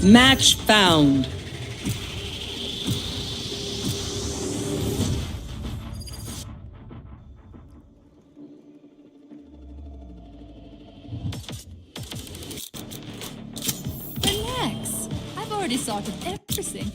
Match found. Relax. I've already sorted everything.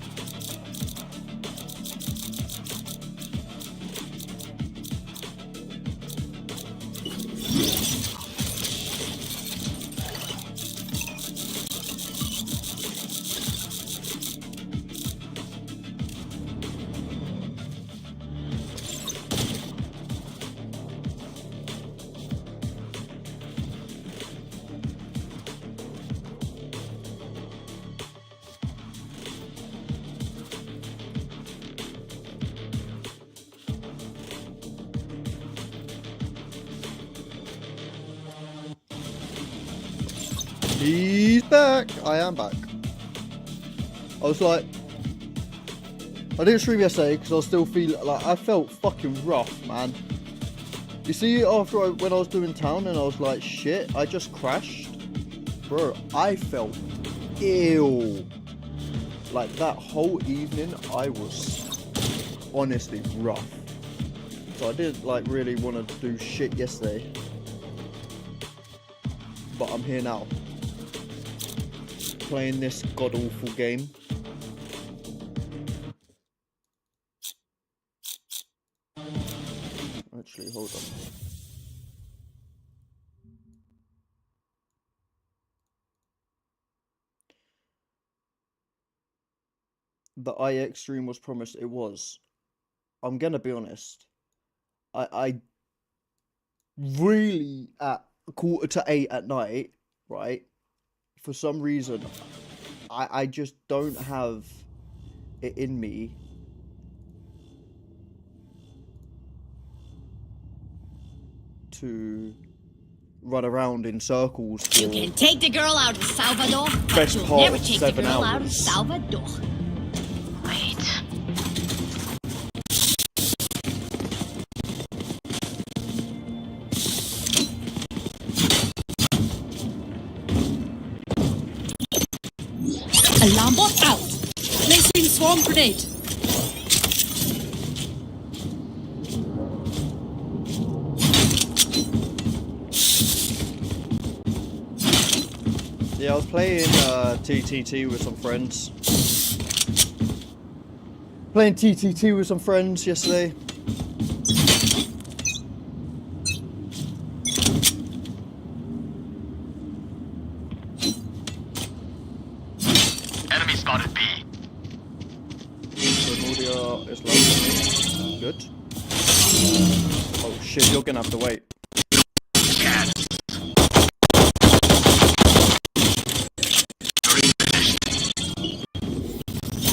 He's back. I am back. I was like, I didn't stream yesterday because I was still feeling like I felt fucking rough, man. You see, after when I was doing town and I was like, shit, I just crashed, bro. I felt ill. Like that whole evening, I was honestly rough. So I didn't like really want to do shit yesterday, but I'm here now. Playing this god-awful game. Actually, hold on. The IX stream was promised. It was. I'm gonna be honest. I really at 7:45 at night, right? For some reason, I just don't have it in me to run around in circles for You can take the girl out of Salvador, but best you'll part never of take the 7 girl out of hours. Salvador. Wait. Alarm bot out. Placing swarm grenade. Yeah, I was playing TTT with some friends. Playing TTT with some friends yesterday. Enemy spotted B. Bermudia is low for me. Good. Oh shit, you're gonna have to wait.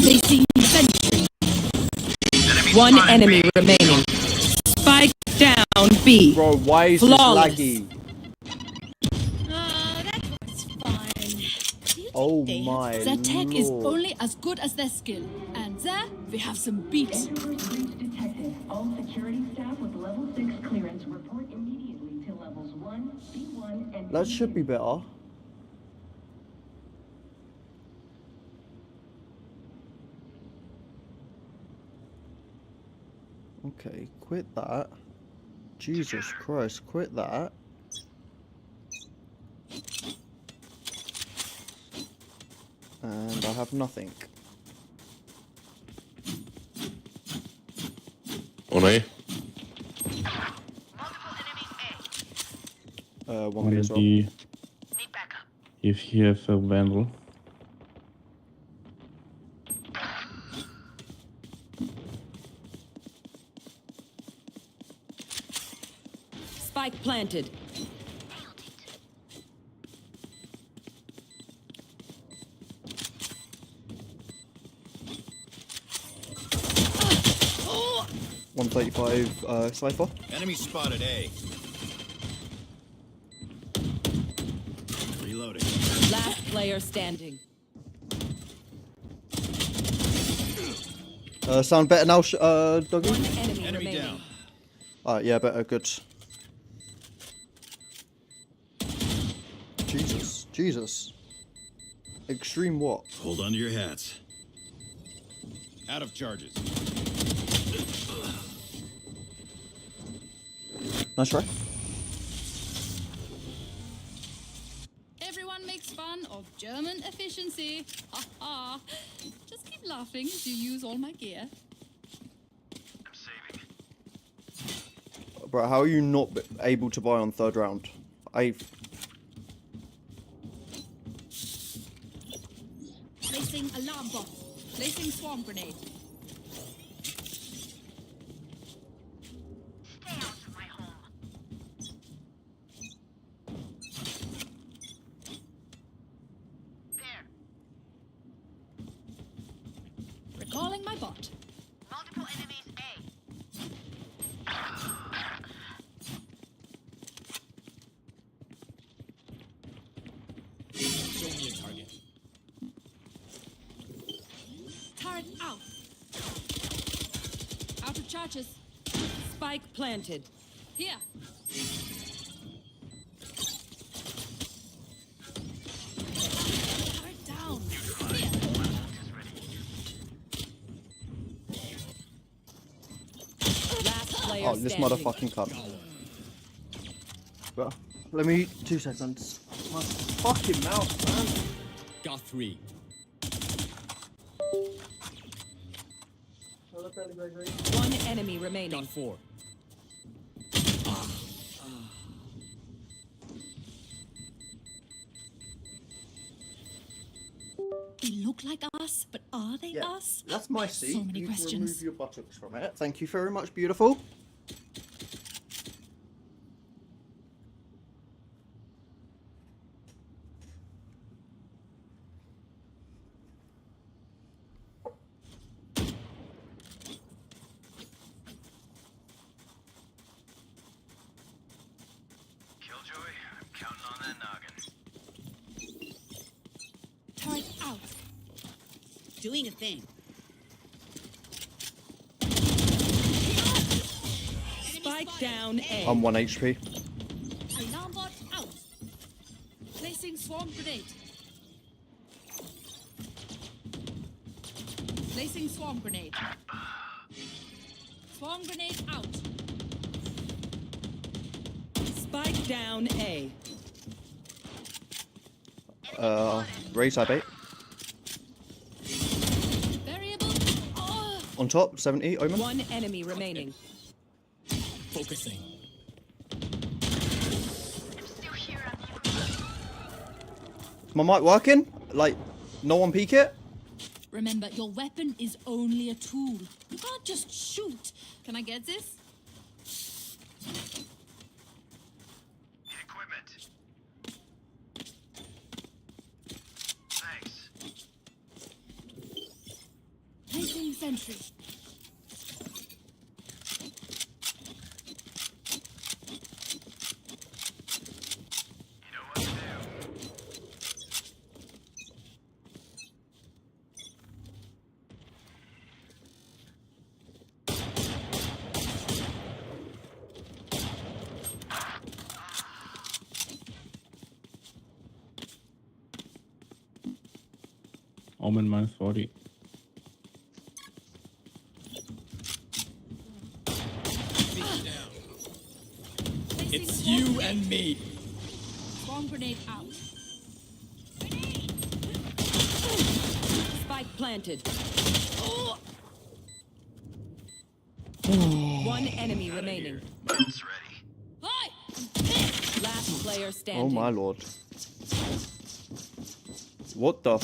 Placing sentry. One enemy remaining. Spike down B. Bro, why is Flawless. this laggy? That was fun. Oh They have my Their tech is lord. only as good as their skill. And there, we have some beats. Breach detected. All security staff with level 6 clearance report immediately to levels 1, B1, and That should be better. Okay, quit that. Jesus Christ, quit that. And I have nothing. On A. One B as well. B. If you have a vandal. Spike planted. Oh, 135 Cypher. Enemy spotted A. Reloading. Last player standing. Sound better now, Doggy? One enemy Enemy remaining. down. Alright, yeah, better, good. Jesus, Jesus. Extreme what? Hold on to your hats. Out of charges. Nice try. Everyone makes fun of German efficiency. Ha ha. Just keep laughing as you use all my gear. I'm saving. Bro, how are you not able to buy on third round? Placing alarm bot. Placing swarm grenade. Stay out of my home. There. Recalling my bot. Multiple enemies A. Show me a target. Turret out. Out of charges. Spike planted. Here. Turret down. Here. Last player Oh, this standing. motherfucking cunt. Bro, let me 2 seconds. My fucking mouse, man. Got 3. One enemy remaining. Got 4. They look like us, but are they Yeah, us? that's my seat. So many you can questions. remove your buttocks from it. Thank you very much, beautiful. Killjoy, I'm counting on that noggin. Turret out. Doing a thing. Spike down A. I'm 1 HP. Alarm bot out. Placing swarm grenade. Placing swarm grenade. Swarm grenade out. Spike down A. Raise high bait. Variable. Oh, On top, 70, Omen. One enemy remaining. Focusing. Still here. Is my mic working? Like, no one peek it? remember, your weapon is only a tool. You can't just shoot. Can I get this? Equipment. Thanks. Placing sentry. You know what to do. Omen minus 40. It's you and me. Bomb grenade out. Spike planted. One enemy remaining. It's ready. Hi! Last player standing. Oh my lord. What the?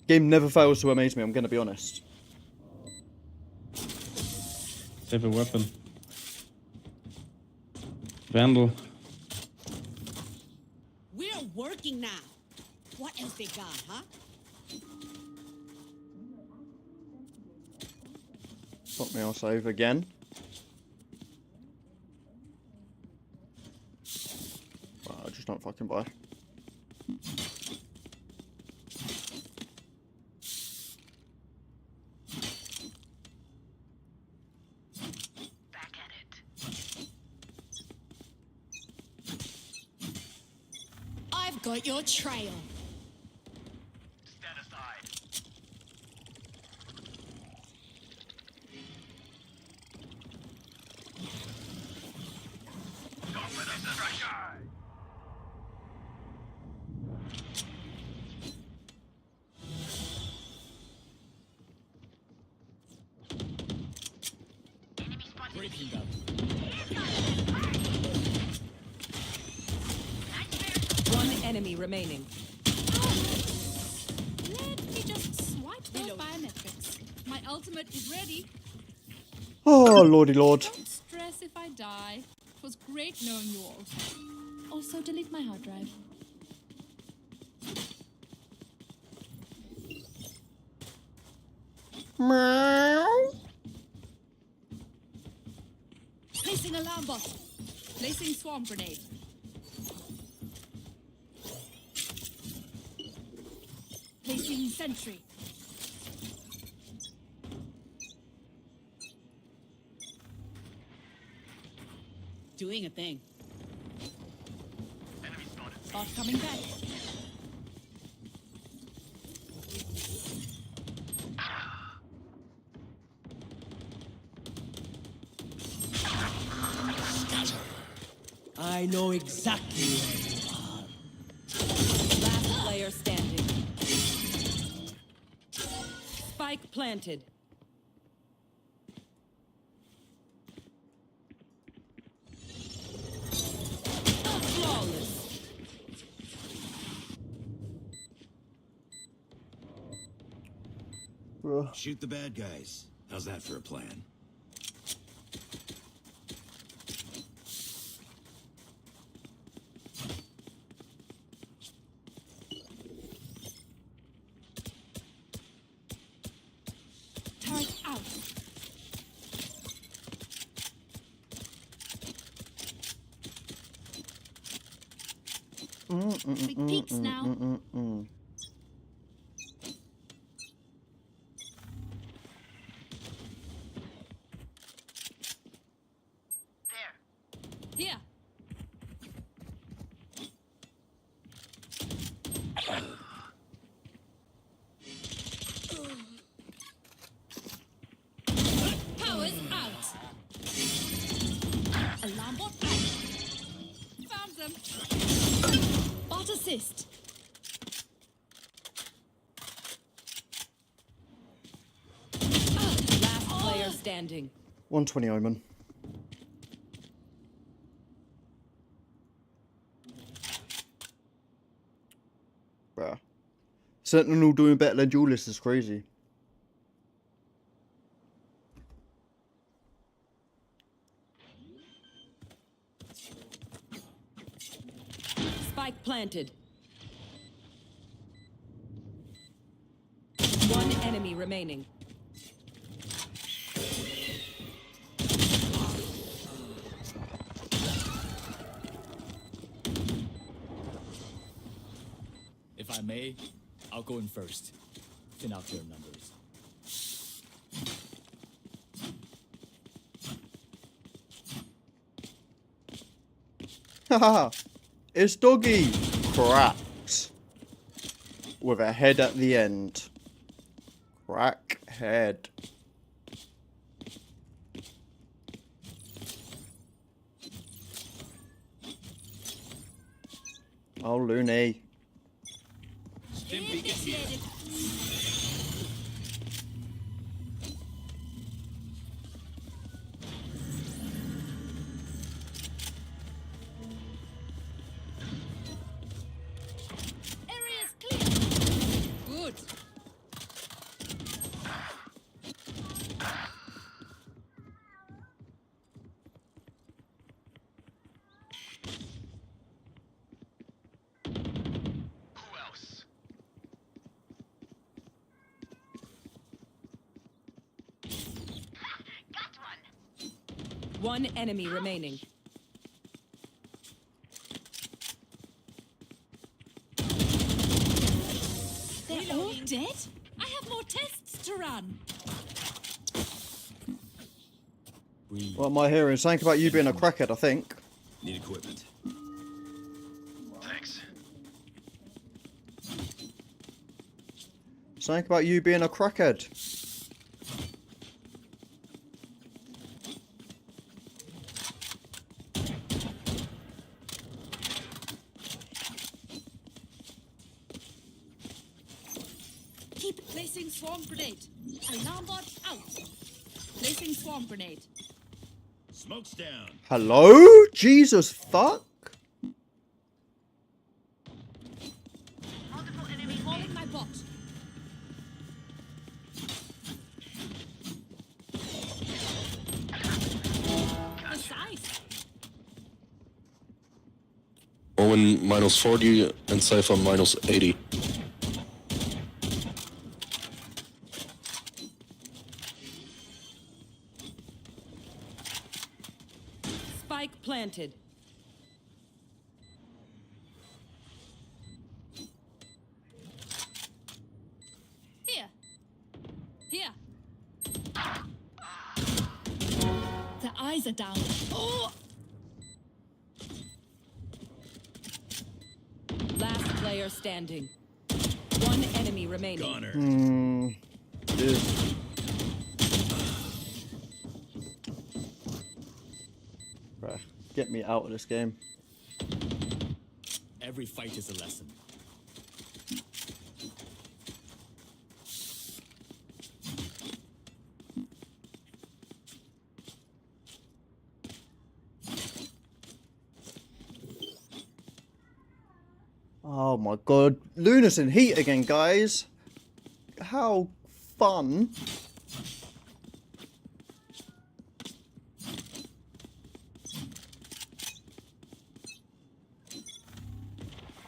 Game never fails to amaze me, I'm gonna be honest. Save a weapon. Vandal. We're working now. What else they got, huh? Fuck me, I'll save again. I just don't fucking buy. Back at it. I've got your trail. Stand aside. Go for the striker! Breaking them. One enemy remaining. Let me just swipe those biometrics. My ultimate is ready. Oh, lordy lord. Don't stress if I die. It was great knowing you all. Also, delete my hard drive. Placing alarm bot. Placing swarm grenade. Placing sentry. Doing a thing. Enemy spotted. Bot coming back. I know exactly where you are. Last player standing. Spike planted. Flawless. Bruh. Shoot the bad guys. How's that for a plan? Turret out. Big peeks now. Here. Powers out. Alarm bot out. Found them. Bot assist. Last player standing. 120 Omen. Bruh. Sentinel doing better than Duelist is crazy. Spike planted. One enemy remaining. If I may, I'll go in first. Thin out your numbers. Haha. It's Doggy. Cracks. With a head at the end. Crack head. Oh, Looney. Initiated. Area's clear. Good. Who else? One enemy remaining. They're all dead? I have more tests to run. Breathe. What am I hearing? Something about you being a crackhead, I think. Need equipment. Thanks. Something about you being a crackhead. Keep placing swarm grenade. Alarm bot out. Placing swarm grenade. Smoke's down. Hello? Jesus fuck? Recalling my bot. Precise. Owen minus 40 and Cypher minus 80. Spike planted. Here. Here. The eyes are down. Oh! Last player standing. One enemy remaining. Goner. Dude. Bruh, get me out of this game. Every fight is a lesson. Oh my god. Luna's in heat again, guys. How fun.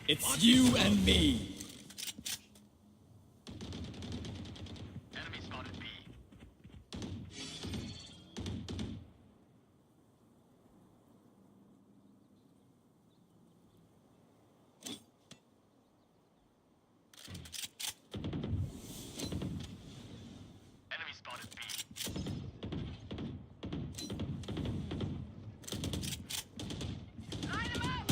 It's you and me. Enemy spotted B. Enemy spotted B. Line them up!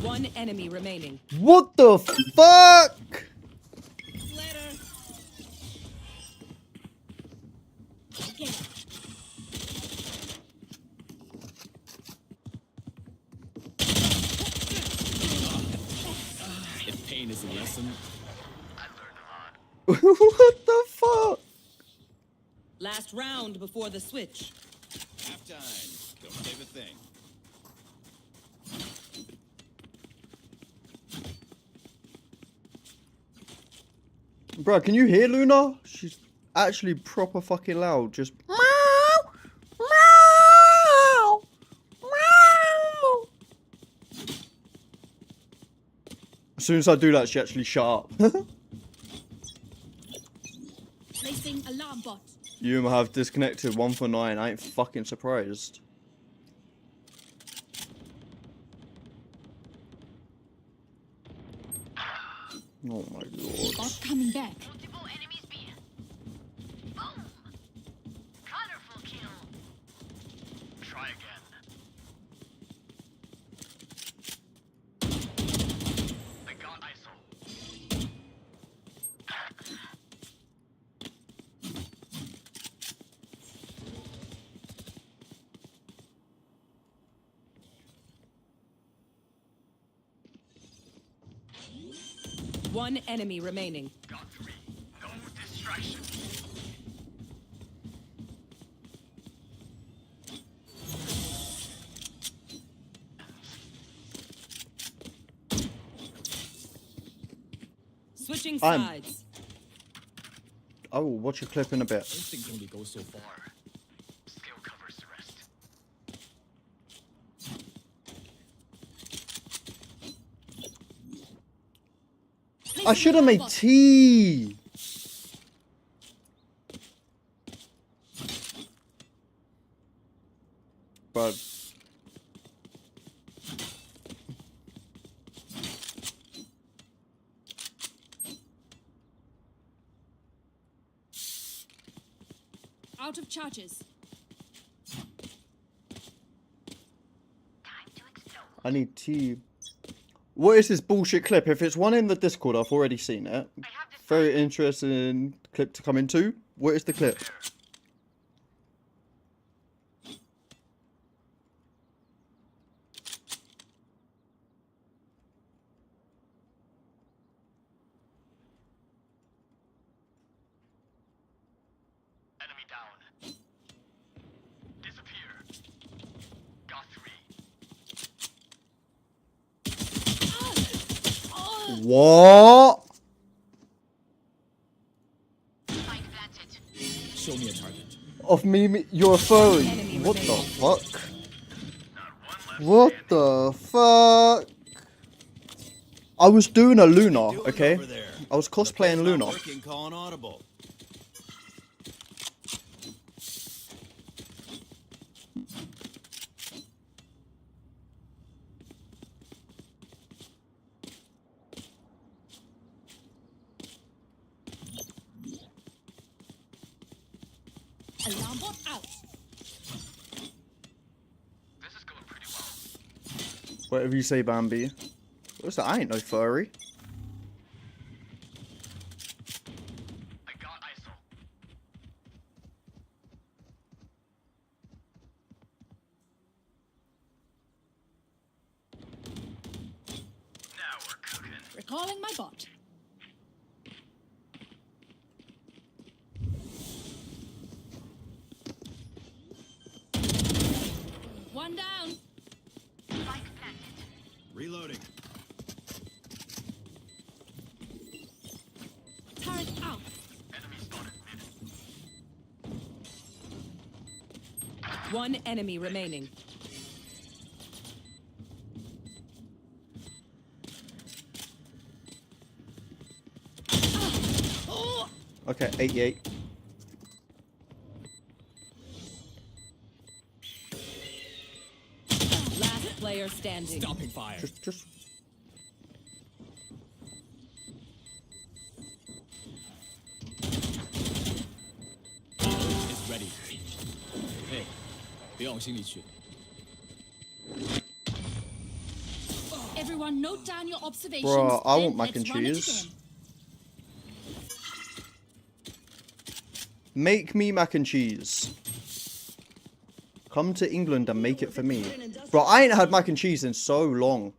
One enemy remaining. What the fuck? Later. Okay. If pain is a lesson, What the fuck? Last round before the switch. Halftime. Don't save a thing. Bro, can you hear Luna? She's actually proper fucking loud. Just meow, meow, meow. As soon as I do that, she actually shut up. Placing alarm bot. You have disconnected 1 for 9. I ain't fucking surprised. Oh my lord. Bot coming back. Multiple enemies B. Boom! Colorful kill. Try again. They got ISO. One enemy remaining. Got 3. No distraction. Switching I'm- sides. I will watch a clip in a bit. instinct only goes so far. Skill covers the rest. I should have made tea. But Out of charges. I need tea. What is this bullshit clip? If it's one in the Discord, I've already seen it. Very interesting clip to come into. What is the clip? Enemy down. Disappear. Got 3. What? Show me a target. Of me, you're a furry. What the fuck? What the fuck? I was doing a Luna, okay? I was cosplaying Luna. Working, calling audible. Alarm bot out. This is going pretty well. Whatever you say, Bambi. What's that? I ain't no furry. I got ISO. Now we're cooking. Recalling my bot. One down. Reloading. Turret out. Enemy spotted mid. One enemy remaining. Okay, 88. Last player standing. Stopping fire. Just. It's ready. Hey, 别往心里去。 Everyone note down your observations. Bruh, I then want mac and let's run it cheese. again. Make me mac and cheese. Come to England and make it for me. Bro, I ain't had mac and cheese in so long.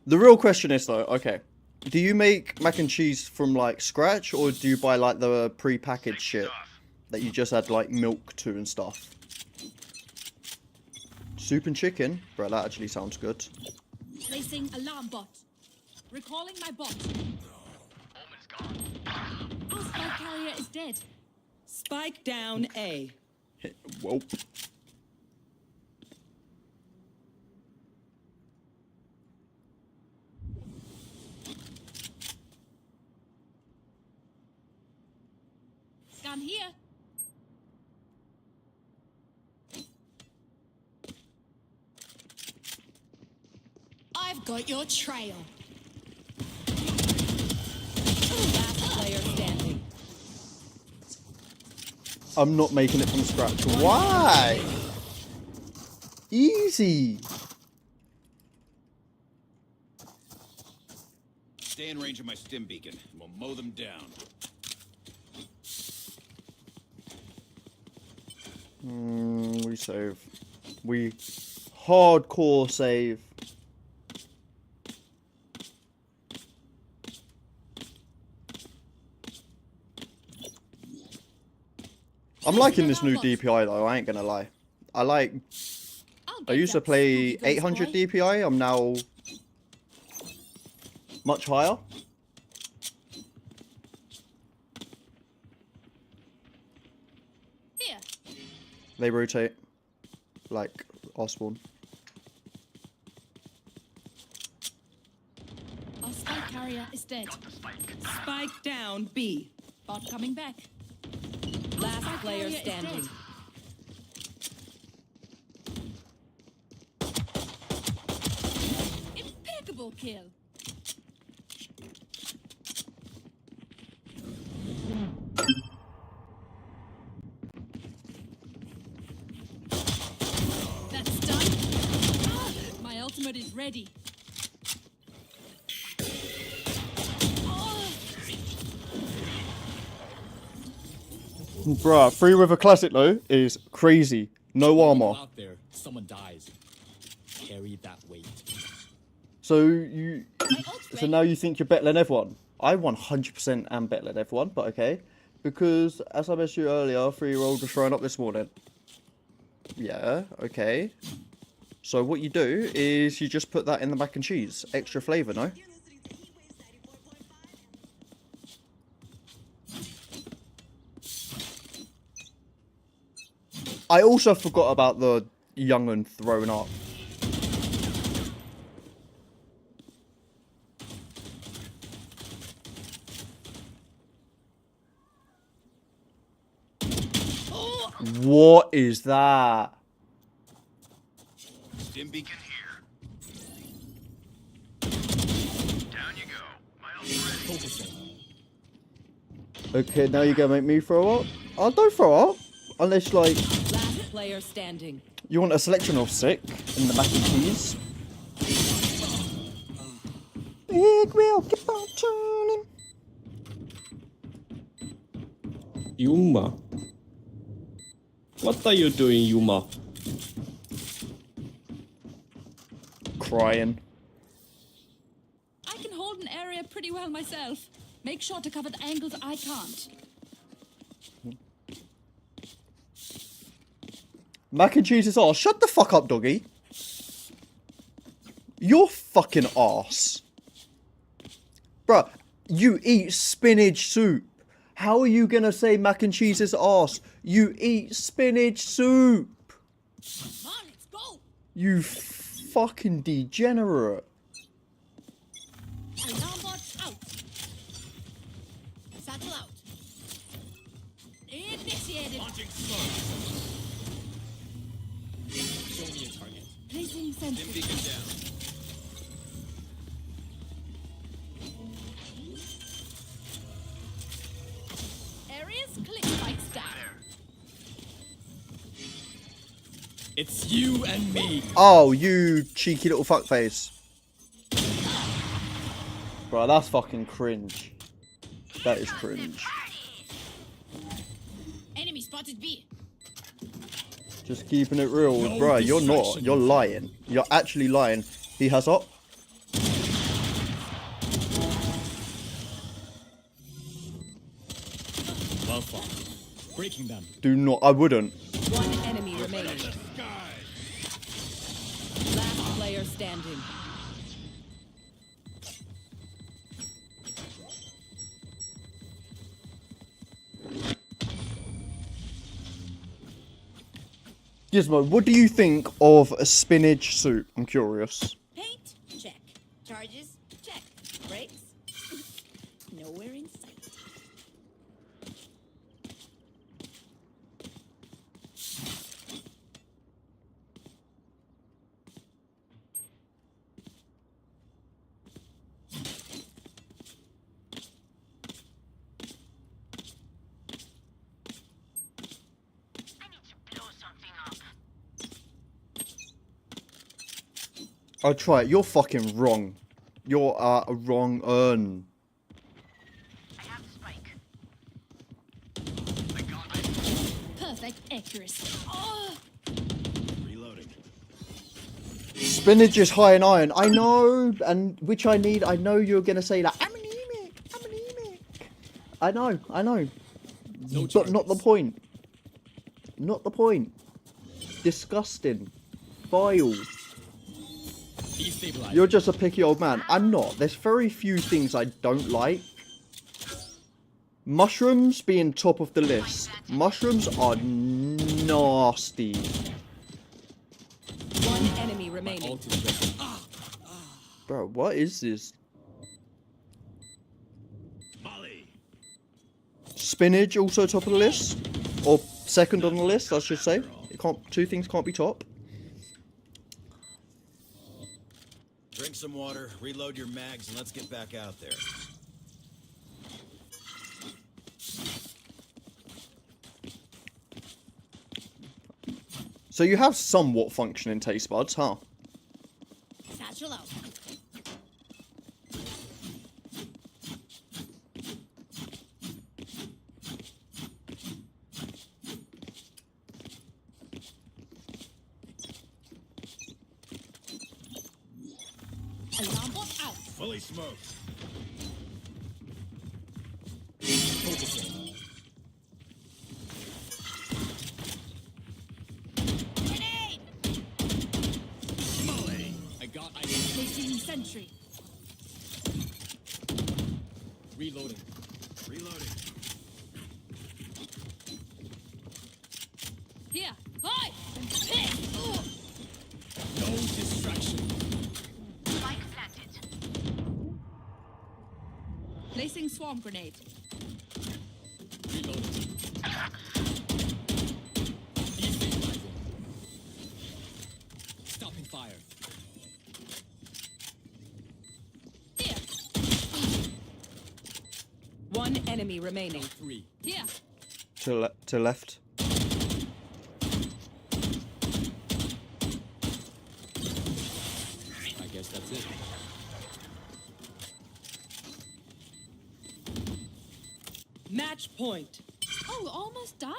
The real question is though, okay. Do you make mac and cheese from like scratch or do you buy like the pre-packaged shit that you just add like milk to and stuff? Soup and chicken? Bro, that actually sounds good. Placing alarm bot. Recalling my bot. Omen's gone. Our spike carrier is dead. Spike down A. Whoa. Gun here. I've got your trail. Last player standing. I'm not making it from scratch. Why? Easy. Stay in range of my stim beacon, and we'll mow them down. We save. We hardcore save. I'm liking this new DPI though, I ain't gonna lie. I used to play 800 DPI, I'm now much higher. Here. They rotate like Osborne. Our spike carrier is dead. Spike down B. Bot coming back. Last Spike player carrier is standing. dead. Impeccable kill. ready. Bruh, Free River Classic though is crazy. No armor. Out there, someone dies. Carry that weight. So My now you think you're better than everyone? I 100% am better than everyone, but okay. Because as I mentioned earlier, 3-year-old was throwing up this morning. Yeah, okay. So what you do is you just put that in the mac and cheese. Extra flavour, no? I also forgot about the young'un throwing up. What is that? Dim beacon here. Down you go. Miles ready. Focusing. Okay, now you're gonna make me throw up? Oh, don't throw up. Unless, like, Last player standing. you want a selection of sick in the mac and cheese. Big wheel, keep on turning. Yuma. What are you doing, Yuma? Crying. I can hold an area pretty well myself. Make sure to cover the angles I can't. Mac and cheese is arse. Shut the fuck up, doggy. You're fucking arse. Bruh, you eat spinach soup. How are you gonna say mac and cheese is arse? You eat spinach soup. Come on, let's go. You fucking degenerate. Alarm bot out. Satchel out. Initiated. Launching smoke. Show me a target. Placing Dim sentry. beacon down. Areas click spikes down. It's you and me. Oh, you cheeky little fuckface. Bro, that's fucking cringe. That is cringe. Enemy spotted B. Just keeping it real. No Bro, you're not. distraction. You're lying. You're actually lying. He has up. Well fought. Breaking them. Do not. I wouldn't. One enemy remaining. Last player standing. Gizmo, what do you think of a spinach soup? I'm curious. Paint? Check. Charges? Check. Brakes? Nowhere in sight. I'll try it. You're fucking wrong. You're wrong. I have the spike. Perfect accuracy. Oh, Reloading. Spinach is high in iron. I know, and which I need. I know you're gonna say that. I'm anemic. I'm anemic. I know. I know. No But not the targets. point. Not the point. Disgusting. Vile. Destabilize. You're just a picky old man. I'm not. There's very few things I don't like. Mushrooms being top of the list. Mushrooms are nasty. One enemy My remaining. ult is ready. Bro, what is this? Molly. Spinach also top of the list? Or second on the list, I should say. It can't. Two things can't be top. Drink some water, reload your mags, and let's get back out there. So you have somewhat functioning taste buds, huh? Satchel out. Fully smoked. Focusing. Grenade! Molly. I got I Placing sentry. reloading. Reloading. Here. Hi! Pick! Ooh. No distraction. Placing swarm grenade. Reloading. Destabilizing. Stopping fire. Here. One enemy remaining. 3. Here. To left. I guess that's it. Match point. Oh, we're almost done?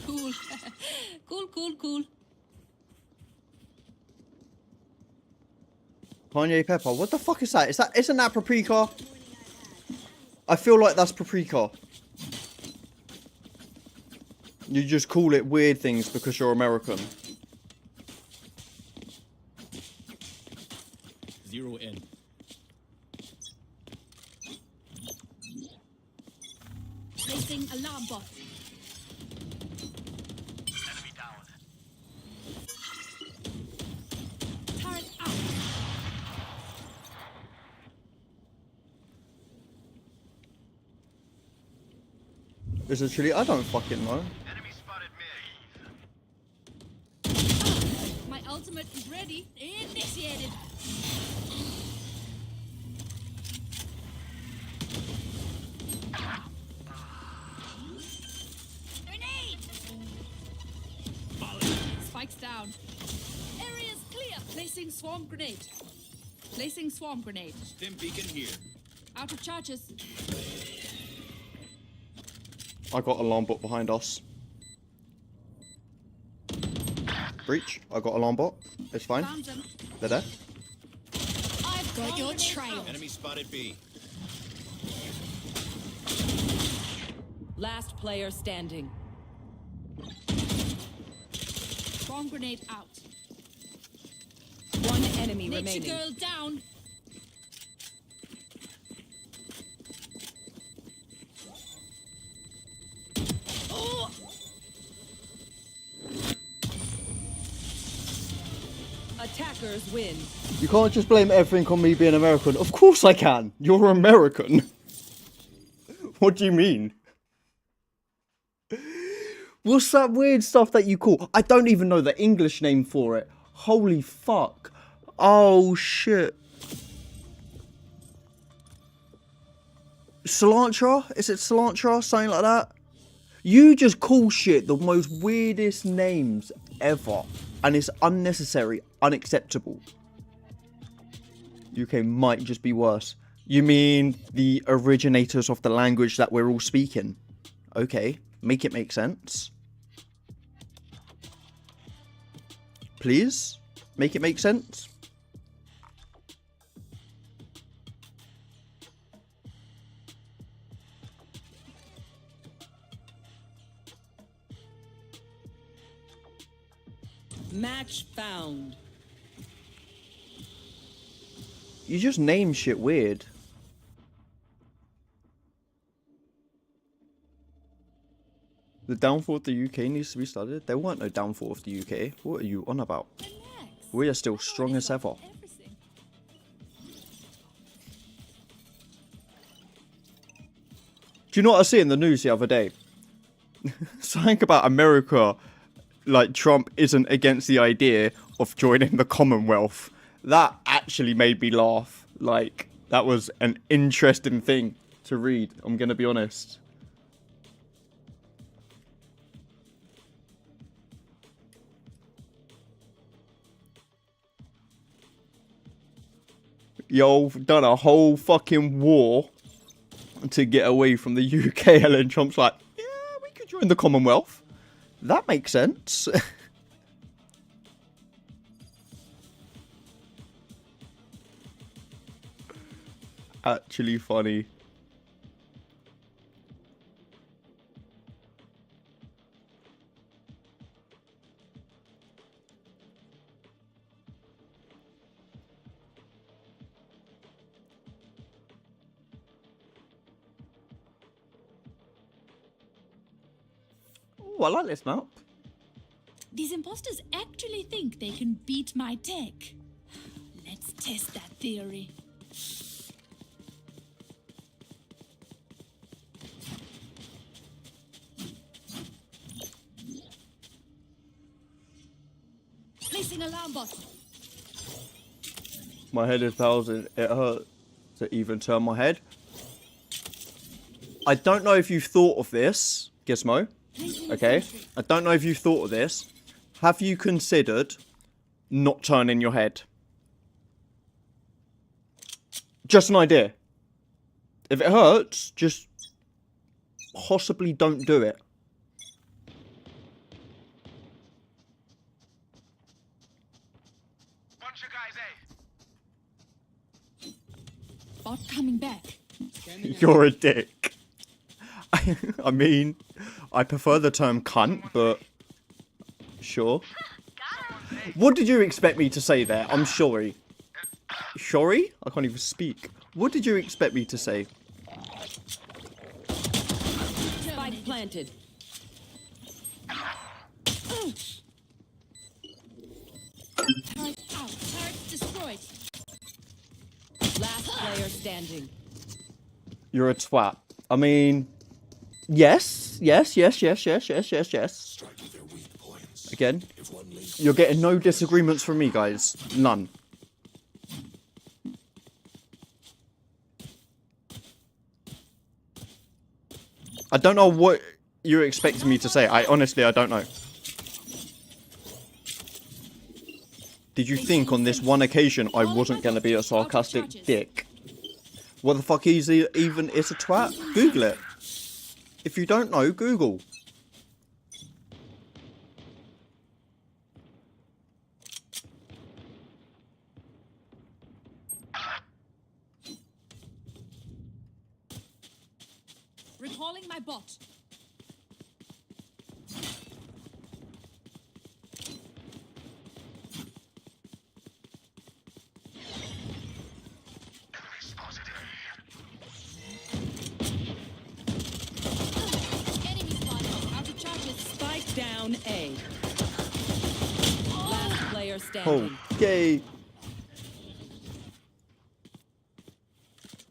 Cool. cool. Kanye Pepper. What the fuck is that? Isn't that paprika? I feel like that's paprika. You just call it weird things because you're American. 0 in. Placing alarm bot. Enemy down. Turret out. Is it chili? I don't fucking know. Enemy spotted mid. My ultimate is ready. Initiated. Grenade! Molly. Spikes down. Area's clear. Placing swarm grenade. Placing swarm grenade. Stim beacon here. Out of charges. I got alarm bot behind us. Breach. I got alarm bot. It's fine. Found them. They're there. I've got your trail. Enemy spotted B. Last player standing. Swarm grenade out. One enemy Nature remaining. girl down. Oh! Attackers win. You can't just blame everything on me being American. Of course I can. You're American. What do you mean? What's that weird stuff that you call? I don't even know the English name for it. Holy fuck. Oh shit. Cilantro? Is it cilantro? Something like that? You just call shit the most weirdest names ever. And it's unnecessary, unacceptable. UK might just be worse. You mean the originators of the language that we're all speaking? Okay, make it make sense. Please, make it make sense. Match found. You just name shit weird. The downfall of the UK needs to be studied. There weren't no downfall of the UK. What are you on about? Relax. We are still strong as ever. Everything. Do you know what I see in the news the other day? Something about America, like Trump isn't against the idea of joining the Commonwealth. That actually made me laugh. Like, that was an interesting thing to read, I'm gonna be honest. Yo, done a whole fucking war to get away from the UK, and then Trump's like, yeah, we could join the Commonwealth. That makes sense. actually funny. Oh, I like this map. These imposters actually think they can beat my tech. Let's test that theory. Placing alarm bot. My head is thousand. It hurts to even turn my head. I don't know if you've thought of this, Gizmo. Okay? I don't know if you've thought of this. Have you considered not turning your head? Just an idea. If it hurts, just possibly don't do it. Bunch of guys, eh? Bot coming back. You're a dick. I mean, I prefer the term cunt, but sure. What did you expect me to say there? I'm sorry. Sorry? I can't even speak. What did you expect me to say? Spike planted. Turret out. Turret destroyed. Last player standing. You're a twat. I mean, yes. Again, you're getting no disagreements from me, guys. None. I don't know what you're expecting me to say. I honestly don't know. Did you think on this one occasion I wasn't going to be a sarcastic dick? What the fuck is he even is a twat? Google it. If you don't know, Google. Recalling my bot. Enemy spotted. Out of charges. Spike down A. Last player standing. Okay.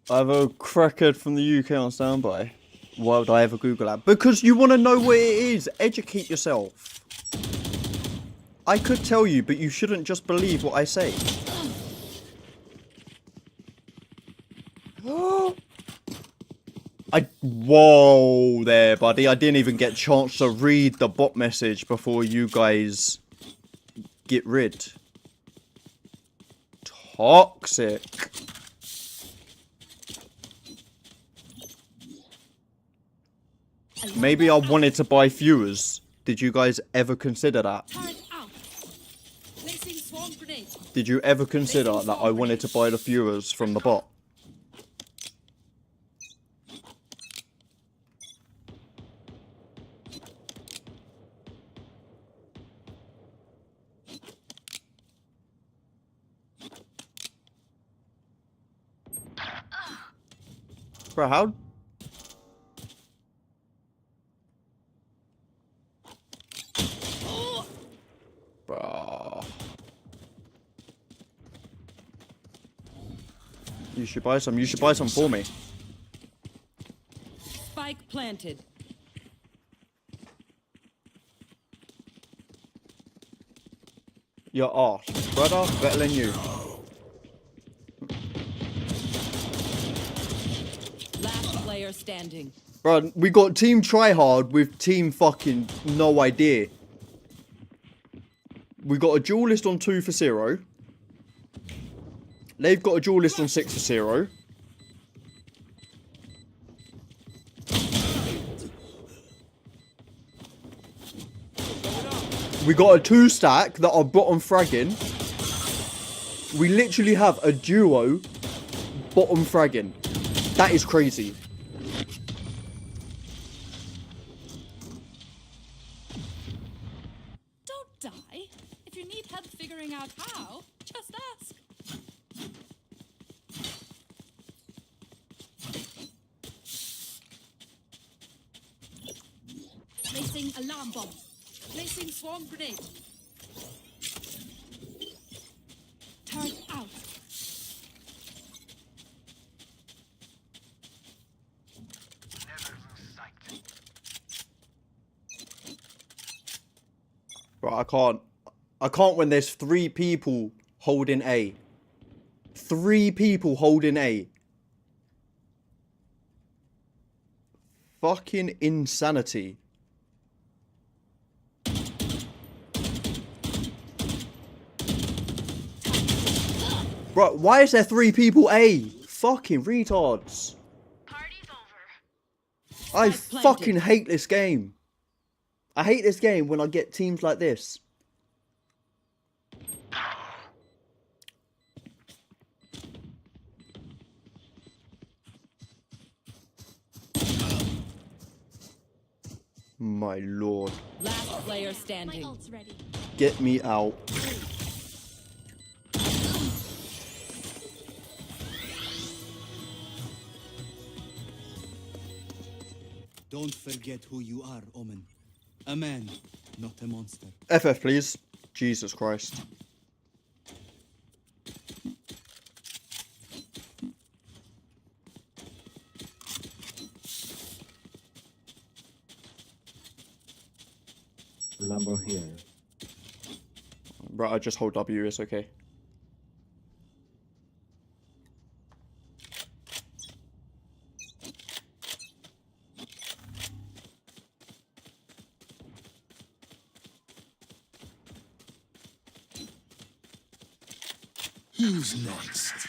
I have a crackhead from the UK on standby. Why would I ever Google that? Because you want to know what it is. Educate yourself. I could tell you, but you shouldn't just believe what I say. Whoa there, buddy. I didn't even get a chance to read the bot message before you guys get rid. Toxic. Maybe I wanted to buy viewers. Did you guys ever consider that? Turret out. Placing swarm grenade. Did you ever consider that I wanted to buy the viewers from the bot? Bro, how? Bro. You should buy some. You should buy some for me. Spike planted. Your arse, brother, better than you. Last player standing. Bro, we got Team Tryhard with Team fucking no idea. We got a duelist on 2 for 0. They've got a duelist on 6 for 0. We got a 2 stack that are bottom fragging. We literally have a duo bottom fragging. That is crazy. Don't die. If you need help figuring out how, just ask. Placing alarm bomb. Placing swarm grenade. Turn out. Bro, I can't when there's 3 people holding A. 3 people holding A. Fucking insanity. Bro, why is there 3 people A? Fucking retards. Party's over. I Spike fucking planted. hate this game. I hate this game when I get teams like this. My lord. Last player My standing. ult's ready. Get me out. Don't forget who you are, Omen. A man, not a monster. FF, please. Jesus Christ. Lambo here. Right, I just hold W, it's okay. Who's next?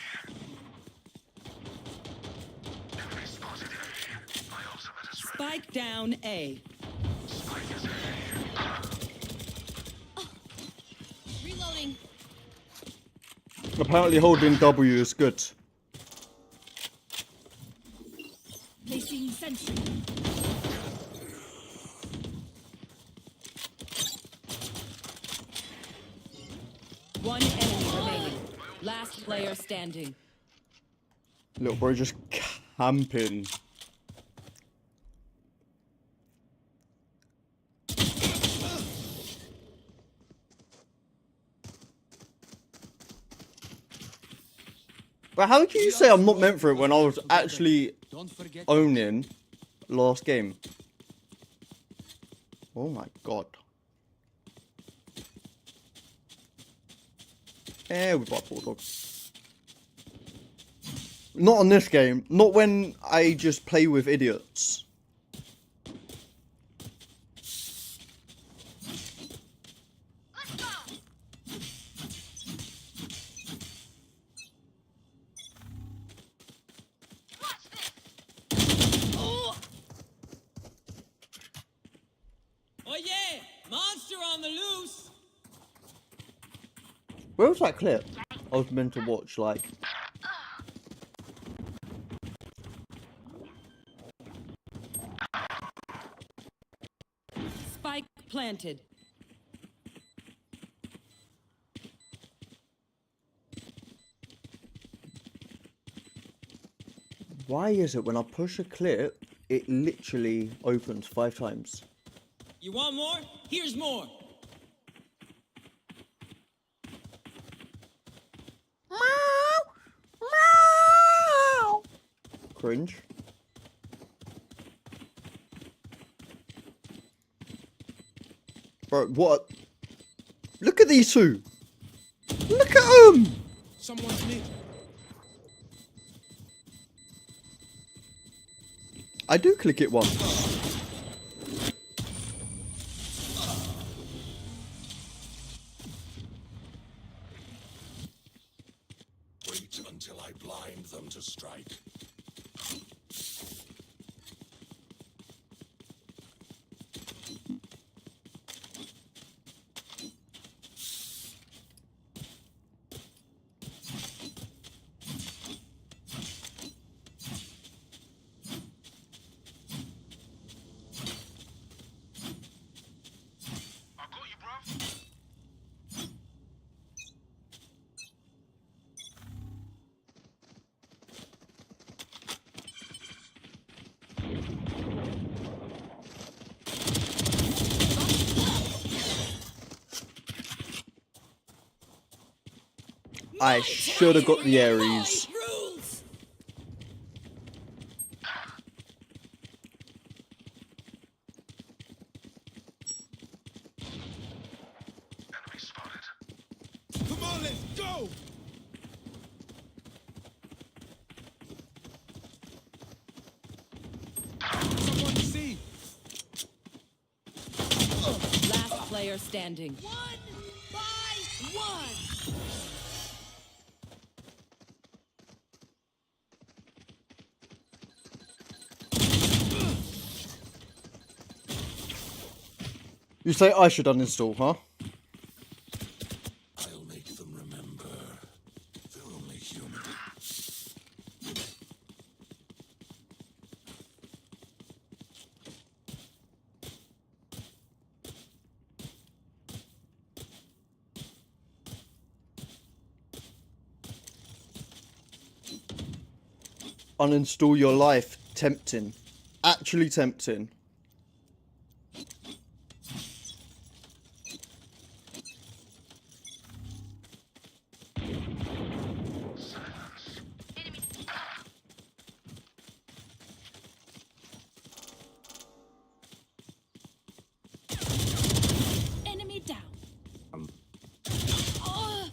Spike down A. Reloading. Apparently holding W is good. Placing sentry. One enemy remaining. Last player standing. Little bro just camping. But how can you say I'm not meant for it when I was actually Don't forget. owning last game? Oh my god. We bought Bulldog. Not on this game. Not when I just play with idiots. Oh yeah! Monster on the loose! Where was that clip? I was meant to watch, like... Spike planted. Why is it when I push a clip, it literally opens 5 times? You want more? Here's more! Cringe. Bro, what? Look at these 2! Look at them! Someone's mid. I do click it once. Wait until I blind them to strike. I should have got the Ares. Rules. Enemy spotted. Come on, let's go! Someone see! Last player standing. 1 by 1. You say I should uninstall, huh? I'll make them remember. They're only human. Uninstall your life. Tempting. Actually tempting. Enemy down. Oh.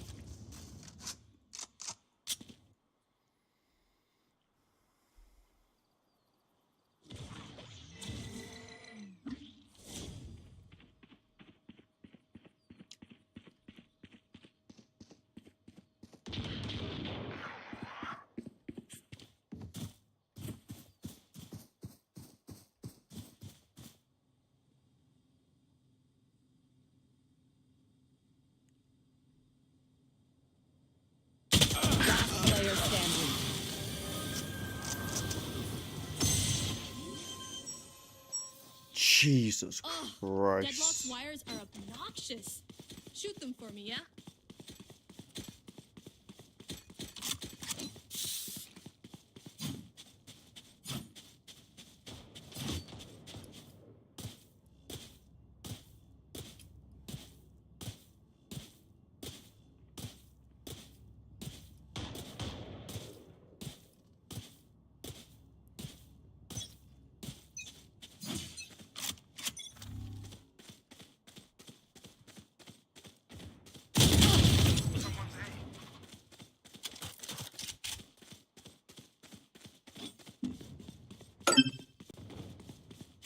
Player standing. Jesus Deadlock's Christ. wires are obnoxious. Shoot them for me, yeah?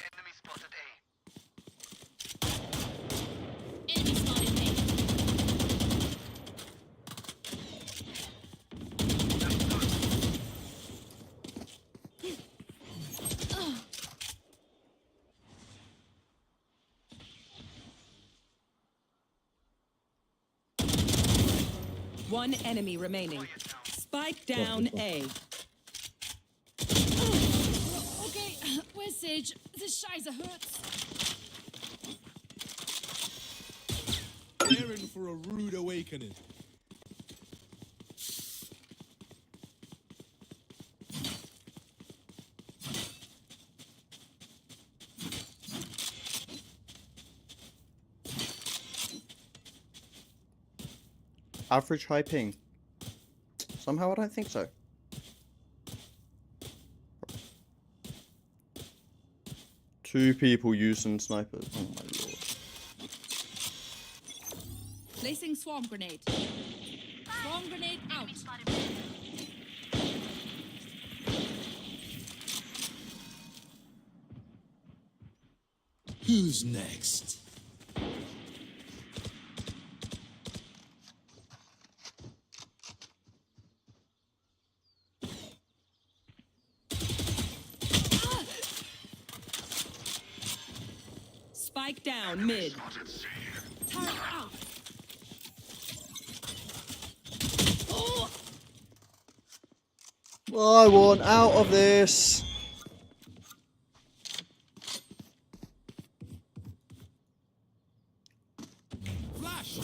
Enemy spotted A. Enemy spotted me. One enemy remaining. Spike down A. Okay, where's Sage? This Scheiße hurts. They're in for a rude awakening. Average high ping. Somehow I don't think so. Two people using snipers. Oh my lord. Placing swarm grenade. Swarm grenade out. Who's next? Spike down mid. Turret out. I want out of this. Flash!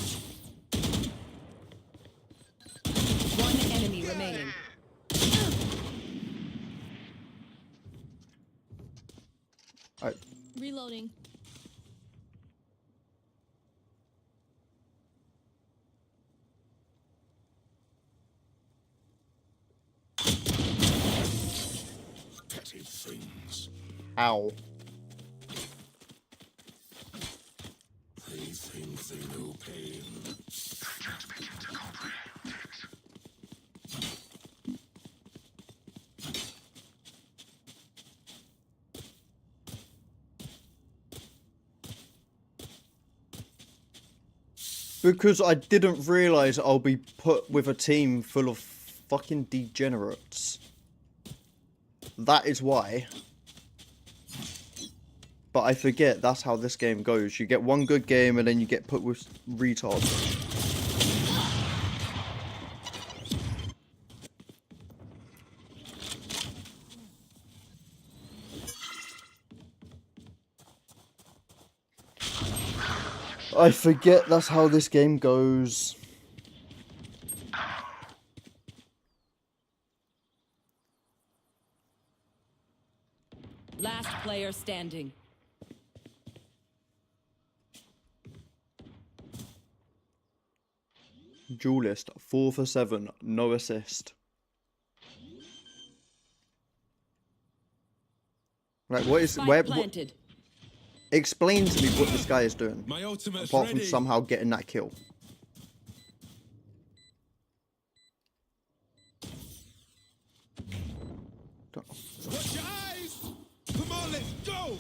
One enemy remaining. Alright. Reloading. things. Ow. They think they know pain. I can't begin to comprehend it. Because I didn't realise I'll be put with a team full of fucking degenerates. That is why. But I forget that's how this game goes. You get one good game and then you get put with retards. I forget that's how this game goes. Last player standing. Duelist, 4 for 7, no assist. Like, what is Spike where? planted. Explain to me what this guy is doing, My ultimate's apart from ready. somehow getting that kill. Watch your eyes! Come on, let's go!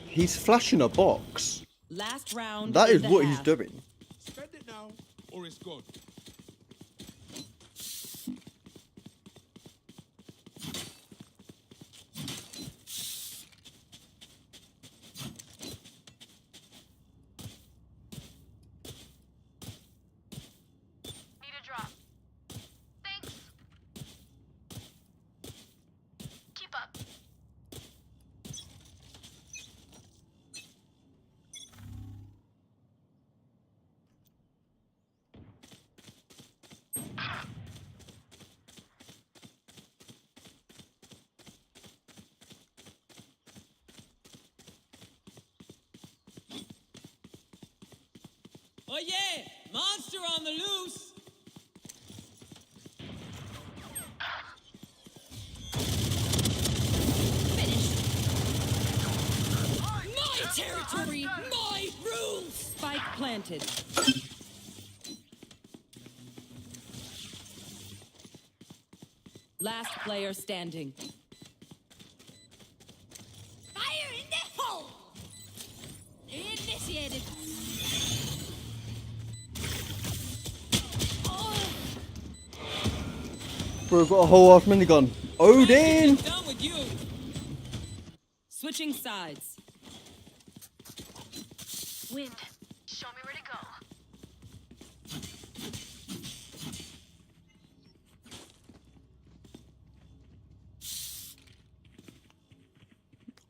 He's flashing a box. Last round. That in is the what he's half. doing. Spend it now, or it's gone. Need a drop. Thanks. Keep up. Oh yeah! Monster on the loose! My territory, my rules. Spike planted. Last player standing. Fire in the hole. Initiated. Bro, got a whole half minigun. Odin! Done with you. Switching sides. Wind. Show me where to go.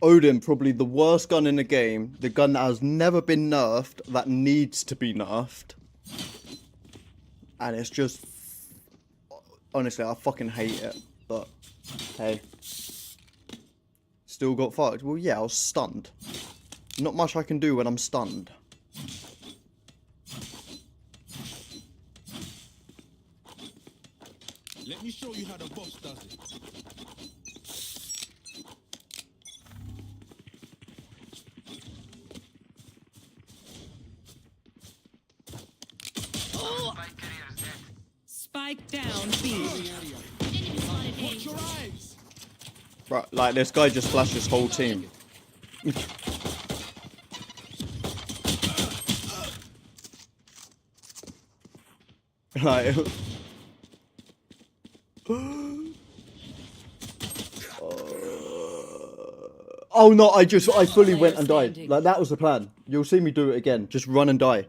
Odin, probably the worst gun in the game. The gun that has never been nerfed, that needs to be nerfed. And it's just... Honestly, I fucking hate it. But, hey. Still got fucked. Well, yeah, I was stunned. Not much I can do when I'm stunned. Let me show you how the boss does it. Spike down B. Watch your eyes! Right, like this guy just flashed his whole team. Like... Oh no, I fully went and died. Like, that was the plan. You'll see me do it again. Just run and die.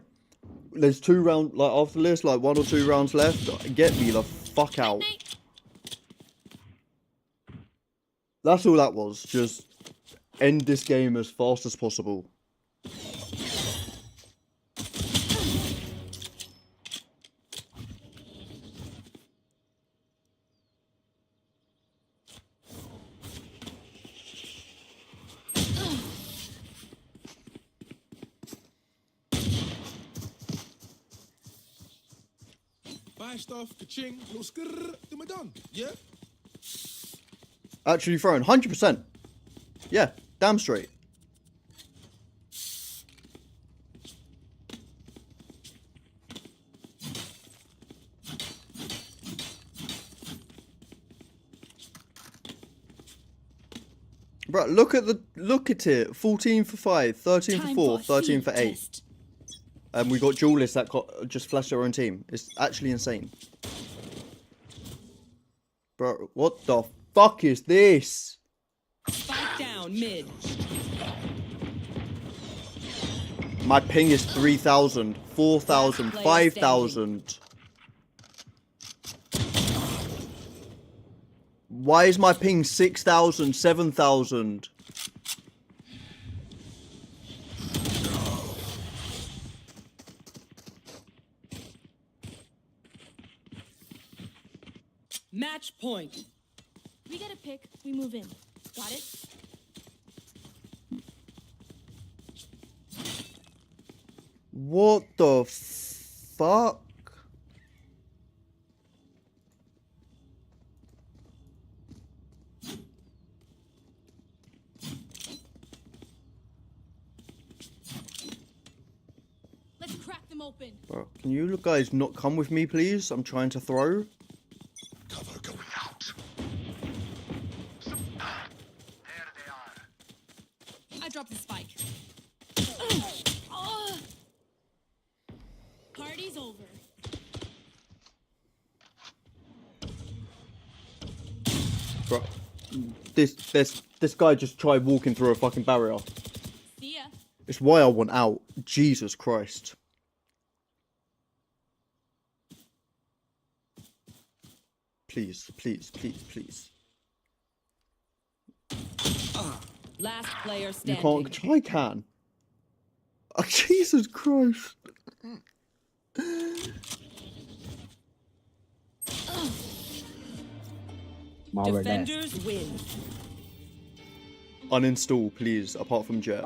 There's 2 rounds, like, after this, like 1 or 2 rounds left. Get me the fuck out. That's all that was. Just end this game as fast as possible. buy stuff, ka-ching, little skrrr, then we're done. Yeah? Actually thrown, 100%. Yeah, damn straight. Bro, look at it. 14 for 5, 13 for Time 4, for a 13 for field 8. test. And we got duelists that just flashed their own team. It's actually insane. Bro, what the fuck is this? Spike down mid. My ping is 3,000, 4,000, 5,000. Why is my ping 6,000, 7,000? Match point. We get a pick, we move in. Got it? What the fuck? Let's crack them open. Bro, can you guys not come with me, please? I'm trying to throw. Cover going out. I dropped the spike. Oh. Party's over. Bro, this guy just tried walking through a fucking barrier. See ya. It's why I want out. Jesus Christ. Please, please, please, please. Last player You standing. can't. I can. Oh, Jesus Christ. Defenders win. Uninstall, please, apart from Jet.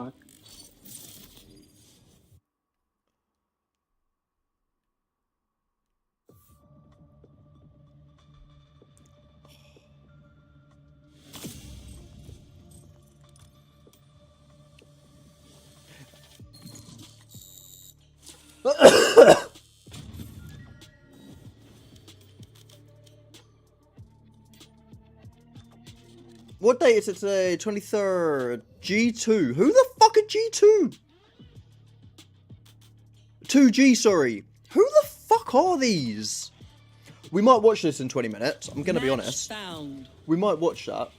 What date is it today? 23rd. G2. Who the fuck are G2? 2G, sorry. Who the fuck are these? We might watch this in 20 minutes. I'm gonna be Match honest. found. We might watch that.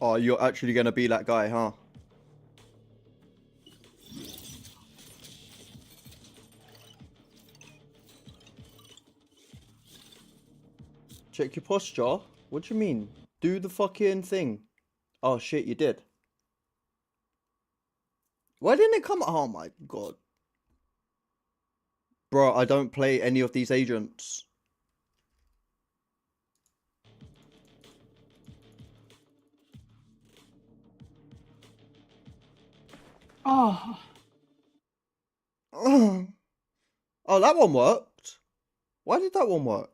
Oh, you're actually gonna be that guy, huh? Check your posture? What do you mean? Do the fucking thing. Oh shit, you did. Why didn't it come? Oh my god. Bro, I don't play any of these agents. Oh. Oh, that one worked. Why did that one work?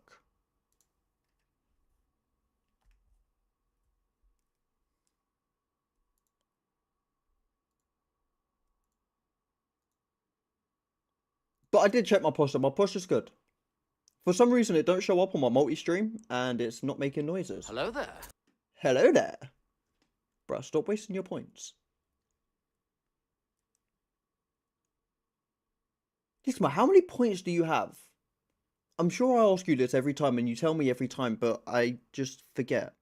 But I did check my posture. My posture's good. For some reason, it don't show up on my multi-stream, and it's not making noises. Hello there. Hello there. Bruh, stop wasting your points. Kisma, how many points do you have? I'm sure I ask you this every time, and you tell me every time, but I just forget.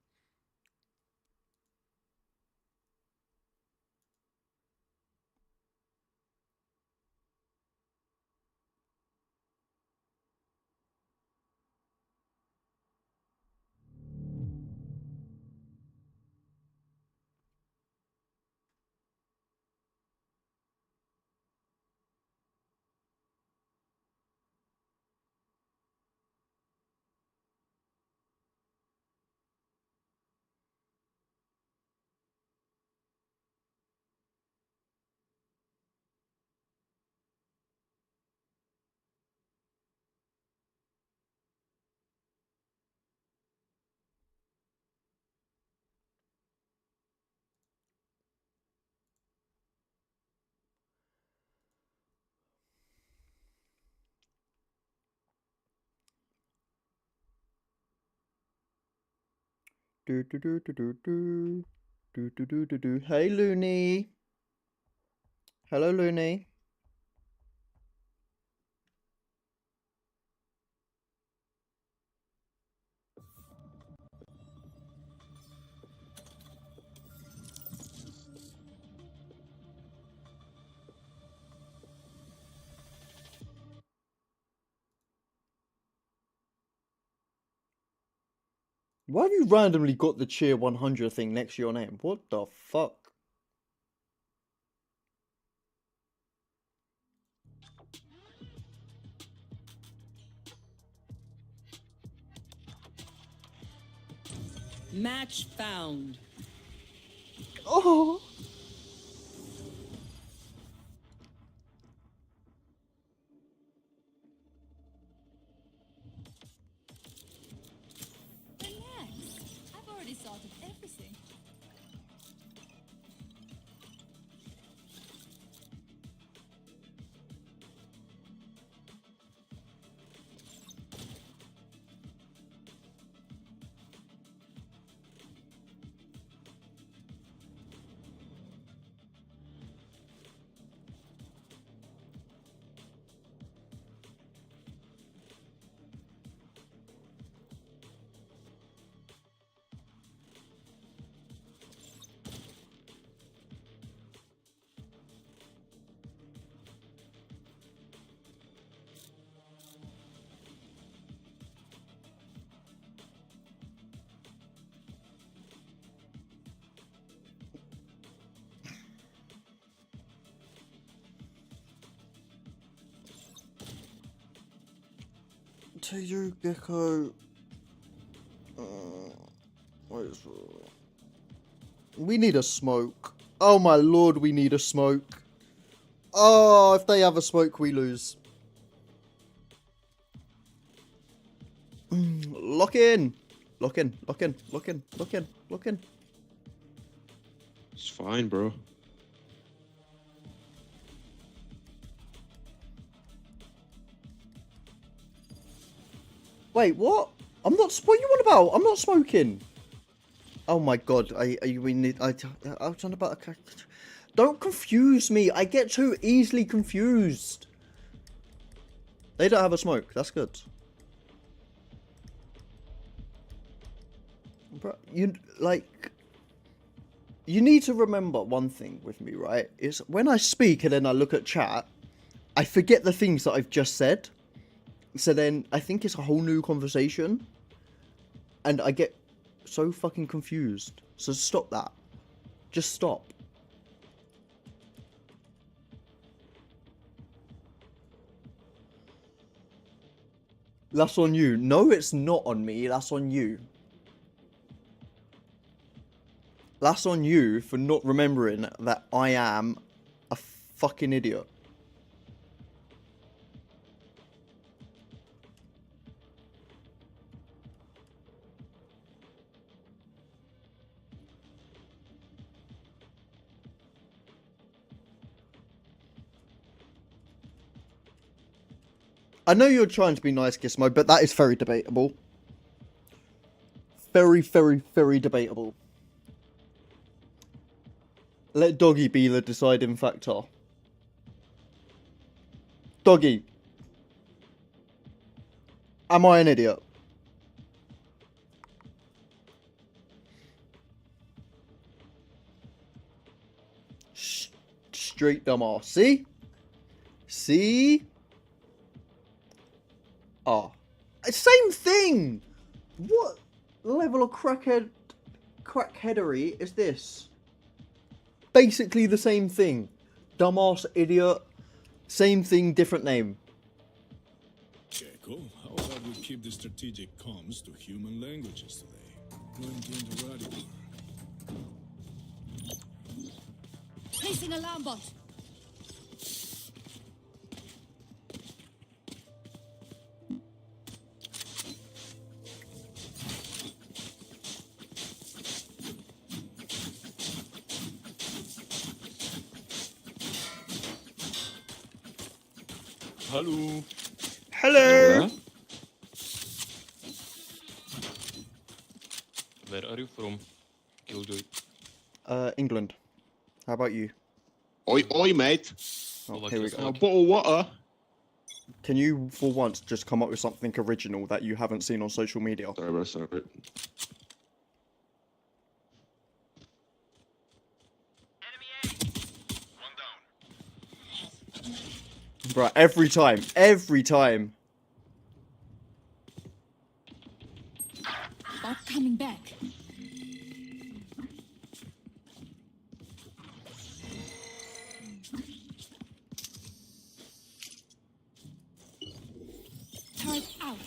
Do do do do do do. Do do do do do. Hey Looney. Hello Looney. Why have you randomly got the cheer 100 thing next to your name? What the fuck? Match found. Oh. Relax. I've already sorted everything. To you, Gecko. We need a smoke. Oh my lord, we need a smoke. Oh, if they have a smoke, we lose. Lock in. Lock in, lock in, lock in, lock in, lock in. It's fine, bro. Wait, what? I'm not. What are you on about? I'm not smoking. Oh my god! We need. I was on about. Don't confuse me. I get too easily confused. They don't have a smoke. That's good. Bro, you need to remember one thing with me, right? Is when I speak and then I look at chat, I forget the things that I've just said. So then I think it's a whole new conversation. And I get so fucking confused. So stop that. Just stop. That's on you. No, it's not on me. That's on you. That's on you for not remembering that I am a fucking idiot. I know you're trying to be nice, Gizmo, but that is very debatable. Very, very, very debatable. Let Doggy be the deciding factor. Doggy. Am I an idiot? Straight dumbass. See? See? Ah. Same thing! What level of crackheadery is this? Basically the same thing. Dumbass, idiot. Same thing, different name. Gecko, how about we keep the strategic comms to human languages today? Going to interrogate. Placing alarm bot. Hello. Hello. Where are you from, Killjoy? England. How about you? Oi, mate. Oh, here we go. A bottle of water. Can you, for once, just come up with something original that you haven't seen on social media? Sorry, bro. Sorry. Bruh, every time. Bot coming back. Turret out.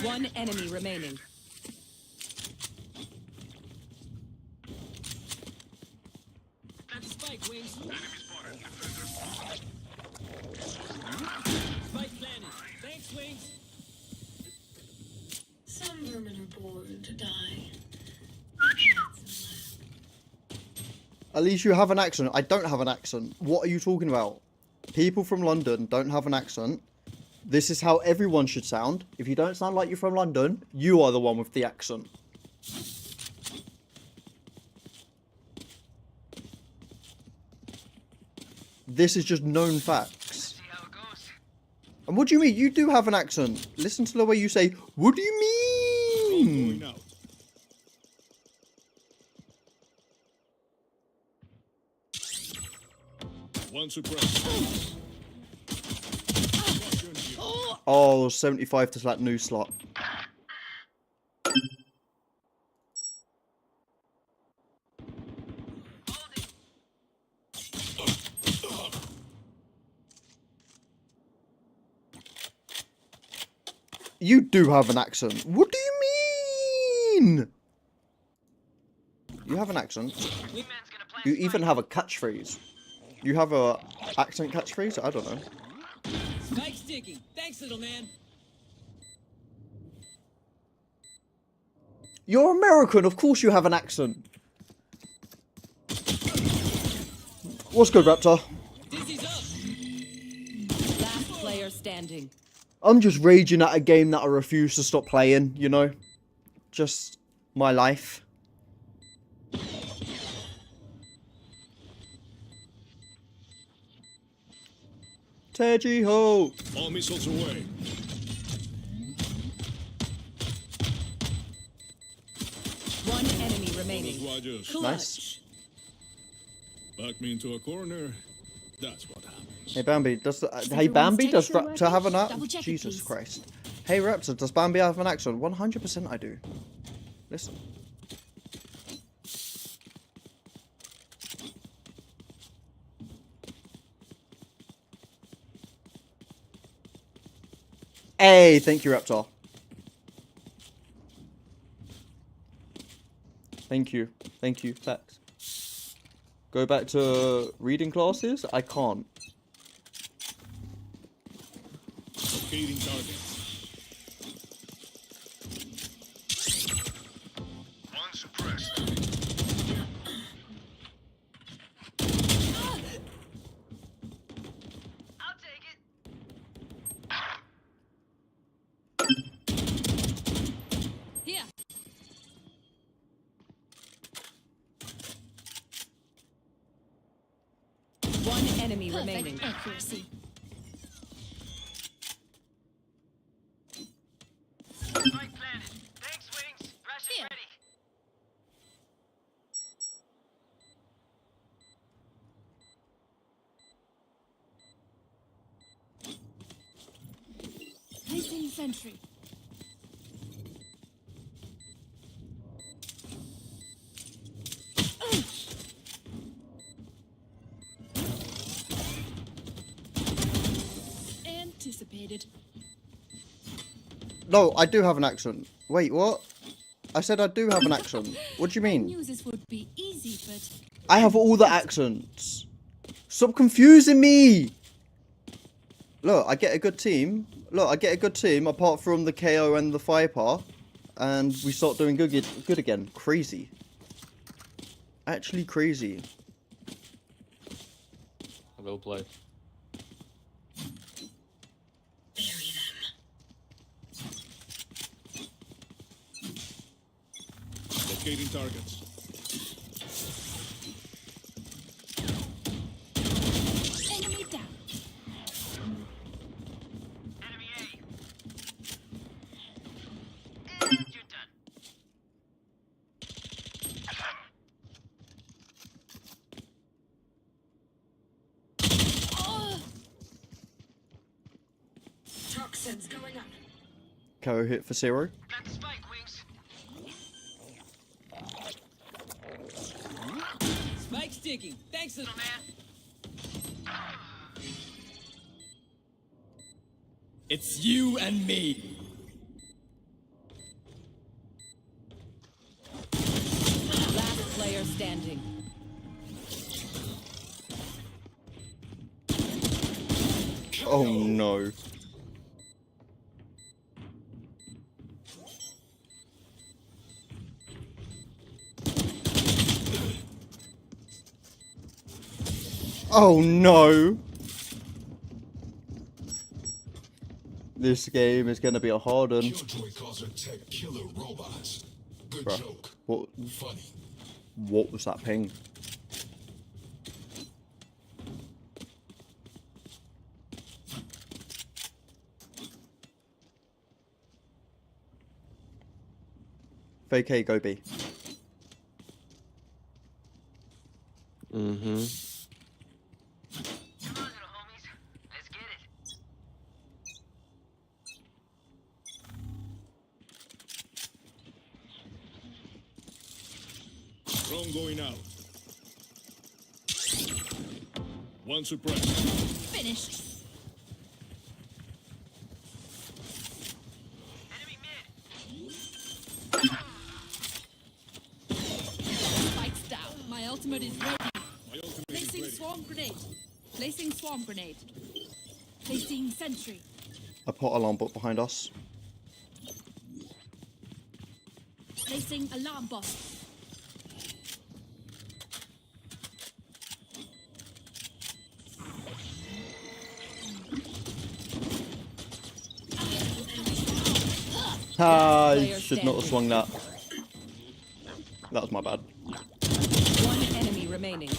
One enemy remaining. Spike wings. Spike planted. Thanks, wings. Some vermin are born to die. At least you have an accent. I don't have an accent. What are you talking about? People from London don't have an accent. This is how everyone should sound. If you don't sound like you're from London, you are the one with the accent. This is just known facts. And what do you mean? You do have an accent. Listen to the way you say, what do you mean? One suppressed. Oh, 75 to that new slot. You do have an accent. What do you mean? You have an accent. You even have a catchphrase. You have a accent catchphrase? I don't know. Spike sticking. Thanks, little man. You're American, of course you have an accent. What's good, Raptor? Dizzy's up. Last player standing. I'm just raging at a game that I refuse to stop playing, you know? Just my life. Teji ho! All missiles away. One enemy remaining. Rogers. Nice. Back me into a corner. That's what happens. Hey Bambi, does hey everyone's Bambi, does texture Raptor have an working? accent? Double check it, Jesus please. Christ. Hey Raptor, does Bambi have an accent? 100% I do. Listen. Hey, thank you, Raptor. Thank you. Thank you. Facts. Go back to reading classes? I can't. Locating target. One suppressed. I'll take it. Here. One enemy remaining. Perfect accuracy. Spike planted. Thanks, wings. Rush is Here. ready. Placing sentry. Anticipated. No, I do have an accent. Wait, what? I said I do have an accent. What do you I mean? knew this would be easy, but I have all the accents. Stop confusing me. Look, I get a good team. Look, I get a good team apart from the KO and the Viper. And we start doing good again. Crazy. Actually crazy. Well played. Locating targets. Enemy down. Toxins going up. KO hit for 0. Spike's ticking. Thanks, little man. It's you and me. Last player standing. Oh no. Oh no. This game is gonna be a hard one. Killjoy calls her tech killer robots. Good Bruh, joke. What? Funny. What was that ping? Fake A, go B. Mm-hmm. Come on, little homies. Let's get it. Drone going out. One suppressed. Finished. Enemy mid. Spikes down. My ultimate is ready. My ultimate is Placing ready. swarm grenade. Placing swarm grenade. Placing sentry. I put alarm bot behind us. Placing alarm bot. I should not have swung that. That was my bad. One enemy remaining.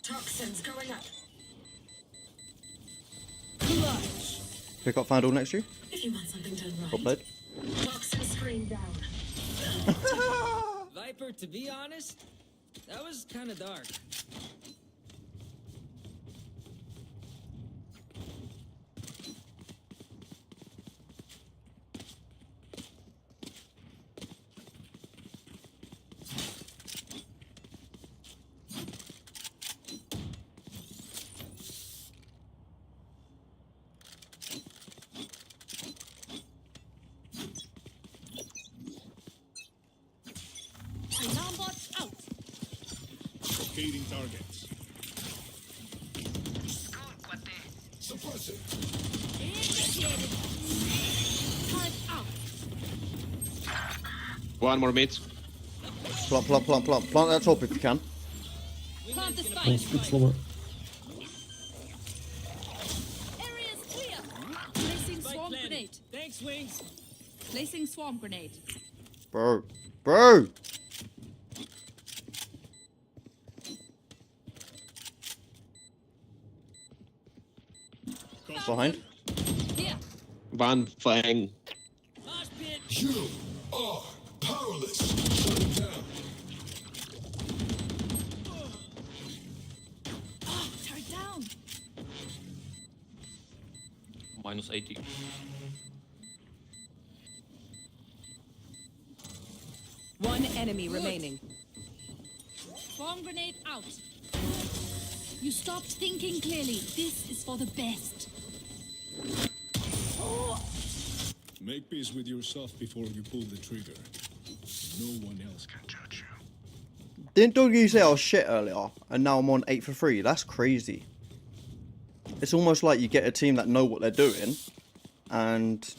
Toxins going up. Pick up Vandal next to you. If you want something done Top right. blade. Toxin screen down. Viper, to be honest, that was kind of dark. Alarm bot out. Locating targets. Suppress it. Initiated. Turret out. One more mid. Plant that top if you can. Plant the Oh, spike. speak slower. Area is clear. Placing Spike swarm planted. grenade. Thanks, Wings. Placing swarm grenade. Bro. Behind. Here. One flying. Mosh pit. You are powerless. Shut it down. Ah, turret down. Minus 80. One enemy remaining. Swarm grenade out. You stopped thinking clearly. This is for the best. Make peace with yourself before you pull the trigger. No one else can judge you. Didn't Doggy say I was shit earlier and now I'm on 8 for 3? That's crazy. It's almost like you get a team that know what they're doing and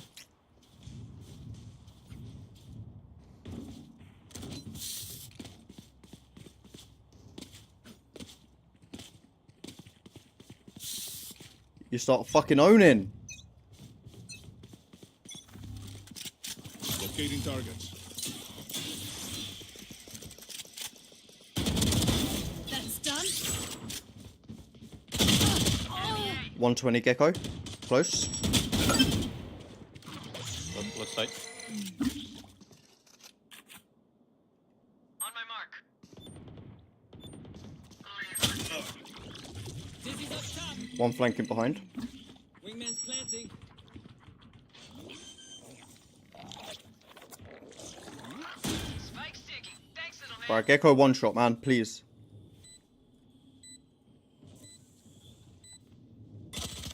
you start fucking owning. targets. That's done. 120 Gecko. Close. Left side. On my mark. Dizzy's up top. One flanking behind. Wingman's planting. Spike sticking. Thanks, little man. Right, Gecko one shot, man, please.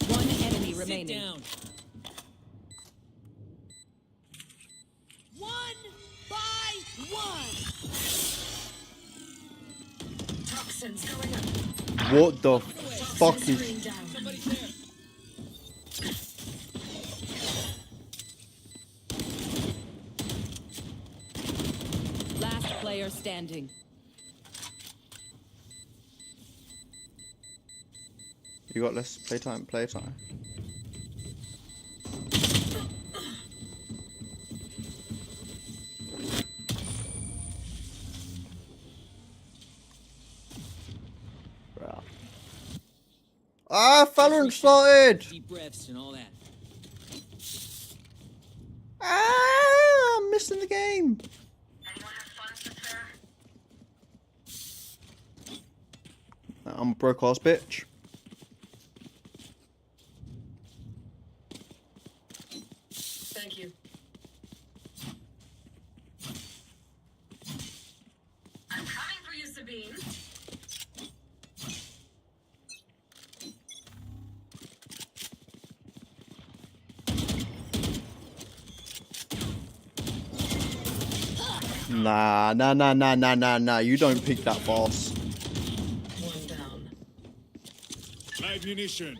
One enemy Sit remaining. down. One by one. Toxins going up. What the fuck is... Screen down. Somebody's there. Last player standing. You got less playtime, playtime. Bruh. Ah, Valorant started! Deep breaths and all that. Ah, I'm missing the game. I'm a broke ass bitch. Thank you. I'm coming for you, Sabine. Nah. You don't pick that fast. One down. Live munition.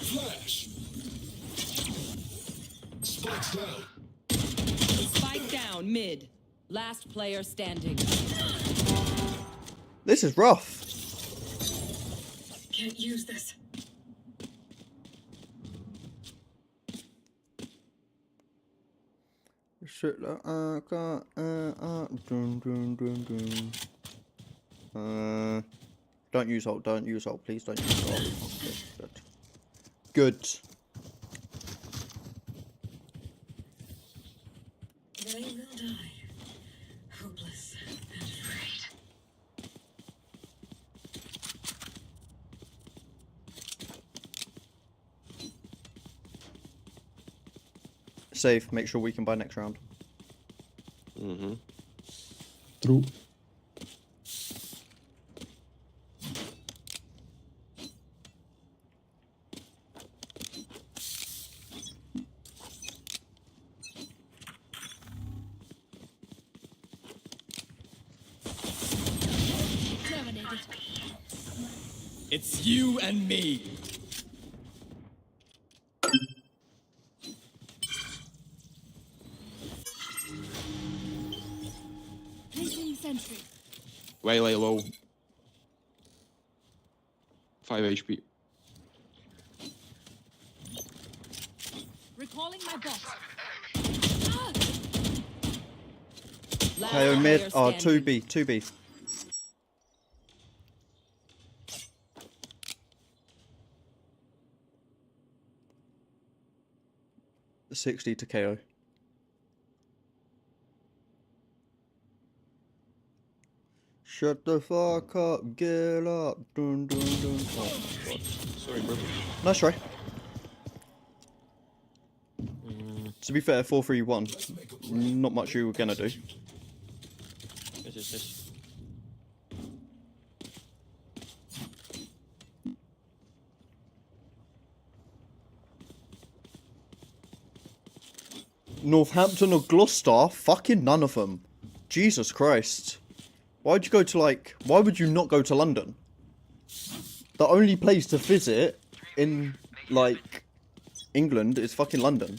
Flash. Spikes down. Spike down mid. Last player standing. This is rough. Can't use this. Shit, dun, dun, dun, dun. Don't use ult, please don't use ult. Good. They will die. Hopeless and afraid. Safe, make sure we can buy next round. Mm-hmm. True. Terminated. It's you and me. Placing sentry. Way low. 5 HP. Recalling my bot. Last KO mid. player Oh, standing. 2B, 2B. $60 to KO. Shut the fuck up, get up. Dun, dun, dun. Oh my god. Sorry, bro. Nice try. To be fair, 4-3-1. Not much you were gonna do. Yes. Northampton or Gloucester? Fucking none of them. Jesus Christ. Why'd you go to why would you not go to London? The only place to visit in, England is fucking London.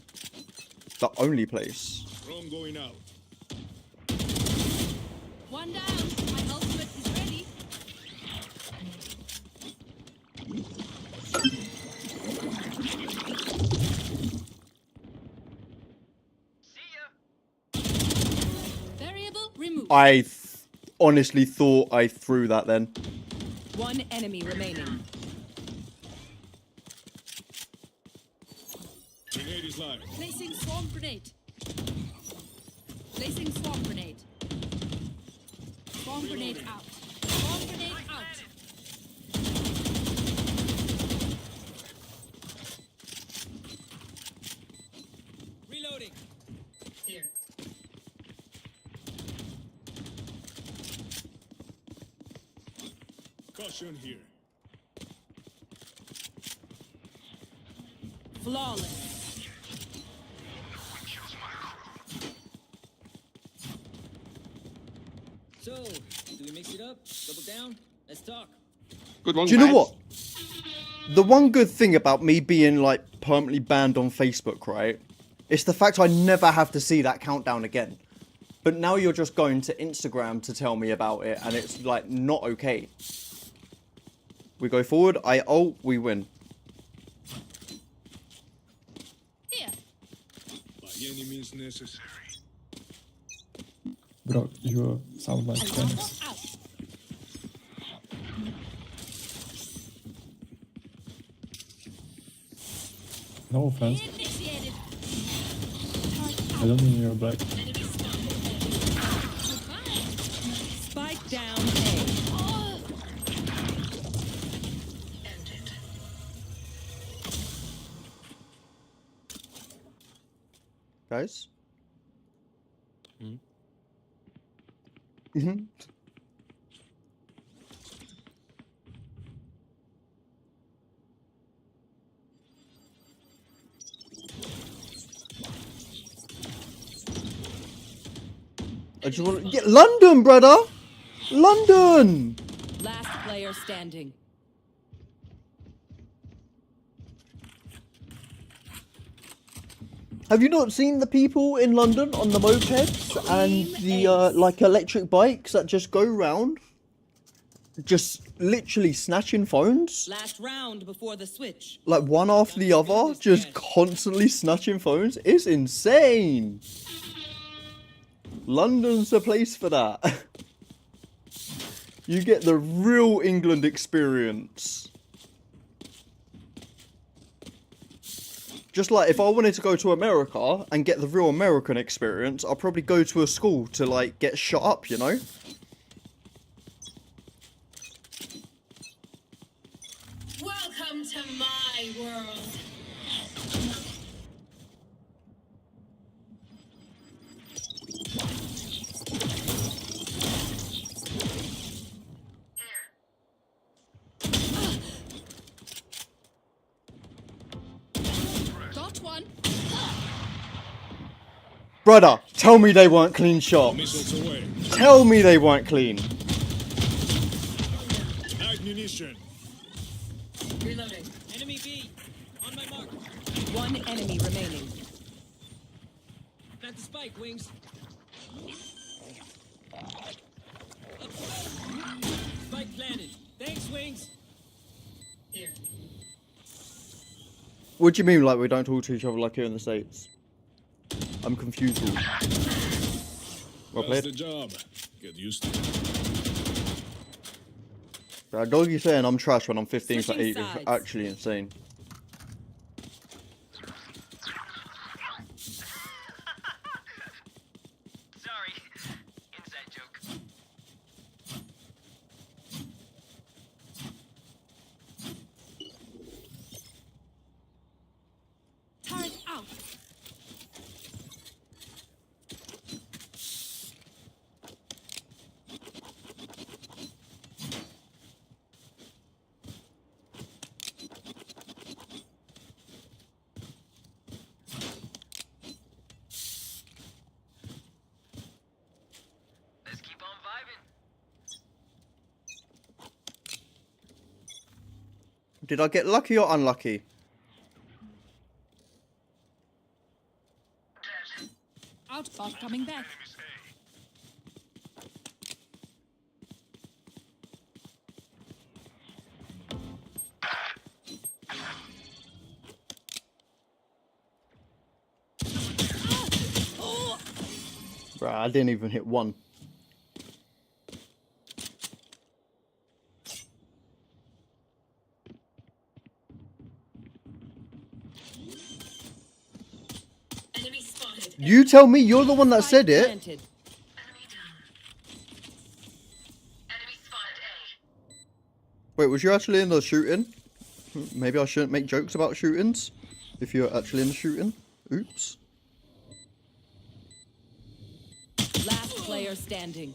The only place. Drone going out. One down. My ultimate is ready. I honestly thought I threw that then. One enemy remaining. Grenade is live. Placing swarm grenade. Placing swarm grenade. Swarm grenade out. Swarm grenade out. Reloading. Here. Caution here. Flawless. So, do we mix it up? Double down? Let's talk. Good one. Do you know what? The one good thing about me being like permanently banned on Facebook, right? It's the fact I never have to see that countdown again. But now you're just going to Instagram to tell me about it, and it's like not okay. We go forward, I ult, we win. Here. By any means necessary. Bro, you sound like Alarm Phoenix. bot out. No offense. Initiated. I don't mean you're black. Spike down A. Guys? I just want to get London, brother! London! Last player standing. Have you not seen the people in London on the mopeds and the like electric bikes that just go round? Just literally snatching phones? Last round before the switch. Like one after the other, just constantly snatching phones? It's insane! London's the place for that. You get the real England experience. Just like if I wanted to go to America and get the real American experience, I'll probably go to a school to like get shot up, you know? Welcome to my world. Got one. Brother, tell me they weren't clean shots. Missiles away. Tell me they weren't clean. Ammunition. Reloading. Enemy B. On my mark. One enemy remaining. Plant the spike, Wings. Spike planted. Thanks, Wings. Here. What do you mean, like we don't talk to each other like here in the States? I'm confused. Well That's played. the job. Get used to it. That doggy saying I'm trash when I'm 15 for Switching 8 is sides. actually insane. Sorry. Inside joke. Turret out. Let's keep on vibing. Did I get lucky or unlucky? Out. Bot coming back. Bruh, I didn't even hit one. Enemy spotted. You tell me, you're the one that Spike said it. planted. Enemy down. Enemy spotted A. Wait, was you actually in the shooting? Maybe I shouldn't make jokes about shootings. If you're actually in the shooting. Oops. Last player standing.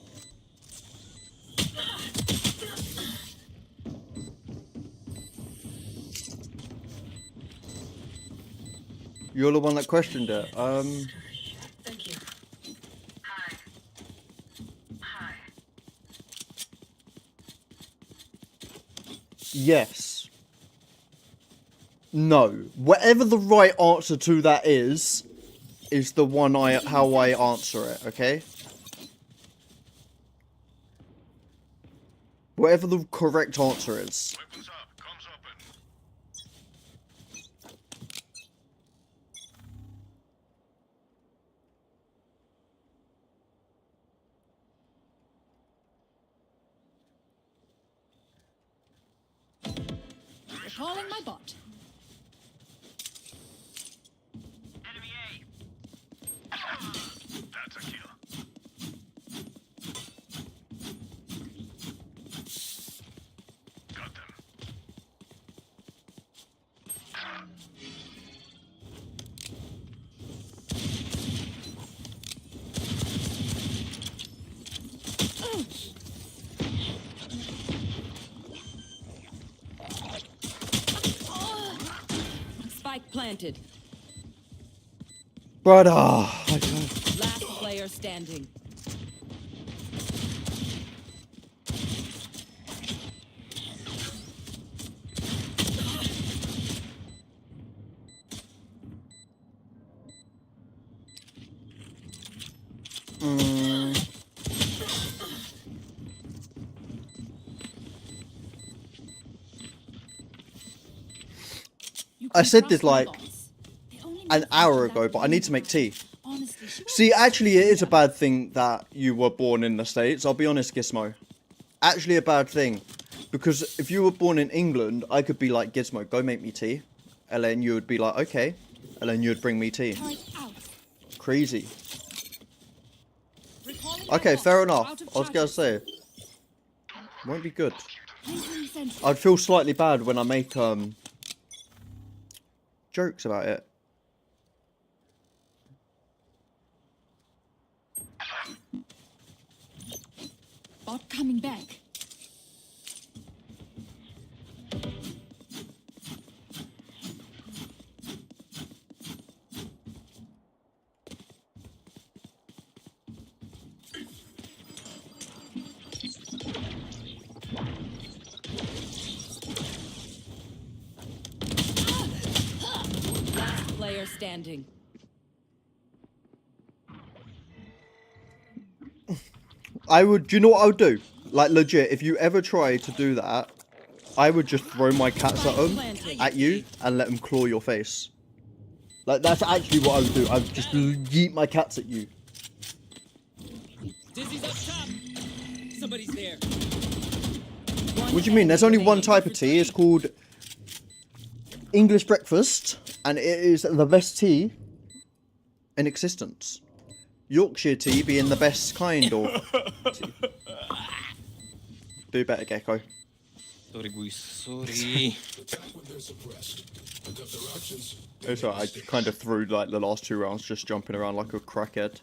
You're the one that questioned it. Thank you. Hi. Hi. Yes. No. Whatever the right answer to that is the one how I answer it, okay? Whatever the correct answer is. Weapons up. Guns open. Recalling my bot. Enemy A. That's a kill. Got them. Spike planted. Brother. Last player standing. You I can said trust this my like bots. They only an make hour that ago, but I need to make tea. Honestly, she See, won't actually, it trust is a me. bad thing that you were born in the States. I'll be honest, Gizmo. Actually, a bad thing. Because if you were born in England, I could be like, Gizmo, go make me tea. And then you would be like, okay. And then you would bring me tea. Turret out. Crazy. Recalling my Okay, bot. fair Out enough. of I was going to charges. say. Won't be good. Placing sentry. I'd feel slightly bad when I make, jokes about it. Bot coming back. Last player standing. I would, do you know what I would do? Like, legit, if you ever try to do that, I would just throw my cats at them, at you, and let them claw your face. Like, that's actually what I would do. I would just yeet my cats at you. Dizzy's up top. Somebody's there. What do you mean? There's only one type of tea. It's called English breakfast, and it is the best tea in existence. Yorkshire tea being the best kind of tea. Do better, Gecko. Sorry, boys. Sorry. Attack when they're suppressed. And if their actions. It's alright, I kind of threw like the last 2 rounds just jumping around like a crackhead.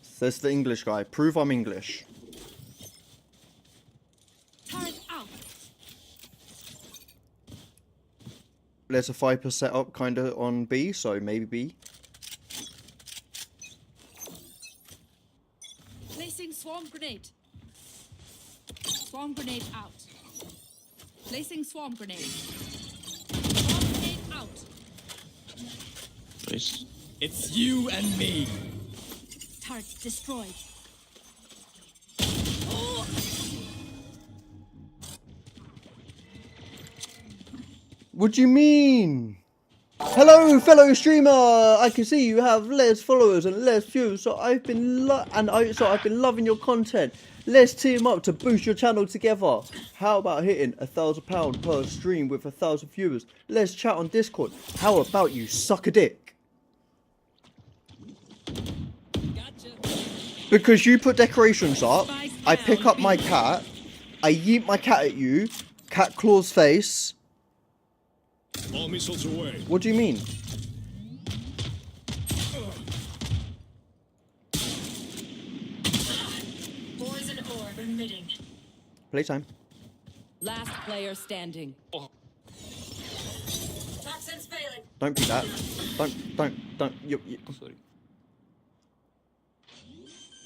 Says the English guy. Prove I'm English. Turret out. There's a 5% set up kind of on B, so maybe B. Placing swarm grenade. Swarm grenade out. Placing swarm grenade. Swarm grenade out. Nice. It's you and me. Turret destroyed. What do you mean? Hello, fellow streamer. I can see you have less followers and less views, so I've been loving your content. Let's team up to boost your channel together. How about hitting £1,000 per stream with 1,000 viewers? Let's chat on Discord. How about you suck a dick? Because you put decorations up, I pick up my cat, I yeet my cat at you, cat claws face. All missiles away. What do you mean? Poison orb emitting. Playtime. Last player standing. Toxins failing. Don't be that. Don't. Sorry.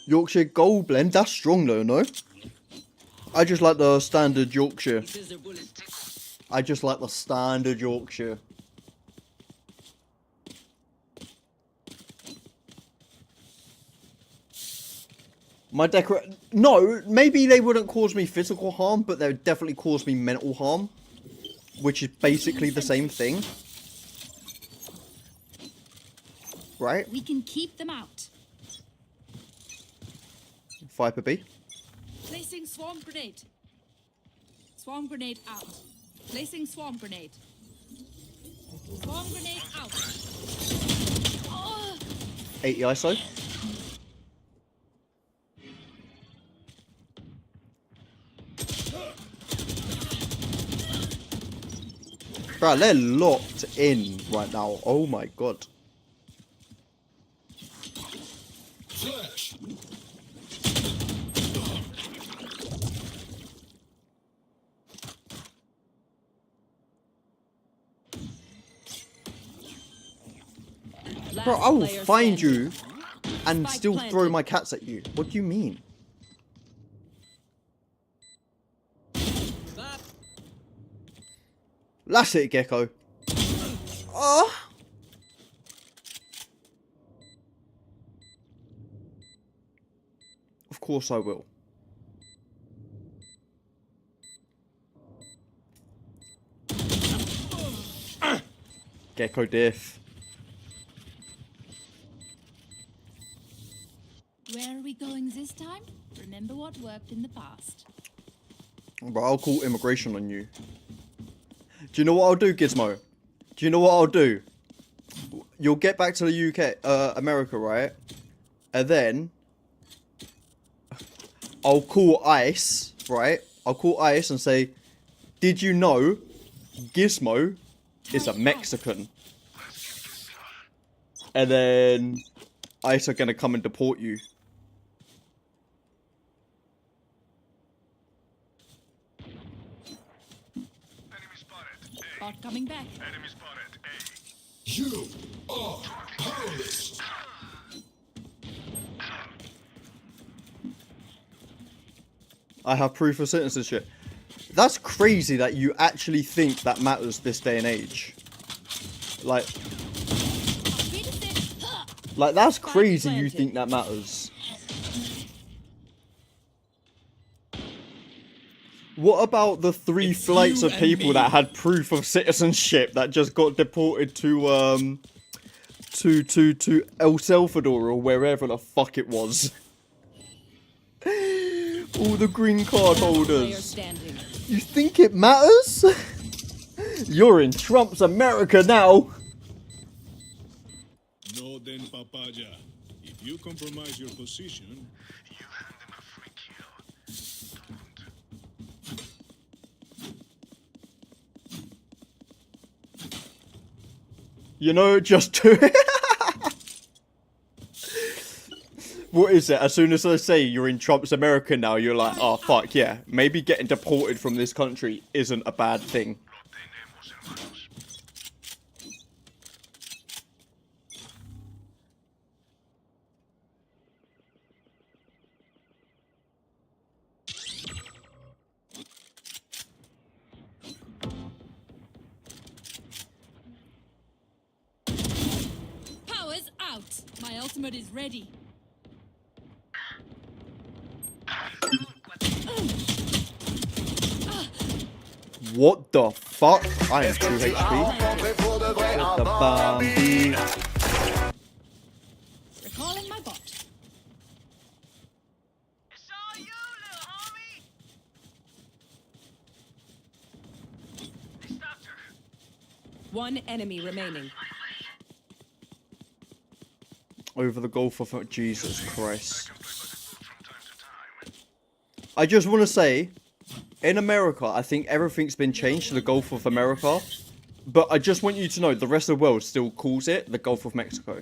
Yorkshire Gold Blend, that's strong though, no? I just like the standard Yorkshire. I just like the standard Yorkshire. My no, maybe they wouldn't cause me physical harm, but they would definitely cause me mental harm. Which is basically the same thing. Right? We can keep them out. Viper B. Placing swarm grenade. Swarm grenade out. Placing swarm grenade. Swarm grenade out. Oh. 80 ISO. Bro, they're locked in right now. Oh my god. Flash. Bro, I will find you and still throw my cats at you. What do you mean? That's it, Gecko. Ah. Of course I will. Gecko diff. Where are we going this time? Remember what worked in the past. Bro, I'll call immigration on you. Do you know what I'll do, Gizmo? Do you know what I'll do? You'll get back to the UK, America, right? And then I'll call ICE, right? I'll call ICE and say, did you know Gizmo is a Mexican? And then ICE are gonna come and deport you. Bot coming back. Enemy spotted. A. You are powerless. I have proof of citizenship. That's crazy that you actually think that matters this day and age. Like that's crazy you think that matters. What about the 3 flights of people that had proof of citizenship that just got deported to El Salvador or wherever the fuck it was? All the green card holders. You think it matters? You're in Trump's America now. No then, papaya. If you compromise your position, you hand them a free kill. You know, just do it. What is it? As soon as I say you're in Trump's America now, you're like, oh fuck yeah. Maybe getting deported from this country isn't a bad thing. Power's out. My ultimate is ready. What the fuck? I am 2 HP. the Bambi. Recalling my bot. It's all you, little homie. They stopped her. One enemy remaining. Over the Gulf of Jesus Christ. I just want to say, in America, I think everything's been changed to the Gulf of America. But I just want you to know, the rest of the world still calls it the Gulf of Mexico.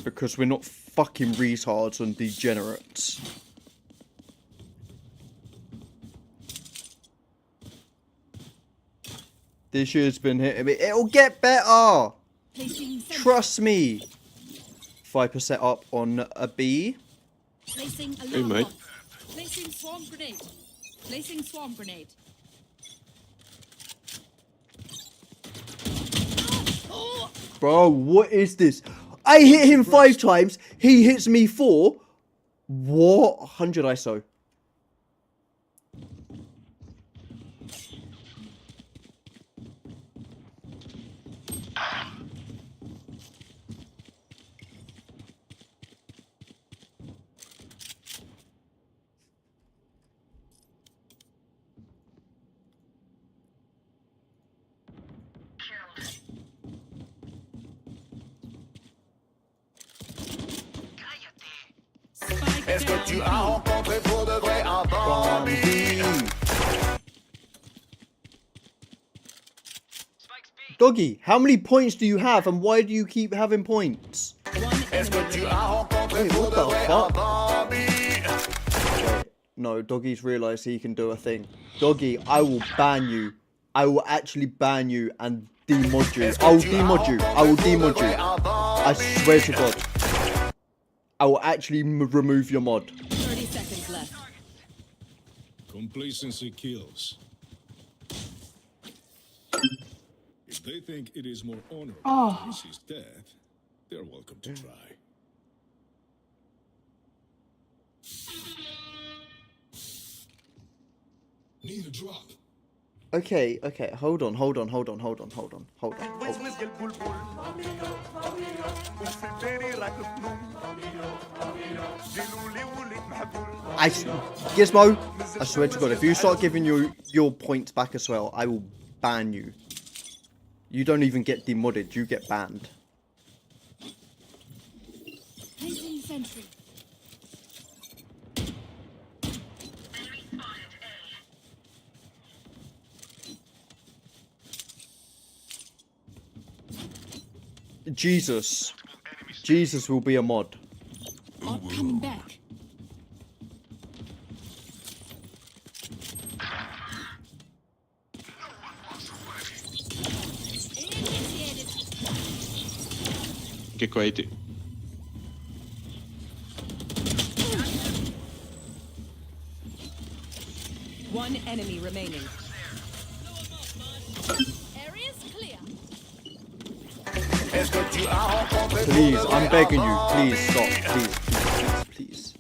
Because we're not fucking retards and degenerates. This year's been hitting me. It'll get better! Placing sentry. Trust me! 5% up on a B. Placing Hey, alarm mate. bot. Placing swarm grenade. Placing swarm grenade. Bro, what is this? I hit him 5 times. He hits me 4. What? 100 ISO. Spike Est-ce que tu down. as rencontré pour de vrai un Bambi? Spike's B. Doggy, how many points do you have and why do you keep having points? One Est-ce que enemy tu remaining. as rencontré Wait, pour what de the vrai un fuck? Bambi? Wait, no, Doggy's realised he can do a thing. Doggy, I will ban you. I will actually ban you and demod you. I will demod you. I will demod you. I swear to God. I will actually remove your mod. 30 seconds left. Complacency kills. If they think it is more honorable to face his death, they're welcome to try. Need a drop. Okay, hold on. Gizmo, I swear to God, if you start giving your points back as well, I will ban you. You don't even get demodded, you get banned. Placing sentry. Jesus. Jesus will be a mod. Bot coming back. Initiated. Gecko 80. One enemy remaining. Area's clear. Est-ce que tu as rencontré Please, pour de vrai I'm begging un you. Please Bambi? stop. Please.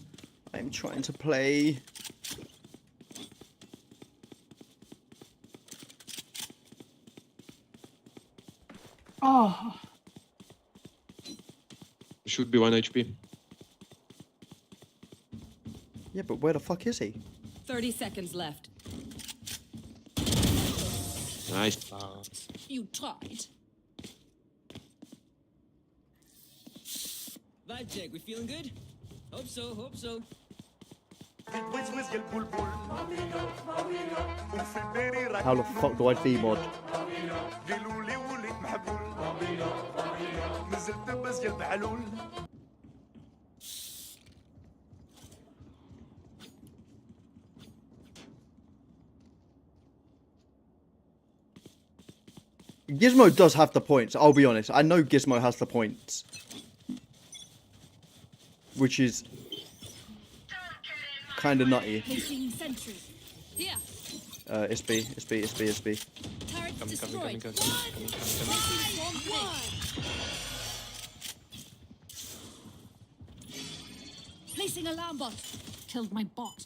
I'm trying to play. Should be 1 HP. Yeah, but where the fuck is he? 30 seconds left. Nice. You tried. Vibe check, we feeling good? Hope so, hope so. How the fuck do I demod? Gizmo does have the points, I'll be honest. I know Gizmo has the points. Which is kind of nutty. Placing sentry. Here. It's B. Turret destroyed. Placing swarm grenade. Placing alarm bot. Killed my bot.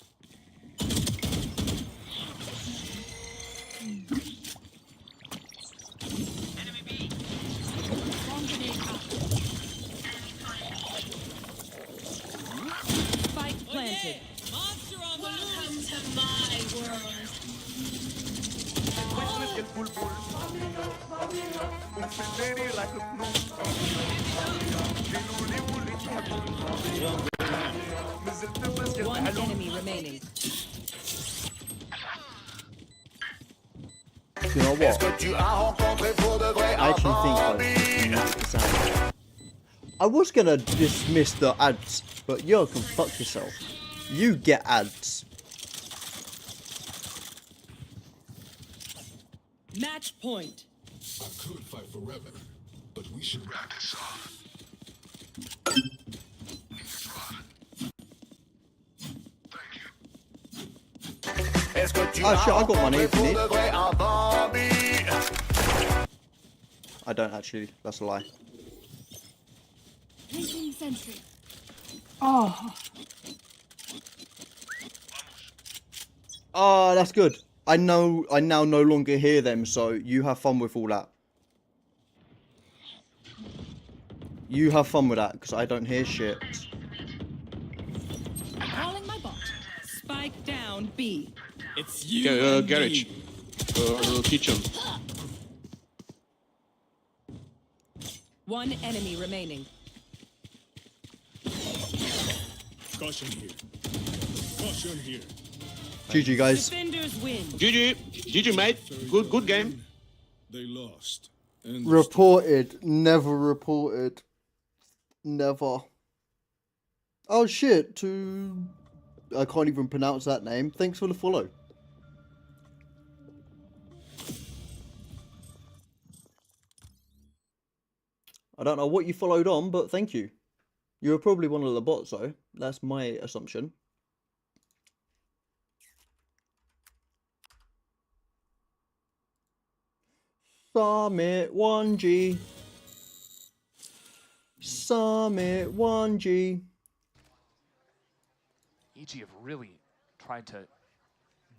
Enemy B. Monster on the loose. Welcome to my world. One enemy remaining. You know what? I actually think I was gonna dismiss the ads, but you can fuck yourself. You get ads. Match point. I could fight forever, but we should wrap this off. Oh shit, I got money if you need. I don't actually, that's a lie. Placing sentry. Oh, that's good. I now no longer hear them, so you have fun with all that. You have fun with that, because I don't hear shit. Calling my bot. Spike down B. It's you. and Garage. me. Kitchen. One enemy remaining. Caution here. Caution here. GG guys. Defenders win. GG. GG, mate. Good game. They lost. And Reported. Never reported. Never. Oh shit, I can't even pronounce that name. Thanks for the follow. I don't know what you followed on, but thank you. You were probably one of the bots though. That's my assumption. Summit 1G. Summit 1G. EG have really tried to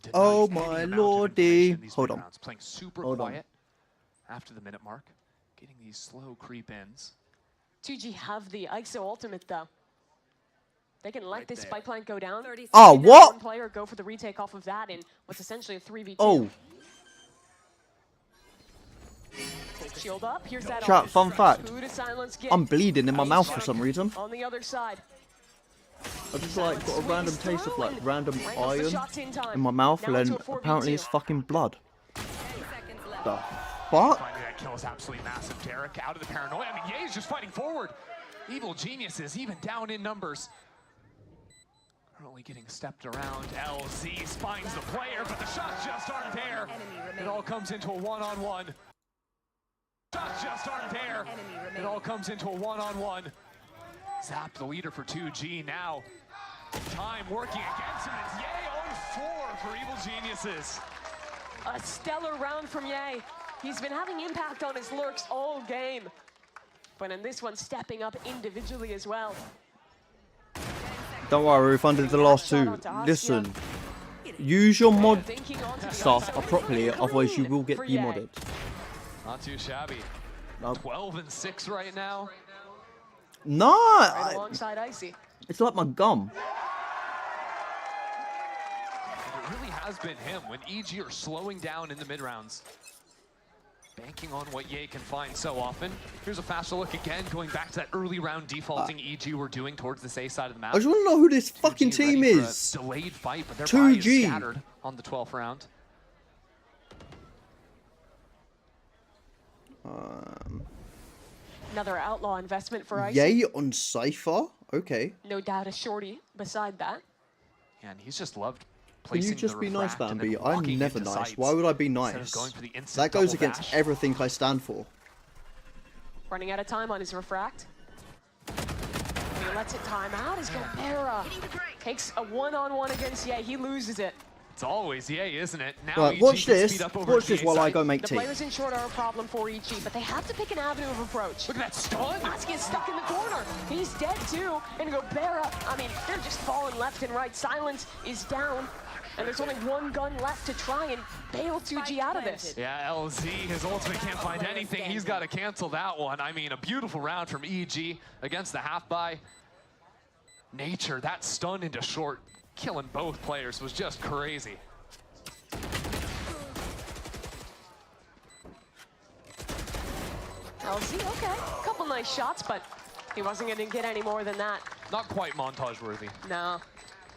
deny Oh any my amount of lordy. information in these Hold on. mid-rounds, playing super Hold on. quiet after the minute mark, getting these slow creep ins. 2G have the ISO ultimate though. They can let this pipeline go down. Oh, Maybe what? One player go for the retake off of that in what's essentially a 3v2. Oh, Take shield up. Here's that chat, ult. fun fact. Who to silence get? I'm bleeding in my mouth for some reason. On the other side. I just like got a random taste of like random Ramps the iron shots in time. in my mouth, Now and to then a 4v2. apparently it's fucking blood. The fuck? Finally, that kill is absolutely massive. Derek out of the paranoia. I mean, Ye's just fighting forward. Evil geniuses, even down in numbers. Currently getting stepped around. LZ spines the player, but the shots just aren't there. It all comes into a one-on-one. Shots just aren't there. It all comes into a one-on-one. Zap, the leader for 2G now. Time working against him. It's Ye on 4 for Evil Geniuses. A stellar round from Ye. He's been having impact on his lurks all game. But in this one, stepping up individually as well. Don't worry, if I did the last two, listen. Use your mod Thinking onto the stuff outside. properly, otherwise you will get For Ye. demodded. Not too shabby. No. 12 and 6 right now. No, Right alongside Icy. it's like my gum. It really has been him when EG are slowing down in the mid-rounds. Banking on what Ye can find so often. Here's a faster look again, going back to that early round defaulting EG were doing towards this A side of the map. I just want to know who this fucking 2G team ready for a is. Delayed fight, but their 2G. buy is scattered on the 12th round. Another outlaw investment for Icy. Yay on Cypher? Okay. No doubt a shorty beside that. And he's just loved Can you placing just the be nice, refract and Bambi? then I'm walking never into nice. sights Why would I be instead of nice? going for the instant That goes double against dash. everything I stand for. Running out of time on his refract. He lets it time out as Gobera takes a one-on-one against Ye. He loses it. It's always Ye, isn't it? Now Right, EG watch can this. speed up over Watch to this the while I side. go make The tea. players in short are a problem for EG, but they have to pick an avenue of approach. Look at that stun! Let's get stuck in the corner. He's dead too. And Gobera, I mean, they're just falling left and right. Silence is down. And there's only one gun left to try and bail 2G out of this. Yeah, LZ, his ultimate can't find anything. He's got to cancel that one. I mean, a beautiful round from EG against the half-buy. Nature, that stun into short killing both players was just crazy. LZ, okay. A couple nice shots, but he wasn't going to get any more than that. Not quite montage worthy. No.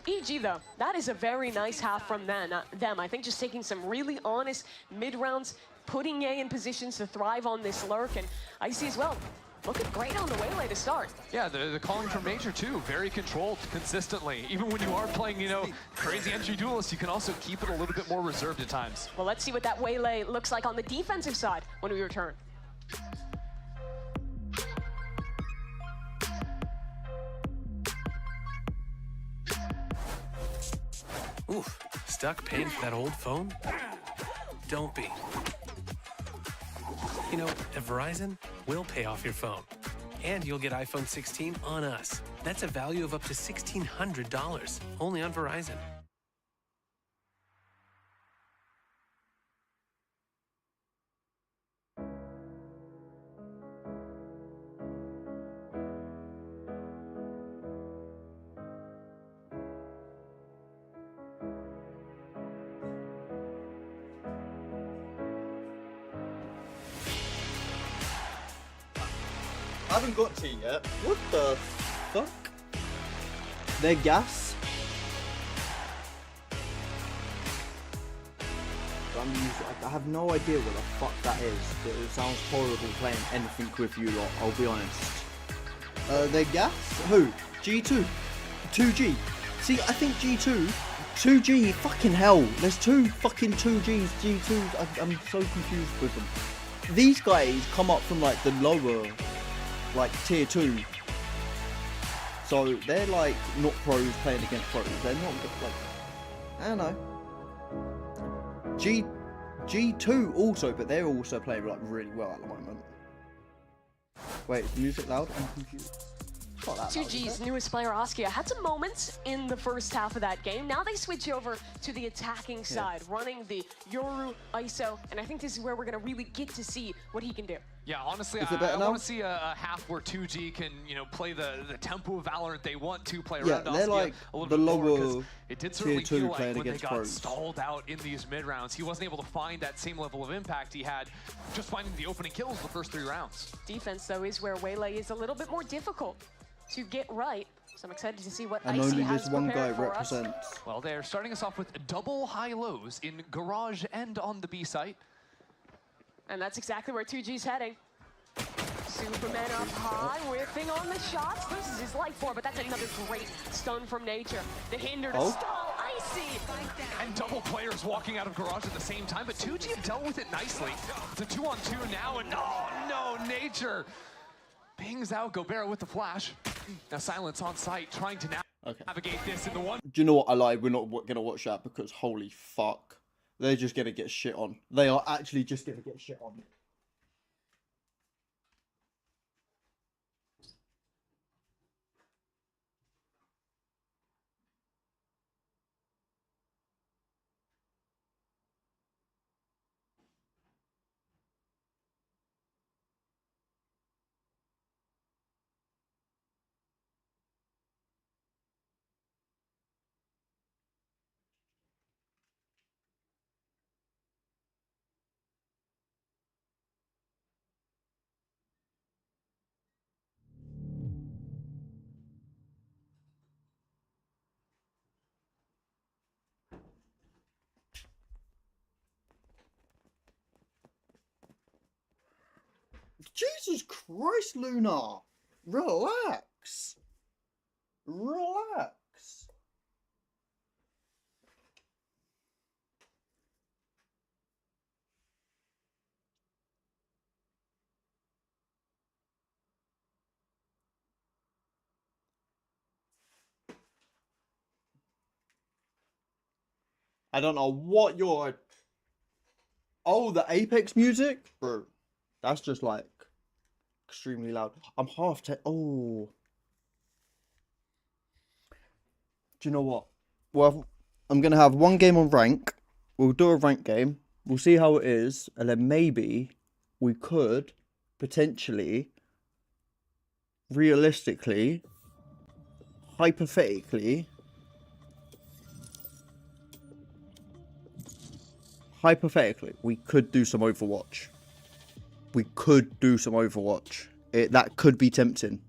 EG, though, that is a very nice half from them. I think just taking some really honest mid-rounds, putting Ye in positions to thrive on this lurk, and Icy as well. Looking great on the waylay to start. Yeah, the calling from Major too, very controlled consistently. Even when you are playing, you know, crazy entry duelists, you can also keep it a little bit more reserved at times. Well, let's see what that waylay looks like on the defensive side when we return. Oof, stuck paying for that old phone? Don't be. You know, at Verizon, we'll pay off your phone. And you'll get iPhone 16 on us. That's a value of up to $1,600, only on Verizon. I haven't got tea yet. What the fuck? They're gas? I have no idea what the fuck that is, but it sounds horrible playing anything with you lot, I'll be honest. They're gas? Who? G2? 2G? See, I think G2, 2G, fucking hell, there's two fucking 2Gs, G2s, I'm so confused with them. These guys come up from like the lower, like tier 2, so they're like not pros playing against pros. They're not like, I don't know. G2 also, but they're also playing like really well at the moment. Wait, is the music loud? I'm confused. 2G's newest player, Askia, had some moments in the first half of that game. Now they switch over to the attacking side, running the Yoru, ISO, and I think this is where we're going to really get to see what he can do. Yeah, honestly, I want to see a half where 2G can, you know, play the tempo of Valorant they want to play around Askia they're like a little the bit more, lower it did certainly tier 2 feel like playing when they against got pros. stalled out in these mid-rounds, he wasn't able to find that same level of impact he had just finding the opening kills the first 3 rounds. Defense, though, is where waylay is a little bit more difficult to get right. So I'm excited to see what and Icy only has this one guy prepared for us. represents. Well, they're starting us off with double high-lows in Garage and on the B site. And that's exactly where 2G's heading. Superman up high, whiffing on the shots. This is his life for, but that's another great stun from Nature. The hinder to stall Icy. And double players walking out of Garage at the same time, but 2G have dealt with it nicely. It's a 2-on-2 now, and oh no, Nature pings out Gobert with the flash. Now Silence on site, trying to navigate this in the one. Do you know what I lied? We're not gonna watch that because holy fuck, they're just gonna get shit on. They are actually just gonna get shit on. Jesus Christ, Luna! Relax! Relax! I don't know what you're... Oh, the Apex music? Bro, that's just like extremely loud. I'm half oh. Do you know what? Well, I'm going to have one game on rank. We'll do a rank game. We'll see how it is. And then maybe we could potentially, realistically, hypothetically, hypothetically, we could do some Overwatch. We could do some Overwatch. That could be tempting.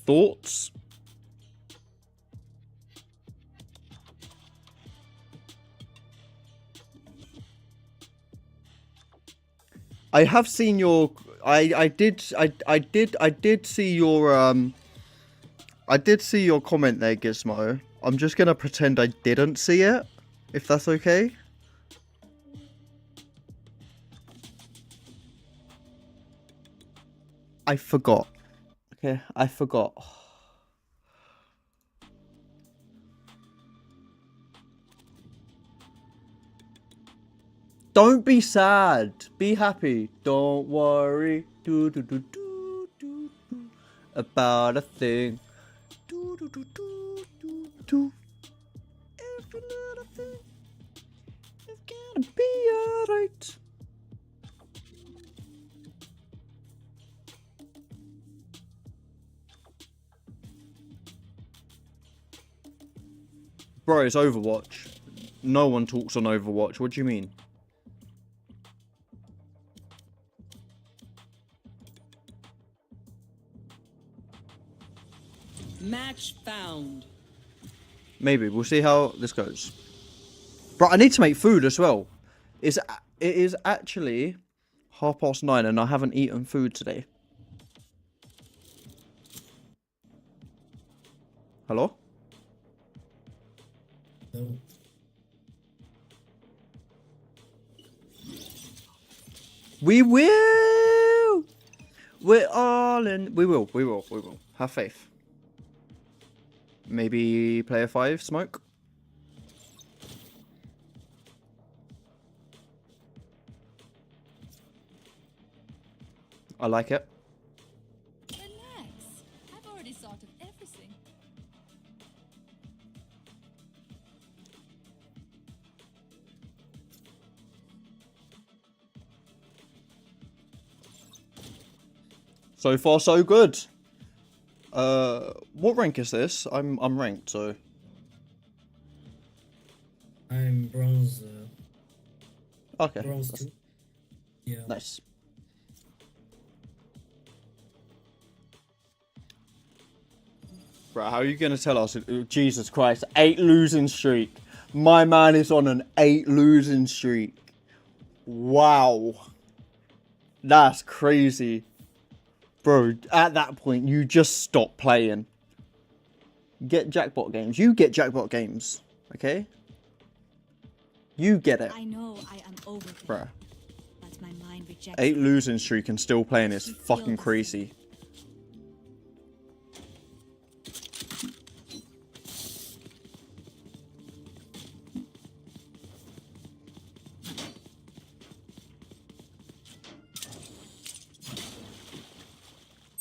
Thoughts? I have seen your I did see your comment there, Gizmo. I'm just gonna pretend I didn't see it, if that's okay. I forgot. Okay, I forgot. Don't be sad. Be happy. Don't worry. Do do do do do do about a thing. Do do do do do do. Every little thing is gonna be alright. Bro, it's Overwatch. No one talks on Overwatch. What do you mean? Match found. Maybe. We'll see how this goes. Bro, I need to make food as well. It is actually 9:30 and I haven't eaten food today. Hello? No. We will! We're all in. We will. Have faith. Maybe player 5, smoke? I like it. Relax. I've already thought of everything. So far, so good. What rank is this? I'm ranked, so. I'm bronze. Okay. Bronze 2. Yeah. Nice. Bro, how are you gonna tell us? Jesus Christ, 8 losing streak. My man is on an 8 losing streak. Wow. That's crazy. Bro, at that point, you just stop playing. Get jackpot games. You get jackpot games. Okay? You get it. I know I am over it, Bruh. but my mind rejects 8 losing streak and still playing is fucking crazy.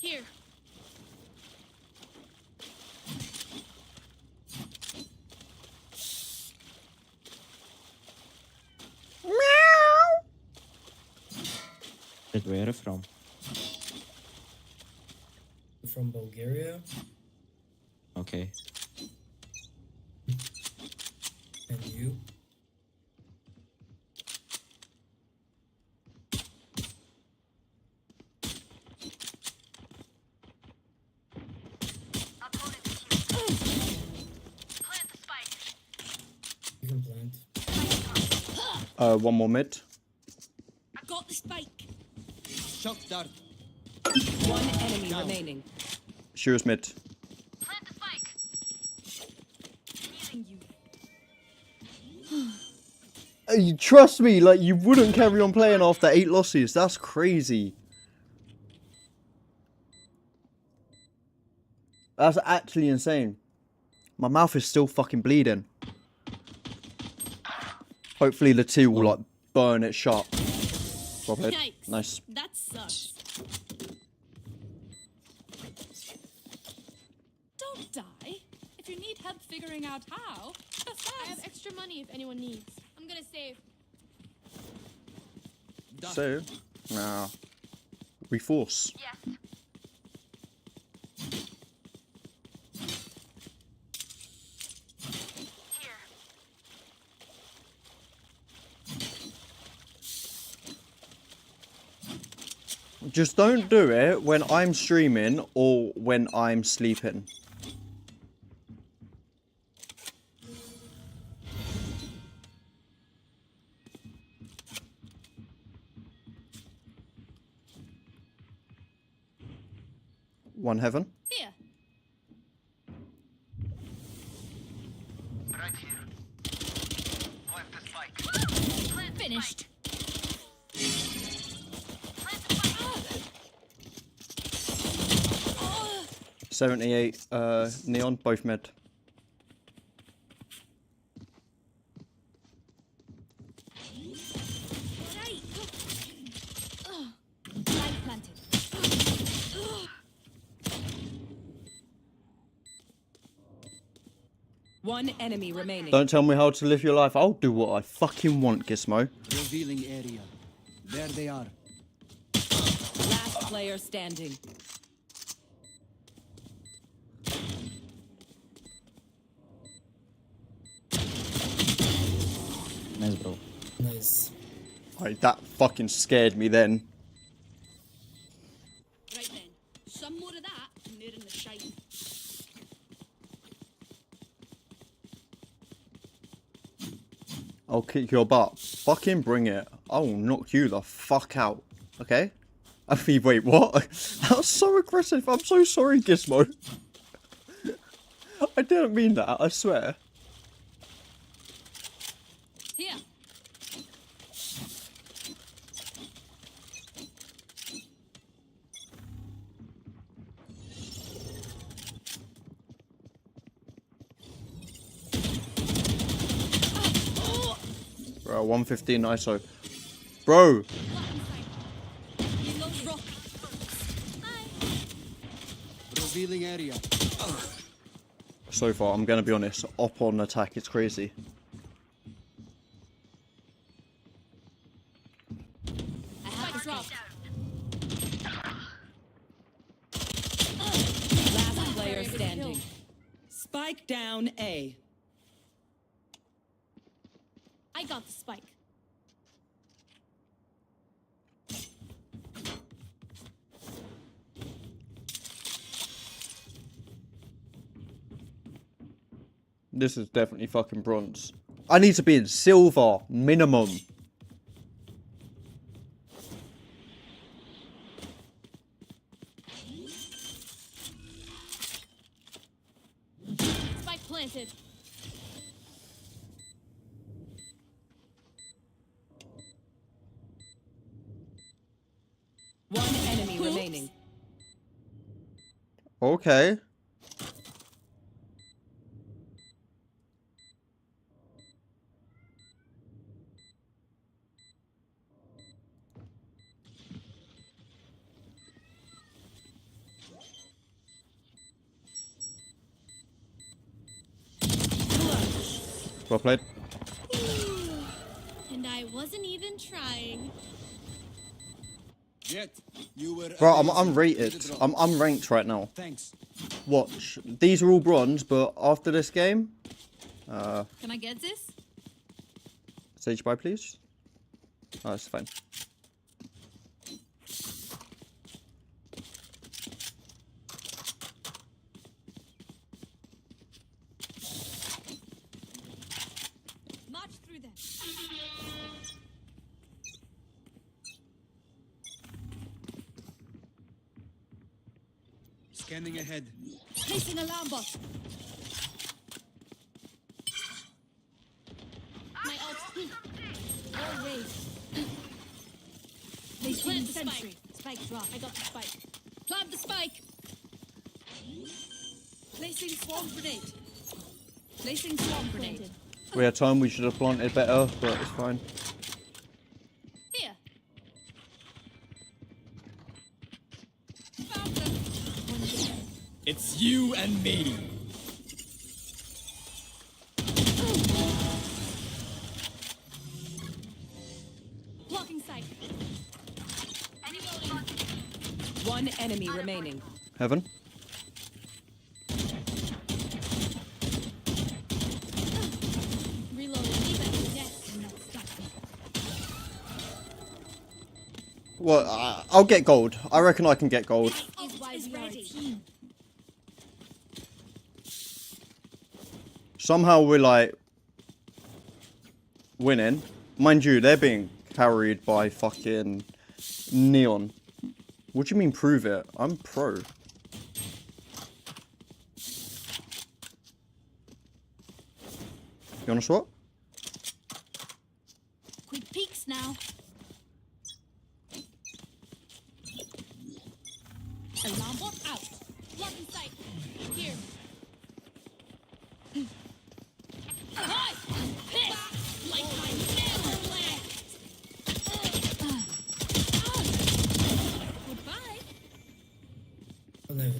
Here. Where from? From Bulgaria. Okay. And you? You can plant. One more mid. I got the spike. Shock dart. One enemy remaining. She was mid. Plant the spike. Healing you. You trust me, like you wouldn't carry on playing after 8 losses. That's crazy. That's actually insane. My mouth is still fucking bleeding. Hopefully the 2 will like burn it shut. Drop it. Yikes. Nice. That sucks. Don't die. If you need help figuring out how, just I have ask. extra money if anyone needs. I'm gonna save. So, no. We force. Yes. Just don't do it when I'm streaming or when I'm sleeping. One heaven. Here. Right here. Plant the spike. Finished. 78 neon, both mid. Light planted. One enemy remaining. Don't tell me how to live your life. I'll do what I fucking want, Gizmo. Revealing area. There they are. Last player standing. Nice, bro. Nice. Right, that fucking scared me then. Right then. Some more of that and they're in the shine. I'll kick your butt. Fucking bring it. I will knock you the fuck out. Okay? I mean, wait, what? That was so aggressive. I'm so sorry, Gizmo. I didn't mean that, I swear. Here. Bro, 115 ISO. Bro! Revealing area. So far, I'm gonna be honest, op on attack is crazy. I have a drop. Last player standing. Spike down A. I got the spike. This is definitely fucking bronze. I need to be in silver, minimum. Spike planted. One enemy remaining. Okay. Well played. And I wasn't even trying. Jet, you were Bro, I'm amazing. unrated. I'm unranked right now. Thanks. Watch. These are all bronze, but after this game... Can I get this? Sage buy, please. Oh, that's fine. March through them. Scanning ahead. Placing alarm bot. My ult. All raised. Placing Plant the sentry. Spike drop. I got the spike. Plant the spike. Placing swarm grenade. Placing swarm grenade. Planted. We had time, we should have planted better, but it's fine. Here. Found them. It's you and me. Blocking sight. One enemy remaining. Heaven. Reload. Even death cannot stop me. Well, I'll get gold. I reckon I can get gold. Is why we are a team. Somehow we're like winning. Mind you, they're being carried by fucking Neon. What do you mean prove it? I'm pro. You wanna swap? Quick peeks now. Alarm bot out. Block in sight. Here. Hi! Piss! Like I never left! Goodbye. Oh, no.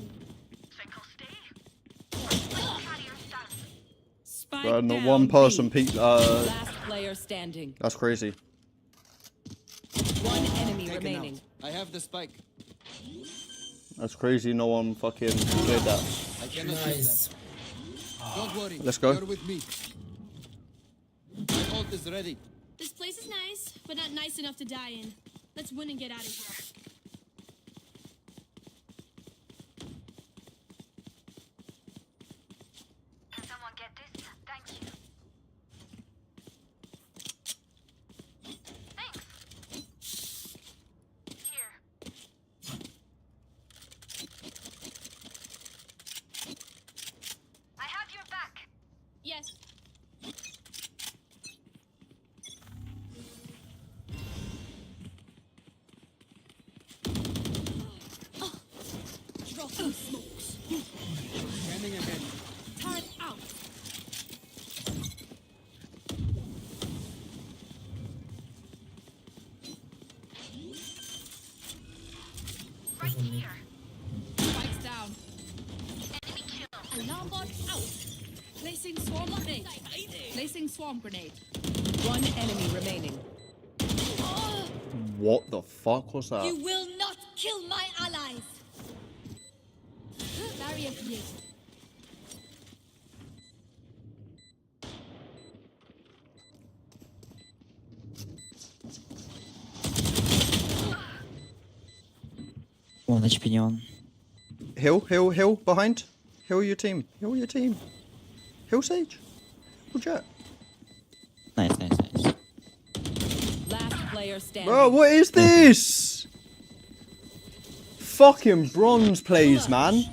Spike Not down one person B. peaked. Last player standing. That's crazy. One enemy Taken remaining. out. I have the spike. That's crazy. No one fucking cleared that. I cannot use Nice. that. Don't worry. Let's go. You're with me. My ult is ready. This place is nice, but not nice enough to die in. Let's win and get out of here. Can someone get this? Thank you. Thanks. Here. I have your back. Yes. Dropping smokes. Scanning ahead. Turret out. Right here. Spikes down. Enemy kill. Alarm bot out. Placing swarm grenade. Placing swarm grenade. One enemy remaining. What the fuck was that? You will not kill my allies. Barrier created. One HP Neon. Hill, behind. Hill your team. Hill your team. Hill Sage. Hill Jet. Nice, nice, nice. Last player standing. Bro, what is this? Fucking bronze plays, man.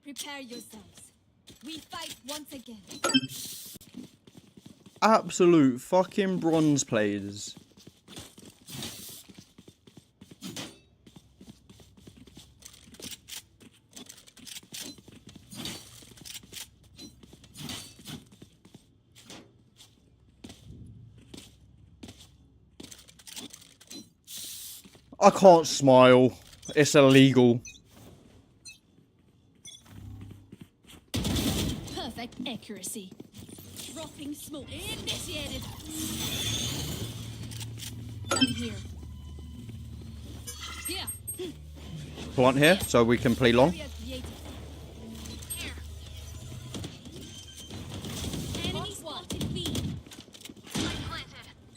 Prepare yourselves. We fight once again. Absolute fucking bronze plays. I can't smile. It's illegal. Perfect accuracy. Dropping smoke. Initiated. Down here. Here. Plant here so we can play long. Barrier created. Enemy spotted B.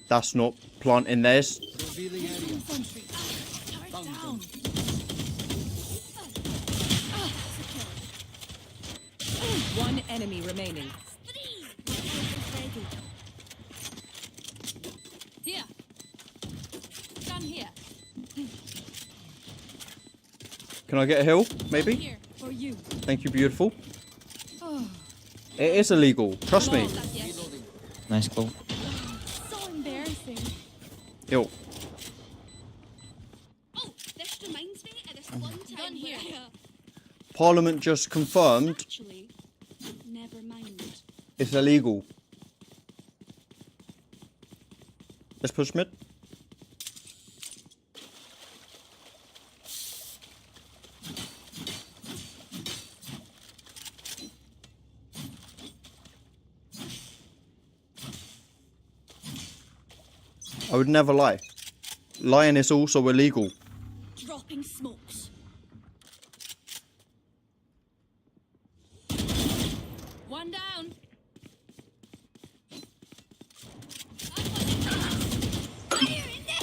That's not planting theirs. Revealing area. Infantry. Turret Found down. One enemy remaining. Here. Gun here. Can I get a hill? Maybe? Here for you. Thank you, beautiful. It is illegal. Trust me. Reloading. Nice call. So embarrassing. Yo. Oh, this reminds me of this one time gun here. Parliament just confirmed Actually, never mind. it's illegal. Let's push mid. I would never lie. Lying is also illegal. Dropping smokes. One down.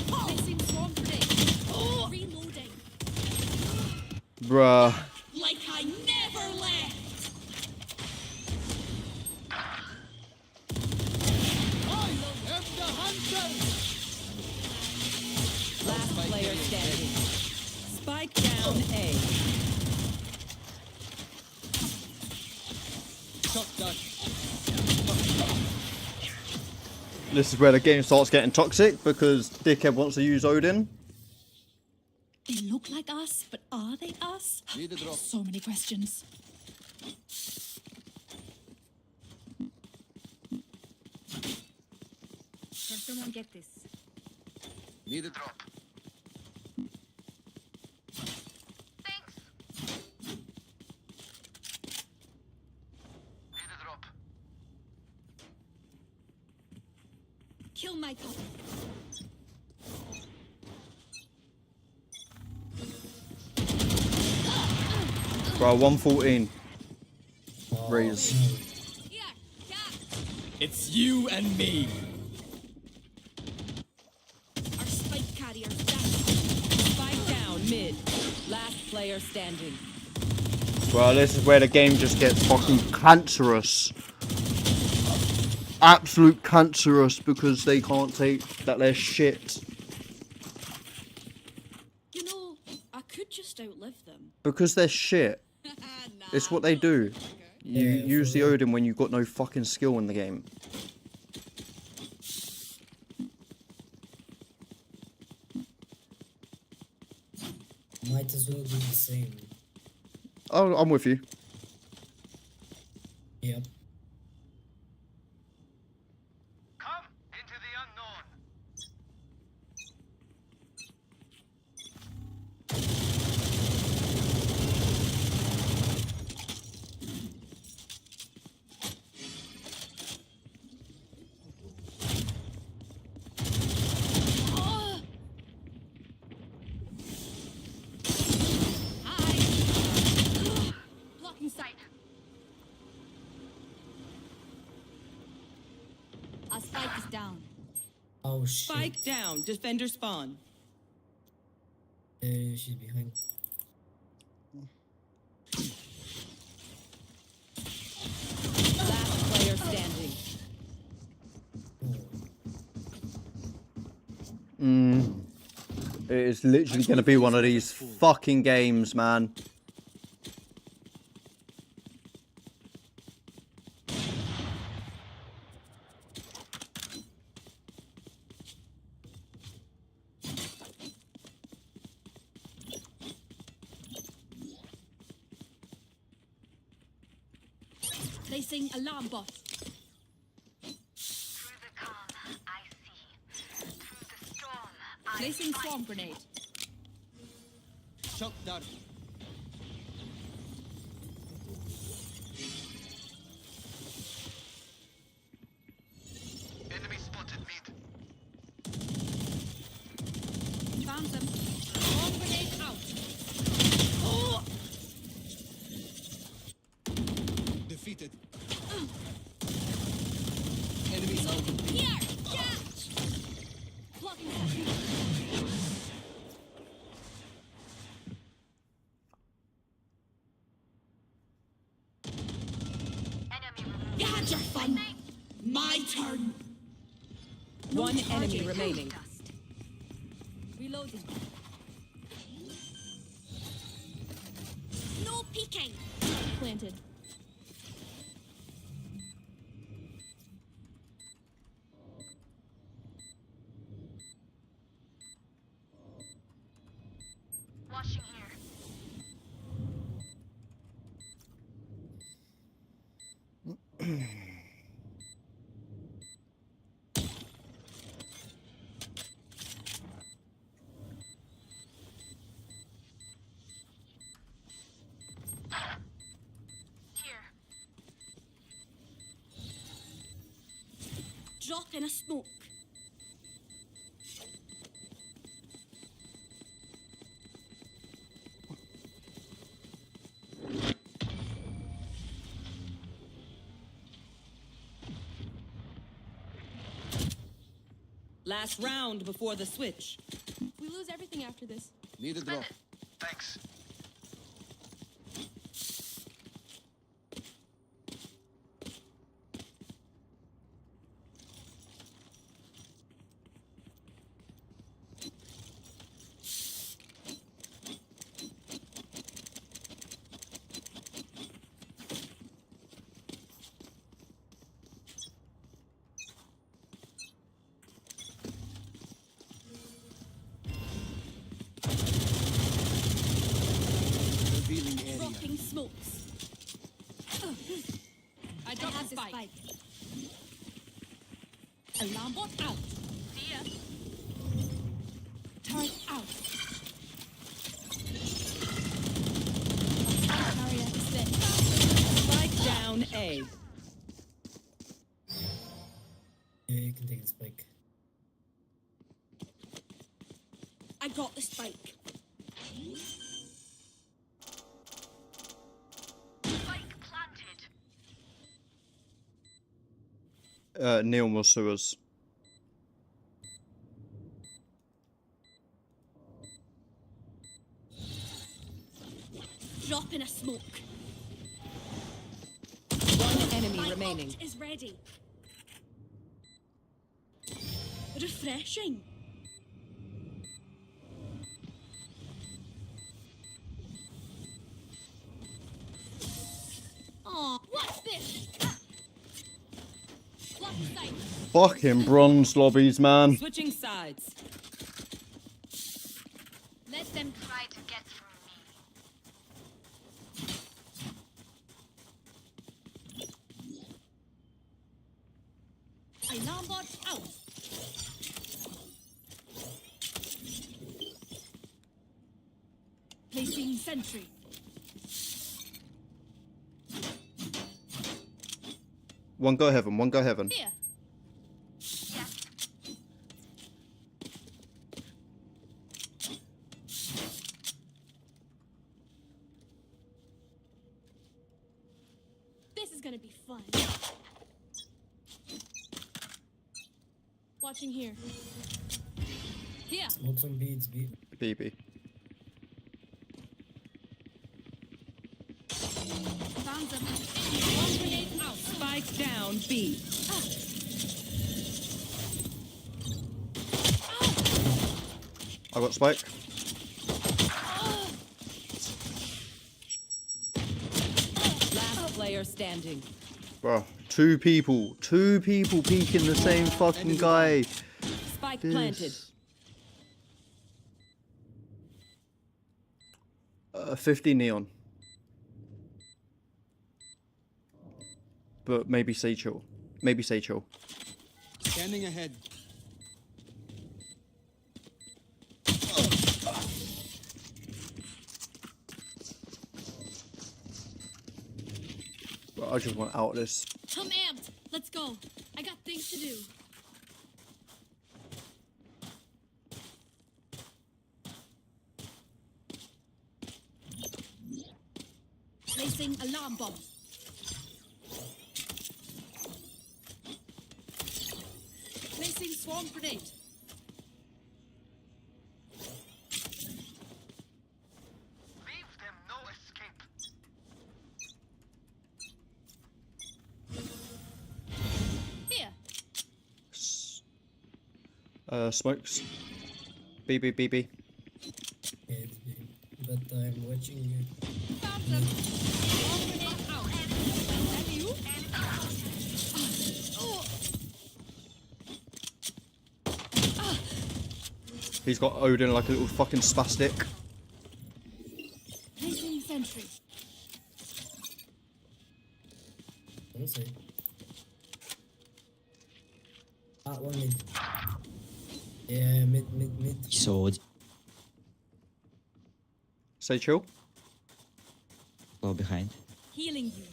Placing swarm grenade. Oh, reloading. Bruh. Like I never left. Last player standing. Spike down A. This is where the game starts getting toxic because Dickhead wants to use Odin. They look like us, but are they us? So many questions. Can someone get this? Need a drop. Kill my copy. Bro, 114. Raise. It's you and me. Our spike carrier down. Spike down mid. Last player standing. Bro, this is where the game just gets fucking cancerous. Absolute cancerous because they can't take that they're shit. You know, I could just outlive them. Because they're shit. It's what they do. You use the Odin when you've got no fucking skill in the game. Might as well do the same. Oh, I'm with you. Yep. Blocking sight. Our spike is down. Oh shit. Spike down. Defender spawn. She's behind. Last player standing. It is literally going to be one of these fucking games, man. Placing alarm bot. Placing swarm grenade. Shock dart. Enemy spotted mid. Found them. Swarm grenade out. Oh! Defeated. Enemies out. Here! Catch! Blocking sight. You had your fun. My turn. One enemy remaining. Reloading. No peeking. Planted. Washing here. Drop in a smoke. Last round before the switch. We lose everything after this. Need a drop. Thanks. Revealing area. Rocking smokes. I dropped the spike. Alarm bot out. See ya. Turret out. Spike down A. Yeah, you can take the spike. I got the spike. Spike planted. Neon was sewers. Drop in a smoke. One enemy My remaining. ult is ready. Refreshing. Aw, what's this? Block sight. Fucking bronze lobbies, man. Switching sides. Let them Try to get through me. Alarm bot out. Placing sentry. One go heaven, one go heaven. here. This is gonna be fun. Watching here. Here. Smoke some beads, beat. BB. Found them. One grenade out. Spike down B. I got spike. Last player standing. Bro, two people peeking the same fucking guy. Spike planted. This. 50 neon. But maybe say chill. Maybe say chill. Scanning ahead. Bro, I just want out of this. I'm amped. Let's go. I got things to do. Placing alarm bomb. Placing swarm grenade. Leave them no escape. Here. Smokes. BB, BB. Yeah, it's big. But I'm watching you. Found them. Swarm grenade out. And you? He's got Odin like a little fucking spastic. Placing sentry. Don't say. One mid. Yeah, mid. So Say chill. low behind. Healing you.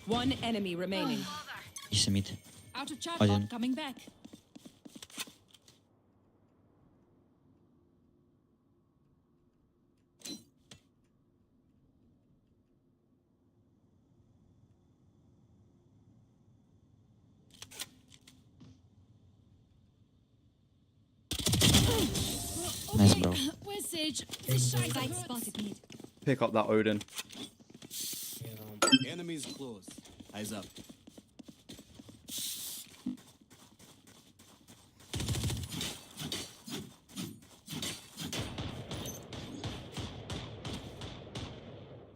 One enemy remaining. He's a mid. Out of chat Odin. bot coming back. Nice, bro. Where's Sage? Spike spotted mid. Pick up that Odin. Enemies close. Eyes up.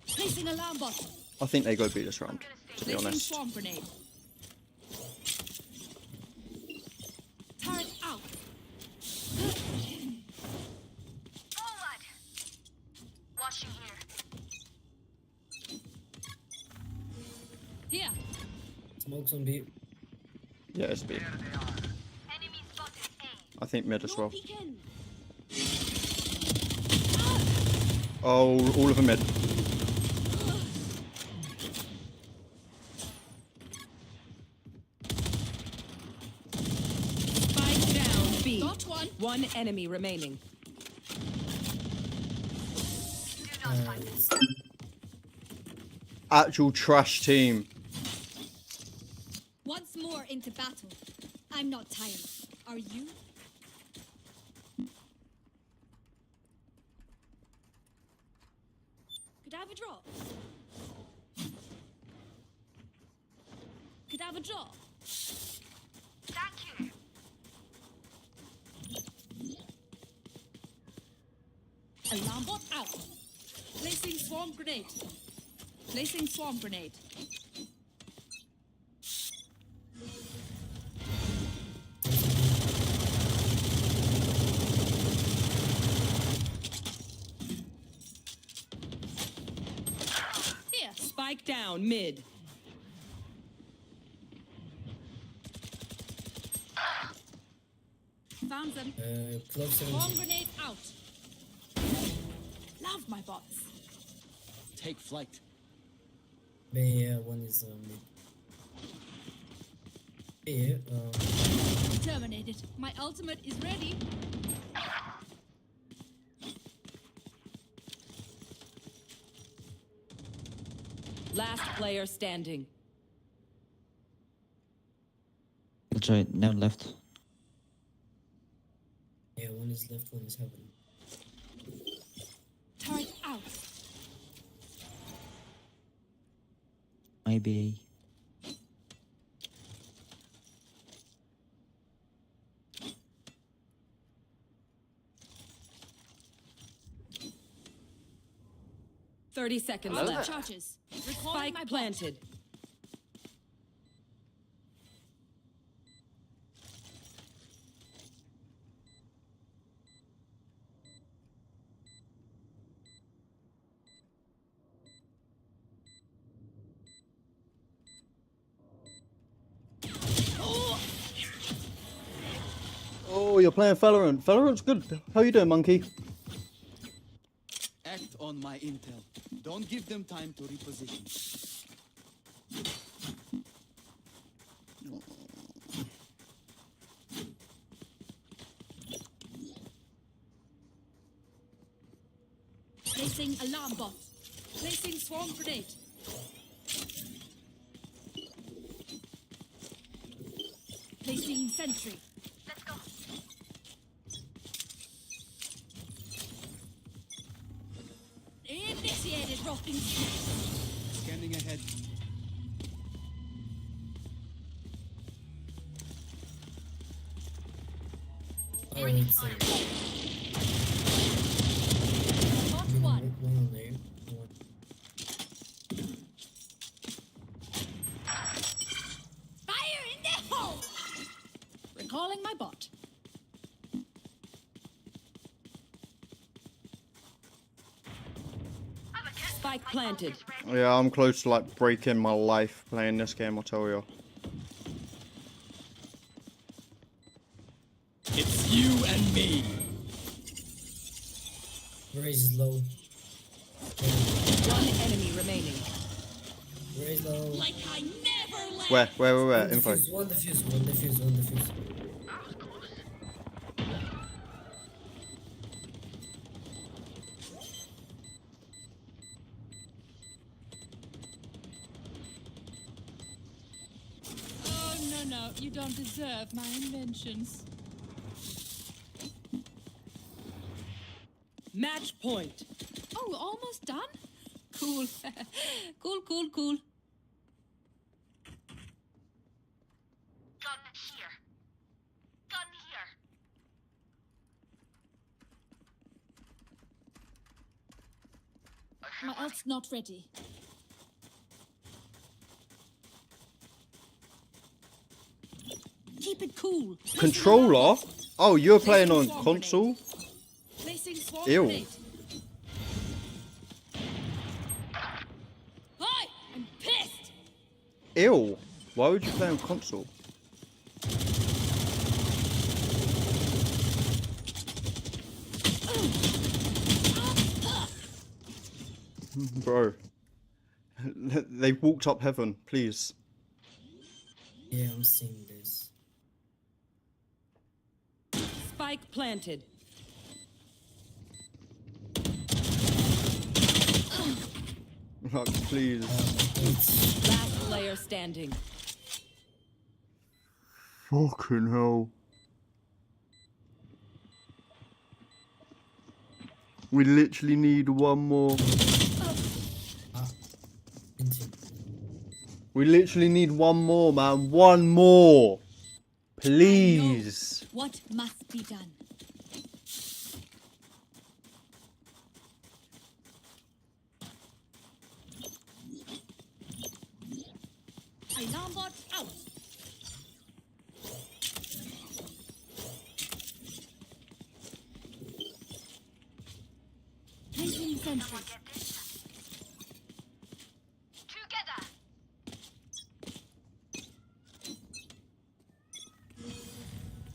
Placing alarm bot. I think they go beat this round, to be Placing honest. swarm grenade. Turret out. Forward. Watching here. Here. Smokes on B. Yeah, it's B. Enemy spotted A. I think mid as well. Peeking. Oh, all of them mid. Spike down B. Got one. One enemy remaining. Actual trash team. Once more into battle. I'm not tired. Are you? Could I have a draw? Could I have a draw? Thank you. Alarm bot out. Placing swarm grenade. Placing swarm grenade. Here. Spike down mid. Found them. Close Swarm 17. grenade out. Love my bots. Take flight. B, one is mid. B, Terminated. My ultimate is ready. Last player standing. I'll try it. Now left. yeah, one is left, one is heaven. Turret out. Maybe. Thirty seconds Out of left. charges. Recalling my Spike bot. planted. Oh, you're playing Valorant. Valorant's good. How you doing, monkey? Act on my intel. Don't give them time to reposition. Placing alarm bot. Placing swarm grenade. Placing sentry. Let's go. Initiated rocking. Scanning ahead. Oh, it's Hot one one. on there. One. Fire in the hole. Recalling my bot. Spike planted. Yeah, I'm close to like breaking my life playing this game, I'll tell you. It's you and me. Raise is low. One enemy remaining. Raise low. Like I never left. Where? Info. One defuse, one defuse, one defuse. Oh no, you don't deserve my inventions. Match point. Oh, we're almost done? Cool. Cool, cool, cool. Gun here. Gun here. My ult's not ready. Keep it cool. Controller? Oh, you're playing on console? Placing swarm Ew. grenade. Hi, I'm pissed. Ew. Why would you play on console? Bro. They walked up heaven, please. Yeah, I'm seeing this. Spike planted. Like, please. Last player standing. Fucking hell. We literally need one more. We literally need one more, man. One more. Please. What must be done? Alarm bot out. Placing sentry. Together.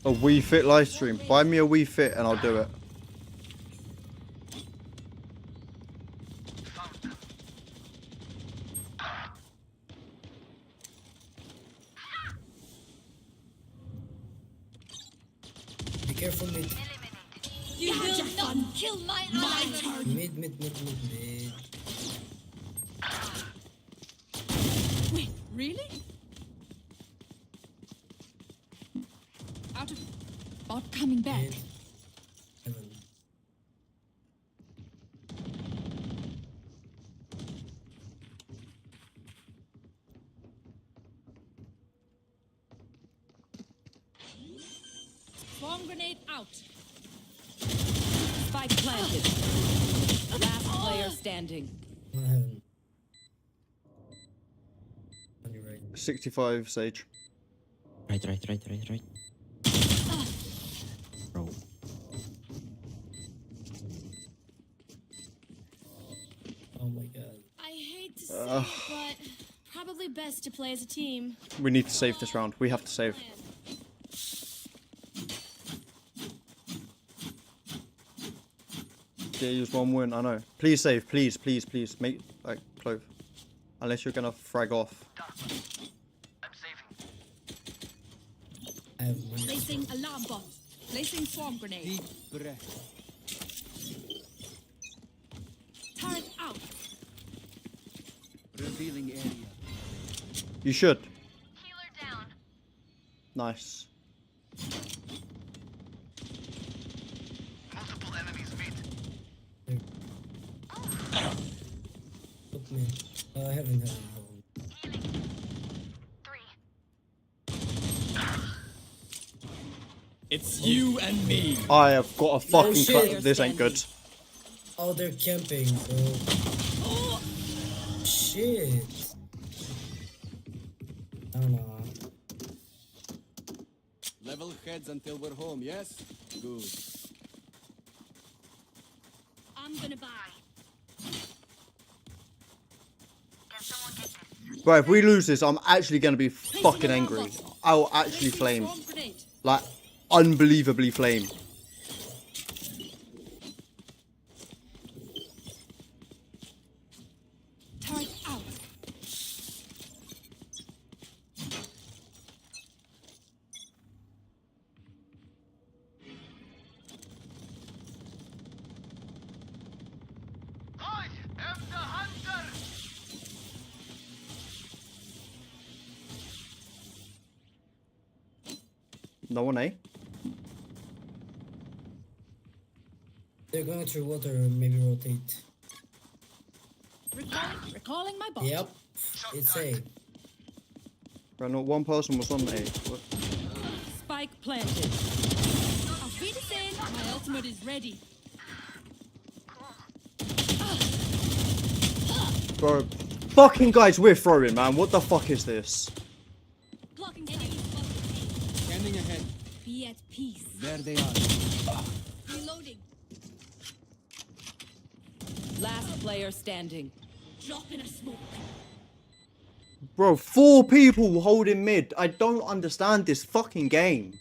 A Wii Fit live stream. Buy me a Wii Fit and I'll do it. Be careful mid. You will not kill my ally. Mid. Wait, really? Out of bot coming back. Mid. Heaven. Swarm grenade out. Spike planted. Last player standing. One heaven. On your right. 65 Sage. Right. Bro. Oh my god. I hate to say it, but probably best to play as a team. We need to save this round. We have to save. Yeah, use one win. I know. Please save. Please. Make like Clove. Unless you're gonna frag off. I have money. Placing alarm bot. Placing swarm grenade. Deep breath. Turret out. Revealing area. You should. Healer down. Nice. Multiple enemies meet. Look me. I haven't heaven. Healing. 3. It's you and me. I have got a fucking shit. This ain't good. Oh, they're camping, bro. Oh, Shit. I don't know. Level heads until we're home, yes? Good. I'm gonna buy. Can someone get this? Bro, if we lose this, I'm actually gonna be fucking angry. I'll actually placing flame. swarm grenade. Like, unbelievably flame. Turret out. I am the hunter. No one, eh? They're going through water, maybe rotate. Recalling my bot. Yep, it's A. Right, not one person was on A. What? Spike planted. Auf Wiedersehen. My ultimate is ready. Bro, fucking guys, we're throwing, man. What the fuck is this? Blocking enemies. Scanning ahead. Be at peace. There they are. Reloading. Last player standing. Drop in a smoke. Bro, 4 people holding mid. I don't understand this fucking game.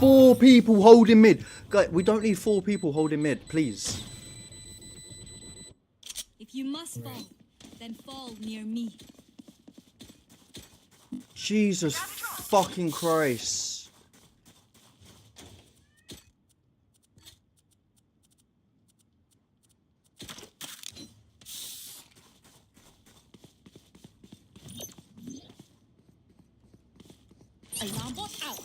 4 people holding mid. Guys, we don't need 4 people holding mid, please. If you must fall, then fall near me. Jesus fucking Christ. Alarm bot out.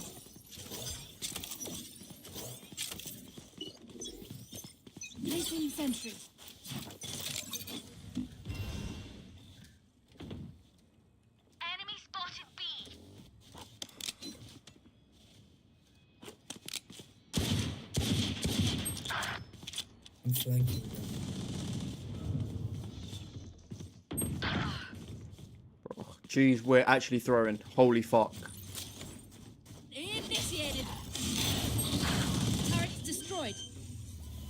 Placing sentry. Enemy spotted B. I'm flanking them. Jeez, we're actually throwing. Holy fuck. Initiated. Turrets destroyed.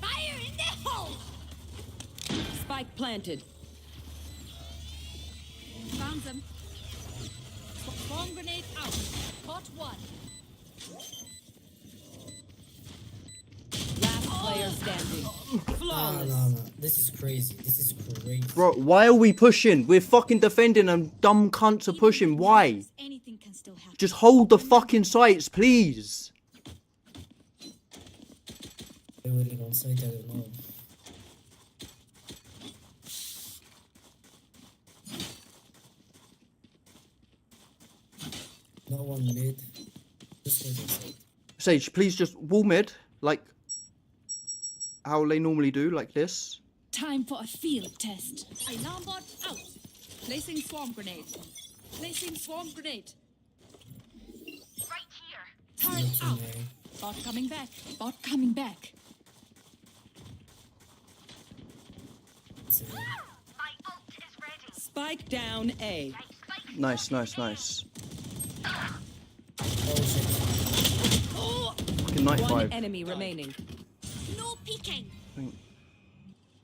Fire in the hole. Spike planted. Found them. Bomb grenade out. Pot 1. Last player standing. Flawless. No. This is crazy. This is crazy. Bro, why are we pushing? We're fucking defending and dumb cunts are pushing. Why? Anything can still happen. Just hold the fucking sites, please. They were on site, I don't know. No one mid. Just wait on site. Sage, please just wall mid, like how they normally do, like this. Time for a field test. Alarm bot out. Placing swarm grenade. Placing swarm grenade. Right here. Turret out. Bot coming back. Bot coming back. My ult is ready. Spike down A. Nice, nice, nice. Oh, Fucking One 95. enemy remaining. no peeking.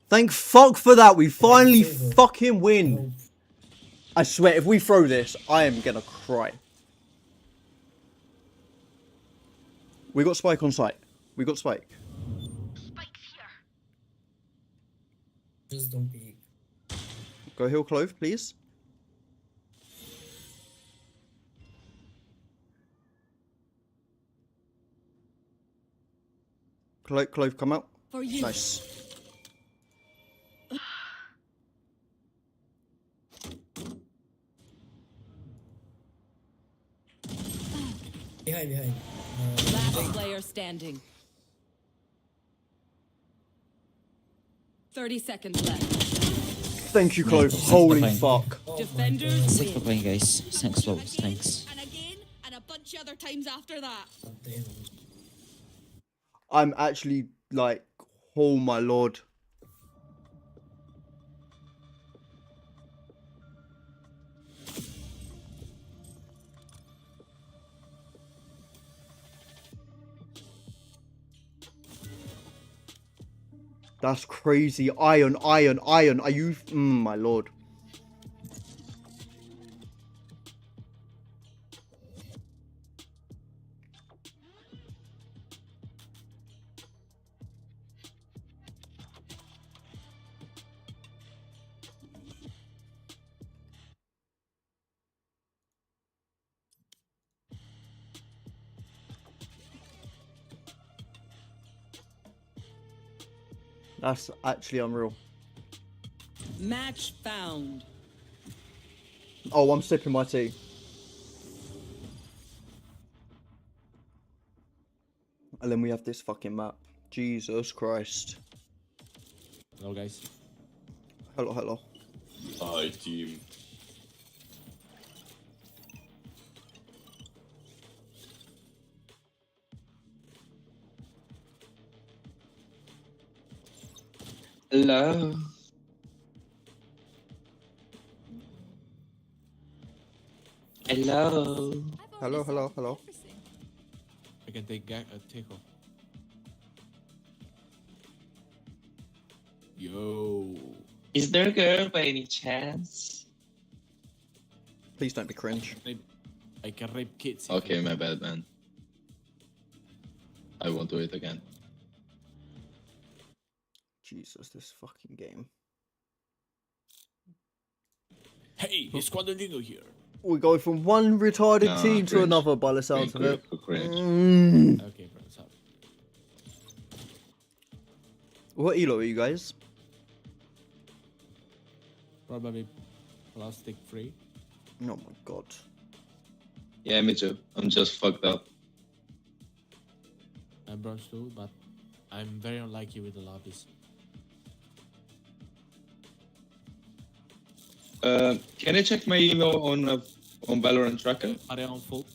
Thank fuck for that. We finally fucking win. I swear, if we throw this, I am gonna cry. We got Spike on site. We got Spike. Spike's here. Just don't peek. Go heal Clove, please. Clove, come out. For you. Nice. Behind. Last player standing. 30 seconds left. Thank you, Clove. Holy fuck. Defenders Thanks win. for playing, guys. Thanks, folks. Thanks. And again, and a bunch of other times after that. I'm actually like, oh my lord. That's crazy. Iron. Are you... my lord. That's actually unreal. Match found. Oh, I'm sipping my tea. And then we have this fucking map. Jesus Christ. Hello, guys. Hello, hello. Hi, team. Hello. Hello. Hello, hello, hello. I can take take off. Yo. Is there a girl by any chance? Please don't be cringe. I can rape kids. Okay, my bad, man. I won't do it again. Jesus, this fucking game. Hey, it's Quadrigo here. We go from one retarded team to cringe. another by the sounds of it. Cringe. Okay, bro, what's up? What elo are you guys? Probably plastic free. Oh my god. Yeah, me too. I'm just fucked up. I'm bronze too, but I'm very unlucky with the lobbies. Can I check my email on Valorant Tracker? Are they on full?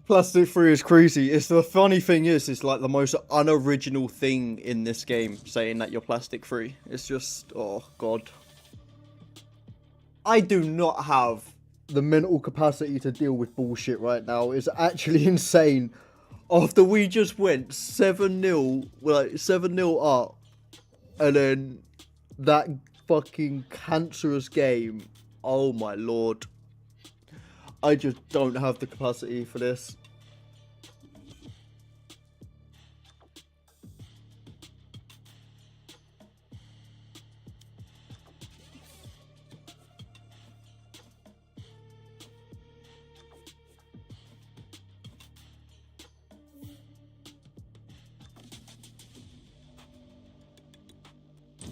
Plastic free is crazy. It's the funny thing is, it's like the most unoriginal thing in this game, saying that you're plastic free. It's just, oh god. I do not have the mental capacity to deal with bullshit right now. It's actually insane. After we just went 7-0, like 7-0 up, and then that fucking cancerous game. Oh my lord. I just don't have the capacity for this.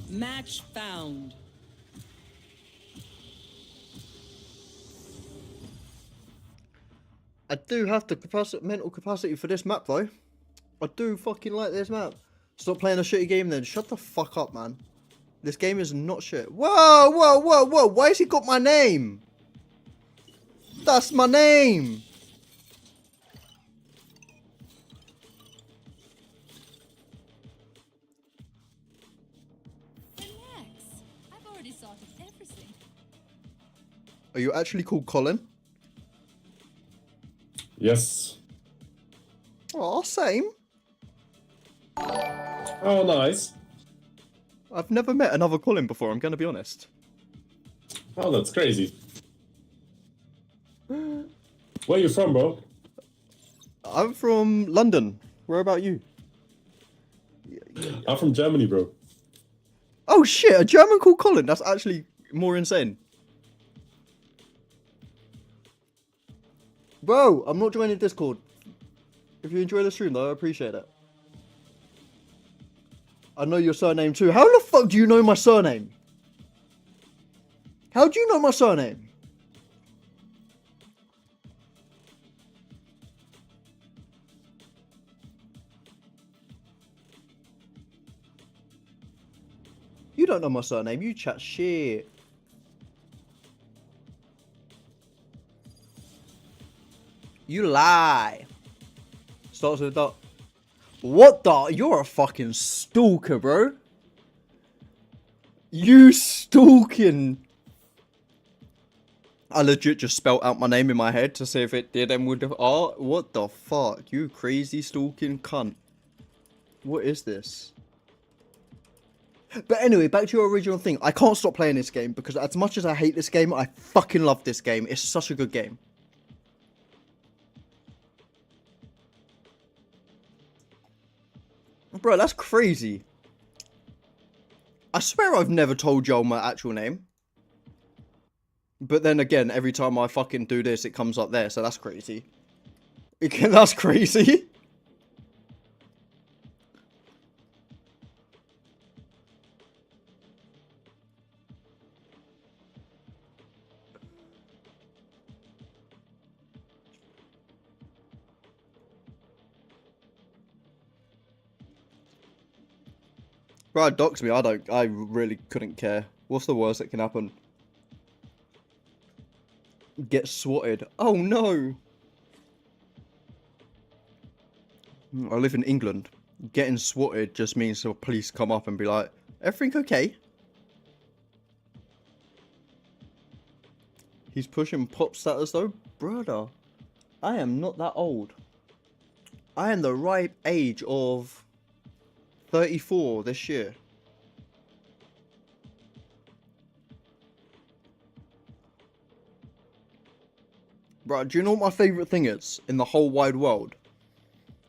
Match found. I do have the mental capacity for this map though. I do fucking like this map. Stop playing a shitty game then. Shut the fuck up, man. This game is not shit. Whoa, whoa, whoa, whoa. Why has he got my name? That's my name. Relax. I've already sorted everything. Are you actually called Colin? Yes. Oh, same. Oh, nice. I've never met another Colin before, I'm gonna be honest. Oh, that's crazy. Where you from, bro? I'm from London. Where about you? I'm from Germany, bro. Oh shit, a German called Colin? That's actually more insane. Bro, I'm not joining Discord. If you enjoy the stream though, I appreciate it. I know your surname too. How the fuck do you know my surname? How do you know my surname? You don't know my surname, you chat shit. You lie. Starts with a dot. What the? You're a fucking stalker, bro. You stalking. I legit just spelt out my name in my head to see if it did and would have. Oh, what the fuck? You crazy stalking cunt. What is this? But anyway, back to your original thing. I can't stop playing this game because as much as I hate this game, I fucking love this game. It's such a good game. Bro, that's crazy. I swear I've never told y'all my actual name. But then again, every time I fucking do this, it comes up there, so that's crazy. That's crazy. Bro, dox me. I really couldn't care. What's the worst that can happen? Get swatted. Oh no! I live in England. Getting swatted just means the police come up and be like, everything okay? He's pushing pop status though? Brother, I am not that old. I am the ripe age of 34 this year. Bro, do you know what my favourite thing is in the whole wide world?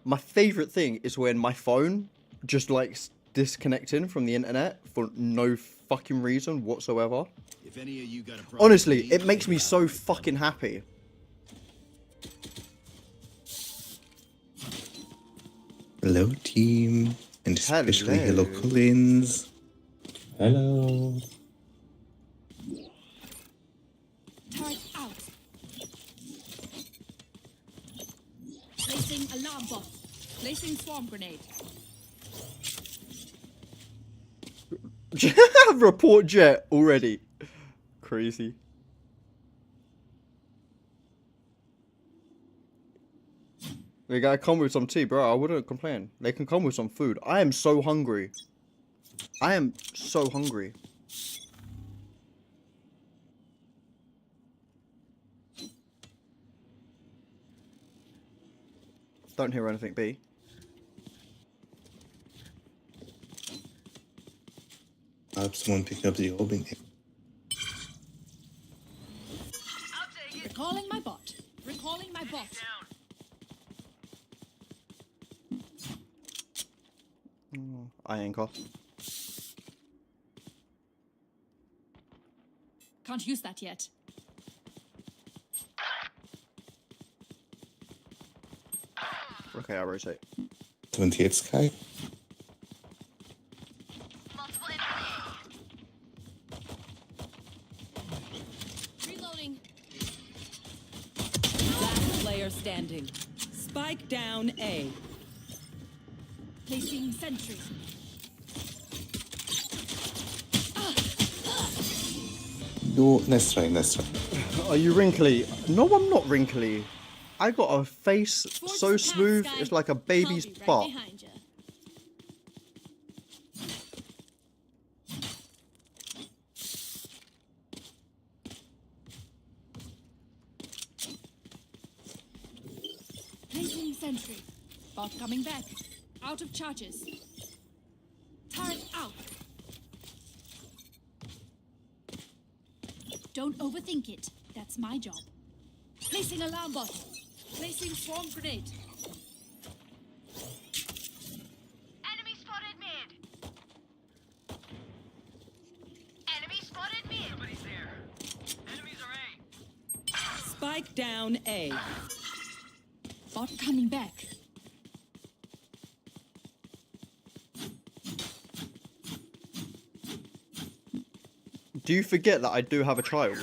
My favourite thing is when my phone just like disconnecting from the internet for no fucking reason whatsoever. If any of you got a problem, Honestly, it makes me so fucking happy. Hello, team, and especially hello, Collins. Hello. Turret out. Placing alarm bot. Placing swarm grenade. Report jet already. Crazy. They gotta come with some tea, bro. I wouldn't complain. They can come with some food. I am so hungry. I am so hungry. Don't hear anything, B. I have someone picking up the opening. Recalling my bot. Recalling my bot. I anchor. Can't use that yet. Okay, I rotate. 78 Sky. Reloading. Last player standing. Spike down A. Placing sentry. No, nice try, nice try. Are you wrinkly? No, I'm not wrinkly. I got a face so smooth, it's like a baby's butt. Placing sentry. Bot coming back. Out of charges. Turret out. Don't overthink it. That's my job. Placing alarm bot. Placing swarm grenade. Enemy spotted mid. Enemy spotted mid. Somebody's there. Enemies are A. Spike down A. Bot coming back. Do you forget that I do have a child?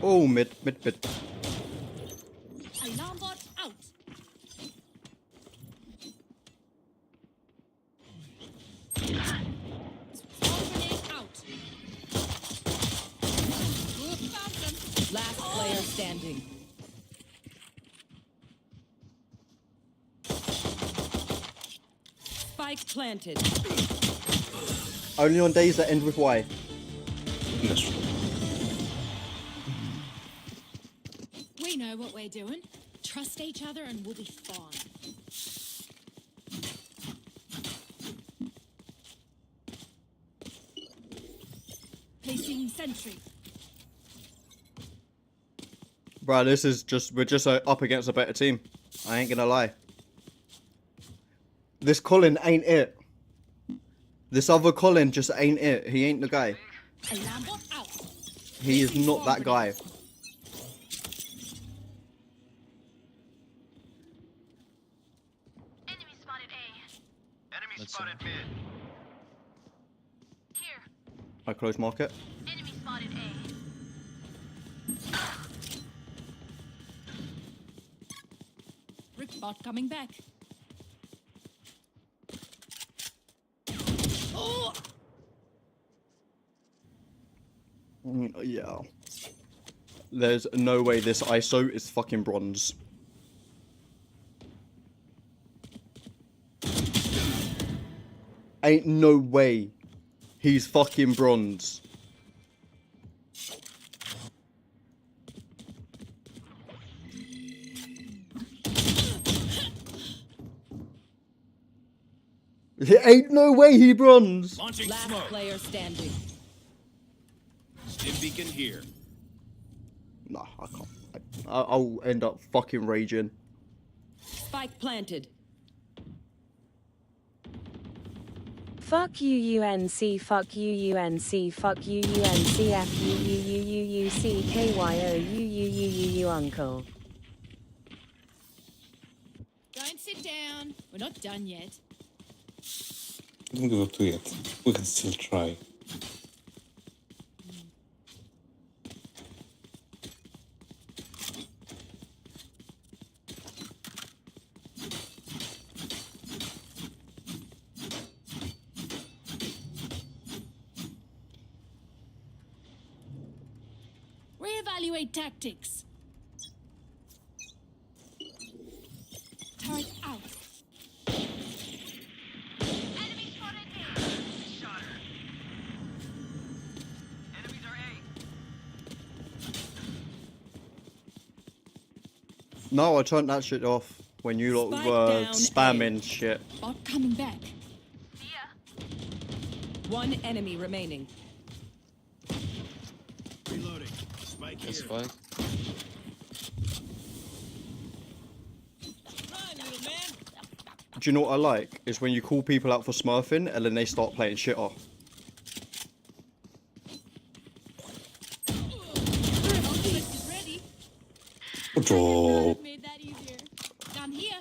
Oh, mid. Alarm bot out. Swarm grenade out. Found them. Last player standing. Spike planted. Only on days that end with Y. We know what we're doing. Trust each other and we'll be fine. Placing sentry. Bro, this is just, we're just up against a better team. I ain't gonna lie. This Colin ain't it. This other Colin just ain't it. He ain't the guy. Alarm bot out. He is not that guy. Enemy spotted A. Enemy spotted mid. Here. I close market. Enemy spotted A. Bot coming back. Yeah. There's no way this ISO is fucking bronze. Ain't no way he's fucking bronze. Ain't no way he bronze. Launching Last smoke. player standing. Stim beacon here. Nah, I can't. I'll end up fucking raging. Spike planted. Fuck you UNC, fuck you UNC, fuck you UNC, F you UUUUCKYO uncle. Don't sit down. We're not done yet. Don't give up to it. We can still try. Reevaluate tactics. Turret out. Enemy spotted A. Shot her. Enemies are A. No, I turned that shit off when you lot Spike were down spamming shit. Bot coming back. See ya. One enemy remaining. Reloading. Spike here. Spike. Do you know what I like? Is when you call people out for smurfing and then they start playing shit off. Is ready. Good job. Made that easier. Down here.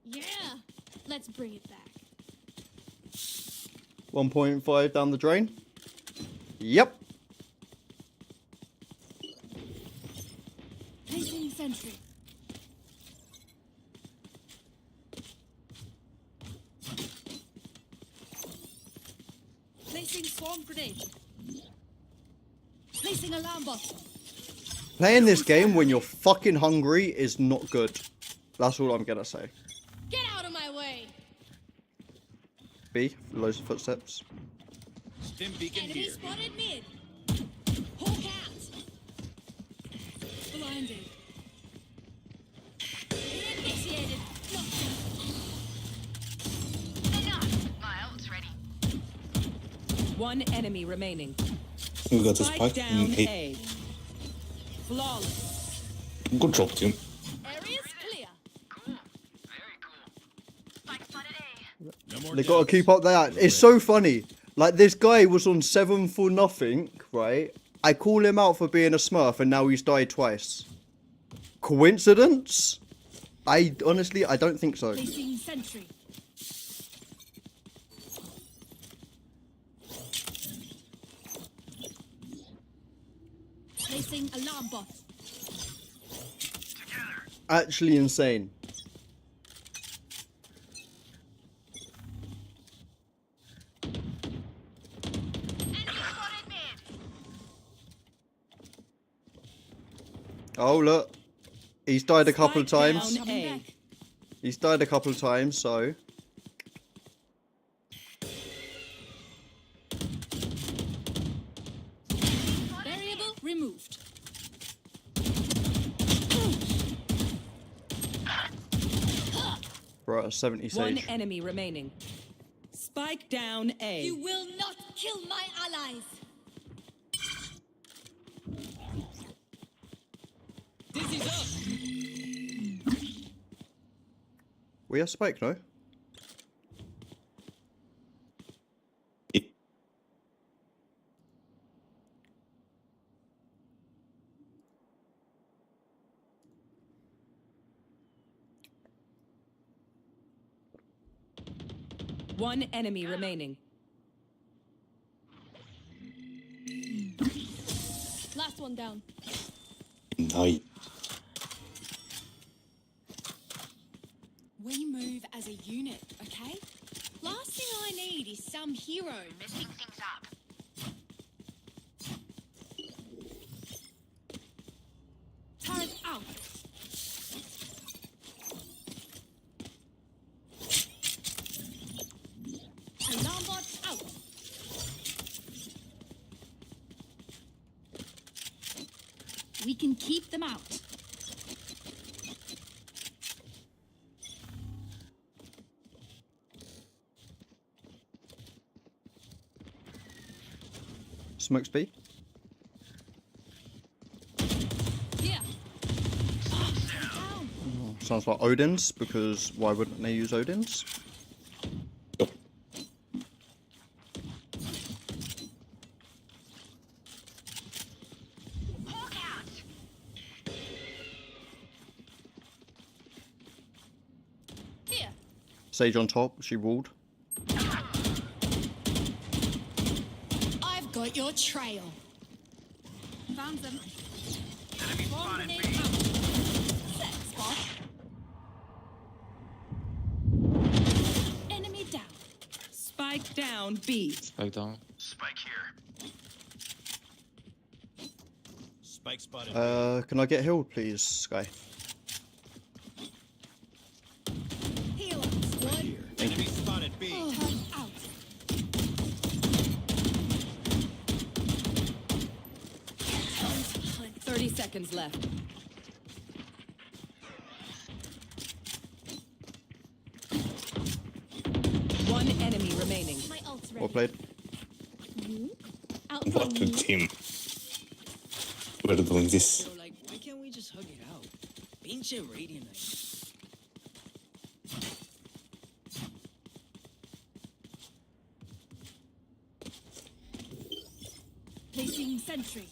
Yeah. Let's bring it back. 1.5 down the drain. Yep. Placing sentry. Placing swarm grenade. Placing alarm bot. Playing this game when you're fucking hungry is not good. That's all I'm gonna say. Get out of my way. B, loads of footsteps. Stim beacon Enemy here. spotted mid. Hawk out. Blinded. Initiated. Enough. My ult's ready. One enemy remaining. We got a Spike spike down in A. A. Flawless. Good job, team. Area's clear. Cool. Very cool. Spike spotted A. No more They gotta doubts. keep up that. It's so funny. Like, this guy was on 7 for nothing, right? I call him out for being a smurf and now he's died twice. Coincidence? I honestly, I don't think so. Placing sentry. Placing alarm bot. Actually insane. Enemy spotted mid. Oh, look. He's died a couple of Spike times. down A. He's died a couple of times, so... Variable removed. Right, 70 One sage. enemy remaining. Spike down A. You will not kill my allies. Dizzy's up. We have spike, no? One enemy remaining. Last one down. Nice. as a unit, okay? Last thing I need is some hero messing things up. Turret out. Alarm bot out. We can keep them out. Smokes B. Here. Sounds like Odin's, because why wouldn't they use Odin's? Here. Sage on top, she walled. I've got your trail. Found them. Enemy spotted Grenade B. out. Set spot. Enemy down. Spike down B. Spike down. Spike here. Spike spotted. Can I get healed, please, Sky? Heal up, squad. Enemy spotted B. Turret out. 30 seconds left. One enemy remaining. My ult's Well ready. played. Out What for a team. We're doing this. So, like, why can't we just hug it out? Pinche Radiant Knight. placing sentry.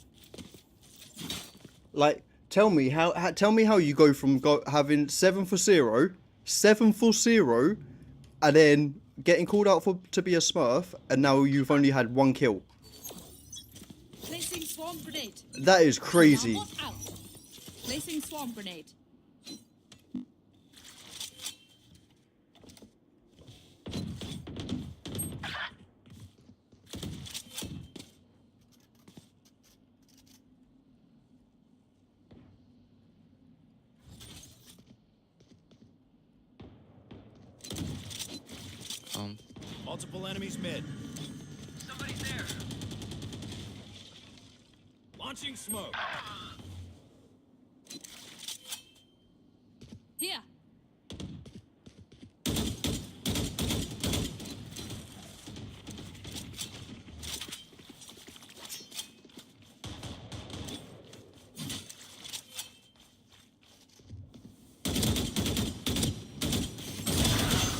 Like, tell me how you go from having 7 for 0, and then getting called out to be a Smurf, and now you've only had 1 kill. Placing swarm grenade. That is crazy. Alarm bot out. Placing swarm grenade. Multiple enemies mid. Somebody's there. Launching smoke. Here.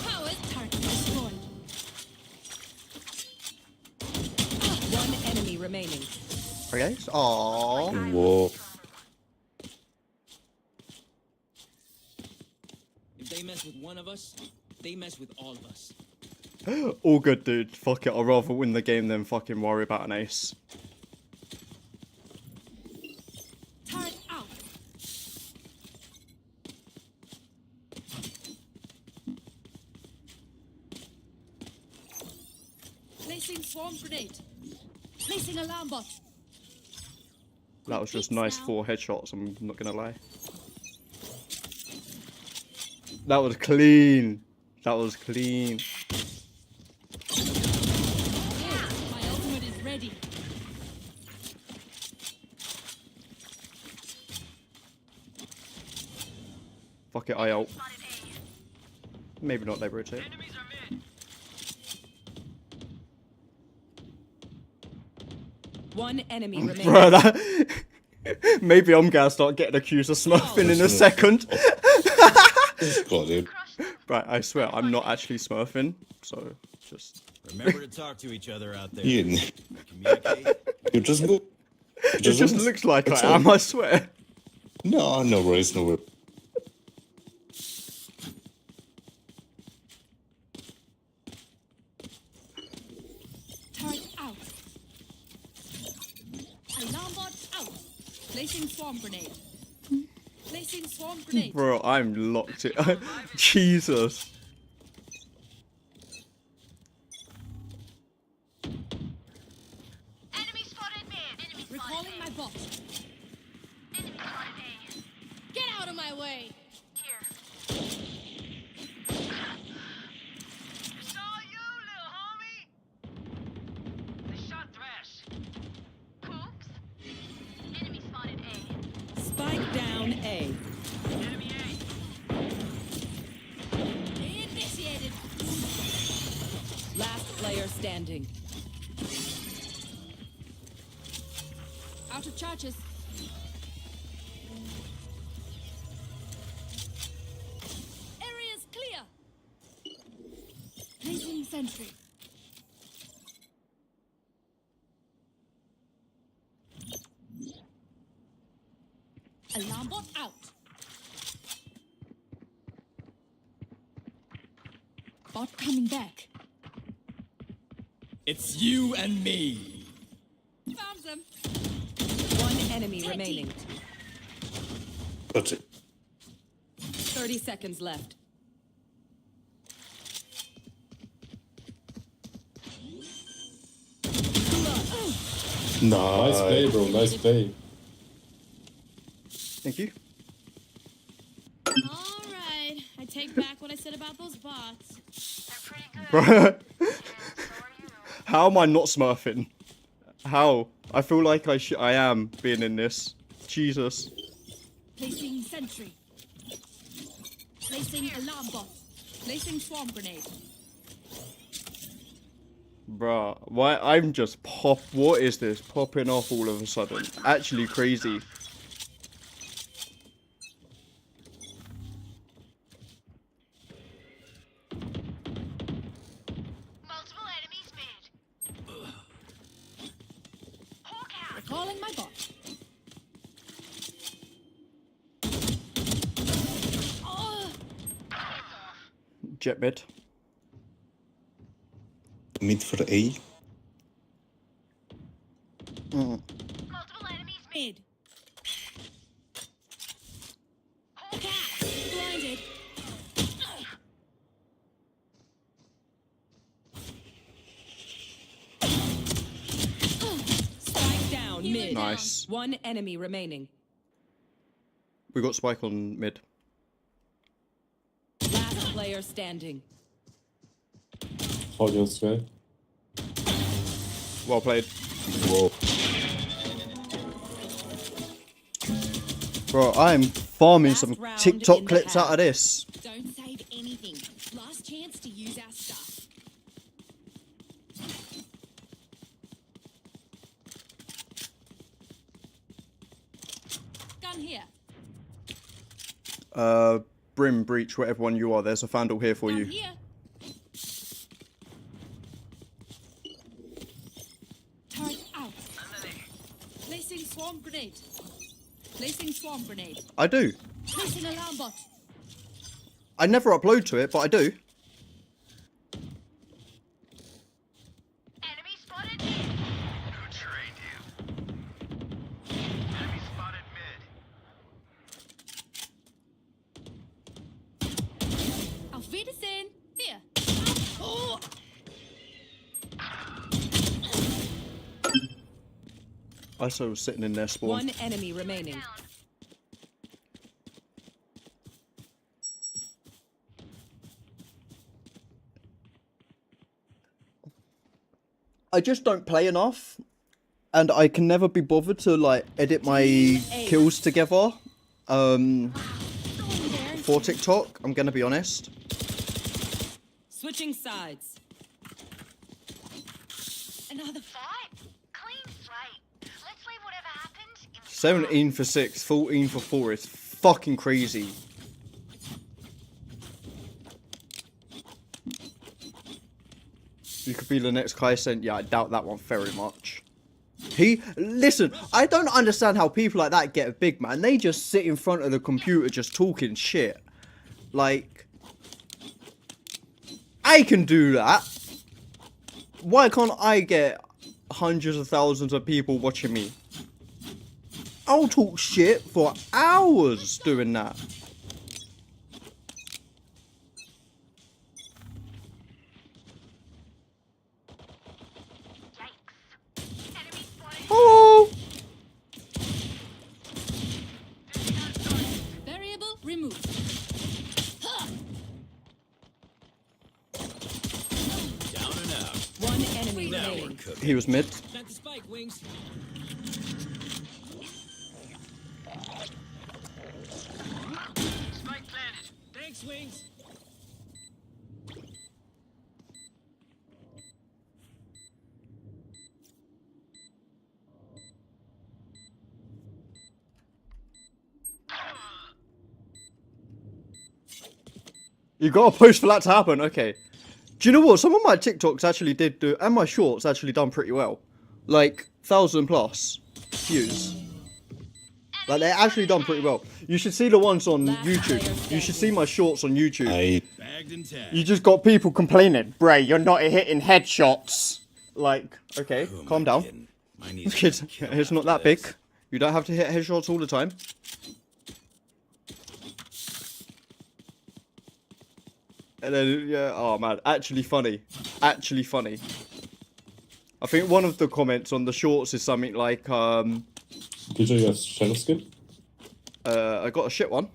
Power target destroyed. One enemy remaining. Okay. Aww. Whoa. If they mess with one of us, they mess with all of us. All good, dude. Fuck it. I'd rather win the game than fucking worry about an ace. Turret out. Placing swarm grenade. Placing alarm bot. That was just nice 4 headshots, I'm not gonna lie. That was clean. That was clean. My ultimate is ready. Fuck it, I ult. Maybe not, they rotate. Enemies are mid. One enemy remaining. Bro, that... Maybe I'm gonna start getting accused of smurfing in a second. Got it. Right, I swear, I'm not actually smurfing, so just... Remember to talk to each other out there. Yeah. Communicate. You just go. It just looks like That's I am, all. I swear. No, no worries, no worries. Turret out. Alarm bot out. Placing swarm grenade. Placing swarm grenade. Bro, I'm locked in. Jesus. way. Saw you, little homie. They shot Thresh. Oops. Enemy spotted A. Spike down A. Enemy A. Initiated. Last player standing. Out of charges. Area's clear. Placing sentry. Alarm bot out. Bot coming back. It's you and me. Found them. One enemy remaining. Got it. 30 seconds left. Nice play, bro. Nice play. Thank you. Alright, I take back what I said about those bots. Bro. How am I not smurfing? How? I feel like I am being in this. Jesus. Placing sentry. Placing alarm bot. Placing swarm grenade. Bruh, why I'm just what is this? Popping off all of a sudden. Actually crazy. Multiple enemies mid. Hawk out. Recalling my bot. Oh, Jet mid. Mid for A. Multiple enemies mid. Hawk out. Blinded. Spike down mid. Nice. One enemy remaining. We got Spike on mid. Last player standing. Audience, right? Well played. Whoa. Bro, I'm farming some round TikTok in the clips out half. of this. Don't save anything. Last chance to use our stuff. Gun here. Brim, Breach, whatever one you are, there's a Vandal here for Gun you. here. Turret out. Placing swarm grenade. Placing swarm grenade. I do. Placing alarm bot. I never upload to it, but I do. Enemy spotted mid. Who trained you? Enemy spotted mid. Auf Wiedersehen. Here. Oh. ISO was sitting in their spawn. One enemy remaining. I just don't play enough, and I can never be bothered to like edit my kills together. For TikTok, I'm gonna be honest. Switching sides. Another fight? Clean slate. Let's leave whatever happened in the 17 for 6, 14 for 4 is fucking crazy. You could be the next Kaisen. Yeah, I doubt that one very much. Listen, I don't understand how people like that get big, man. They just sit in front of the computer just talking shit. Like, I can do that. Why can't I get hundreds of thousands of people watching me? I'll talk shit for hours doing that. Oh! Variable Remove. Down and out. One enemy Now we're remaining. cooking. He was mid. Plant the spike, Wings. Spike planted. Thanks, Wings. You got to post for that to happen. Okay. Do you know what? Some of my TikToks actually did do, and my shorts actually done pretty well. Like 1,000+ views. Like they're actually done pretty well. You should see the ones on YouTube. You should see my shorts on YouTube. Bagged and tagged. You just got people complaining, Bray, you're not hitting headshots. Like, okay, Who am calm I down. kidding? My knees Kids, are killing it's not after that big. this. You don't have to hit headshots all the time. And then, yeah, oh man, actually funny. Actually funny. I think one of the comments on the shorts is something like, Did you get shadow skin? I got a shit one.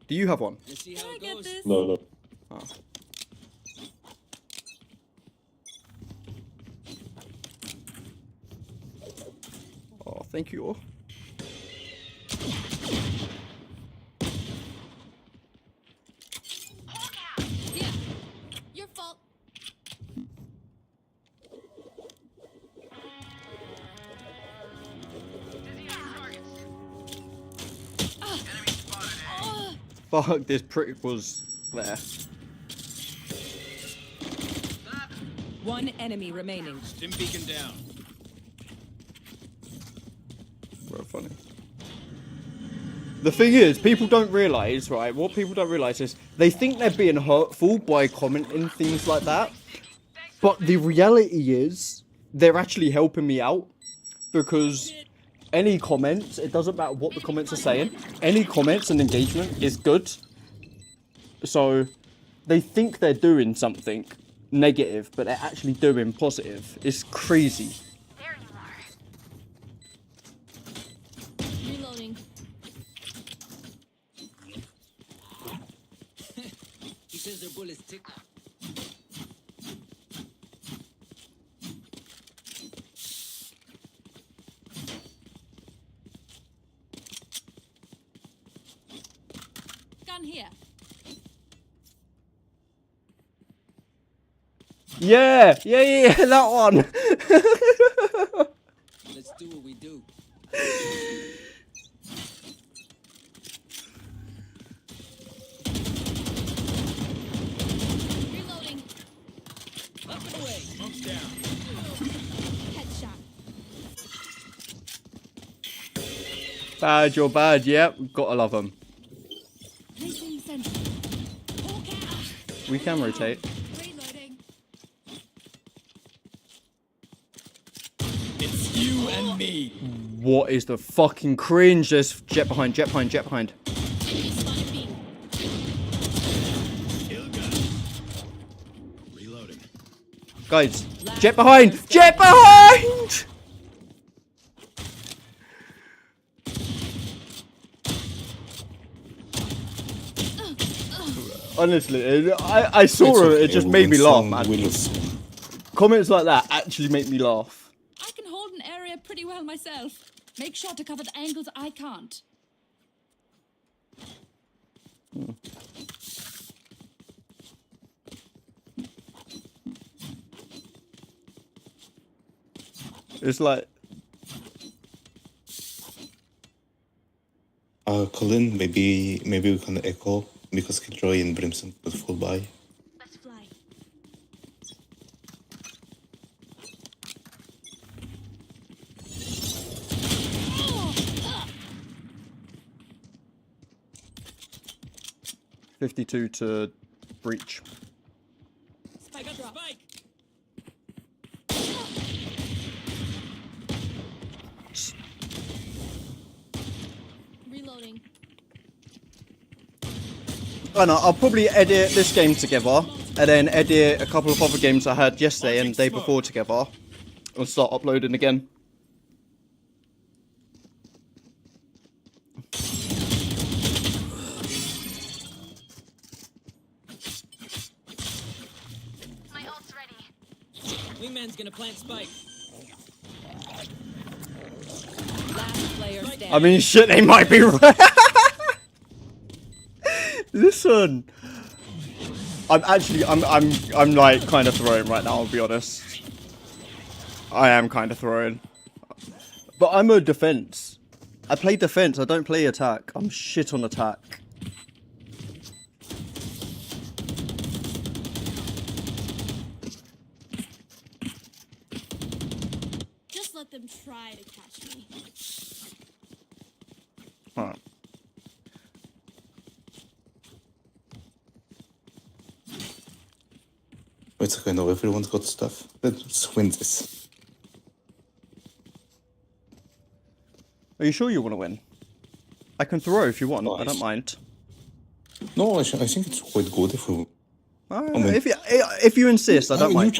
Do you have one? Let's see how it goes. No, no. Oh. Oh, thank you. Yeah. Your fault. Fuck, this prick was there. One enemy remaining. Stim beacon down. Real funny. The thing is, people don't realise, right? What people don't realise is they think they're being hurtful by commenting things like that. But the reality is, they're actually helping me out. Because any comments, it doesn't matter what the comments are saying, any comments and engagement is good. So, they think they're doing something negative, but they're actually doing positive. It's crazy. Reloading. He says their bullets tick. Gun here. Yeah, that one. Let's do what we do. Reloading. Up and away. Smoke's down. Headshot. Bad, you're bad. Yep, gotta love them. Placing sentry. We can rotate. Reloading. It's you and me. What is the fucking cringe? There's jet behind, jet behind, jet behind. Kill gun. Reloading. Guys, jet behind! Jet behind! Honestly, I saw it, it just made me laugh, man. Comments like that actually make me laugh. I can hold an area pretty well myself. Make sure to cover the angles I can't. It's like... Colin, maybe we can echo because Killjoy and Brimson could full buy. Let's fly. Oh! 52 to breach. I got the spike. Reloading. I know, I'll probably edit this game together, and then edit a couple of other games I had yesterday and the day before together, and start uploading again. Wingman's gonna plant spike. Last player standing. I mean, shit, they might be right. Listen, I'm like kind of throwing right now. I'll be honest. I am kind of throwing, but I'm a defense. I play defense. I don't play attack. I'm shit on attack. Just let them try to catch me. Alright. It's okay, no, everyone's got stuff. Let's win this. Are you sure you want to win? I can throw if you want. I don't mind. No, I think it's quite good if we... If you insist, I don't mind.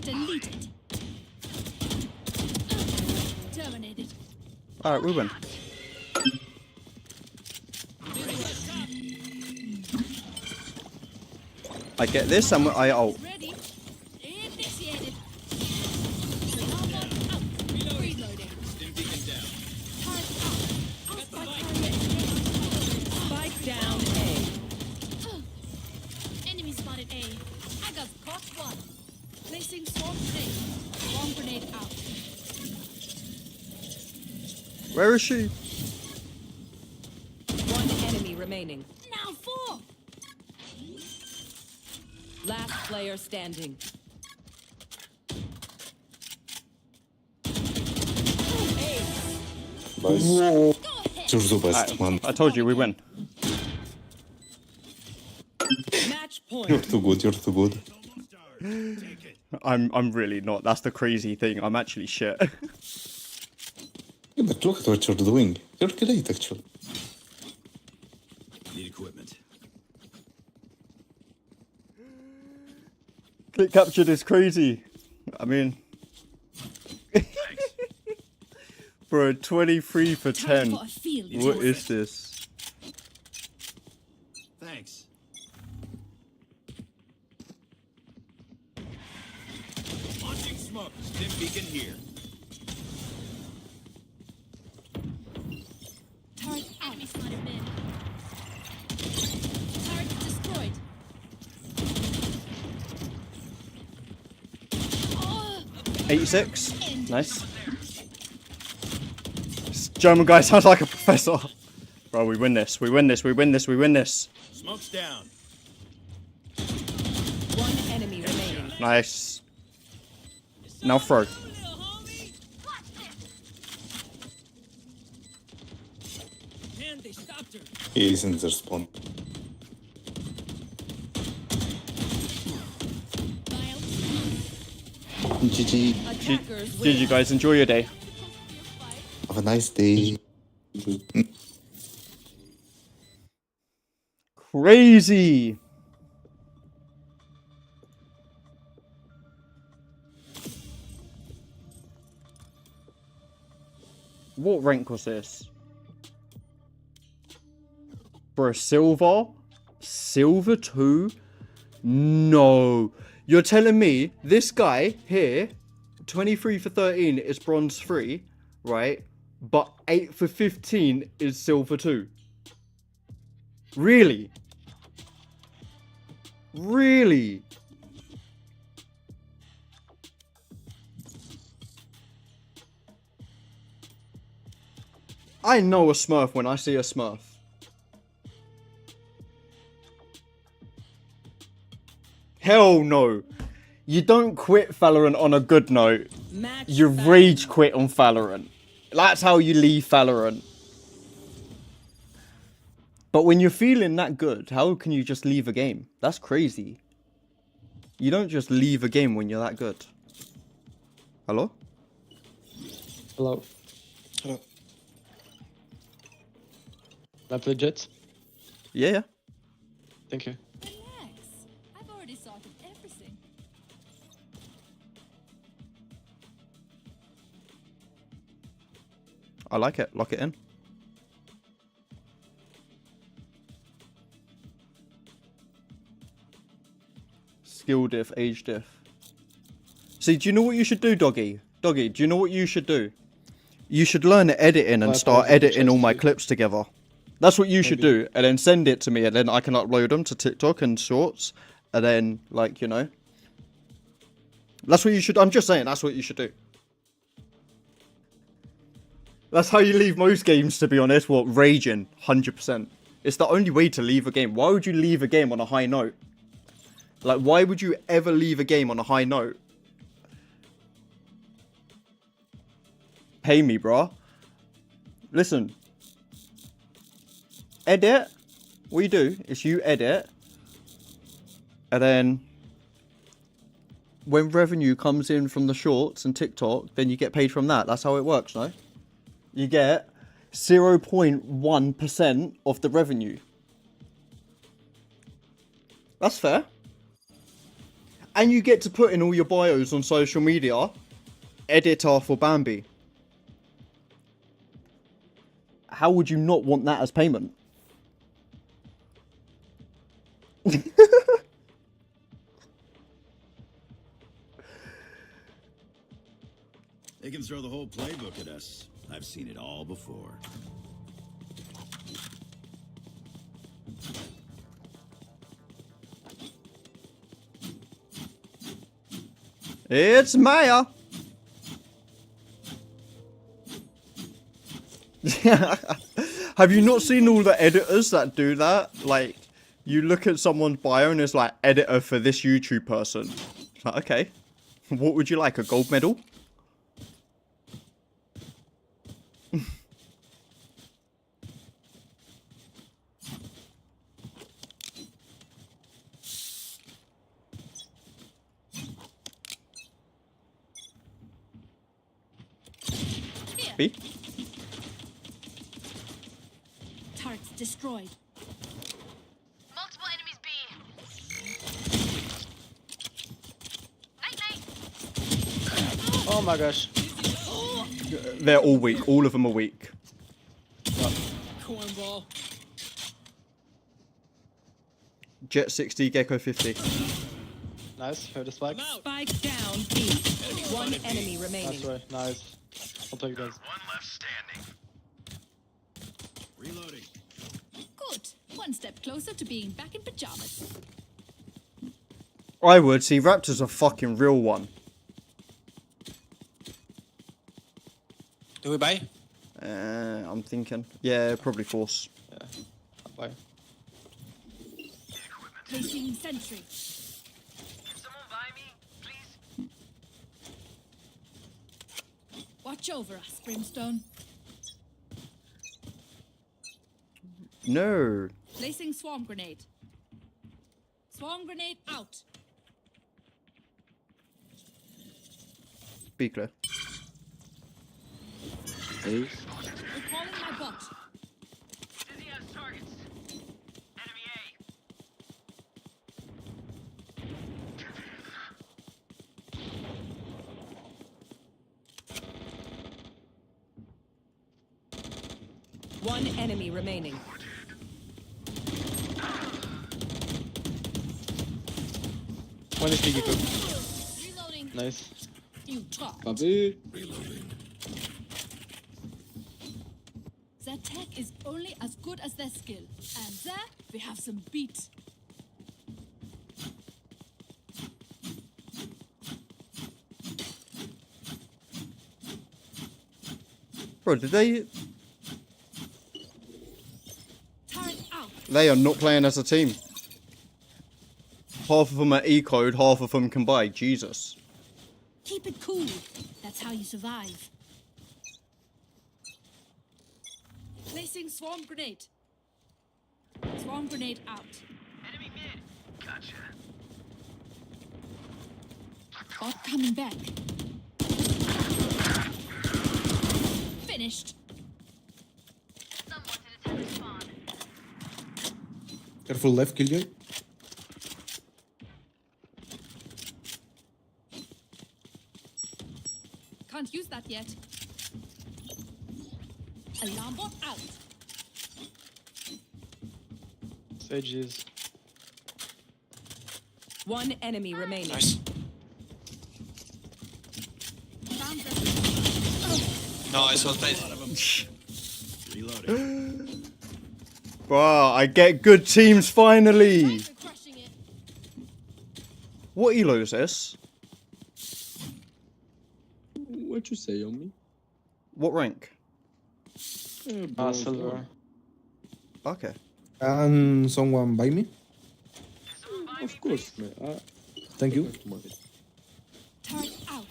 Deleted. Terminated. Alright, we win. I get this and I ult. Ready. Initiated. Alarm bot out. Reloading. Stim beacon down. Spike down A. Enemy spotted A. I got caught one. Placing swarm grenade. Swarm grenade out. Where is she? One enemy remaining. Now 4. Last player standing. Nice. You're the best, man. I told you we win. Match point. You're too good, you're too good. I'm really not. That's the crazy thing. I'm actually shit. Yeah, but look at what you're doing. You're great, actually. Need equipment. Click captured is crazy. I mean, bro, 23 for 10. for a field What trip. is this? Thanks. Launching smoke. Stim beacon here. Turret enemy spotted mid. Turret destroyed. Oh, 86. Nice. This German guy sounds like a professor. Bro, we win this. We win this. We win this. We win this. Smoke's down. One enemy remaining. Nice. Now throw. Man, they stopped her. He is in the spawn. GG. GG guys, enjoy your day. Have a nice day. Crazy. What rank was this? For a silver? Silver 2? No. You're telling me this guy here, 23 for 13 is bronze 3, right? But 8 for 15 is silver 2. Really? Really? I know a Smurf when I see a Smurf. Hell no. You don't quit Valorant on a good note. You rage quit on Valorant. That's how you leave Valorant. But when you're feeling that good, how can you just leave a game? That's crazy. You don't just leave a game when you're that good. Hello? Hello. Hello. That's legit? Yeah. Thank you. relax. I've already sorted everything. I like it. Lock it in. skill diff, age diff. See, do you know what you should do, Doggy? Doggy, do you know what you should do? You should learn editing and start editing all my clips together. That's what you should do, and then send it to me, and then I can upload them to TikTok and Shorts, and then, like, you know. That's what you should, I'm just saying, that's what you should do. That's how you leave most games, to be honest. What, raging, 100%. It's the only way to leave a game. Why would you leave a game on a high note? Like, why would you ever leave a game on a high note? Pay me, bro. Listen. Edit. What you do is you edit. And then when revenue comes in from the Shorts and TikTok, then you get paid from that. That's how it works, no? You get 0.1% of the revenue. That's fair. And you get to put in all your bios on social media. Editor for Bambi. How would you not want that as payment? They can throw the whole playbook at us. I've seen it all before. It's Maya. Have you not seen all the editors that do that? Like, you look at someone's bio and it's like, editor for this YouTube person. Like, okay. What would you like? A gold medal? B? Turrets destroyed. Multiple enemies B. Night night. Oh my gosh. They're all weak. All of them are weak. Cornball. Jet 60, Gecko 50. Nice, heard a spike. Spike down B. One enemy remaining. That's right, nice. I'll take those. One left standing. Reloading. Good. One step closer to being back in pajamas. I would. See, Raptor's a fucking real one. Do we buy? I'm thinking. Yeah, probably Force. Yeah, I'll buy. Placing sentry. Someone buy me, please. Watch over us, Brimstone. No. Placing swarm grenade. Swarm grenade out. Be clear. Recalling my bot. Dizzy has targets. Enemy A. One enemy remaining. One is Gecko. Reloading. Nice. You talk. Babu. Their tech is only as good as their skill. And there we have some beat. Bro, did they... Turret out. They are not playing as a team. Half of them are E-code, half of them can buy. Jesus. Keep it cool. That's how you survive. Placing swarm grenade. Swarm grenade out. Enemy mid. Gotcha. Bot coming back. Finished. Someone to the spawn. Careful left, Killjoy. Can't use that yet. Alarm bot out. Sage is. One enemy remaining. Nice. Nice, well played. Bruh, I get good teams finally. What elo is this? What you say on me? What rank? Silver. Okay. Can someone buy me? Of course, man. Thank you. Turret out.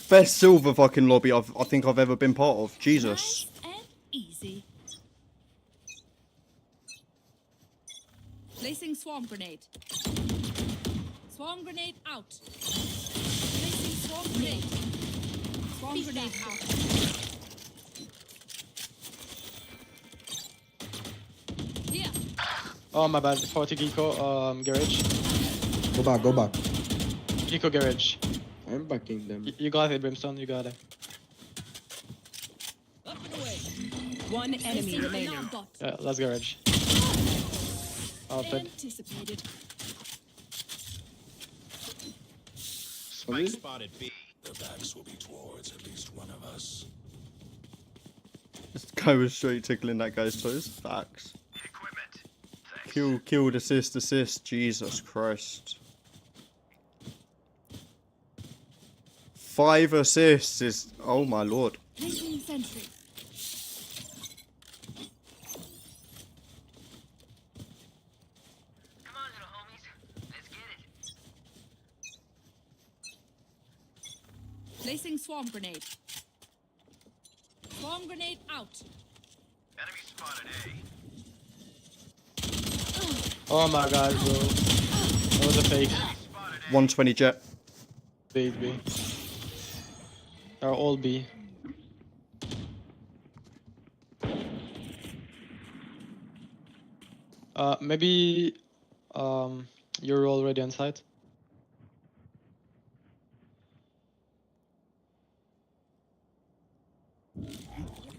Best silver fucking lobby I think I've ever been part of. Jesus. Nice and easy. Placing swarm grenade. Swarm grenade out. Placing swarm grenade. Swarm grenade out. Here. Oh my bad. 40 Geeko, garage. Go back, go back. Geeko garage. I'm backing them. You got it, Brimstone. You got it. One enemy remaining. Yeah, let's garage. Outfit. Anticipated. Spike spotted B. The backs will be towards at least one of us. This guy was straight tickling that guy's toes. Facts. Killed, assist. Jesus Christ. 5 assists is... Oh my lord. Placing sentry. Come on, little homies. Let's get it. Placing swarm grenade. Swarm grenade out. Enemy spotted A. Oh my god, bro. That was a fake. 120 jet. B. They're all B. Maybe you're already on site.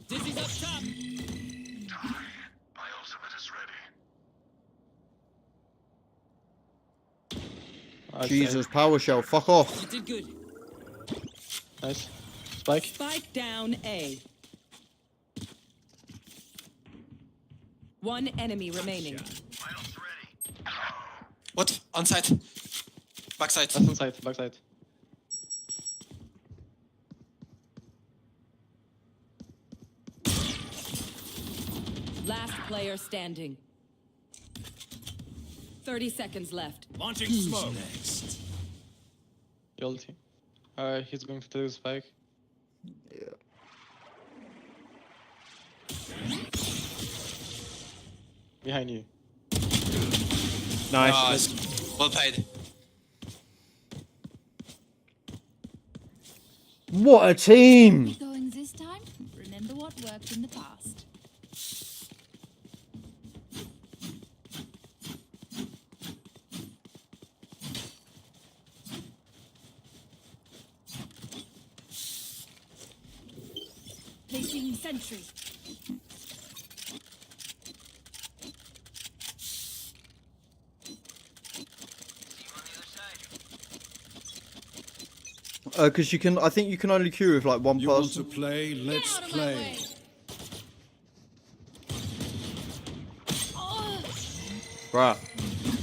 Dizzy's up top. My ultimate is ready. Jesus, PowerShell, fuck off. You did good. Nice. Spike. Spike down A. One enemy remaining. What? On site. Backside. That's on site. Backside. Last player standing. 30 seconds left. Launching smoke. Next. Guilty. He's going to do spike. Yeah. Behind you. Nice. Well played. What a team! Going this time? Remember what worked in the past. Placing sentry. Because you can, I think you can only queue with like one You want person. to play? Let's play. Bruh.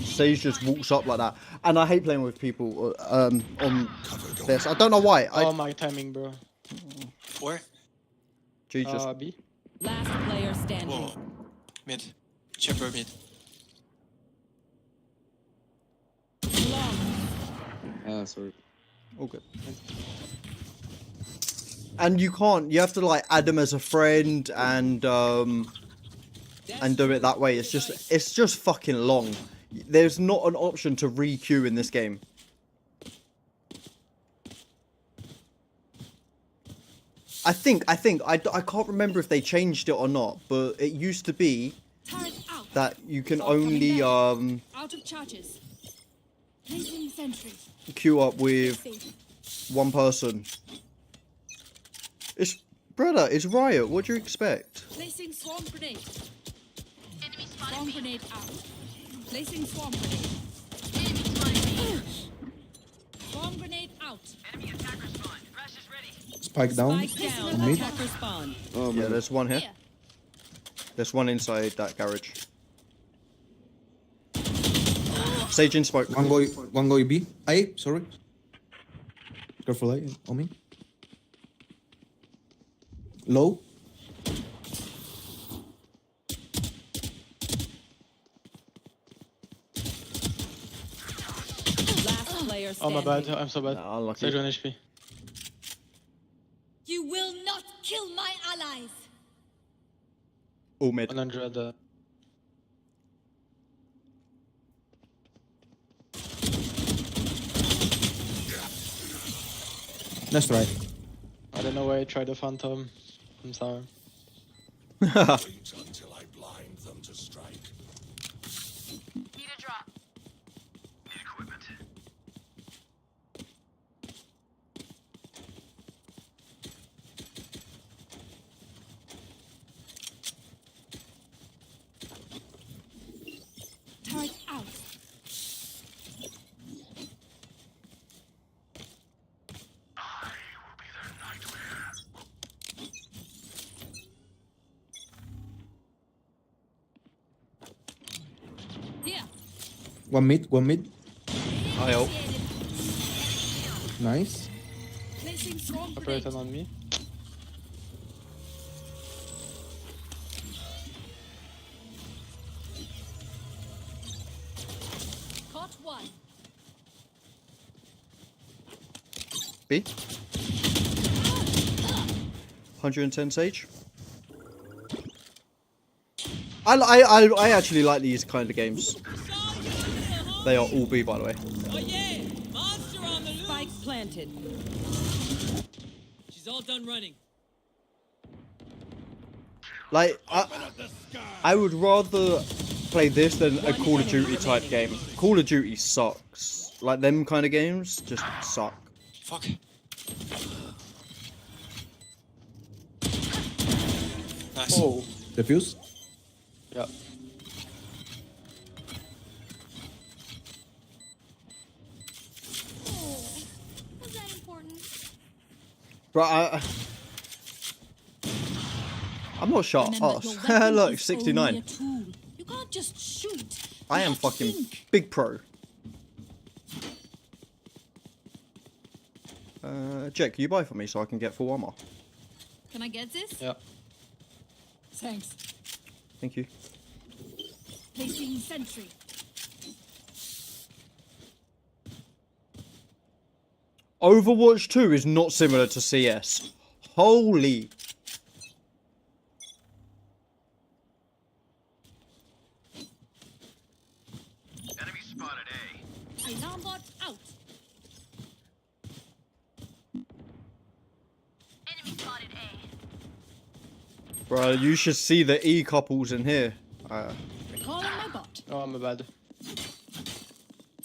Sage just walks up like that. And I hate playing with people on this. I don't know why. Oh my timing, bro. Where? Jesus. B. Last player standing. Whoa. Mid. Chamber mid. Sorry. All good. And you can't. You have to like add them as a friend and do it that way. It's just fucking long. There's not an option to re-queue in this game. I think I can't remember if they changed it or not, but it used to be that you can only Out of charges. Placing sentry. queue up with one person. Brother, it's Riot. What do you expect? Placing swarm grenade. Swarm grenade out. Placing swarm grenade. Swarm grenade out. Enemy attacker spawn. Crash is ready. Spike down. Spike down. Mid. Attacker spawn. Oh, yeah, there's one here. Here. There's one inside that garage. Sage in smoke. One go B. A, sorry. Careful A, on me. Low. Last player Oh my standing. bad, I'm so bad. Nah, unlucky. Sage 1 HP. You will not kill my allies. All mid. 100. Nice try. I don't know why I tried the Phantom. I'm sorry. Wait until I blind them to strike. Need a drop. Need equipment. Turret out. I will be their nightmare. Here. One mid. I ult. Nice. Placing swarm grenade. Operator on me. Caught one. B. 110 Sage. I actually like these kind of games. They are all B, by the way. Oh yeah! Monster on the loose! Spike planted. She's all done running. Like, I would rather play this than a Call of Duty type game. Call of Duty sucks. Like, them kind of games just suck. Fuck. Nice. Oh. Defuse. Yeah. Oh, was that important? Right, I'm not shot. Remember, Oh, your weapon look, is 69. only a tool. You can't just shoot. I You am have to fucking think. big pro. Jack, can you buy for me so I can get full armor? Can I get this? Yeah. Thanks. Thank you. Placing sentry. Overwatch 2 is not similar to CS. Holy. Enemy spotted A. Alarm bot out. Enemy spotted A. Bro, you should see the E couples in here. Recalling my bot. Oh, I'm bad.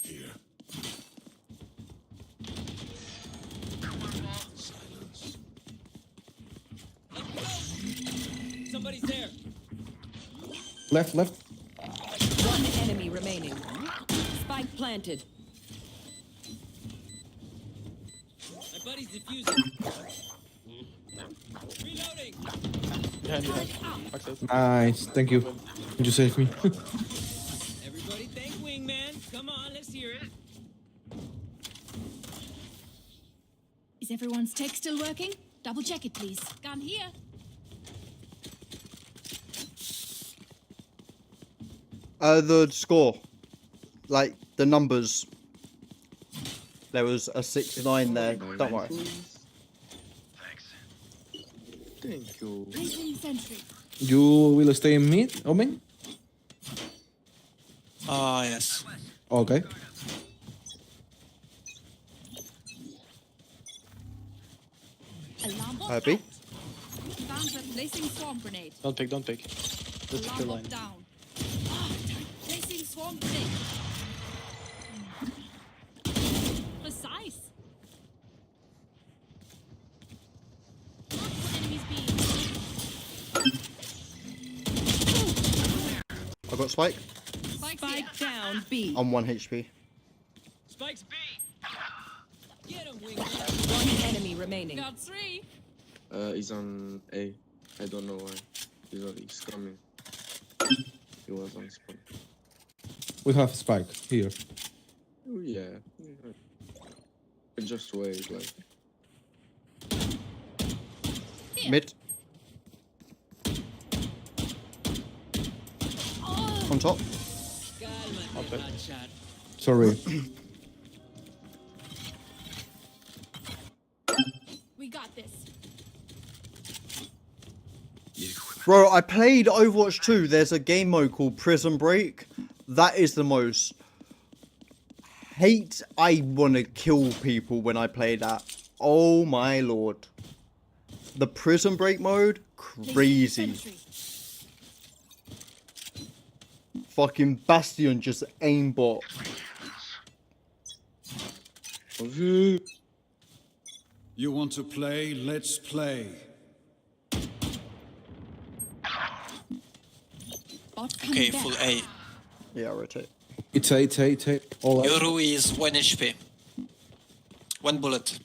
Here. Silence. Somebody's there. Left. One enemy remaining. Spike planted. My buddy's defusing. Reloading. Behind you. Backside. Nice. Thank you. You saved me. Everybody thank Wingman. Come on, let's hear it. Is everyone's tech still working? Double check it, please. Gun here. The score. Like, the numbers. There was a 69 there. Don't worry. Thanks. Thank you. Placing sentry. You will stay in mid, Omen? Ah, yes. Okay. Alarm bot Happy? out. Found her. Placing swarm grenade. Don't pick. Just a Alarm kill bot line. down. Placing swarm grenade. Precise. Enemies I got Spike. Spike Spike down B. I'm 1 HP. Spikes B. Get him, wing. One enemy remaining. Got 3. He's on A. I don't know why. He's coming. He was on spawn. We have spike here. Oh, yeah. Just wait, like. Mid. On top. Sorry. We got this. Bro, I played Overwatch 2. There's a game mode called Prison Break. That is the most hate. I want to kill people when I play that. Oh my lord. The Prison Break mode? Crazy. Fucking Bastion just aimbot. You want to play? Let's play. Okay, full A. Yeah, rotate. It's A. All out. Yoru is 1 HP. 1 bullet.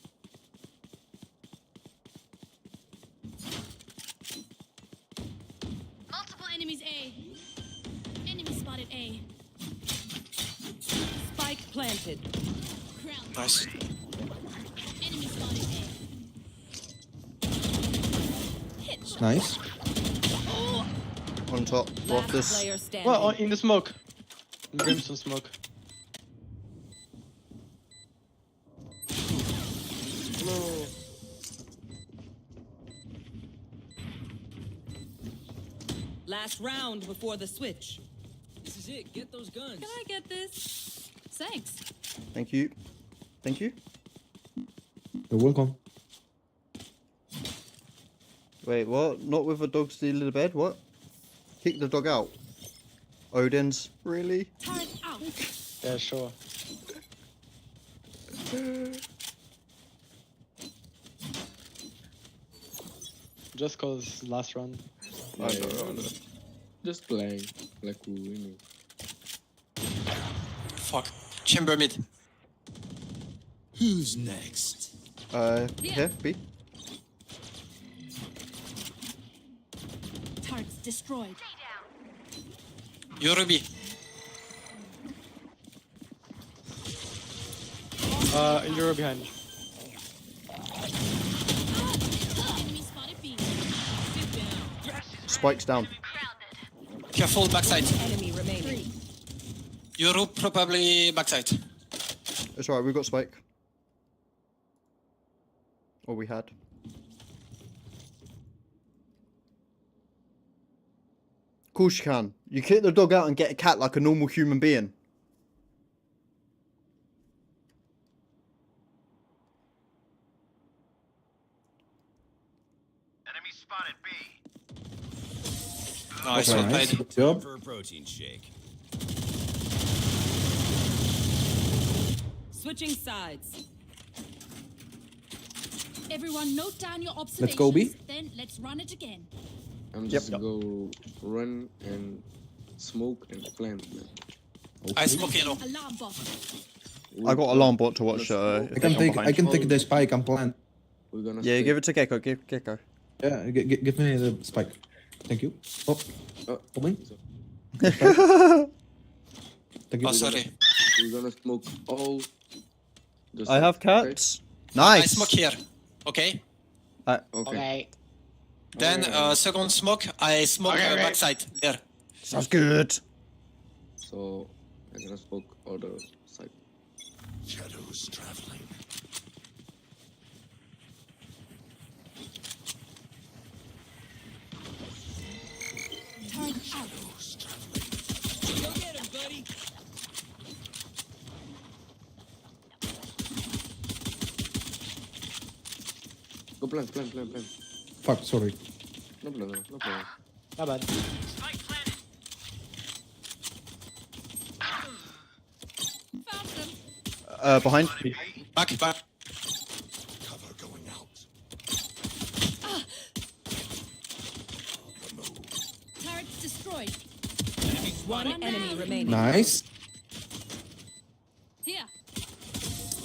Multiple enemies A. Enemy spotted A. Spike planted. Nice. Enemy spotted A. Nice. On top. Off this. Player standing. Well, in the smoke. Brimstone smoke. Last round before the switch. This is it. Get those guns. Can I get this? Thanks. Thank you. Thank you. You're welcome. Wait, what? Not with a dog stealing the bed? What? Kick the dog out. Odin's? Really? Turret out. Yeah, sure. Just cause last round. I know. Just playing like we winning. Fuck. Chamber mid. Who's next? Here, B. Turrets destroyed. Yoru B. Yoru behind. Enemy spotted B. Spike's down. Careful backside. Enemy remaining. Yoru probably backside. It's alright, we've got Spike. Or we had. Of course you can. You kick the dog out and get a cat like a normal human being. Enemy spotted B. Nice, Okay, well nice. played. Good job. For a protein shake. Switching sides. Everyone note down your observations. Let's go B. Then let's run it again. I'm just go run and smoke and plant. Man. I smoke yellow. Alarm bot. I got alarm bot to watch. I can take the spike and plant. We're gonna Yeah, give it to Gecko. Give Gecko. Yeah, give me the spike. Thank you. Oh, me. Thank you. Oh, sorry. We're gonna smoke all. I have cats. I Nice. smoke here. Okay. Okay. Then second smoke, I smoke backside there. Sounds good. So I'm gonna smoke other side. Shadows traveling. Turret out. Go get him, buddy. Go plant. Fuck, sorry. No problem. Not bad. Spike planted. Found them. Behind. Back. Cover going out. Turrets destroyed. One enemy remaining. Nice. Here.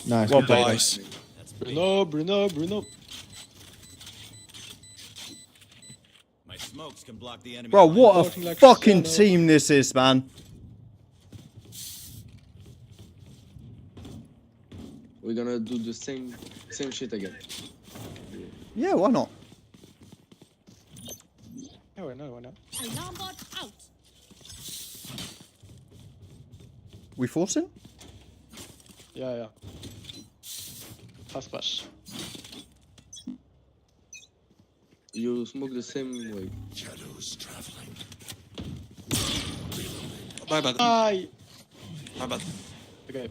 Nice. Well good play. played. Nice. Bruno. My smokes can block the enemy. Bro, line. what a Walking like fucking Cristiano. team this is, man. We're gonna do the same shit again. Yeah, why not? Yeah, why not? Alarm bot out. We forcing? Yeah. Fast flash. You smoke the same way. Shadows traveling. My bad. Aye. My bad. Okay.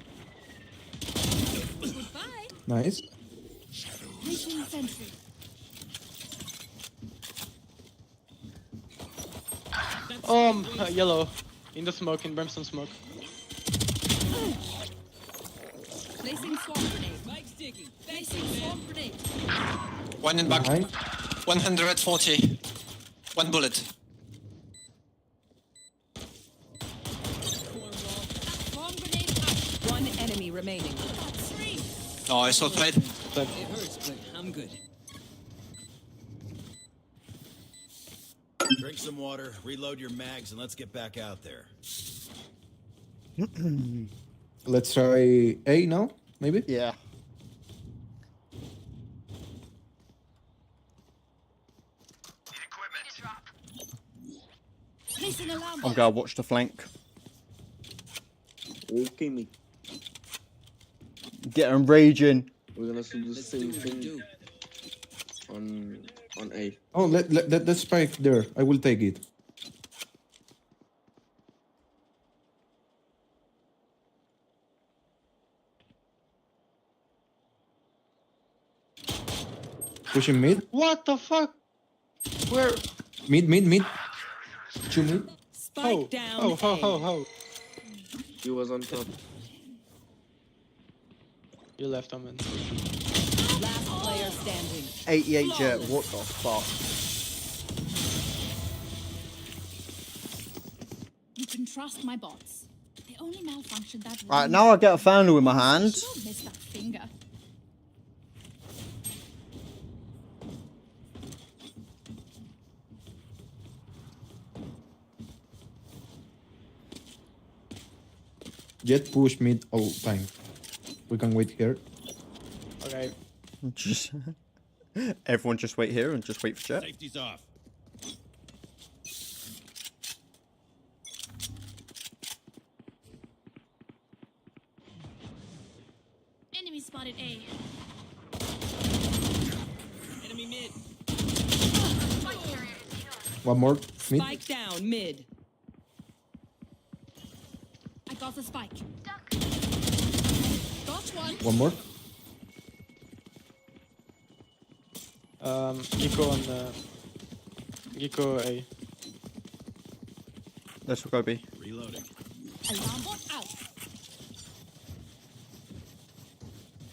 Goodbye. Nice. Placing sentry. Yellow. In the smoke, in brimstone smoke. Placing swarm grenade. Placing swarm grenade. One in back. Behind. 140. One bullet. Swarm grenade out. One enemy remaining. Nice, well played. It hurts, but I'm good. Drink some water, reload your mags, and let's get back out there. Let's try A now, maybe? Yeah. Placing alarm I'm bot. gonna watch the flank. Okay, me. Get them raging. We're gonna do the same thing on A. Oh, let's spike there. I will take it. Pushing mid. What the fuck? Where? Mid. 2 mid. Spike down. How? He was on top. You left him in. Last player standing. 88 jet, what the fuck? You can trust my bots. They only malfunction that way. Alright, now I get a Vandal in my hand. Don't miss that finger. Jet push mid all time. We can wait here. Okay. Just everyone just wait here and just wait for jet. Safety's off. Enemy spotted A. Enemy mid. One more mid. Spike down mid. I got the spike. Got one. One more. Gecko on Gecko A. Let's go B. Reloading. Alarm bot out.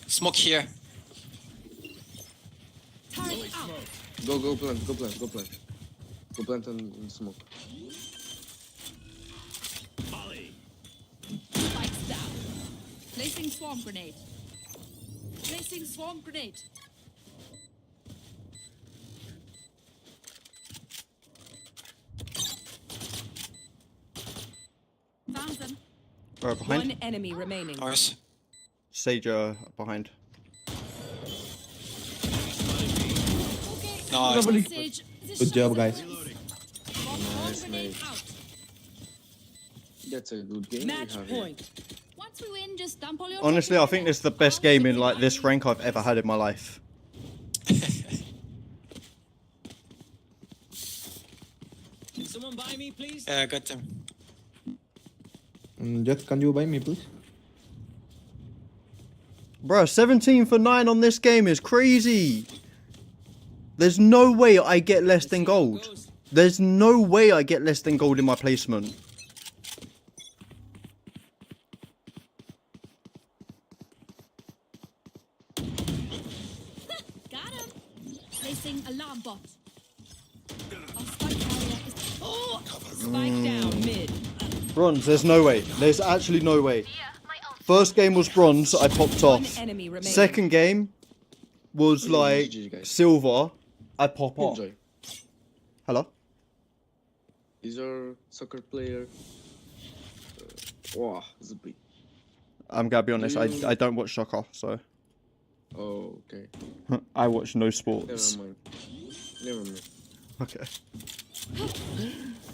Smoke here. Turret out. Go plant. Go plant and smoke. Molly. Spikes down. Placing swarm grenade. Placing swarm grenade. Found them. Right behind. One enemy remaining. Nice. Sage behind. Nice. Sage, this Good job, guys. swarm Nice, grenade mate. out. That's a good game. Match we have here. point. Once we win, just dump all your Honestly, I think this is the best game in like this rank I've ever had in my life. Can someone buy me, please? Yeah, got him. Jet, can you buy me, please? Bro, 17 for 9 on this game is crazy. There's no way I get less than gold. There's no way I get less than gold in my placement. Got him. Placing alarm bot. Our spike carrier is. Oh! Spike down mid. Bronze, there's no way. There's actually no way. My ult First game was bronze, I popped One off. enemy remaining. Second game was like GG, guys. silver, I pop off. Enjoy. Hello? Is your soccer player? Wow, Zippy. I'm gonna be honest, I don't watch soccer, so Oh, okay. I watch no Never sports. mind. Never mind. Okay.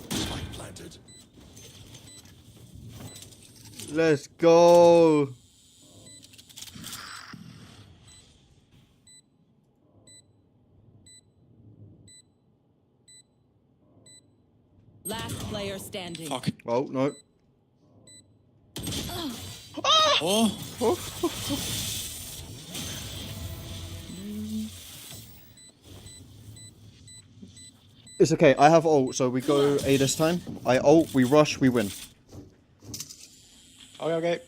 Spike planted. Let's go. Last player standing. Fuck. Oh no. Oh. It's okay, I have ult, so we go A this time. I ult, we rush, we win. Okay, okay.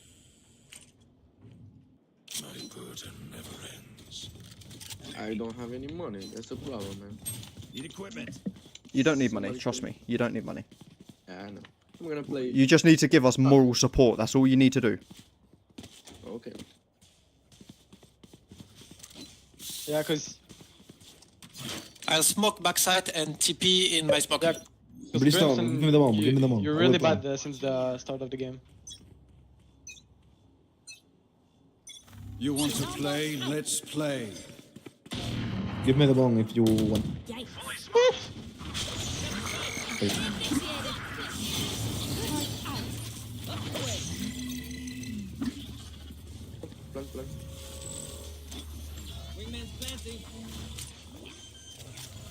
My burden never ends. I don't have any money. That's the problem, man. Need equipment. You don't need money, trust me. You don't need money. Yeah, I know. I'm gonna play. You just need to give us moral support, that's all you need to do. Okay. Yeah, cause I'll smoke backside and TP in my smoke. yeah, Brimstone, give me the bomb, give me the bomb. You're I really will bad since the start of the game. You want to play? Let's play. Give me the bomb if you want. Wait. Plant. Wingman's planting.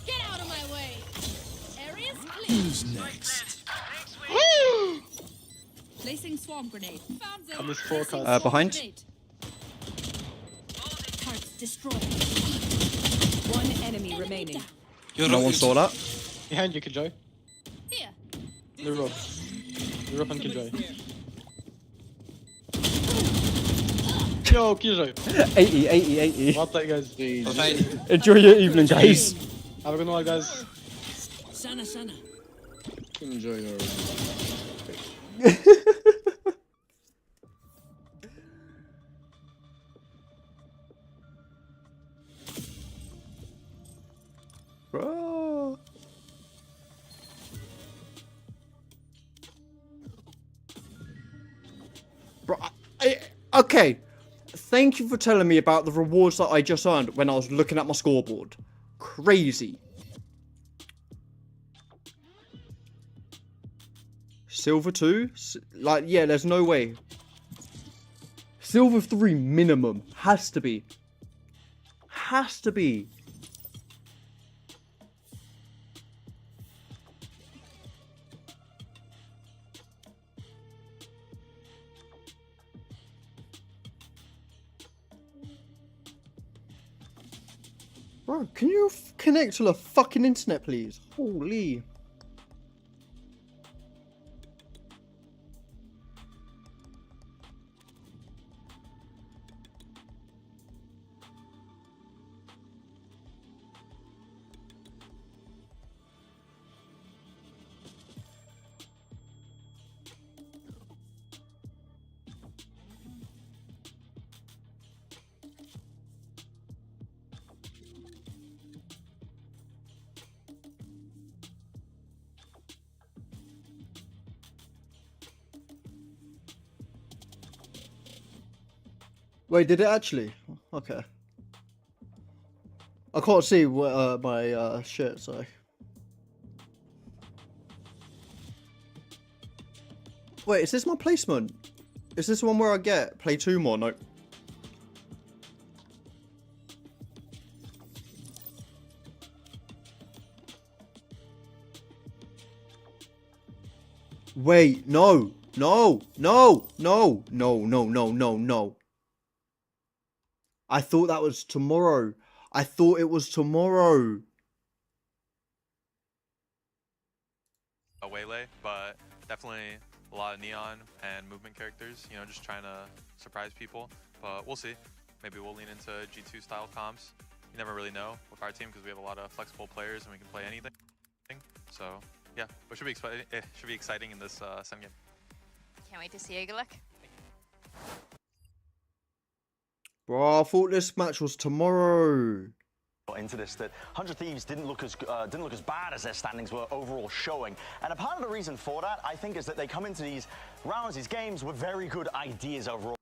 Get out of my way. Area's clear. Who's next? Placing swarm grenade. Found them. I missed 4 cards. Behind. Grenade. Targets destroyed. One enemy remaining. No one saw that. Behind you, Killjoy. Here. The rope. The rope and Killjoy. Yo, Killjoy. 80. What that, guys? Fine. Enjoy your evening, guys. Have a good one, guys. Sana. Enjoy your. Bro. Bro, okay. Thank you for telling me about the rewards that I just earned when I was looking at my scoreboard. Crazy. Silver 2? Like, yeah, there's no way. Silver 3 minimum. Has to be. Has to be. Bro, can you connect to the fucking internet, please? Holy. Wait, did it actually? Okay. I can't see my shit, so. Wait, is this my placement? Is this the one where I get play 2 more? No. Wait, no. I thought that was tomorrow. I thought it was tomorrow. A Waylay, but definitely a lot of neon and movement characters, you know, just trying to surprise people. But we'll see. Maybe we'll lean into G2 style comps. You never really know with our team because we have a lot of flexible players and we can play anything. So yeah, but it should be exciting in this Sun game. Can't wait to see you. Good luck. Bro, I thought this match was tomorrow. Into this, that 100 Thieves didn't look as bad as their standings were overall showing. And a part of the reason for that, I think, is that they come into these rounds, these games, with very good ideas overall.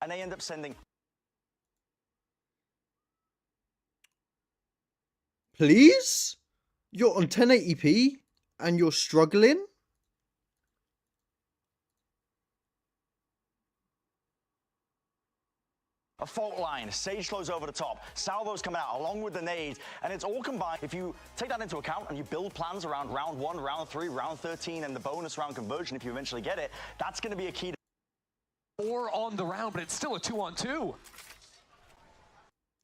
And they end up sending... Please? You're on 1080p and you're struggling? A fault line, Sage slows over the top, salvos coming out along with the nade, and it's all combined. If you take that into account and you build plans around round 1, round 3, round 13, and the bonus round conversion if you eventually get it, that's going to be a key to... Or on the round, but it's still a 2-on-2.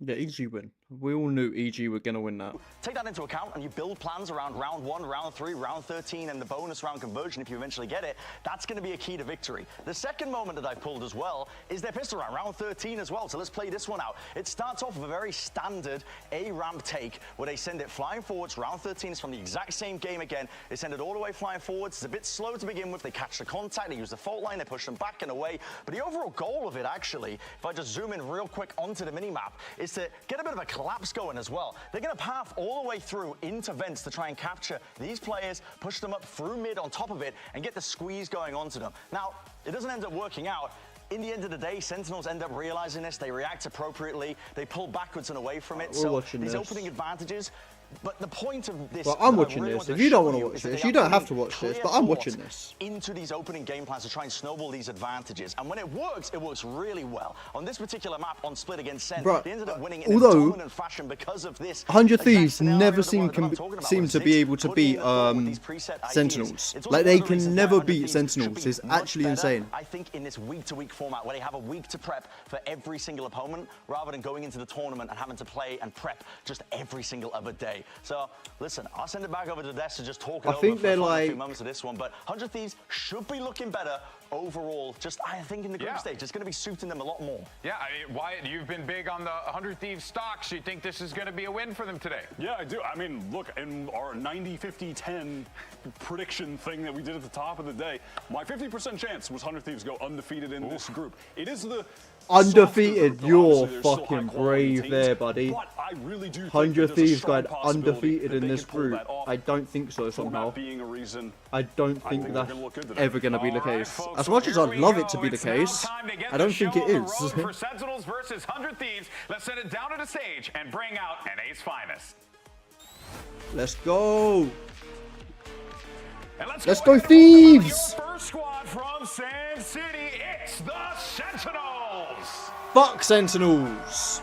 Yeah, EG win. We all knew EG were going to win that. Take that into account and you build plans around round 1, round 3, round 13, and the bonus round conversion if you eventually get it. That's going to be a key to victory. The second moment that I pulled as well is their pistol round 13 as well. So let's play this one out. It starts off with a very standard A-ramp take where they send it flying forwards. Round 13 is from the exact same game again. They send it all the way flying forwards. It's a bit slow to begin with. They catch the contact. They use the fault line. They push them back and away. But the overall goal of it, actually, if I just zoom in real quick onto the minimap, is to get a bit of a collapse going as well. They're going to path all the way through into vents to try and capture these players, push them up through mid on top of it, and get the squeeze going onto them. Now, it doesn't end up working out. In the end of the day, Sentinels end up realizing this. They react appropriately. They pull backwards and away from it. So these opening advantages. But the point of this... Well, I'm watching this. If you don't want to watch this, you don't have to watch this, but I'm watching this. Into these opening game plans to try and snowball these advantages. And when it works really well. On this particular map, on Split against Sen, they ended up winning in a dominant fashion because of this. 100 Thieves never seem to be able to beat Sentinels. Like, they can never beat Sentinels. It's actually insane. I think in this week-to-week format, where they have a week to prep for every single opponent, rather than going into the tournament and having to play and prep just every single other day. So, listen, I'll send it back over to Des to just talk it over for a few moments of this one, but 100 Thieves should be looking better overall. Just, I think, in the group stage, it's going to be suiting them a lot more. Yeah, I mean, Wyatt, you've been big on the 100 Thieves stocks. You think this is going to be a win for them today? Yeah, I do. I mean, look, in our 90-50-10 prediction thing that we did at the top of the day, my 50% chance was 100 Thieves go undefeated in this group. It is the undefeated. You're fucking brave there, buddy. But I really do 100 Thieves going undefeated in this group. I don't think so somehow. I don't think that's ever going to be the case. As much as I'd love it to be the case, I don't think it is. For Sentinels versus 100 Thieves, let's send it down to the stage and bring out NA's finest. Let's go. Let's go Thieves! First squad from Sand City, it's the Sentinels! Fuck Sentinels!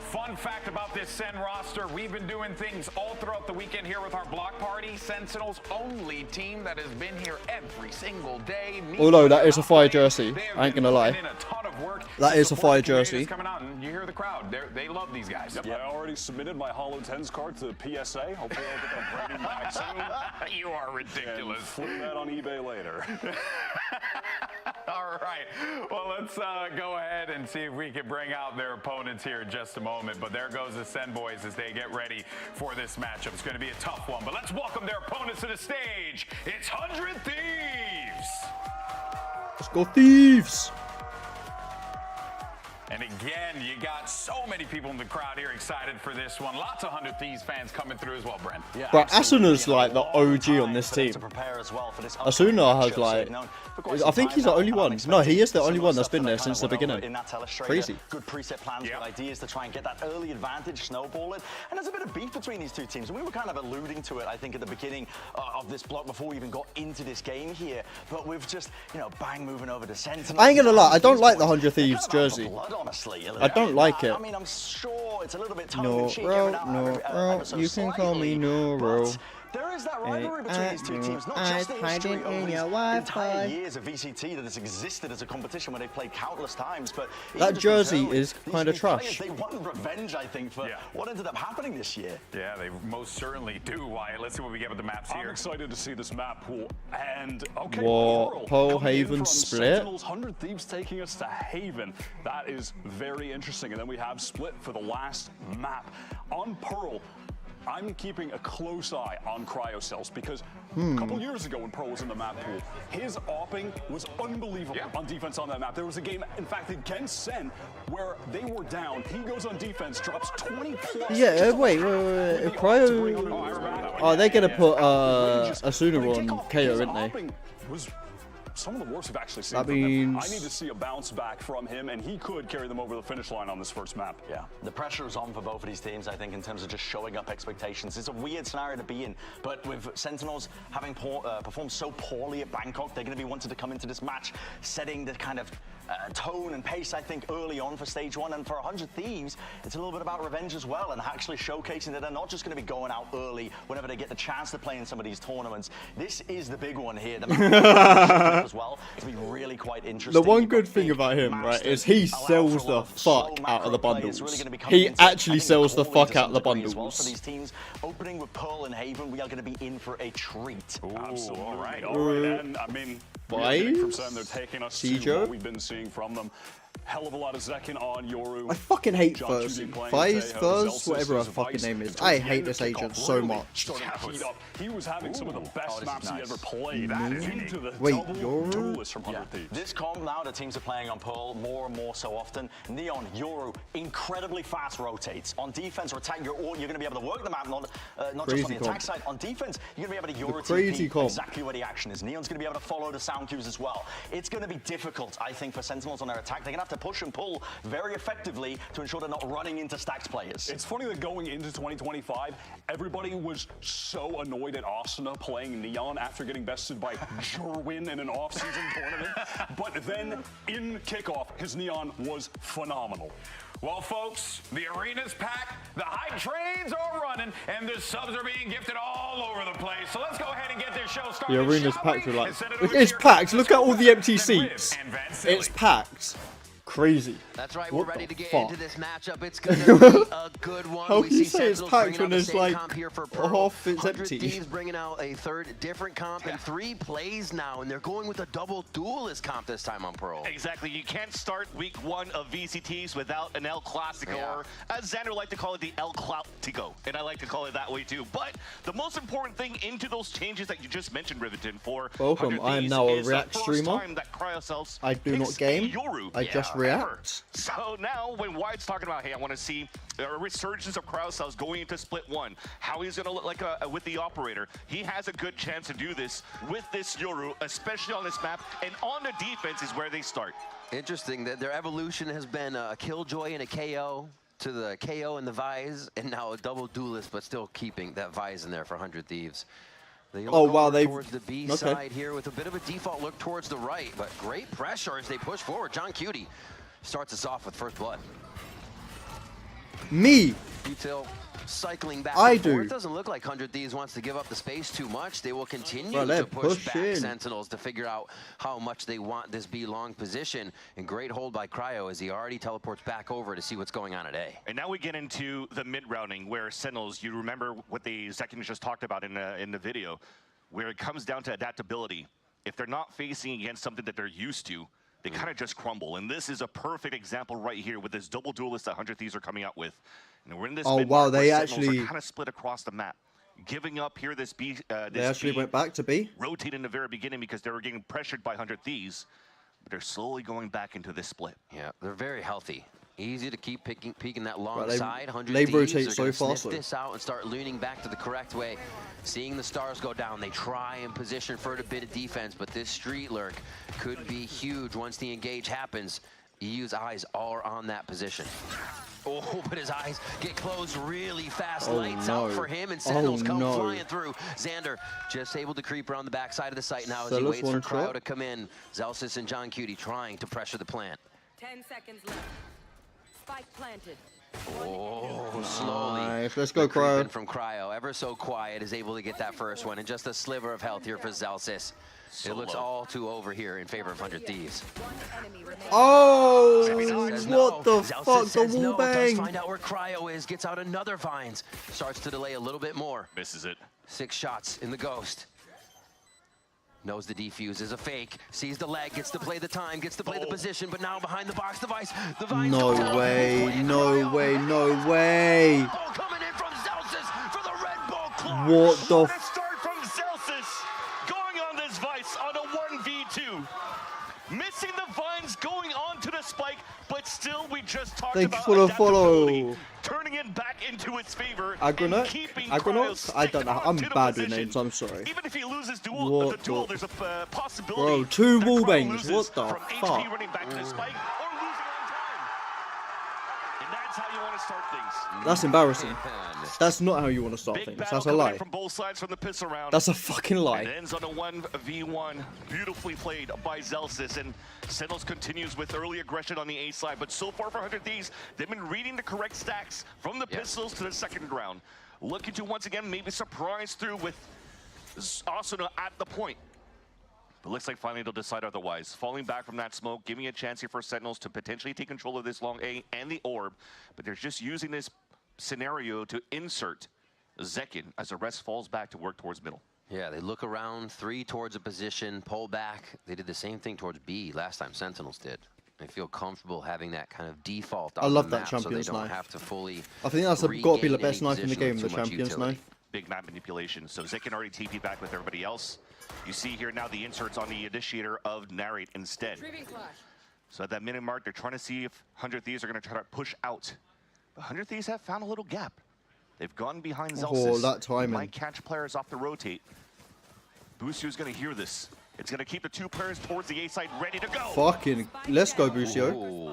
Fun fact about this Sen roster, we've been doing things all throughout the weekend here with our block party. Sentinels only team that has been here every single day. Although that is a fire jersey, I ain't gonna lie. That is a fire jersey. Coming out and you hear the crowd, they love these guys. Yep, I already submitted my Holo 10s card to PSA. Hopefully I'll get that branding back soon. You are ridiculous. And flip that on eBay later. All right, well, let's go ahead and see if we can bring out their opponents here in just a moment. But there goes the Sen boys as they get ready for this matchup. It's going to be a tough one, but let's welcome their opponents to the stage. It's 100 Thieves. Let's go Thieves. And again, you got so many people in the crowd here excited for this one. Lots of 100 Thieves fans coming through as well, Brent. Yeah, but Asuna's like the OG on this team. Asuna has like, I think he's the only one. No, he is the only one that's been there since the beginning. Crazy. Good preset plans, good ideas to try and get that early advantage, snowball it. And there's a bit of beef between these two teams. And we were kind of alluding to it, I think, at the beginning of this block before we even got into this game here. But we've just, you know, bang moving over to Sentinel. I ain't gonna lie, I don't like the 100 Thieves jersey. Honestly, I don't like it. I mean, I'm sure it's a little bit No, bro, you can call me Noro. There is that rivalry between these two teams, not just the history over these entire years of VCT that has existed as a competition where they've played countless times, but that jersey is kind of trash. They want revenge, I think, for what ended up happening this year. Yeah, they most certainly do, Wyatt. Let's see what we get with the maps here. I'm excited to see this map pool. And, okay, what? Pearl Haven split? Sentinels, 100 Thieves taking us to Haven. That is very interesting. And then we have split for the last map. On Pearl, I'm keeping a close eye on Cryocells because a couple years ago when Pearl was in the map pool, his opping was unbelievable on defense on that map. There was a game, in fact, against Sen where they were down. He goes on defense, drops 20 plus. Yeah, wait. Cryo. Oh, they're gonna put Asuna on KO, aren't they? Was some of the worst we've actually seen That from him. means- I need to see a bounce back from him, and he could carry them over the finish line on this first map. Yeah, the pressure is on for both of these teams, I think, in terms of just showing up expectations. It's a weird scenario to be in, but with Sentinels having performed so poorly at Bangkok, they're going to be wanting to come into this match setting the kind of tone and pace, I think, early on for stage one. And for 100 Thieves, it's a little bit about revenge as well, and actually showcasing that they're not just going to be going out early whenever they get the chance to play in some of these tournaments. This is the big one here. The as well. It's been really quite interesting. The one good thing about him, right, is he sells the fuck out of the bundles. He actually sells the fuck out of the bundles. For these teams, opening with Pearl and Haven, we are going to be in for a treat. Absolutely. All right. And I mean, from Sen, they're taking us to what we've been seeing from them. Hell of a lot of Zekin on Yoru. I fucking hate Furs. Furs, whatever her fucking name is. I hate this agent so much. He was having some of the best maps he ever played. Into the Wait, double duelist from 100 Thieves. This comp now, the teams are playing on Pearl more and more so often. Neon, Yoru, incredibly fast rotates. On defense or attack, you're going to be able to work the map, not just on the attack side. On defense, you're going to be able to Yoru TP exactly where the action is. Neon's going to be able to follow the sound cues as well. It's going to be difficult, I think, for Sentinels on their attack. They're going to have to push and pull very effectively to ensure they're not running into Stax players. It's funny that going into 2025, everybody was so annoyed at Asuna playing Neon after getting bested by Jerwin in an off-season tournament. But then in kickoff, his Neon was phenomenal. Well, folks, the arena's packed, the hype trains are running, and the subs are being gifted all over the place. So let's go ahead and get this show started. The arena's packed with like... It's packed. Look at all the empty seats. It's packed. Crazy. That's right, what we're ready to get fuck? into this matchup. It's going to be a good one. How we can you see say it's Sentinels packed bringing when out the there's same like comp here for half it's 100 empty? Thieves bringing out a third different comp and 3 plays now, and they're going with a double duelist comp this time on Pearl. Exactly. You can't start week 1 of VCTs without an El Clasico, or as Xander liked to call it, the El Clautico, and I like to call it that way too. But the most important thing into those changes that you just mentioned, Riviton, for Welcome, I am now a React streamer. Cryocells I do not game, I just react. So now, when Wyatt's talking about, hey, I want to see a resurgence of Cryocells going into split 1, how he's going to look like with the operator. He has a good chance to do this with this Yoru, especially on this map, and on the defense is where they start. Interesting that their evolution has been a Killjoy and a KO, to the KO and the Vise, and now a double duelist, but still keeping that Vise in there for 100 Thieves. They towards the B side here with a bit of a default look towards the right, but great pressure as they push forward. John Cutie starts us off with first blood. Me. Util cycling back I and forth. do. It doesn't look like 100 Thieves wants to give up the space too much. They will continue Bro, to push back pushing. Sentinels to figure out how much they want this B long position. And great hold by Cryo as he already teleports back over to see what's going on at A. And now we get into the mid-rounding where Sentinels, you remember what the Zekin just talked about in the video, where it comes down to adaptability. If they're not facing against something that they're used to, they kind of just crumble. And this is a perfect example right here with this double duelist that 100 Thieves are coming out with. And we're in this wow, they actually kind of split across the map. Giving up here this B. They actually went back to B. Rotate in the very beginning because they were getting pressured by 100 Thieves. But they're slowly going back into this split. Yeah, they're very healthy. Easy to keep peeking that long side. 100 they Thieves rotate are so gonna fast. sniff this out and start leaning back to the correct way. Seeing the stars go down, they try and position for a bit of defense, but this street lurk could be huge once the engage happens. EU's eyes are on that position. Oh, but his eyes get closed really fast. Lights out for him, and Sentinels come flying through. Xander just able to creep around the backside of the site now as he waits for Cryo to come in. Zelsis and John Cutie trying to pressure the plant. 10 seconds left. Spike planted. Oh, slowly. Nice. Let's go, The creep Cryo. in from Cryo, ever so quiet, is able to get that first one, and just a sliver of health here for Zelsis. It looks all too over here in favor of 100 Thieves. Oh, Says what the Zelsis fuck? The says wall no, does bang. find out where Cryo is, gets out another Vines, starts to delay a little bit more. Misses it. 6 shots in the Ghost. Knows the defuse is a fake, sees the leg, gets to play the time, gets to play the position, but now behind the box device, the Vines No go down. way, no way, no way. Ball coming in from Zelsis for the Red Bull Clark. What the What a start from Zelsis, going on this Vice on a 1v2. Missing the Vines, going on to the spike, but still we just talked Thank you about for the adaptability, follow. turning it back into its favor. Agronaut? and keeping Agronaut? Cryo I don't know. stick I'm onto the bad with position. names. I'm sorry. Even if he loses the What duel, the- there's a possibility. Bro, 2 that wall Cryo bangs. loses What the from HP fuck? running back to the spike or losing on time. And that's how you want to start things. That's embarrassing. That's not how you want to start things. Battle That's a coming in lie. from both sides from the pistol round. That's a fucking lie. It ends on a 1v1. Beautifully played by Zelsis. And Sentinels continues with early aggression on the A side. But so far for 100 Thieves, they've been reading the correct stacks from the pistols to the second round. Looking to once again maybe surprise through with Asuna at the point. But looks like finally they'll decide otherwise. Falling back from that smoke, giving a chance here for Sentinels to potentially take control of this long A and the orb. But they're just using this scenario to insert Zekin as the rest falls back to work towards middle. Yeah, they look around, 3 towards a position, pull back. They did the same thing towards B last time Sentinels did. They feel comfortable having that kind of default on I love the that map, so they Champion's don't knife. have to fully I think that's got to be the regain best any knife in the position game, with the too much Champion's utility. knife. Big map manipulation. So Zekin already TP back with everybody else. You see here now the inserts on the initiator of Narrate instead. So at that minute mark, they're trying to see if 100 Thieves are going to try to push out. But 100 Thieves have found a little gap. They've gone behind Zelsis. Oh, that timing. Might catch players off the rotate. Busio's going to hear this. It's going to keep the 2 players towards the A side ready to go. Fucking, let's go, Busio. Ooh.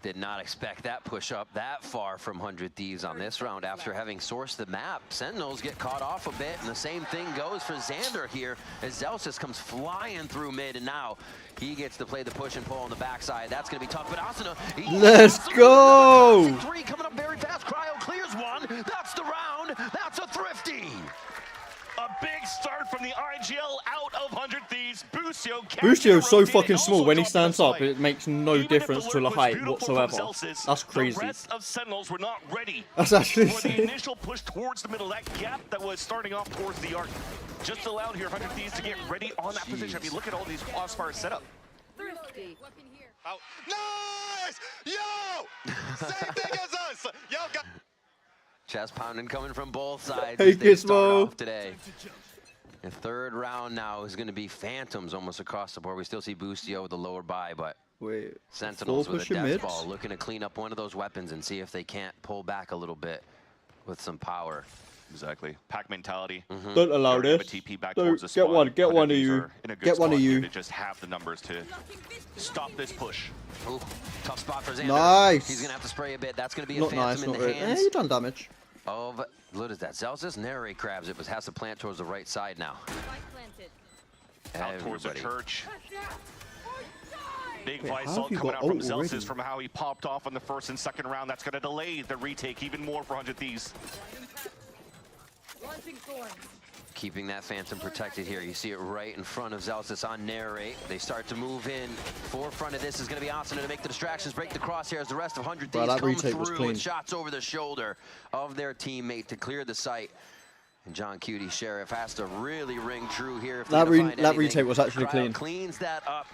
Did not expect that push up that far from 100 Thieves on this round after having sourced the map. Sentinels get caught off a bit, and the same thing goes for Xander here as Zelsis comes flying through mid, and now he gets to play the push and pull on the backside. That's going to be tough, but Asuna, Let's go! 3 coming up very fast. Cryo clears one. That's the round. That's a thrifty. A big start from the IGL out of 100 Thieves. Busio's so fucking small. When he stands up, it makes no difference to the height whatsoever. That's crazy. The rest of Sentinels were not ready That's actually for the insane. initial push towards the middle. That gap that was starting off towards the arc just allowed here 100 Thieves to get ready on that position. I mean, look at all these crossfires set up. Out. Nice! Yo! Same thing as us! Yo, got Chest pounding coming from both sides. Hey, as they start Gizmo. off today. The third round now is going to be Phantoms almost across the board. We still see Bustio with the lower buy, but Wait, Sentinels full with a pushing death mids? ball looking to clean up one of those weapons and see if they can't pull back a little bit with some power. Exactly. Pack mentality. Don't allow They're this. gonna TP back Don't- towards the get spot. one, get 100 one of Thieves you. are in a good Get one of spot here you. to just have the numbers to stop this push. Ooh, tough spot for Xander. Nice. He's going to have to spray a bit. That's going to be a Not Phantom nice, in not the really. hands you done damage. of, what is that? Zelsis? Narrate grabs it, but has to plant towards the right side now. Out towards the Everybody. church. Big Wait, how Vice have ult you coming got out from ult already? Zelsis from how he popped off on the first and second round. That's going to delay the retake even more for 100 Thieves. Keeping that Phantom protected here. You see it right in front of Zelsis on Narrate. They start to move in. Forefront of this is going to be Asuna to make the distractions, break the crosshairs. The rest of 100 Bro, Thieves that come retake was through clean. with shots over the shoulder of their teammate to clear the site. And John Cutie Sheriff has to really ring true here. If they're That gonna find that anything. retake was actually Cryo clean. Cleans that up.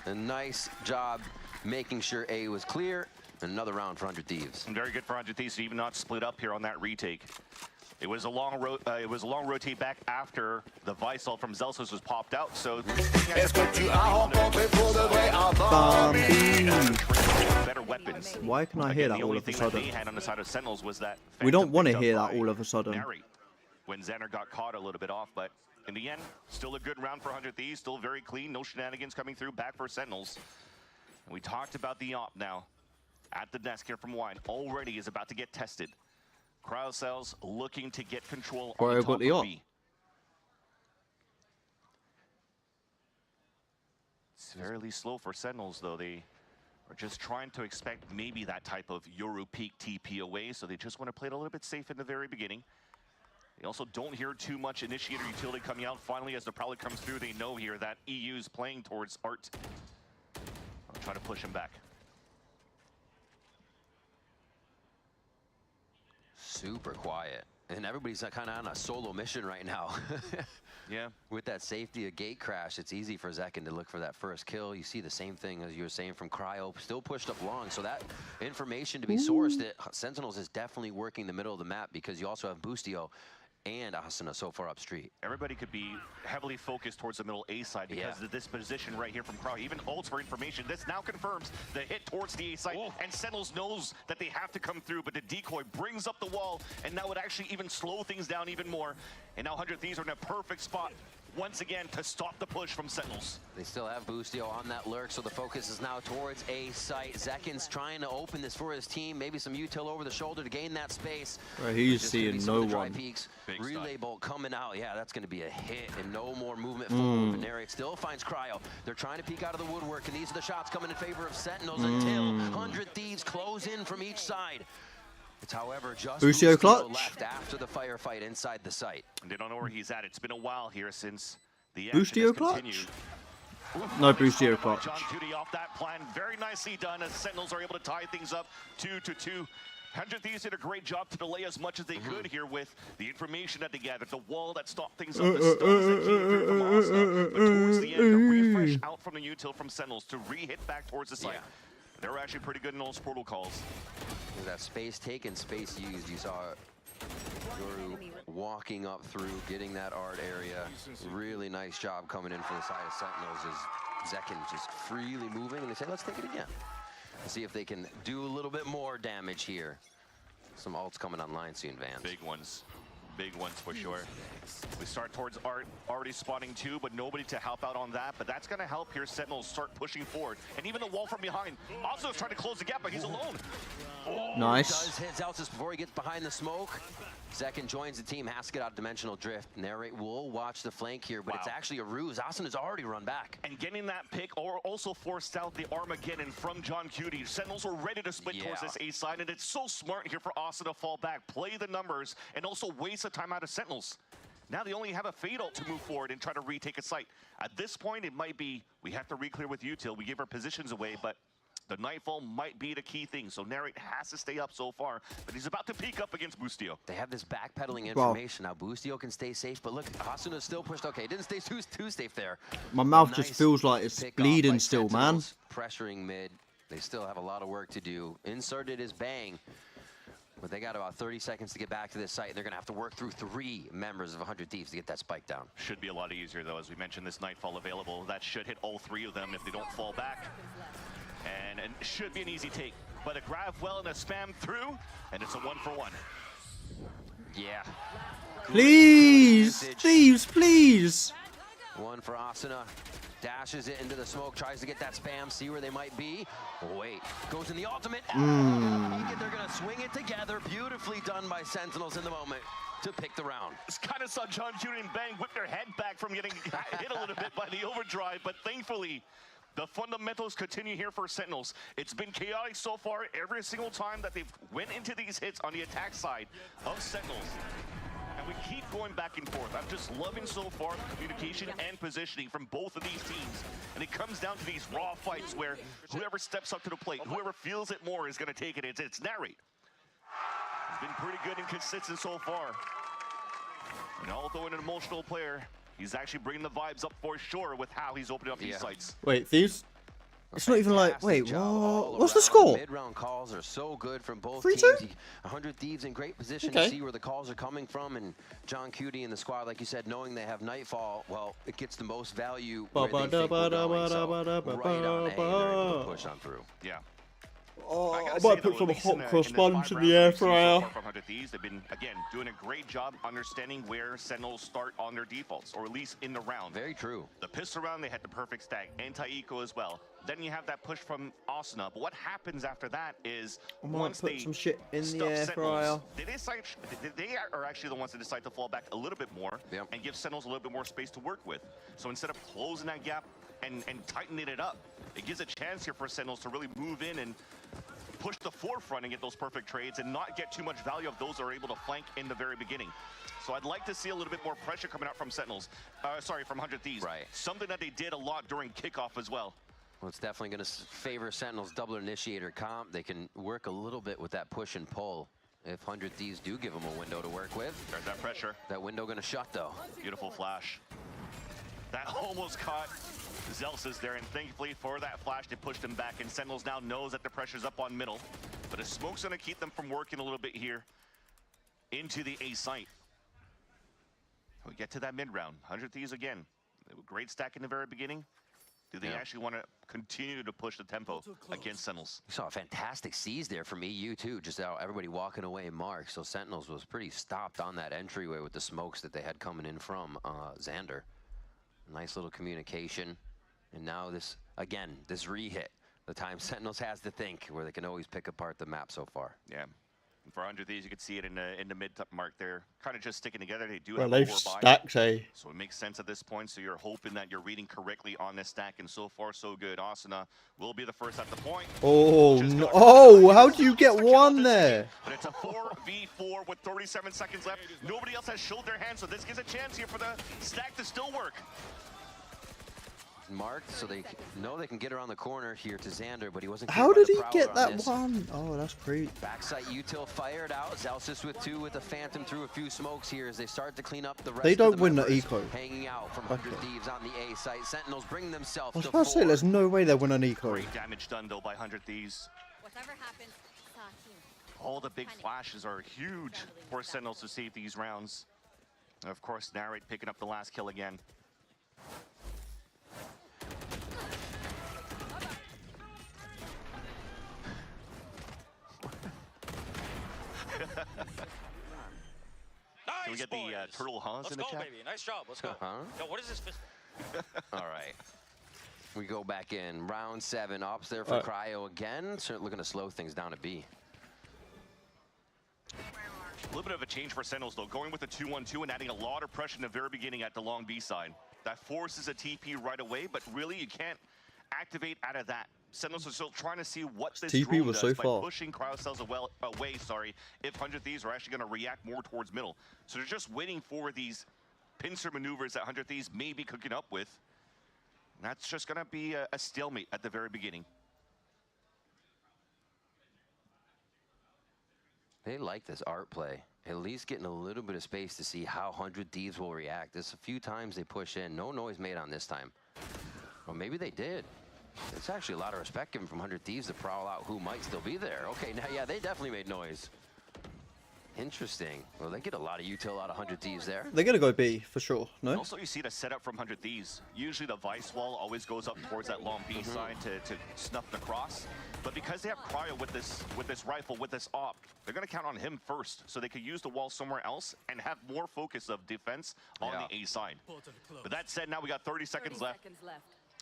A nice job making sure A was clear. Another round for 100 Thieves. And very good for 100 Thieves to even not split up here on that retake. It was a long rotate back after the Vice ult from Zelsis was popped out. So better weapons. Why can I hear that all of a They sudden? had on the side of Sentinels was that We don't Phantom want to picked hear up that by all of a sudden. Nary when Xander got caught a little bit off, but in the end, still a good round for 100 Thieves. Still very clean, no shenanigans coming through. Back for Sentinels. And we talked about the op now at the desk here from Wine. Already is about to get tested. Cryocells looking to get control on Cryo the got top the of op. B. It's fairly slow for Sentinels, though. They are just trying to expect maybe that type of Euro peak TP away, so they just want to play it a little bit safe in the very beginning. They also don't hear too much initiator utility coming out. Finally, as the Prowler comes through, they know here that EU is playing towards Art. I'll try to push him back. Super quiet. And everybody's kind of on a solo mission right now. Yeah. With that safety of gate crash, it's easy for Zekin to look for that first kill. You see the same thing as you were saying from Cryo, still pushed up long. So that information to be sourced, that Sentinels is definitely working the middle of the map, because you also have Boostio and Asuna so far up street. Everybody could be heavily focused towards the middle A side because of this position right here from Cryo. Even ults for information. This now confirms the hit towards the A side, and Sentinels knows that they have to come through, but the decoy brings up the wall, and now it actually even slow things down even more. And now 100 Thieves are in a perfect spot once again to stop the push from Sentinels. They still have Boostio on that lurk, so the focus is now towards A site. Zekin's trying to open this for his team. Maybe some util over the shoulder to gain that space. Right, he's seeing no one. Peaks. Relay bolt coming out. Yeah, that's going to be a hit, and no more movement forward. Veneric still finds Cryo. They're trying to peek out of the woodwork, and these are the shots coming in favor of Sentinels until 100 Thieves close in from each side. It's, however, just Boostio clutch left after the firefight inside the site. They don't know where he's at. It's been a while here since the Boostio clutch? No Boostio clutch. John Cutie off that plan. Very nicely done as Sentinels are able to tie things up 2-2. 100 Thieves did a great job to delay as much as they could here with the information that they gathered, the wall that stopped things up, the stuns that came through from Asa. But towards the end, a refresh out from the util from Sentinels to re-hit back towards the site. Yeah. They were actually pretty good in those protocols. That space taken, space used. You saw Yoru walking up through, getting that art area. Really nice job coming in for the side of Sentinels as Zekin just freely moving, and they say, let's take it again. Let's see if they can do a little bit more damage here. Some ults coming online soon, Vans. Big ones for sure. We start towards Art, already spotting two, but nobody to help out on that. But that's going to help here Sentinels start pushing forward. And even the wall from behind. Also is trying to close the gap, but he's alone. Nice. Does hit Zeltis before he gets behind the smoke. Zekin joins the team, has to get out of Dimensional Drift. Narrate will watch the flank here, but it's actually a ruse. Asuna's already run back. And getting that pick or also forced out the Armageddon from John Cutie. Sentinels were ready to split towards this A side, and it's so smart here for Asa to fall back, play the numbers, and also waste the time out of Sentinels. Now they only have a Fatal to move forward and try to retake a site. At this point, it might be, we have to re-clear with util. We give our positions away, but the Nightfall might be the key thing. So Narrate has to stay up so far, but he's about to peek up against Boostio. They have this backpedaling information. Now Boostio can stay safe, but look, Asuna's still pushed. Okay, didn't stay too safe there. My mouth just feels like it's bleeding still, man. Pressuring mid. They still have a lot of work to do. Inserted is Bang. But they got about 30 seconds to get back to this site, and they're going to have to work through 3 members of 100 Thieves to get that spike down. Should be a lot easier, though, as we mentioned, this Nightfall available. That should hit all 3 of them if they don't fall back. And it should be an easy take. But a grab well and a spam through, and it's a 1-for-1. Yeah. Please, Thieves, please. 1 for Asuna. Dashes it into the smoke, tries to get that spam, see where they might be. Oh, wait, goes in the ultimate. They're gonna swing it together. Beautifully done by Sentinels in the moment to pick the round. It's kind of saw John Cutie and Bang whip their head back from getting hit a little bit by the overdrive, but thankfully, the fundamentals continue here for Sentinels. It's been chaotic so far every single time that they've went into these hits on the attack side of Sentinels. And we keep going back and forth. I'm just loving so far the communication and positioning from both of these teams. And it comes down to these raw fights where whoever steps up to the plate, whoever feels it more is going to take it. It's Narrate. He's been pretty good and consistent so far. And although an emotional player, he's actually bringing the vibes up for sure with how he's opening up these sites. Wait, Thieves? It's not even like, wait, what? What's the score? Mid-round calls are so good from both 3-2? teams. 100 Thieves in great position Okay. to see where the calls are coming from, and John Cutie and the squad, like you said, knowing they have Nightfall, well, it gets the most value where they think we're going, so right on A, they're able to push on through. Yeah. Oh, I gotta might say, put though, some at least hot cross buns in the 5 air rounds we've seen fryer. so far from 100 Thieves, they've been, again, doing a great job understanding where Sentinels start on their defaults, or at least in the round. Very true. The pistol round, they had the perfect stack. Anti-eco as well. Then you have that push from Asuna. But what happens after that is I might once put they some shit in the stuff air fryer. Sentinels, they are actually the ones that decide to fall back a little bit more and give Sentinels a little bit more space to work with. So instead of closing that gap, and tightening it up. It gives a chance here for Sentinels to really move in and push the forefront and get those perfect trades and not get too much value of those that are able to flank in the very beginning. So I'd like to see a little bit more pressure coming out from Sentinels. Sorry, from 100 Thieves. Right. Something that they did a lot during kickoff as well. Well, it's definitely going to favor Sentinels' double initiator comp. They can work a little bit with that push and pull. If 100 Thieves do give them a window to work with. There's that pressure. That window going to shut, though. Beautiful flash. That almost caught Zellsis there, and thankfully for that flash, they pushed him back, and Sentinels now knows that the pressure's up on middle. But a smoke's going to keep them from working a little bit here into the A site. We get to that mid round. 100 Thieves again. Great stack in the very beginning. Do they actually want to continue to push the tempo against Sentinels? We saw a fantastic seize there from EU too, just out everybody walking away mark. So Sentinels was pretty stopped on that entryway with the smokes that they had coming in from Xander. Nice little communication. And now this, again, this re-hit. The time Sentinels has to think, where they can always pick apart the map so far. Yeah. And for 100 Thieves, you can see it in the mid mark there. Kind of just sticking together. They do Well, have they've 4 buy. stacked, eh? So it makes sense at this point. So you're hoping that you're reading correctly on this stack. And so far, so good. Asuna will be the first at the point. Oh, no. Oh, how do you get one there? But it's a 4v4 with 37 seconds left. Nobody else has showed their hand, so this gives a chance here for the stack to still work. Marked, so they know they can get around the corner here to Xander, but he wasn't. How did he get that one? Oh, that's great. Backside util fired out. Zellsis with 2 with the Phantom through a few smokes here as they start to clean up the rest. They don't of the win the members eco. Hanging out from 100 Thieves on the A site. Sentinels bring themselves I was to about to say, 4. there's no way they win an eco. Great damage done though by 100 Thieves. Whatever happens, All the big flashes are huge for Sentinels to save these rounds. And of course, Narrate picking up the last kill again. Can we get the turtle Hans in the chat? Baby. Nice job. Let's go. Yo, what is this fist? All right. We go back in. Round 7. Ops there for Cryo again. Certainly looking to slow things down at B. A little bit of a change for Sentinels though, going with the 2-1-2 and adding a lot of pressure in the very beginning at the long B side. That forces a TP right away, but really you can't activate out of that. Sentinels are still trying to see what this TP drone was does so by far. pushing cryocells away, if 100 Thieves are actually going to react more towards middle. So they're just waiting for these pincer maneuvers that 100 Thieves may be cooking up with. And that's just going to be a stalemate at the very beginning. They like this art play. At least getting a little bit of space to see how 100 Thieves will react. There's a few times they push in. No noise made on this time. Well, maybe they did. It's actually a lot of respect given from 100 Thieves to prowl out who might still be there. Okay, now, yeah, they definitely made noise. Interesting. Well, they get a lot of util out of 100 Thieves there. They're going to go B, for sure. No? Also, you see the setup from 100 Thieves. Usually the Vice wall always goes up towards that long B side to snuff the cross. But because they have Cryo with this rifle, with this op, they're going to count on him first. So they could use the wall somewhere else and have more focus of defense on the A side. But that said, now we got 30 seconds left.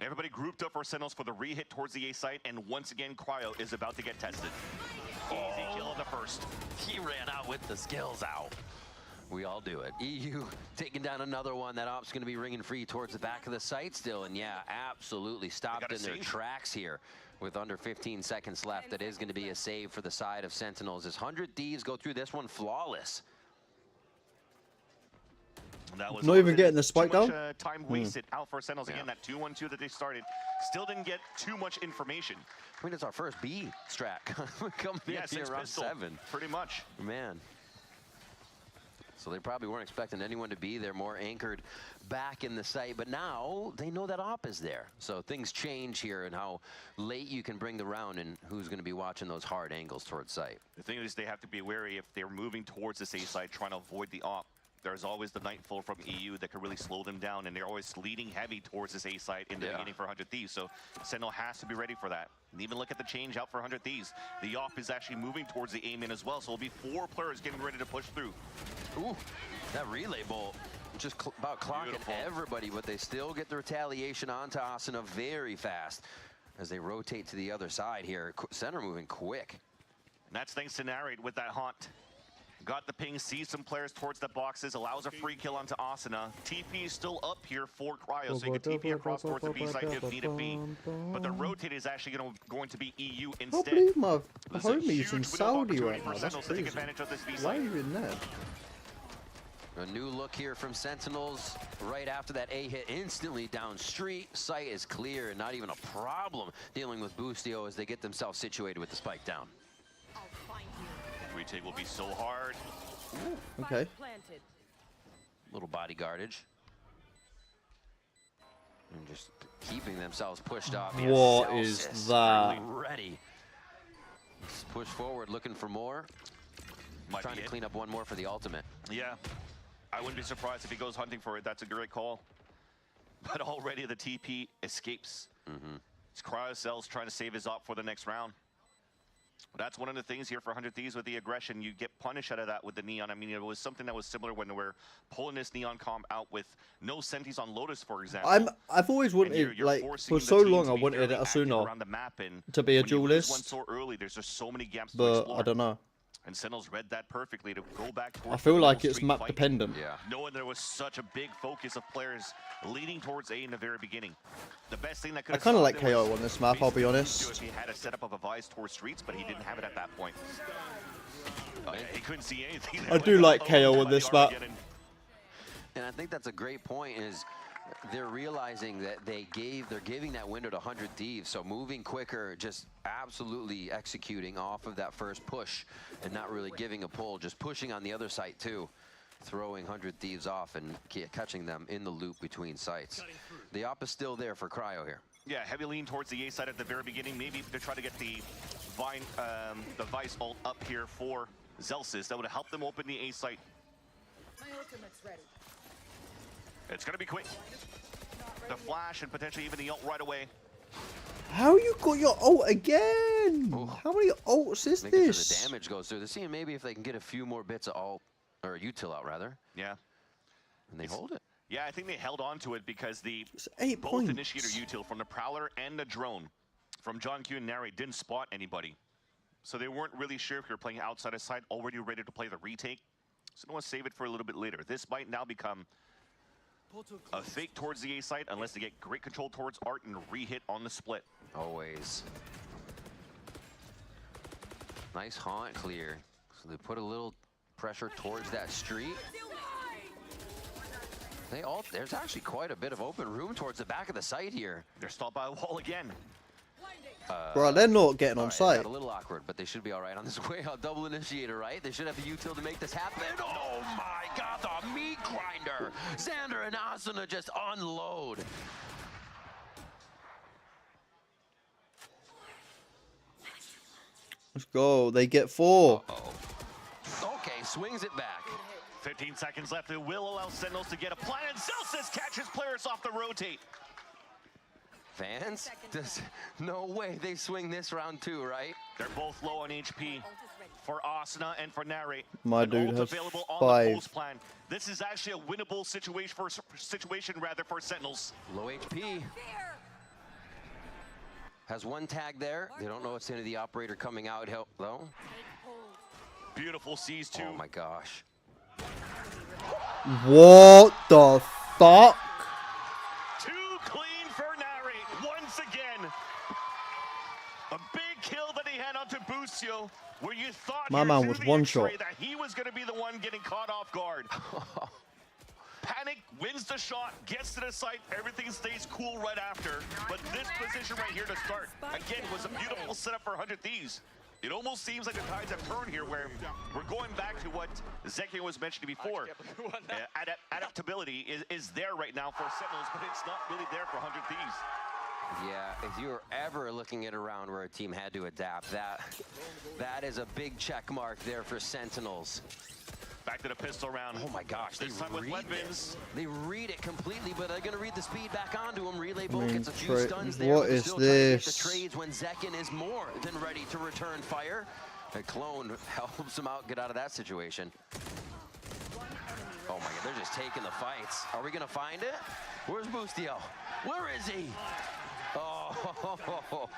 Everybody grouped up for Sentinels for the re-hit towards the A site, and once again, Cryo is about to get tested. Easy kill of the first. He ran out with the skills out. We all do it. EU taking down another one. That op's going to be ringing free towards the back of the site still, and yeah, absolutely stopped in their tracks here with under 15 seconds left. That is going to be a save for the side of Sentinels as 100 Thieves go through this one flawless. That was not even getting the spike too much, down? Time wasted out for Sentinels. Again, that 2-1-2 that they started. Still didn't get too much information. I mean, it's our first B strat coming in here around pistol, 7. Pretty much. Man. So they probably weren't expecting anyone to be there, more anchored back in the site. But now they know that op is there. So things change here and how late you can bring the round and who's going to be watching those hard angles towards site. The thing is, they have to be wary if they're moving towards this A side, trying to avoid the op. There's always the Nightfall from EU that can really slow them down, and they're always leading heavy towards this A site in the beginning for 100 Thieves. So Sentinel has to be ready for that. And even look at the change out for 100 Thieves. The op is actually moving towards the A main as well, so it'll be 4 players getting ready to push through. Ooh, that relay bolt just about clocking everybody, but they still get the retaliation onto Asuna very fast as they rotate to the other side here. Center moving quick. And that's thanks to Narrate with that haunt. Got the ping, sees some players towards the boxes, allows a free kill onto Asuna. TP is still up here for Cryo, so you can TP across towards the B side if need be. But the rotate is actually going to be EU I instead. believe my There's a homie's huge in window of Saudi opportunity right for now. That's Sentinels to take crazy. advantage of this B Why are side. you in there? A new look here from Sentinels. Right after that A hit, instantly down street. Sight is clear and not even a problem dealing with Boostio as they get themselves situated with the spike down. Retake will be so hard. Okay. Little bodyguardage. And just keeping themselves pushed off. Yes, What Celsius is that? really ready. Let's push forward, looking for more. Trying to clean up one more for the ultimate. Yeah, I wouldn't be surprised if he goes hunting for it. That's a great call. But already the TP escapes. It's Cryocells trying to save his op for the next round. That's one of the things here for 100 Thieves with the aggression. You get punished out of that with the Neon. I mean, it was something that was similar when we were pulling this Neon comp out with no Sentis on Lotus, for example. I've always wanted, you're like, forcing for the so team long to I be wanted fairly active Asuna around the map, and to be a when you lose one duelist, so early, there's just so many gaps to but explore. I don't know. And Sentinels read that perfectly to go back towards I feel the like full it's streak map fight, dependent. Yeah. knowing there was such a big focus of players leaning towards A in the very beginning. The best thing that could I kind of like KO on this map, I'll be honest. if he had a setup of a Vice towards streets, but he didn't have it at that point. Oh, yeah, he couldn't see anything. I do like KO on this map. And I think that's a great point, is they're realizing that they're giving that window to 100 Thieves, so moving quicker, just absolutely executing off of that first push and not really giving a pull, just pushing on the other side too, throwing 100 Thieves off and catching them in the loop between sites. The op is still there for Cryo here. Yeah, heavy lean towards the A side at the very beginning, maybe to try to get the Vice ult up here for Zelsis. That would help them open the A site. My ultimate's ready. It's gonna be quick. The flash and potentially even the ult right away. How you got your ult again? How many ults is Making this? sure the damage goes through. They're seeing maybe if they can get a few more bits of ult, or util out rather. Yeah. And they hold it. Yeah, I think they held on to it because the 8 both points. initiator util from the Prowler and the drone from John Q and Nary didn't spot anybody. So they weren't really sure if you're playing outside of site, already ready to play the retake. So they want to save it for a little bit later. This might now become a fake towards the A site unless they get great control towards Art and re-hit on the split. Always. Nice haunt clear. So they put a little pressure towards that street. There's actually quite a bit of open room towards the back of the site here. They're stopped by a wall again. Bro, they're not getting on Alright, site. got a little awkward, but they should be all right on this way out. Double initiator, right? They should have the util to make this happen. Oh my god, the meat grinder! Xander and Asuna just unload. Let's go. They get 4. Okay, swings it back. 15 seconds left. It will allow Sentinels to get a plan, and Celsius catches players off the rotate. Fans? No way they swing this round too, right? They're both low on HP for Asuna and for Narrate. My An dude ult has available on 5. the post plan. This is actually a winnable situation for Sentinels. Low HP. Has one tag there. They don't know it's into the operator coming out. Help though. Beautiful sees two. Oh my gosh. What the fuck? Too clean for Narrate once again. A big kill that he had onto Boostio, where you thought My man was one shot. that he was going to be the one getting caught off guard. Panic wins the shot, gets to the site, everything stays cool right after. But this position right here to start, again, was a beautiful setup for 100 Thieves. It almost seems like the tides have turned here, where we're going back to what Zekian was mentioning before. Adaptability is there right now for Sentinels, but it's not really there for 100 Thieves. Yeah, if you were ever looking at a round where a team had to adapt, that is a big check mark there for Sentinels. Back to the pistol round. Oh my gosh, This time with weapons. They read it completely, but they're going to read the speed back onto him. Relay Bolt Man, gets a few stuns there. what but is still trying to get this? the trades when Zekin is more than ready to return fire. A clone helps him out, get out of that situation. Oh my god, they're just taking the fights. Are we going to find it? Where's Boostio? Where is he? Oh, Oh,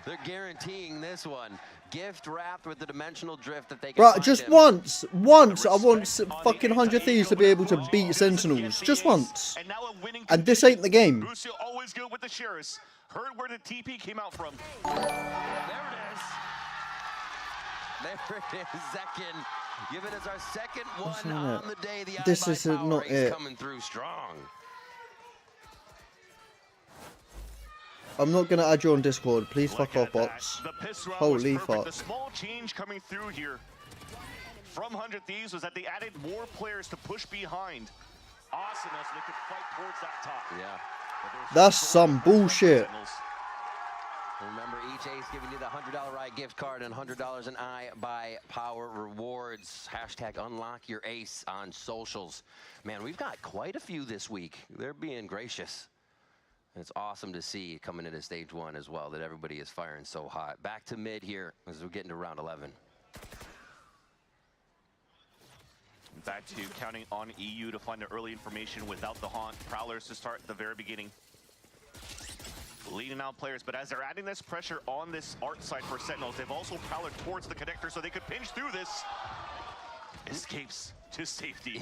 they're guaranteeing this one. Gift wrapped with the dimensional drift that they can Bro, find just him. once, I want fucking 100 Thieves to be able to beat Sentinels. Just once. And this ain't the game. Busio always good with the Shearus. Heard where the TP came out from. There it is. There it is, second. Giving us our second one on the day. The This is not it. Coming through strong. I'm not gonna add you on Discord. Please fuck off, bots. Holy fuck. The small change coming through here from 100 Thieves was that they added more players to push behind Asuna so they could fight towards that top. Yeah. That's some bullshit. Remember, each ace giving you the $100 ride gift card and $100 in iBuyPower rewards. Hashtag unlock your ace on socials. Man, we've got quite a few this week. They're being gracious. It's awesome to see coming into stage 1 as well that everybody is firing so hot. Back to mid here as we get into round 11. Back to counting on EU to find the early information without the haunt. Prowlers to start at the very beginning. Leading out players, but as they're adding this pressure on this art side for Sentinels, they've also prowled towards the connector so they could pinch through this. Escapes to safety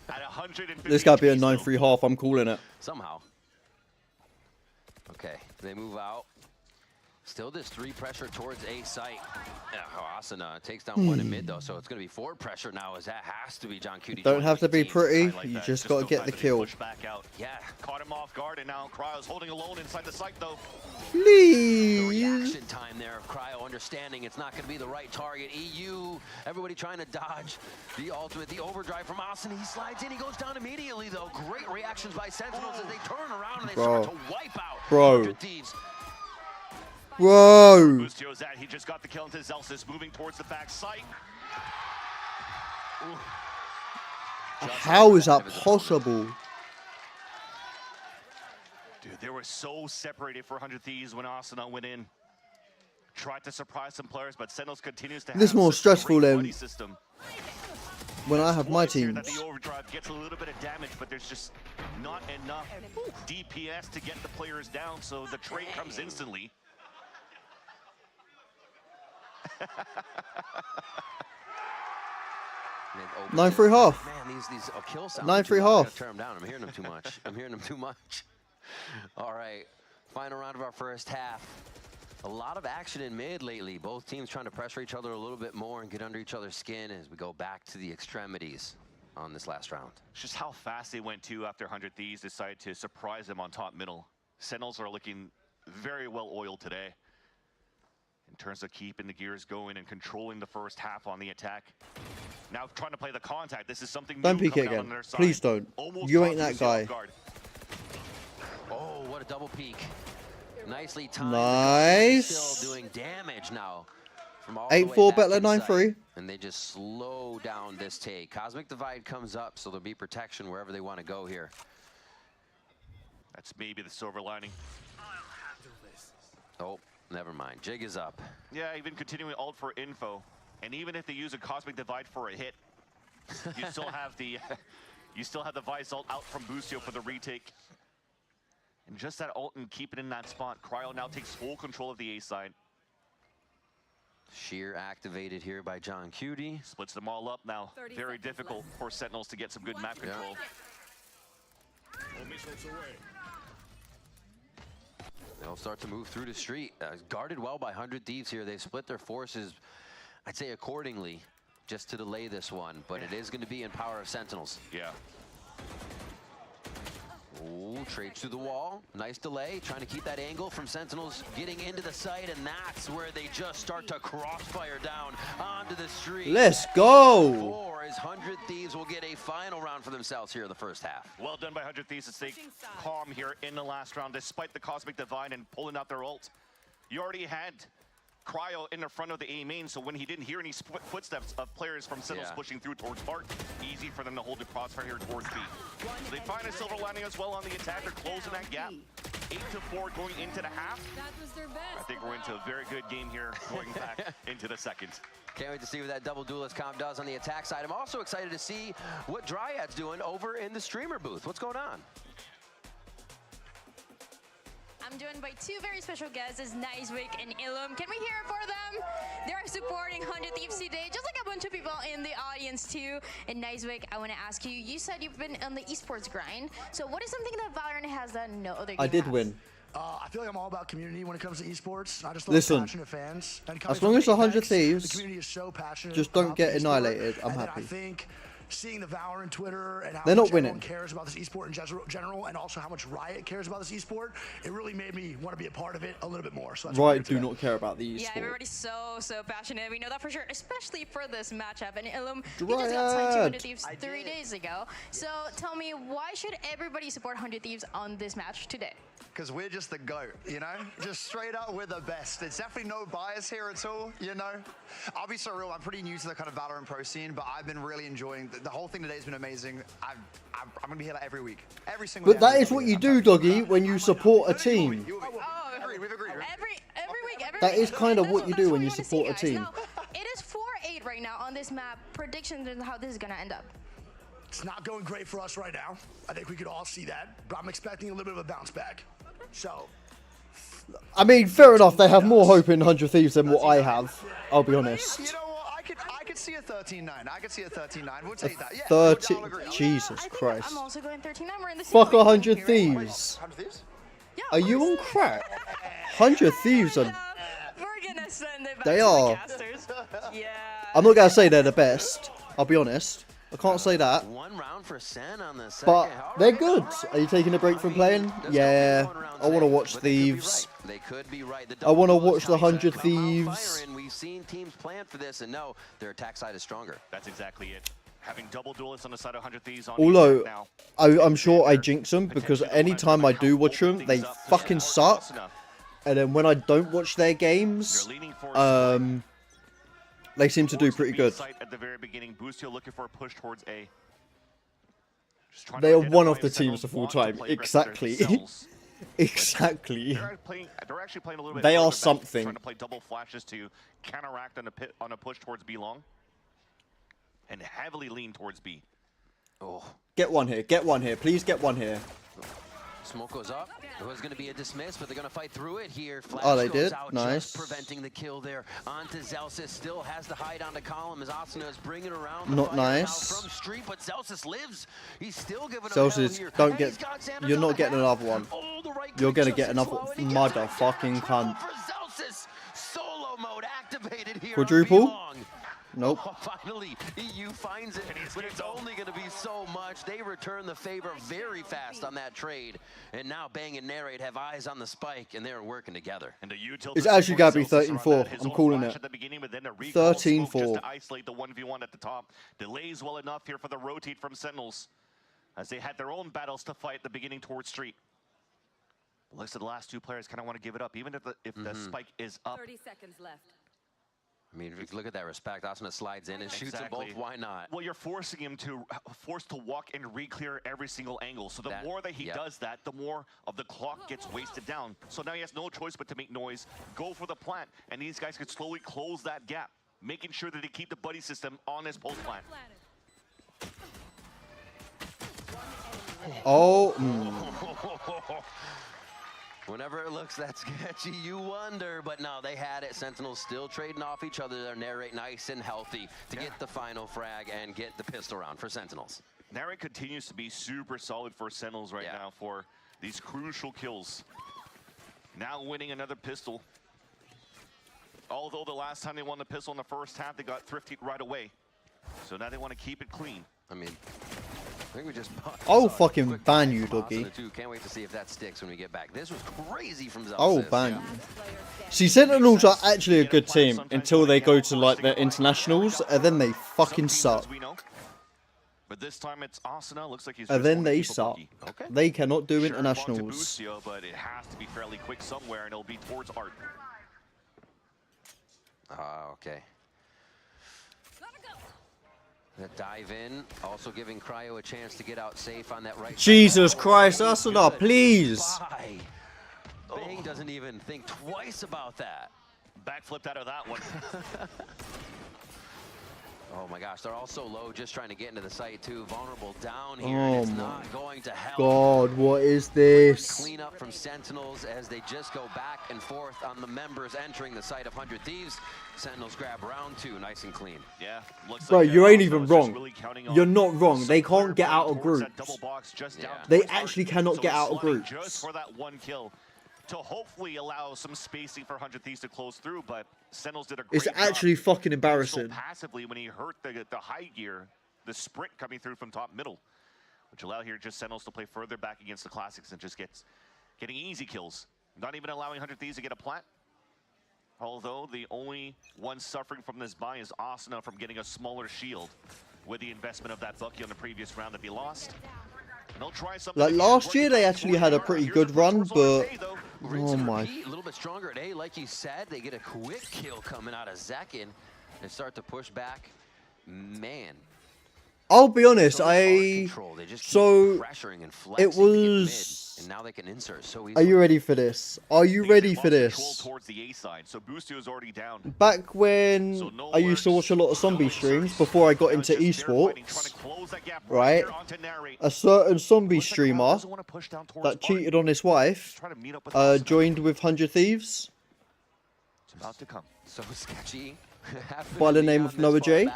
at 150. This gotta be a 9-3 half. I'm calling it. Somehow. Okay, they move out. Still this 3 pressure towards A site. Asuna takes down 1 in mid though, so it's going to be 4 pressure now as that has to be John Cutie. Don't have to be pretty. Like You just got to get the kill. Push back out. Yeah, caught him off guard, and now Cryo's holding alone inside the site though. Please. The reaction time there of Cryo understanding it's not going to be the right target. EU, everybody trying to dodge the ultimate, the overdrive from Asuna. He slides in, he goes down immediately though. Great reactions by Sentinels as they turn around and they start to wipe out 100 Thieves. Whoa. Bustio's at, he just got the kill into Zelsis, moving towards the back site. How is that possible? Dude, they were so separated for 100 Thieves when Asuna went in. Tried to surprise some players, but Sentinels continues to have This is more such a stressful great than buddy system. when I have my teams. That the overdrive gets a little bit of damage, but there's just not enough DPS to get the players down, so the trade comes instantly. 9-3 half. Man, these kill sounds. 9-3 half. Turn them down. I'm hearing them too much. I'm hearing them too much. All right, final round of our first half. A lot of action in mid lately. Both teams trying to pressure each other a little bit more and get under each other's skin as we go back to the extremities on this last round. It's just how fast they went to after 100 Thieves decided to surprise them on top middle. Sentinels are looking very well oiled today in terms of keeping the gears going and controlling the first half on the attack. Now trying to play the contact. This is something Don't new peek it coming out again. on their side. Please don't. Almost You caught ain't that Busio guy. off guard. Oh, what a double peek. Nicely timed. Nice. Still doing damage now. From all the way 8-4 back better than inside. 9-3. And they just slow down this take. Cosmic Divide comes up, so there'll be protection wherever they want to go here. That's maybe the silver lining. Oh, never mind. Jig is up. Yeah, even continuing ult for info. And even if they use a Cosmic Divide for a hit, you still have the Vice ult out from Busio for the retake. And just that ult and keep it in that spot. Cryo now takes full control of the A side. Sheer activated here by John Cutie. Splits them all up now. Very difficult for Sentinels to get some good map control. They'll start to move through the street. Guarded well by 100 Thieves here. They've split their forces, I'd say accordingly, just to delay this one. But it is going to be in power of Sentinels. Yeah. Ooh, trades through the wall. Nice delay. Trying to keep that angle from Sentinels getting into the site. And that's where they just start to crossfire down onto the street. Let's go. 4 as 100 Thieves will get a final round for themselves here in the first half. Well done by 100 Thieves to stay calm here in the last round, despite the Cosmic Divide and pulling out their ult. You already had Cryo in the front of the A main, so when he didn't hear any footsteps of players from Sentinels pushing through towards Bart, easy for them to hold the crossfire here towards B. So they find a silver lining as well on the attack. They're closing that gap. 8-4 going into the half. I think we're into a very good game here going back into the second. Can't wait to see what that double duelist comp does on the attack side. I'm also excited to see what Dryad's doing over in the streamer booth. What's going on? I'm joined by two very special guests, Nicewick and Illum. Can we hear it for them? They're supporting 100 Thieves today, just like a bunch of people in the audience too. And Nicewick, I want to ask you, you said you've been on the esports grind. So what is something that Valorant has that no other game I did has? win. I feel like I'm all about community when it comes to esports. I just love Listen, passionate fans. And as long as 100 Thieves the community is so passionate just don't about get the esport. annihilated, I'm And then happy. I think seeing the Valorant Twitter and how They're much not winning. everyone cares about this esport in general, and also how much Riot cares about this esport, it really made me want to be a part of it a little bit more. So that's why I'm Riot here do today. not care about the Yeah, esport. everybody's so passionate. We know that for sure, especially for this matchup. And Illum, you just got signed to 100 Thieves 3 days ago. So tell me, why should everybody support 100 Thieves on this match today? Because we're just the GOAT, you know? Just straight up, we're the best. There's definitely no bias here at all, you know? I'll be so real, I'm pretty new to the kind of Valorant Pro scene, but I've been really enjoying, the whole thing today's been amazing. I'm going to be here like every week. Every single But day. that is what you do, Doggy, when you support a team. We've agreed. Every week. That is kind of what you do when you That's support a what we team. wanna see, guys. Now, it is 4-8 right now on this map. Predictions on how this is going to end up. It's not going great for us right now. I think we could all see that, but I'm expecting a little bit of a bounce back. So, I mean, fair enough, they have more hope in 100 Thieves than what I have, I'll be honest. You know what? I could see a 13-9. I could see a 13-9. We'll take that. Yeah. 30, I'll agree. Jesus Christ. I'm also going 13-9. We're in the Fuck same 100 here, right? Thieves. 100 Thieves? Are you on crack? 100 Thieves are... We're gonna send it back They to are. the casters. Yeah. I'm not going to say they're the best, I'll be honest. I can't say that. One round for Sen on the second. But they're good. Are you taking a break from playing? Yeah. I want to watch Thieves. They could be right. I want to watch the 100 Thieves. And we've seen teams plan for this, and no, their attack side is stronger. That's exactly it. Having double duelists on the side of 100 Thieves on Although, now. I'm sure I jinx them because anytime I do watch them, they fucking suck. And then when I don't watch their games, they seem to do pretty good. At the very beginning, Boostio looking for a push towards A. They are one of the teams of all time. Exactly. Exactly. They're actually playing a little bit. They are further back, something. Trying to play double flashes to counteract on a push towards B long, and heavily lean towards B. Oh. Get one here. Get one here. Please get one here. Smoke goes up. It was going to be a dismiss, but they're going to fight through it here. Flash Oh, they goes did? out, Nice. just preventing the kill there. Onto Zelsis. Still has the hide on the column as Asuna is bringing around. The Not fire nice. now from street, but Zelsis lives. He's still giving him Celsius, hell here. don't And get. he's got Xander You're on not the getting half. another one. Oh, the right You're click gonna just get to another slow it. He gets the motherfucking cunt. for Zelsis. Solo mode activated here. Quadruple? On B-Long. Nope. Oh, finally, EU finds it, but it's only going to be so much. They return the favor very fast on that trade. And now Bang and Narrate have eyes on the spike, and they're working together. And the It's actually got to be 13-4. I'm calling it. 13-4. Just to isolate the 1v1 at the top. Delays well enough here for the rotate from Sentinels, as they had their own battles to fight at the beginning towards Street. Looks like the last two players kind of want to give it up, even if the spike is up. 30 seconds left. I mean, if you look at that respect, Asuna slides in and shoots them both. Why not? Well, you're forcing him to walk and re-clear every single angle. So the more that he does that, the more of the clock gets wasted down. So now he has no choice but to make noise, go for the plant, and these guys could slowly close that gap, making sure that they keep the buddy system on his post plant. Oh. Whenever it looks that sketchy, you wonder. But no, they had it. Sentinels still trading off each other. They're Narrate nice and healthy to get the final frag and get the pistol round for Sentinels. Narrate continues to be super solid for Sentinels right now for these crucial kills. Now winning another pistol. Although the last time they won the pistol in the first half, they got thrifty right away. So now they want to keep it clean. I mean, I think we just I'll fucking ban you, Doggy. Can't wait to see if that sticks when we get back. This was crazy from Zelsis. I'll ban you. See, Sentinels are actually a good team until they go to like their internationals, and then they fucking suck. But this time it's Asuna. Looks like he's And then they keep a suck. bookie. Okay. They cannot do Sure, internationals. bump to Boostio, but it has to be fairly quick somewhere, and it'll be towards Art. Okay. That dive in, also giving Cryo a chance to get out safe on that right. Jesus Christ, Asuna, please. Bye. Bang doesn't even think twice about that. Backflipped out of that one. Oh my gosh, they're all so low, just trying to get into the site too. Vulnerable down here, Oh and it's my not going to help. God, what is this? Clean up from Sentinels as they just go back and forth on the members entering the site of 100 Thieves. Sentinels grab round 2, nice and clean. Yeah, looks Bro, like, you ain't even Osmo's just wrong. really counting on You're not wrong. some They can't clear get out of towards groups. that double box just down They towards actually Art. cannot So get he's out of slotting groups. just for that one kill to hopefully allow some spacing for 100 Thieves to close through, but Sentinels did a great It's job actually fucking so embarrassing. passively when he hurt the high gear, the sprint coming through from top middle, which allow here just Sentinels to play further back against the Classics and just getting easy kills. Not even allowing 100 Thieves to get a plat. Although the only one suffering from this buy is Asuna from getting a smaller shield with the investment of that Bucky on the previous round that he lost. And they'll try something Like again. last year, they actually had a pretty good run, but Rinse oh and my. repeat, a little bit stronger at A, like you said. They get a quick kill coming out of Zekin and start to push back. Man. I'll be honest, So much art control. They just keep so pressuring and it flexing to get mid, was. and now they can insert so Are easily. you ready for this? Are you ready for Control this? towards the A side, so Boostio is already down. Back when I used to watch a lot of zombie streams before I got into esports, right? A certain zombie streamer that cheated on his wife joined with 100 Thieves It's about to come. So sketchy. by the name of Noah J.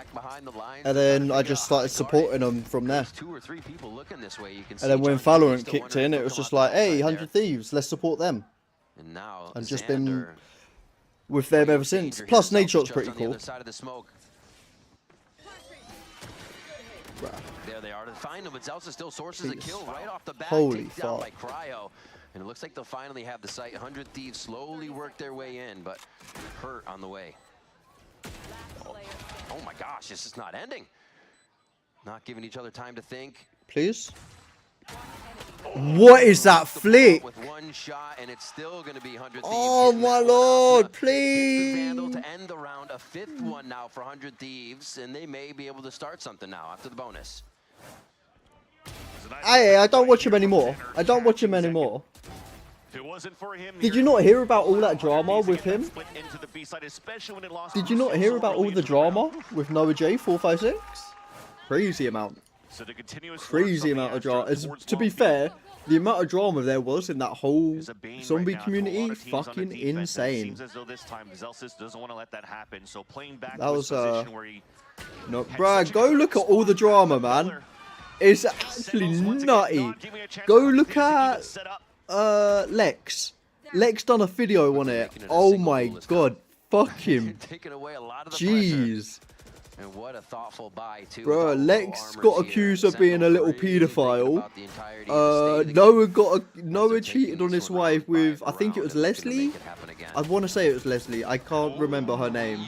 And then I just started supporting them from there. 2 or 3 people looking this way. You can see And then when John Valorant still kicked wondering in, if it he'll was come just out like, the hey, outside 100 Thieves, let's support them. And now And just been Xander with them ever since. Plus, Nade Shot's pretty just on cool. the other side of the smoke. There they are to find him, but Zelsa still sources a kill right off the bat. Holy Takes down by fuck. Cryo. And it looks like they'll finally have the site. 100 Thieves slowly work their way in, but hurt on the way. Oh my gosh, this is not ending. Not giving each other time to think. Please? What is that flick? With one shot, and it's still going to be 100 Thieves. Oh hitting my that one lord, out. please! Vandal to end the round. A 5th one now for 100 Thieves, and they may be able to start something now after the bonus. I don't watch him anymore. I don't watch him anymore. If it wasn't for him, Did you not hear about all that drama with him? split into the B side, especially when it lost Did you not hear about all the drama with Noah J 456? Crazy amount. So the continuous Crazy amount of drama. To be fair, the amount of drama there was in that whole zombie community, fucking insane. Seems as though this time Zelsis doesn't want to let that happen. So playing back That to was his position where he no, bruh, go look at all the drama, man. It's actually nutty. Go look at Lex. Lex done a video on it. Oh my god, fuck him. Taking away a lot of the Jeez. And what a thoughtful buy too. Bro, Lex got accused of being a little paedophile. Noah cheated on his wife with, I think it was Leslie. I want to say it was Leslie. I can't remember her name.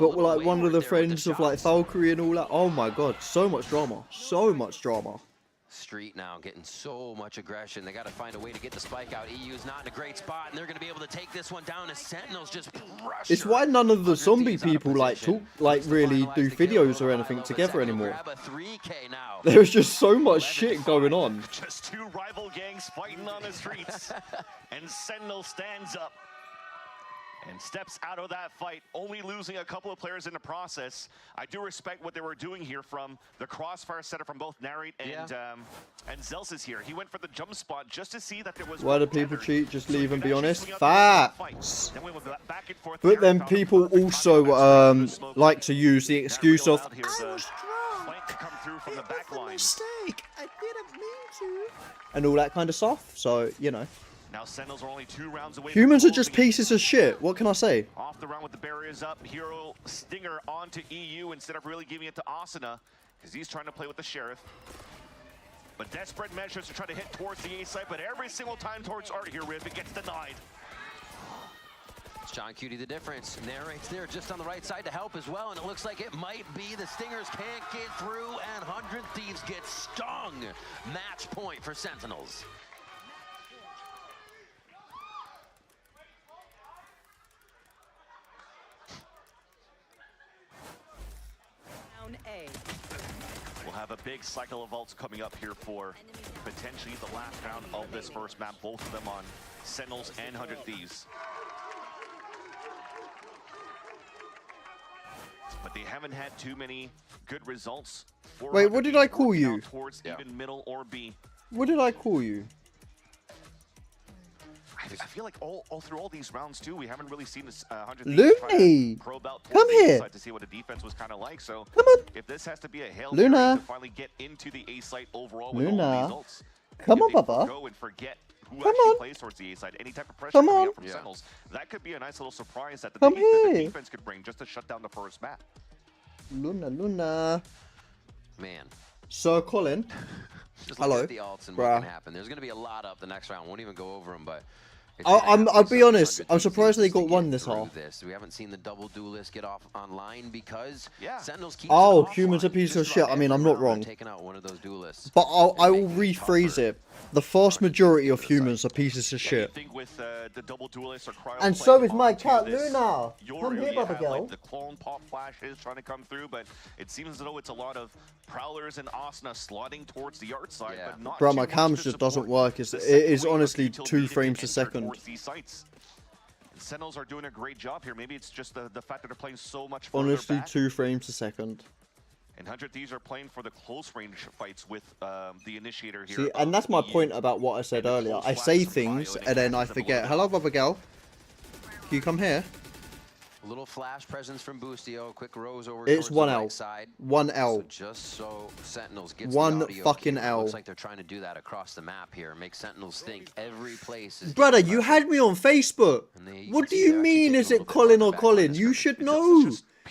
But like one of the friends of like Valkyrie and all that. Oh my god, so much drama. So much drama. Street now getting so much aggression. They got to find a way to get the spike out. EU's not in a great spot, and they're going to be able to take this one down as Sentinels just pressure. It's why none of the zombie people like talk, like really do videos or anything together anymore. There's just so much shit going on. just 2 rival gangs fighting on the streets. And Sentinel stands up and steps out of that fight, only losing a couple of players in the process. I do respect what they were doing here from the crossfire setup from both Narrate and Zelsis here. He went for the jump spot just to see that there was. Why do people cheat? Just leave and be honest. Facts. But then people also like to use the excuse of I was drunk. Mistake. I didn't mean to. And all that kind of stuff. So you know. Now Sentinels are only 2 rounds away. Humans are just pieces of shit. What can I say? Off the round with the barriers up. Hero Stinger onto EU instead of really giving it to Asuna because he's trying to play with the Sheriff. But desperate measures to try to hit towards the A side, but every single time towards Art here, Riv, it gets denied. It's John Cutie the difference. Narrates there just on the right side to help as well, and it looks like it might be the Stingers can't get through, and 100 Thieves get stung. Match point for Sentinels. We'll have a big cycle of ults coming up here for potentially the last round of this first map, both of them on Sentinels and 100 Thieves. but they haven't had too many good results. Wait, what did I call you? Towards even middle or B. What did I call you? I feel like all through all these rounds too, we haven't really seen this 100 Looney, come here. to see what the defense was kind of like. So Come on. if this has to be a hail Luna. Mary to finally get into the A site overall with all Luna. the results, Come on, if they Papa. go and forget who Come actually on. plays towards the A side, any type of pressure Come coming on. up from Sentinels, that could be a nice little surprise that the, Come that the here. defense could bring just to shut down the first map. Luna. Man. Sir Colin. Just Hello. look at the alts and what Bruh. can happen. There's going to be a lot up the next round. Won't even go over them, but I'll be honest. I'm surprised they got one this half. We haven't seen the double duelist get off online because Sentinels keep Oh, Human's a piece of shit. I mean, I'm not wrong. taking out one of those duelists. But I will rephrase it. The vast majority of humans are pieces of shit. With the double duelist or cryo And play so is my onto cat this, Luna. you're Come here, really Baba have, girl. like, the clone pop flash is trying to come through, but it seems as though it's a lot of Prowlers and Asuna slotting towards the art side, but not Bro, too my much cam to just doesn't support work. the It second is wave of honestly utility 2 to frames a enter second. towards these sites. And Sentinels are doing a great job here. Maybe it's just the fact that they're playing so much further Honestly, back. 2 frames a second. And 100 Thieves are playing for the close range fights with the initiator here. See, and that's my point about what I said earlier. I say things and then I forget. Hello, Baba girl. Can you come here? A little flash presence from Boostio. Quick rose over It's towards 1 the L. right side. 1 L. So just so Sentinels gets One the audio fucking cue. L. Looks like they're trying to do that across the map here. Make Sentinels think every place is. Brother, you had me on Facebook. What do you mean, is it Colin or Colin? You should know.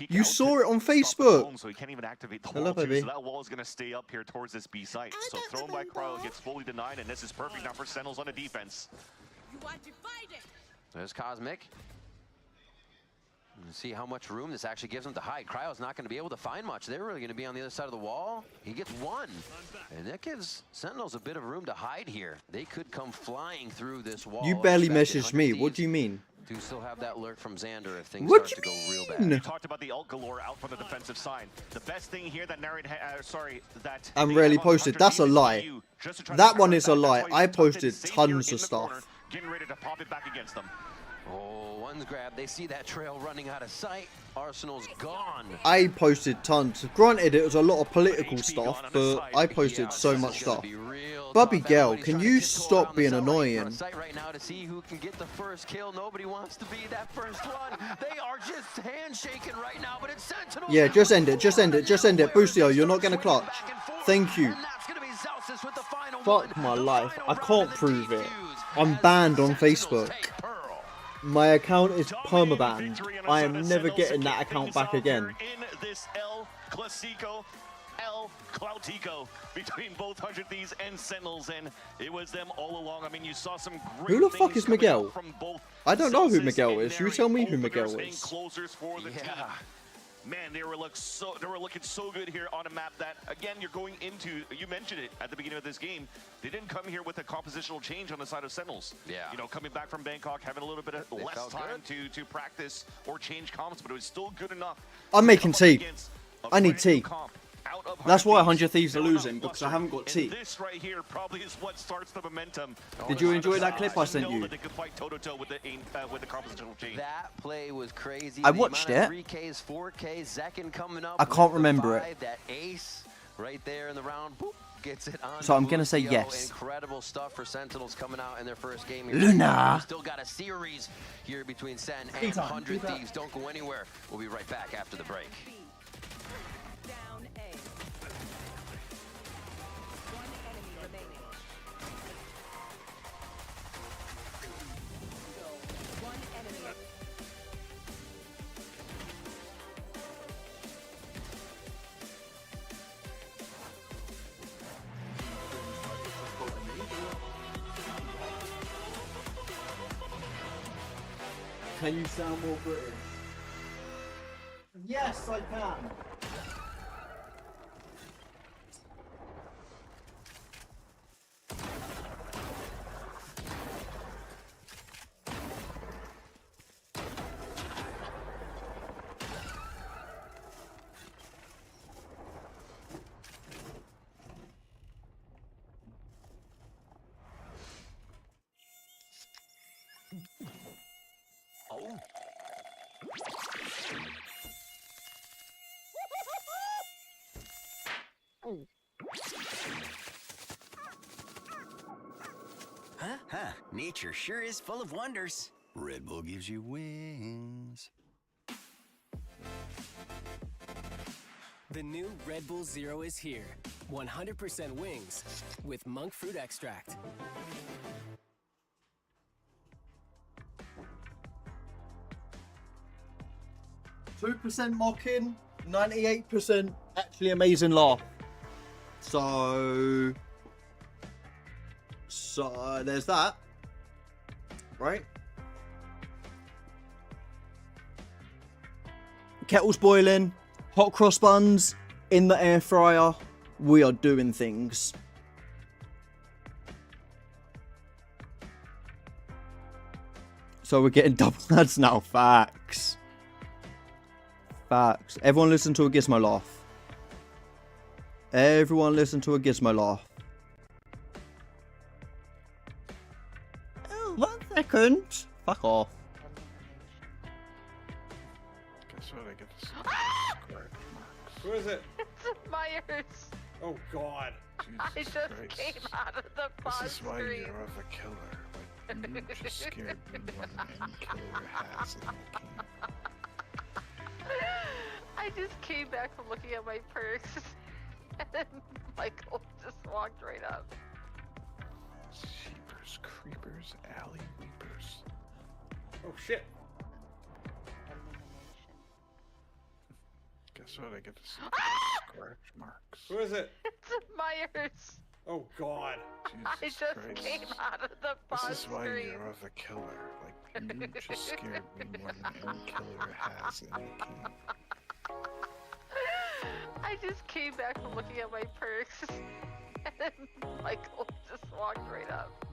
You saw it on Facebook. So he can't even activate the Hello, wall, too, baby. so that wall is going to stay up here towards this B site. So thrown by Cryo gets fully denied, and this is perfect now for Sentinels on the defense. You are divided. There's Cosmic. And see how much room this actually gives him to hide. Cryo's not going to be able to find much. They're really going to be on the other side of the wall. He gets 1. And that gives Sentinels a bit of room to hide here. They could come flying through this wall. You barely unexpected. messaged me. 100 What do you mean? Do still have that lurk from Xander if things What start to you go real mean? bad. You talked about the ult galore out from the defensive side. The best thing here that that I'm they rarely have on posted. 100 That's a is lie. EU, just to try to That counter one is a That's lie. why I he's tucked in posted safe tons here of in the corner, stuff. getting ready to pop it back against them. Oh, one's grabbed. They see that trail running out of sight. Arsenal's gone. I posted tons. Granted, it was a lot of political stuff, but I posted so much stuff. Bubby girl, can you stop being annoying? Right now to see who can get the first kill. Nobody wants to be that first one. They are just handshaking right now, but it's Sentinel. Yeah, just end it. Just end it. Just end it. Boostio, you're not gonna clutch. Thank you. Fuck my life. I can't prove it. I'm banned on Facebook. My account is permabanned. I am never getting that account back again. In this El Clasico, El Clautico between both 100 Thieves and Sentinels, and it was them all along. I mean, you saw some great Who the fuck things is coming Miguel? out from both I don't know who Celsius Miguel and is. You Nary, tell me who openers Miguel and is. closers for the team. Man, they were looking so good here on a map that, again, you're going into, you mentioned it at the beginning of this game, they didn't come here with a compositional change on the side of Sentinels. Yeah. You know, coming back from Bangkok, having a little bit of less time to practice or change comps, but it was still good enough. I'm making tea. I need tea. Comp out of That's why 100 100 Thieves are losing, because I haven't got And tea. this right here probably is what starts the momentum. Did you enjoy that clip I sent you? That they could fight toe-to-toe with the compositional change. That play was crazy. I The watched amount of it. 3Ks, 4Ks, Zekin coming up. I can't with the remember it. 5, that ace right there in the round. Boop, gets it on. So I'm gonna say Boostio. yes. Incredible stuff for Sentinels coming out in their first game here. Luna. We've still got a series here between Sen and Big time, 100 big time. Thieves. Don't go anywhere. We'll be right back after the break. Down A. One enemy remaining. One enemy. Can you sound more British? Yes, I can. Huh? Nature sure is full of wonders. Red Bull gives you wings. The new Red Bull Zero is here. 100% wings with monk fruit extract. %2 mocking, 98% actually amazing laugh. So there's that, right? Kettle's boiling, hot cross buns in the air fryer. We are doing things. So we're getting double ads now. Facts. Facts. Everyone listen to a Gizmo laugh. Everyone listen to a Gizmo laugh. Oh, 1 second. Fuck off. Guess what? I get to see. Who is it? It's Myers. Oh God. I just came out of the pause This is why screen. you're of a killer. Like, you just scared me more than any killer has in the game. I just came back from looking at my perks, and then Michael just walked right up. Sheepers, creepers, alley weepers. Oh shit. Guess what? I get to see scratch marks. Who is it? It's Myers. Oh God. I just came out of the pause This is why screen. you're of a killer. Like, you just scared me more than any killer has in the game. I just came back from looking at my perks, and then Michael just walked right up.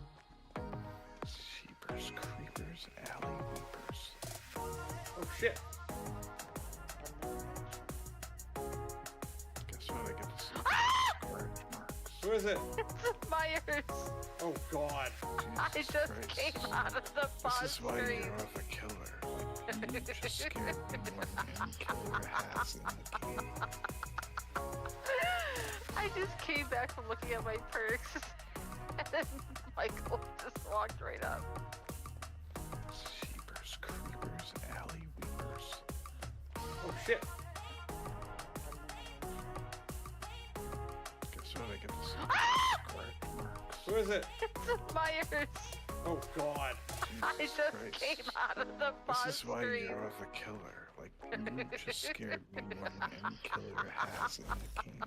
Sheepers, creepers, alley weepers. Oh shit. Guess what? I get to see scratch marks. Who is it? It's Myers. Oh God. I just came out of the pause This is why screen. you're of a killer. Like, you just scared me more than any killer has in the game. I just came back from looking at my perks, and then Michael just walked right up. Sheepers, creepers, alley weepers. Oh shit. Guess what? I get to see scratch marks. Who is it? It's Myers. Oh God. I just came out of the pause This is why screen. you're of a killer. Like, you just scared me more than any killer has in the game.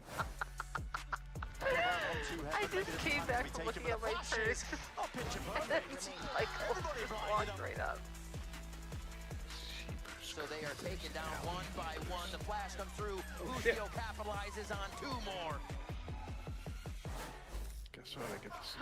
I just came back from looking at my perks, and then Michael just walked right up. So they are taken down one by one. The flash comes through. Lucio capitalizes on 2 more. Guess what? I get to see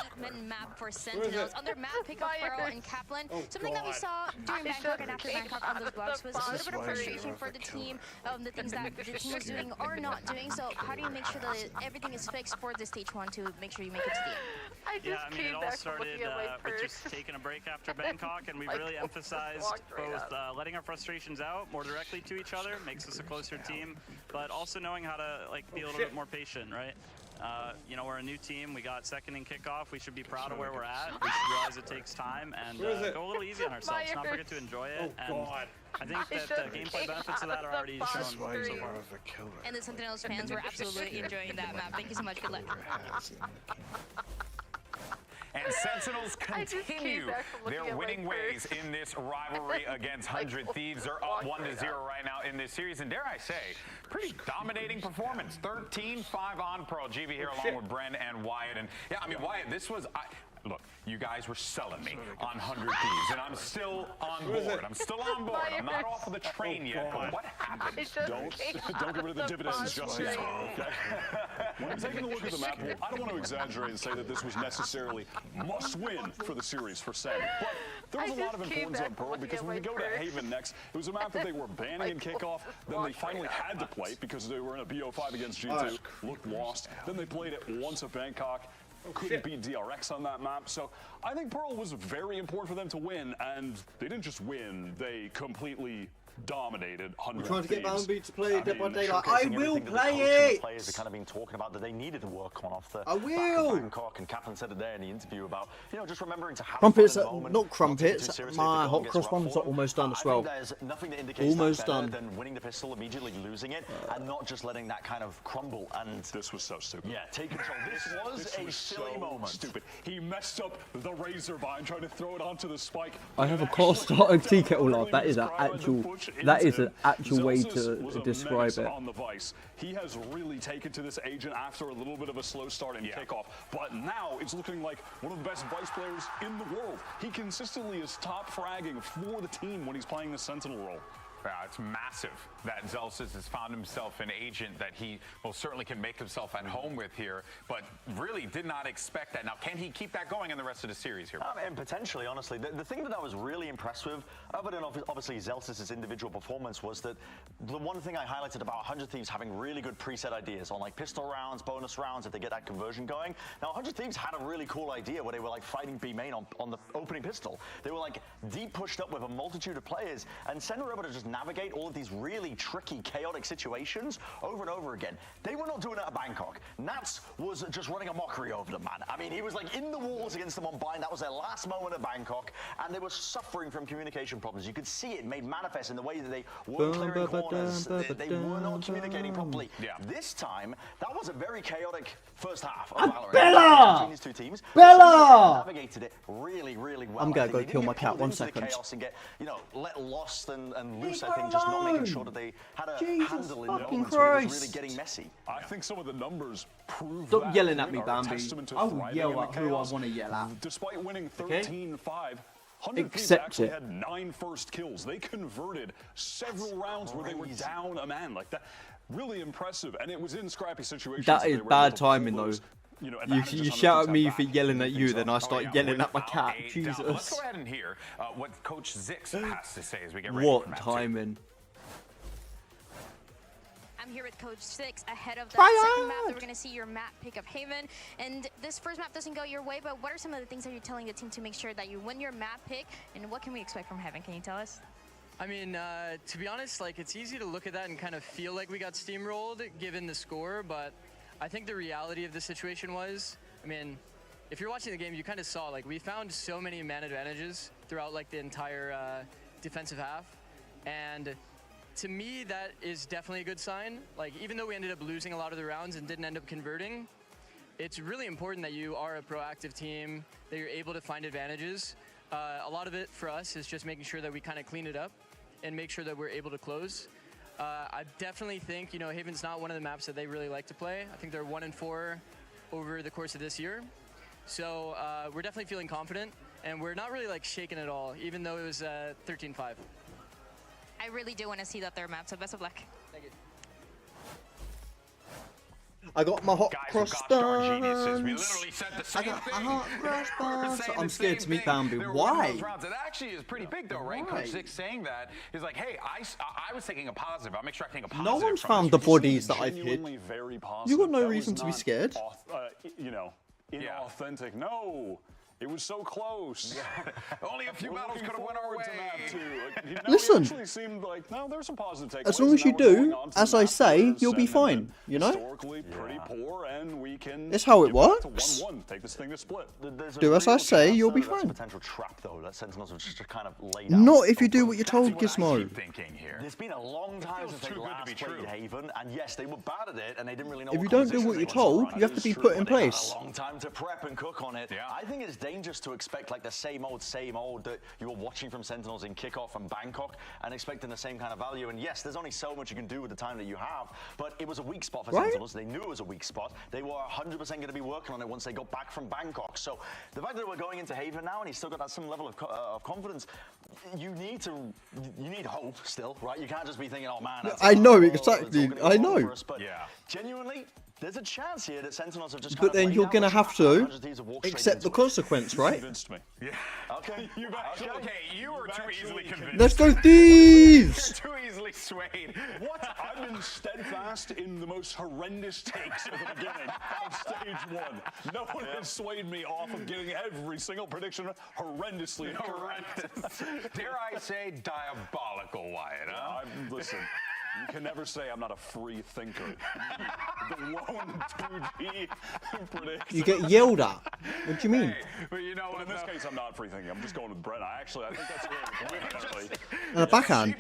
Statement map for Sentinels. On their map, pick up Pearl and Kaplan. Oh, Something that we God. saw during Bangkok and after Bangkok on those blocks was a little bit of This is why frustration you're for of the a team, the things that the team was doing or not doing. So how do you make sure that everything is fixed for the stage 1 to make sure you make it to the end? I just Yeah, I mean, came it all back from started looking at my with perks. just taking a break after Bangkok, and we really emphasized both letting our frustrations out more directly to each other, makes us a closer team, but also knowing how to be a little bit more patient, right? You know, we're a new team. We got second in kickoff. We should be proud of where we're at. We should realize it takes time and go a little easy on ourselves. Not forget to enjoy it. Oh And God. I think that the gameplay benefits of that are already shown so far. And the Sentinels fans were absolutely enjoying that map. Thank you so much. Good luck. And Sentinels I just came continue back from looking their at my winning ways perks. in this rivalry against 100 Thieves. They're up 1-0 right now in this series, and dare I say, pretty dominating performance. 13-5 on Pearl. GB here along with Bren and Wyatt. And yeah, I mean, Wyatt, this was... look, you guys were selling me on 100 Thieves, and I'm still on board. I'm still on board. I'm not off of the train yet, but what happened? Don't Don't get rid of the dividends just yet, okay? When taking a look at the map pool, I don't want to exaggerate and say that this was necessarily must win for the series for Sen, but there was a lot of importance on Pearl because when we go to Haven next, it was a map that they were banning in kickoff, then they finally had to play it because they were in a BO5 against G2, looked lost, then they played it once at Bangkok, couldn't beat DRX on that map. So I think Pearl was very important for them to win, and they didn't just win, they completely dominated. We're trying to get Bambi to play Dead by Daylight. I showcasing will everything that the play coach and the it. players have kind of been talking about that they needed to work on off the I will. back of Bangkok, and Kaplan said it there in the interview about, you know, just remembering to have Crumpets, fun in the moment, not crumpets. too seriously if My the hot gun gets cross rough ones are forward. almost done as I well. think there's nothing that indicates Almost that better done. than winning the pistol, immediately losing it, and not just letting that kind of crumble. And this was so stupid. Yeah, take control. This was a silly moment. Stupid. He messed up the razor vine trying to throw it onto the spike. I have a car started tea kettle up. That is an actual. That is an actual way to describe it. On the Vice. He has really taken to this agent after a little bit of a slow start and kickoff, but now it's looking like one of the best Vice players in the world. He consistently is top fragging for the team when he's playing the Sentinel role. Yeah, it's massive that Zellsis has found himself an agent that he most certainly can make himself at home with here, but really did not expect that. Now, can he keep that going in the rest of the series here? And potentially, honestly, the thing that I was really impressed with, other than obviously Zellsis' individual performance, was that the one thing I highlighted about 100 Thieves having really good preset ideas on like pistol rounds, bonus rounds, if they get that conversion going. Now, 100 Thieves had a really cool idea where they were like fighting B main on the opening pistol. They were like deep pushed up with a multitude of players, and Sen were able to just navigate all of these really tricky, chaotic situations over and over again. They were not doing that at Bangkok. Nats was just running a mockery over them, man. I mean, he was like in the walls against them on Bind. That was their last moment at Bangkok, and they were suffering from communication problems. You could see it made manifest in the way that they were clearing corners. They were not communicating properly. Yeah. This time, that was a very chaotic first half of Valorant Bella! between these two teams. Bella! They navigated it really, really well. I'm gonna I think go they kill didn't my get cat, pulled 1 into the second. chaos and get, you know, let lost and loose. I think just not making sure that they had a handle in the moments where it was really getting messy. I think some of the numbers prove Stop that yelling at me, are a Bambi. testament to I will thriving yell in the at who I chaos. want to yell at. Despite winning Okay? 13-5, 100 Thieves Accept actually it. had 9 first kills. They converted several rounds where they were down a man like that. Really impressive, and it was in scrappy situations. That they is were bad able to pull timing though. those, you know, You advantages shout 100% at me back. for yelling at you, then I start yelling at my Without cat. a doubt. Jesus. Let's go ahead and hear what Coach Zix has to say as we get ready for What map two. timing? I'm here with Coach Six ahead of the Fire! second map that we're going to see your map pick of Haven. And this first map doesn't go your way, but what are some of the things that you're telling the team to make sure that you win your map pick? And what can we expect from Haven? Can you tell us? I mean, to be honest, like it's easy to look at that and kind of feel like we got steamrolled given the score, but I think the reality of the situation was, I mean, if you're watching the game, you kind of saw like we found so many man advantages throughout like the entire defensive half, and to me that is definitely a good sign. Like even though we ended up losing a lot of the rounds and didn't end up converting, it's really important that you are a proactive team, that you're able to find advantages. A lot of it for us is just making sure that we kind of clean it up and make sure that we're able to close. I definitely think, you know, Haven's not one of the maps that they really like to play. I think they're 1-4 over the course of this year. So we're definitely feeling confident, and we're not really like shaken at all, even though it was 13-5. I really do want to see that third map, so best of luck. Thank you. I got my hot cross geniuses. We buns. literally said the I same got thing. my hot cross We're buns. saying I'm the scared same to meet thing. Bambi. They were winning Why? those rounds. It actually is pretty big though, right? Why? Coach Zix saying that is like, hey, I was taking a positive. I'll make sure I take a No positive. one's from found this. the bodies that I've hid. Genuinely very positive. You got no That was reason to be not scared. You know, inauthentic. No. It was so close. Only a few battles could have went our way. Listen. It actually seemed like, no, there's some positive takeaways. As long as you and now we're going do, on to as the I map say, where you'll be Sen fine. have been You know. Historically pretty poor, and we can. It's how it get back to works. 1-1. Take this thing to split. Do as I say, you'll be That's a fine. potential trap, though, that Sentinels have just kind of laid out. Not if you do what you're told, Gizmo. There's been a long time since they last played Haven, and yes, they were bad at it, and they didn't really know If what you don't do compositions what they you're wanted to told, run. you have to be put in But they've had place. a long time to prep and cook on it. I think it's dangerous to expect like the same old that you were watching from Sentinels in kickoff from Bangkok and expecting the same kind of value. And yes, there's only so much you can do with the time that you have, but it was a weak spot for Right. Sentinels. They knew it was a weak spot. They were 100% going to be working on it once they got back from Bangkok. So the fact that we're going into Haven now and he's still got that some level of confidence, you need hope still, right? You can't just be thinking, oh man, that's I know, it's exactly. all gonna I go know. for us. But genuinely, there's a chance here that Sentinels have just. But then you're gonna have to accept the consequence, right? Convinced me. Yeah. Okay. You've actually, okay, you were too easily convinced. Let's go thieves! You're too easily swayed. What? I've been steadfast in the most horrendous takes at the beginning of stage 1. No one has swayed me off of getting every single prediction horrendously correct. Dare I say diabolical, Wyatt, huh? Listen. You can never say I'm not a free thinker. The lone 2G predictor. You get yelled at. What do you mean? Hey, but you know, in this case, I'm not free thinking. I'm just going with Brent. I think that's really actually. And a backhand.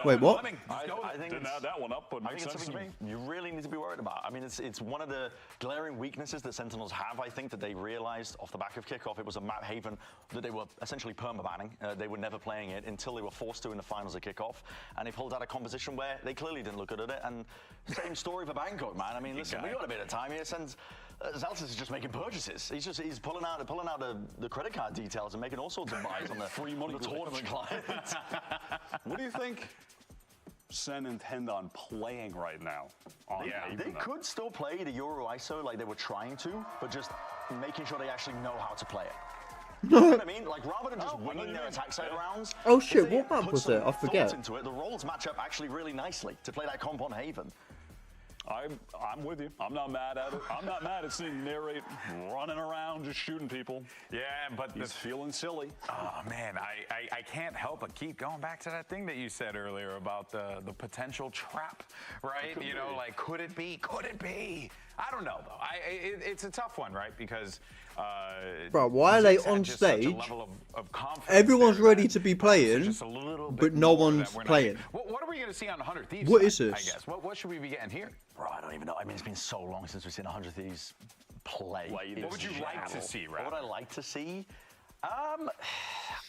Wait, what? I think didn't add that one up, but I makes think it's sense to me. something you really need to be worried about. I mean, it's one of the glaring weaknesses that Sentinels have. I think that they realized off the back of kickoff, it was a map haven that they were essentially perma-banning. They were never playing it until they were forced to in the finals of kickoff, and they pulled out a composition where they clearly didn't look good at it. And same story for Bangkok, man. I mean, listen, we got a bit of time here. Since Zaltis is just making purchases. He's pulling out the credit card details and making all sorts of buys on the free money tournament clients. What do you think Sen intend on playing right now? They could still play the Euro ISO like they were trying to, but just making sure they actually know how to play it. You know what I mean? Like, rather than just winning their attack side rounds. Oh shit, what map was it? I forget. Into it, the roles match up actually really nicely to play that comp on Haven. I'm with you. I'm not mad at it. I'm not mad at seeing Narrate running around just shooting people. Yeah, but he's feeling silly. Oh man, I can't help but keep going back to that thing that you said earlier about the potential trap, right? You know, like could it be? Could it be? I don't know though. It's a tough one, right? Because bro, why are they on stage? Everyone's ready to be playing, but no one's playing. What are we going to see on 100 Thieves? What is this? I guess. What should we be getting here? Bro, I don't even know. I mean, it's been so long since we've seen 100 Thieves play. What would you like to see, What would I like to see? I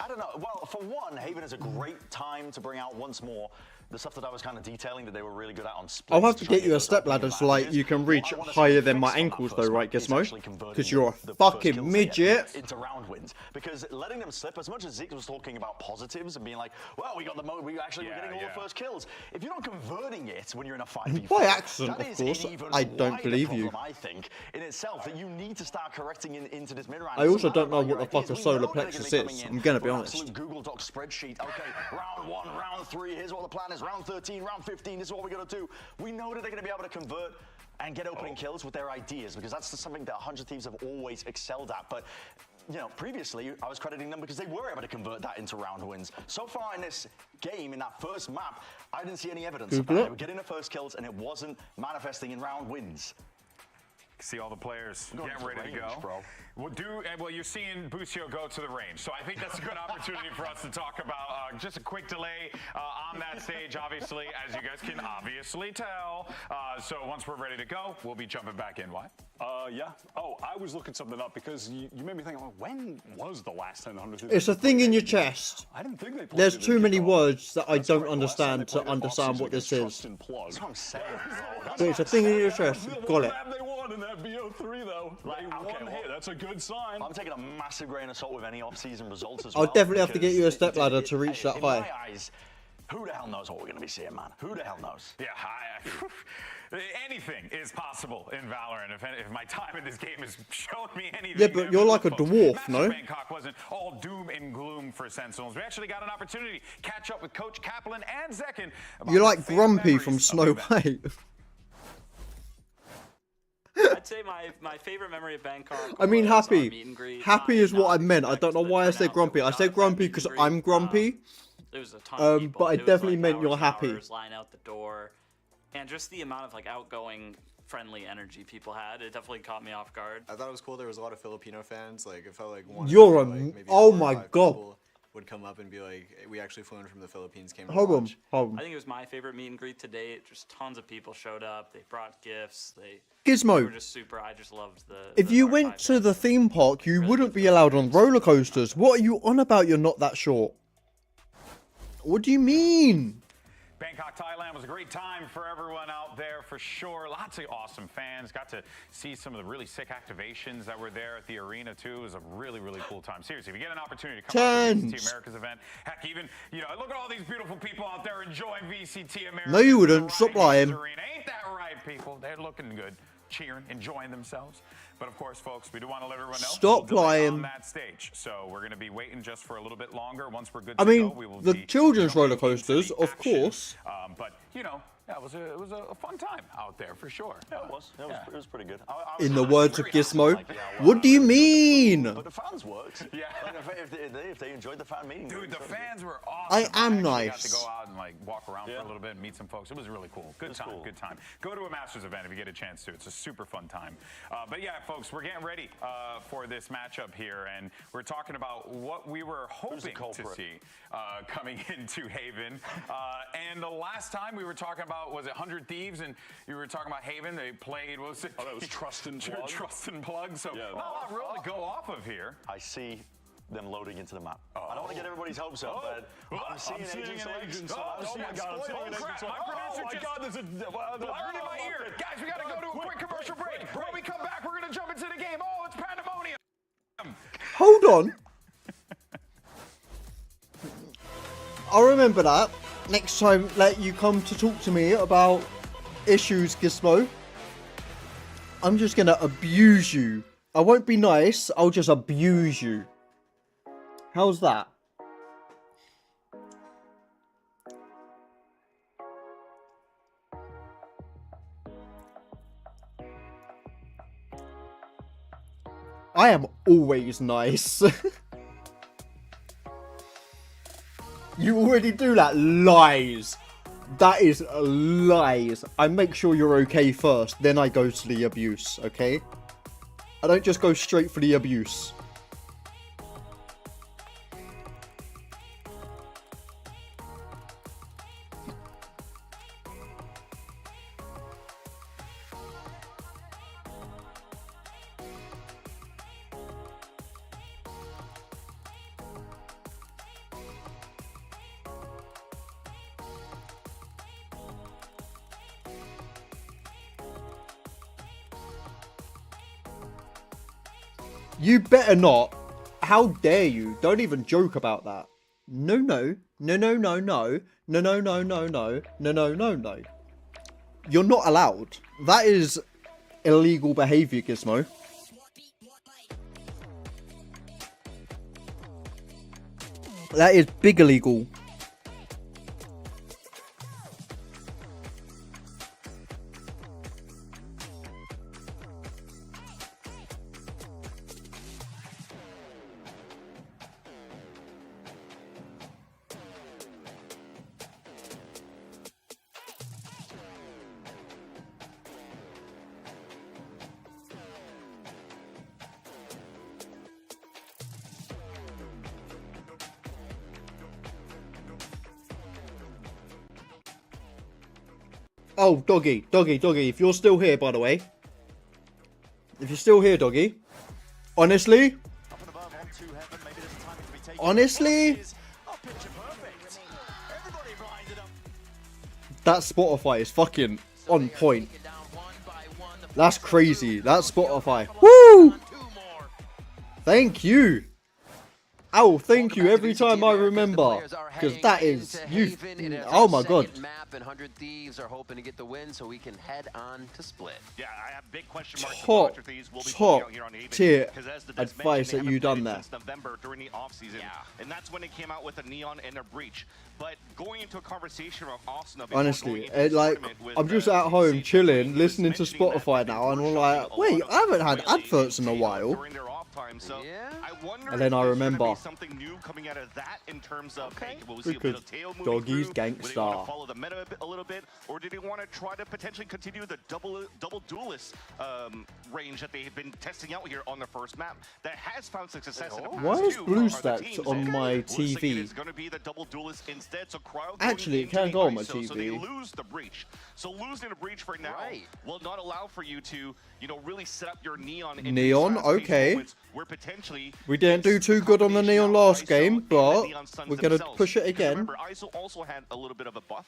don't know. Well, for one, Haven is a great time to bring out once more the stuff that I was kind of detailing that they were really good at on Split. I'll have to get you a step ladder so like you can reach higher than my ankles though, right, Gizmo? Because you're a fucking midget. Into round wins. Because letting them slip, as much as Zeke was talking about positives and being like, well, we got the we actually were getting all the first kills. If you're not converting it when you're in a 5v5, by accident, of course, I don't believe you. I think in itself that you need to start correcting into this mid round. I also don't know what the fuck a solar plexus is. I'm gonna be honest. Google Doc spreadsheet. Okay, round 1, round 3. Here's what the plan is. Round 13, round 15. This is what we're gonna do. We know that they're gonna be able to convert and get opening kills with their ideas because that's something that 100 Thieves have always excelled at. But you know, previously I was crediting them because they were able to convert that into round wins. So far in this game, in that first map, I didn't see any evidence of that. They were getting the first kills and it wasn't manifesting in round wins. See all the players getting ready to go. Bro. Well, you're seeing Busio go to the range, so I think that's a good opportunity for us to talk about just a quick delay on that stage, obviously, as you guys can obviously tell. So once we're ready to go, we'll be jumping back in. Why? Yeah. Oh, I was looking something up because you made me think, when was the last time 100? It's a thing in your chest. I didn't think they played. There's too many words that I don't understand to understand what this is. That's what I'm saying, bro. But it's a thing in your chest. Got it. They won in that BO3 though. That's a good sign. I'm taking a massive grain of salt with any off-season results as well. I'll definitely have to get you a step ladder to reach that in high. my eyes, who the hell knows what we're going to be seeing, man? Who the hell knows? Yeah, anything is possible in Valorant. If my time in this game has shown me anything. Yeah, but you're like a dwarf, no? Bangkok wasn't all doom and gloom for Sentinels. We actually got an opportunity to catch up with Coach Kaplan and Zekin. You're like Grumpy from Snow White. I'd say my favorite memory of Bangkok. I mean, happy. Meet and greet. Happy is what I meant. I don't know why I said grumpy. I said grumpy because I'm grumpy. There was a ton of people. But I definitely meant you're happy. Line out the door, and just the amount of like outgoing, friendly energy people had, it definitely caught me off guard. I thought it was cool. There was a lot of Filipino fans. Like it felt like You're a. Oh my god. Would come up and be like, we actually flew in from the Philippines, came to Hold watch. on. I think it was my favorite meet and greet to date. Just tons of people showed up. They brought gifts. They Gizmo. were just super. I just loved the. If you went to the theme park, you wouldn't be allowed on roller coasters. What are you on about? You're not that short. What do you mean? Bangkok, Thailand was a great time for everyone out there for sure. Lots of awesome fans. Got to see some of the really sick activations that were there at the arena too. It was a really, really cool time. Seriously, if you get an opportunity to come out to VCT America's event, heck, even, you know, look at all these beautiful people out there enjoying VCT America. No, you wouldn't. Stop lying. Ain't that right, people? They're looking good. cheering, enjoying themselves. But of course, folks, we do want to let everyone know. Stop we'll delay lying. on that stage. So we're going to be waiting just for a little bit longer. Once we're good I to mean, go, we will the be children's jumping roller into coasters, the of action. course. But, you know, it was a fun time out there for sure. Yeah, it was. It was pretty good. In the words of Gizmo, what do you mean? But the fans worked. Yeah. Like, if they enjoyed the fan meeting. Dude, the fans were awesome. I am actually nice. got to go out and like walk around for a little bit and meet some folks. It was really cool. Good time, good time. Go to a Masters event if you get a chance to. It's a super fun time. But yeah, folks, we're getting ready for this matchup here, and we're talking about what we were hoping to see coming into Haven. And the last time we were talking about, was it 100 Thieves? And you were talking about Haven. They played, what was it? Oh, that was Trust and Plug. Trust and Plug. So Yeah. not a lot really go off of here. I see them loading into the map. I don't want to get everybody's hopes up, but I'm seeing agent selection. Oh my God, I'm seeing an agent selection. Oh my God, there's a... I heard in my ear. Guys, we got to go to a quick commercial break. When we come back, we're going to jump into the game. Oh, it's pandemonium. Hold on. I'll remember that. Next time, let you come to talk to me about issues, Gizmo. I'm just gonna abuse you. I won't be nice, I'll just abuse you. How's that? I am always nice. You already do that. Lies. That is lies. I make sure you're okay first, then I go to the abuse, okay? I don't just go straight for the abuse. You better not. How dare you? Don't even joke about that. No, no. No, no, no, no. No, no, no, no, no. No, no, no, no. You're not allowed. That is illegal behavior, Gizmo. That is big illegal. Oh, doggy, if you're still here, by the way. If you're still here, doggy. Honestly? Honestly? That Spotify is fucking on point. That's crazy. That Spotify. Woo! Thank you. Oh, thank you every time I remember. Because that is... you. Oh my god. Map and 100 Thieves are hoping to get the win so we can head on to Split. Yeah, I have big question marks. Top Top tier advice that you done there. November during the off season, and that's when it came out with a Neon and a Breach. But going into a conversation about Austin, honestly, like I'm just at home chilling, listening to Spotify now, and I'm like, wait, I haven't had adverts in a while. So I wonder And then I remember. something new coming out of that in terms of we'll see see a bit Because of tail moving Doggy's through. Will they want Gangstar. to follow the meta a little bit, or do they want to try to potentially continue the double duelist range that they've been testing out here on the first map that has found success in the past? Why is too, blue are the stacks teams. on my Looks like it TV? is going to be the double duelist instead. So Cryo Actually, it going can into go on the my ISO, so they TV. lose the breach. So losing a breach for now will not allow for you to, really set up your Neon. in these Neon, fast-paced okay. moments where potentially We didn't do too good on the Neon last game, but we're gonna push it again. Remember, ISO also had a little bit of a buff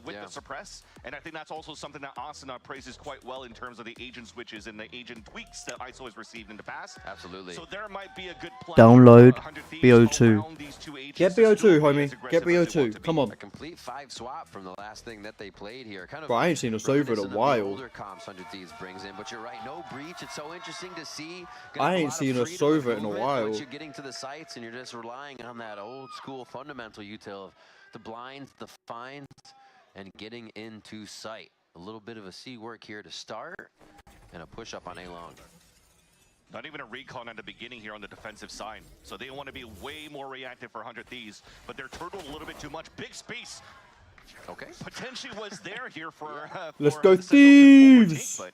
with the suppress, and I think that's also something that Asuna praises quite well in terms of the agent switches and the agent tweaks that ISO has received in the past. Absolutely. So there might be a good plan. Download BO2. Get BO2, homie. Get BO2. Come on. A complete 5 swap from the last thing that they played here. Kind of Bro, I ain't seen a Sova in a while. Older comps 100 Thieves brings in, but you're right, no breach. It's so interesting to see. I ain't seen a Sova in a while. Once you're getting to the sites and you're just relying on that old school fundamental util of the blinds, the finds, and getting into sight. A little bit of a C work here to start, and a push up on A-Long. Not even a recon at the beginning here on the defensive side. So they want to be way more reactive for 100 Thieves, but they're turtled a little bit too much. Big space. Okay. Potentially was there here for Let's go Thieves! But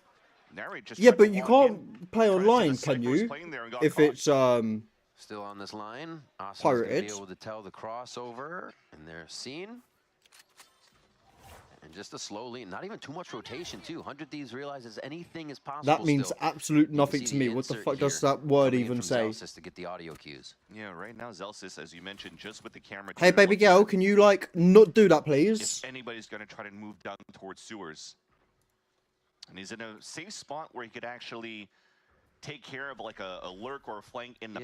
Nary just Yeah, but you can't play online, can you? If it's still on this line, Asuna's pirated. gonna be able to tell the crossover, and they're seen. And just a slow lean, not even too much rotation too. 100 Thieves realizes anything is possible. That means still. absolute nothing to me. What the fuck does that word even say? Zelsis to get the audio cues. Yeah, right now Zelsis, as you mentioned, just with the camera. Hey, baby girl, can you like not do that, please? If anybody's going to try to move down towards sewers, and he's in a safe spot where he could actually take care of like a lurk or a flank in the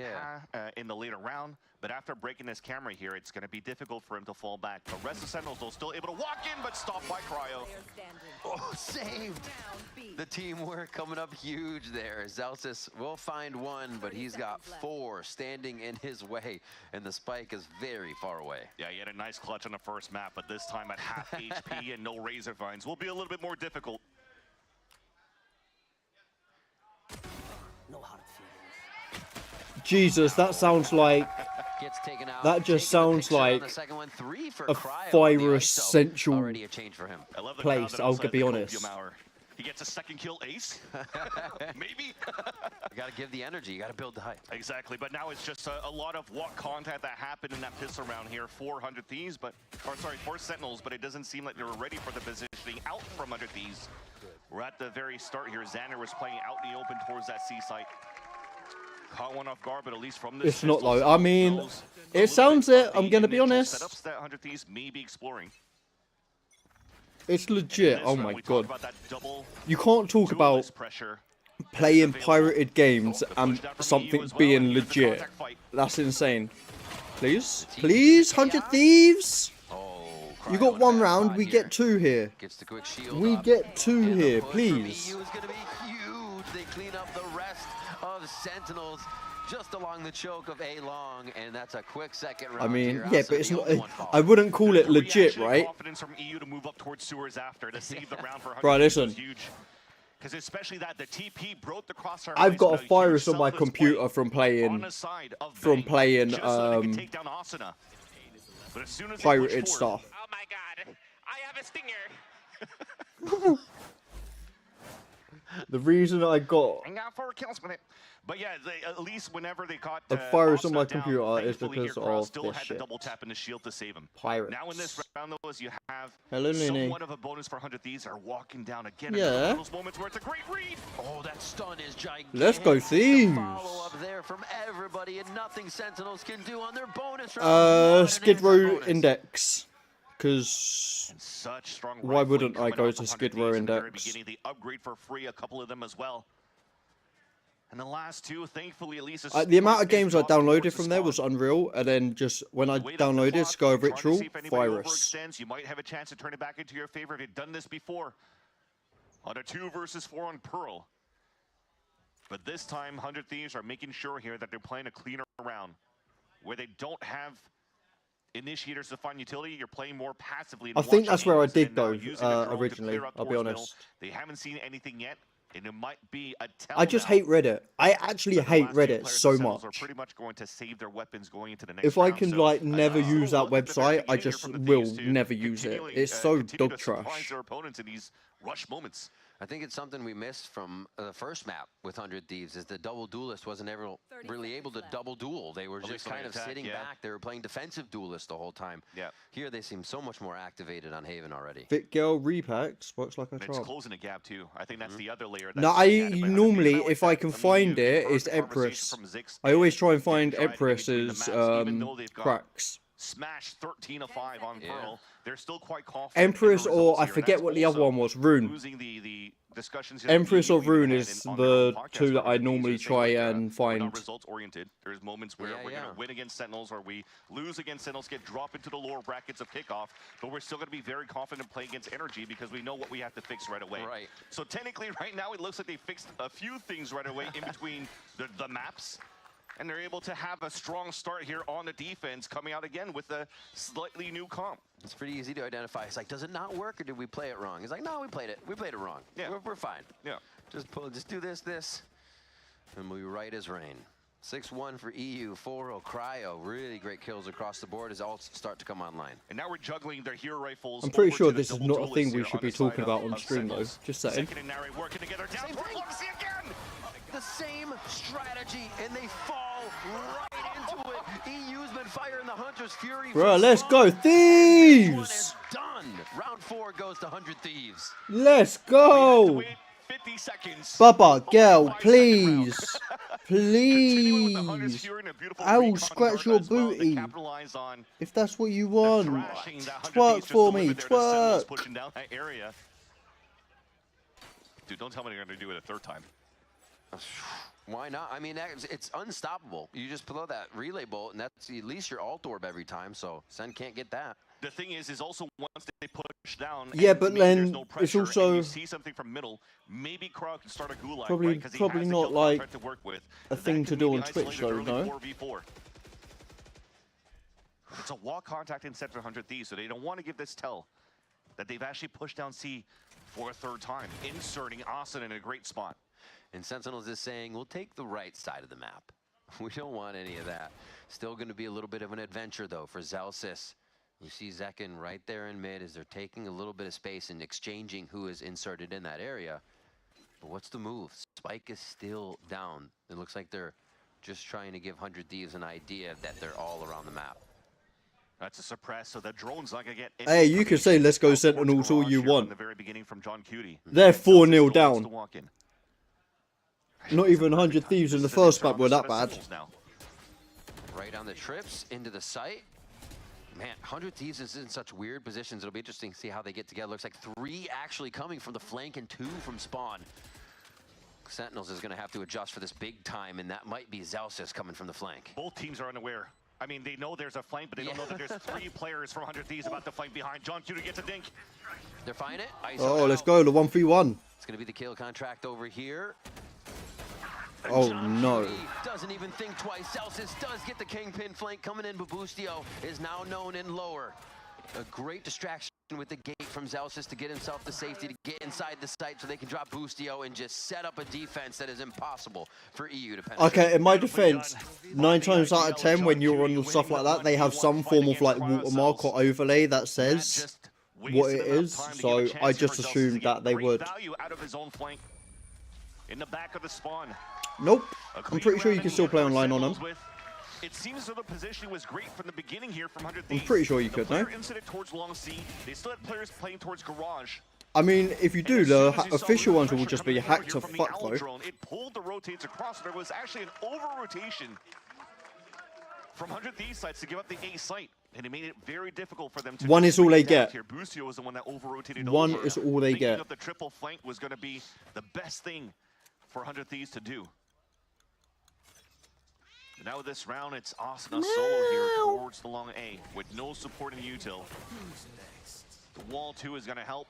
in the later round. But after breaking his camera here, it's going to be difficult for him to fall back. The rest of Sentinels will still able to walk in, but stopped by Cryo. Oh, saved! The teamwork coming up huge there. Zelsis will find one, but he's got 4 standing in his way, and the spike is very far away. Yeah, he had a nice clutch on the first map, but this time at half HP and no razor vines will be a little bit more difficult. Jesus, that sounds like... Gets taken out. That just sounds like a Fire Essential place, I'll be honest. He gets a second kill, ace. Maybe. You gotta give the energy, you gotta build the hype. Exactly, but now it's just a lot of what contact that happened in that pistol round here. 400 Thieves, but, or sorry, 4 Sentinels, but it doesn't seem like they were ready for the positioning out from 100 Thieves. We're at the very start here. Xander was playing out in the open towards that C site. Caught one off guard, but at least from this It's not though. I mean, it sounds it. I'm gonna be honest. Setups that 100 Thieves may be exploring. It's legit. Oh my god. You can't talk about playing pirated games and something being legit. That's insane. Please, please, 100 Thieves. You got 1 round. We get 2 here. We get 2 here, please. They clean up the rest of Sentinels just along the choke of A-Long, and that's a quick second round. I mean, here. yeah, but it's not. I wouldn't call it legit, right? Confidence from EU to move up towards sewers after to save the round for 100. Bro, listen. Huge. Because especially that the TP broke the crosshair. I've got a virus on my computer from playing pirated stuff. Oh my god, I have a stinger. The reason I got I got 4 kills with it. But yeah, at least whenever they caught a virus on my down, computer is thankfully because here, Cross of still this had shit. the double tap in the shield to save him. Pirates. Now in this round though, as you have Hello, Nene. somewhat of a bonus for 100 Thieves are walking down again. Yeah. One of those moments where it's a great read. Oh, that stun is gigantic. Let's go Thieves. Follow up there from everybody, and nothing Sentinels can do on their bonus round. Skid Row Index. Because such strong why rifling wouldn't I coming go off to 100 Skid Thieves Row in the very Index? beginning. The upgrade for free, a couple of them as well. And the last 2, thankfully, at least The amount of games I downloaded from there was unreal, and then just when I downloaded Sky Ritual, virus. Extends, you might have a chance to turn it back into your favor if you've done this before. On a 2 versus 4 on Pearl. But this time, 100 Thieves are making sure here that they're playing a cleaner round, where they don't have initiators to find utility. You're playing more passively. I think that's where I did go originally. I'll be honest. They haven't seen anything yet. And it might be a I just hate Reddit. I actually hate Reddit so much. Are pretty much going to save their weapons going into the next If I round. can So, like never use that website, I just will never use it. It's so dog trash. Their opponents in these rush moments. I think it's something we missed from the first map with 100 Thieves, is the double duelist wasn't ever really able to double duel. They were just kind of sitting back. They were playing defensive duelist the whole time. Yeah. Here they seem so much more activated on Haven already. Fit Girl repacks works like a It's charm. closing a gap too. I think that's the other layer. No, normally if I can find it, it's Empress. I always try and find Empress's cracks. smash 13 of 5 on Pearl. They're still quite confident. Empress, or I forget what the other one was. Rune. Losing the discussions Empress or Rune is the two that I normally try and find. Results oriented. There's moments where we're going to win against Sentinels, or we lose against Sentinels, get dropped into the lower brackets of kickoff, but we're still going to be very confident playing against Energy because we know what we have to fix right away. Right. So technically, right now, it looks like they fixed a few things right away in between the maps. And they're able to have a strong start here on the defense, coming out again with a slightly new comp. It's pretty easy to identify. It's like, does it not work, or did we play it wrong? It's like, no, we played it. We played it wrong. Yeah, we're fine. Yeah. Just do this, and we'll be right as rain. 6-1 for EU, 4-0 Cryo. Really great kills across the board as ults start to come online. And now we're juggling their hero rifles. I'm pretty sure this is not a thing we should be talking about on stream, though. Just saying. Second and Nary working together down for Luxie again. The same strategy, and they fall right into it. EU's been firing the Hunter's Fury. Bro, let's go, Thieves! Done. Round 4 goes to 100 Thieves. Let's go! 50 seconds. Bubba, girl, please. Please. I will scratch your booty. If that's what you want. Twerk for me, twerk. Pushing down that area. Dude, don't tell me they're going to do it a third time. Why not? I mean, it's unstoppable. You just blow that relay bolt, and that's at least your alt orb every time, so Sen can't get that. The thing is also once they push down, yeah, but then no it's also you see something from middle. Maybe Crow can start a gulag, probably right? probably not like to work with. a thing to do on Twitch, though, no. 4v4. It's a wall contact in set for 100 Thieves, so they don't want to give this tell that they've actually pushed down C for a third time, inserting Austin in a great spot. And Sentinels is saying, we'll take the right side of the map. We don't want any of that. Still going to be a little bit of an adventure, though, for Zellsis. You see Zekin right there in mid as they're taking a little bit of space and exchanging who is inserted in that area. But what's the move? Spike is still down. It looks like they're just trying to give 100 Thieves an idea that they're all around the map. That's a suppress, so the drone's not going to get... Hey, you can say let's go Sentinels all you want. The very beginning from John Cutie. They're 4-0 down. Not even 100 Thieves in the first map were that bad. Right on the trips, into the site. Man, 100 Thieves is in such weird positions. It'll be interesting to see how they get together. Looks like 3 actually coming from the flank and 2 from spawn. Sentinels is going to have to adjust for this big time, and that might be Zellsis coming from the flank. Both teams are unaware. I mean, they know there's a flank, but they don't know that there's 3 players from 100 Thieves about to flank behind. John Cutie gets a dink. They're finding it. Oh, let's go, the 1v1. It's going to be the kill contract over here. Oh no. Doesn't even think twice. Zellsis does get the Kingpin flank coming in, but Boostio is now known in lower. A great distraction with the gate from Zellsis to get himself to safety, to get inside the site so they can drop Boostio and just set up a defense that is impossible for EU to penetrate. Okay, in my defense, 9 times out of 10 when you're on stuff like that, they have some form of like watermark or overlay that says what it is, so I just assumed that they would. In the back of the spawn. Nope. I'm pretty sure you can still play online on them. It seems as though the position was great from the beginning here from 100 I'm Thieves. pretty sure you could, no? Incident towards Long C. They still had players playing towards Garage. I mean, if you do, the official ones will just be hacked to fuck, though. It pulled the rotates across. There was actually an over-rotation from 100 Thieves sites to give up the A site. And it made it very difficult for them to... One is all they get. Here. Boostio was the one that over-rotated. One is all they get. That the triple flank was going to be the best thing for 100 Thieves to do. And now this round, it's Asuna solo here towards the long A with no support in util. The wall 2 is going to help.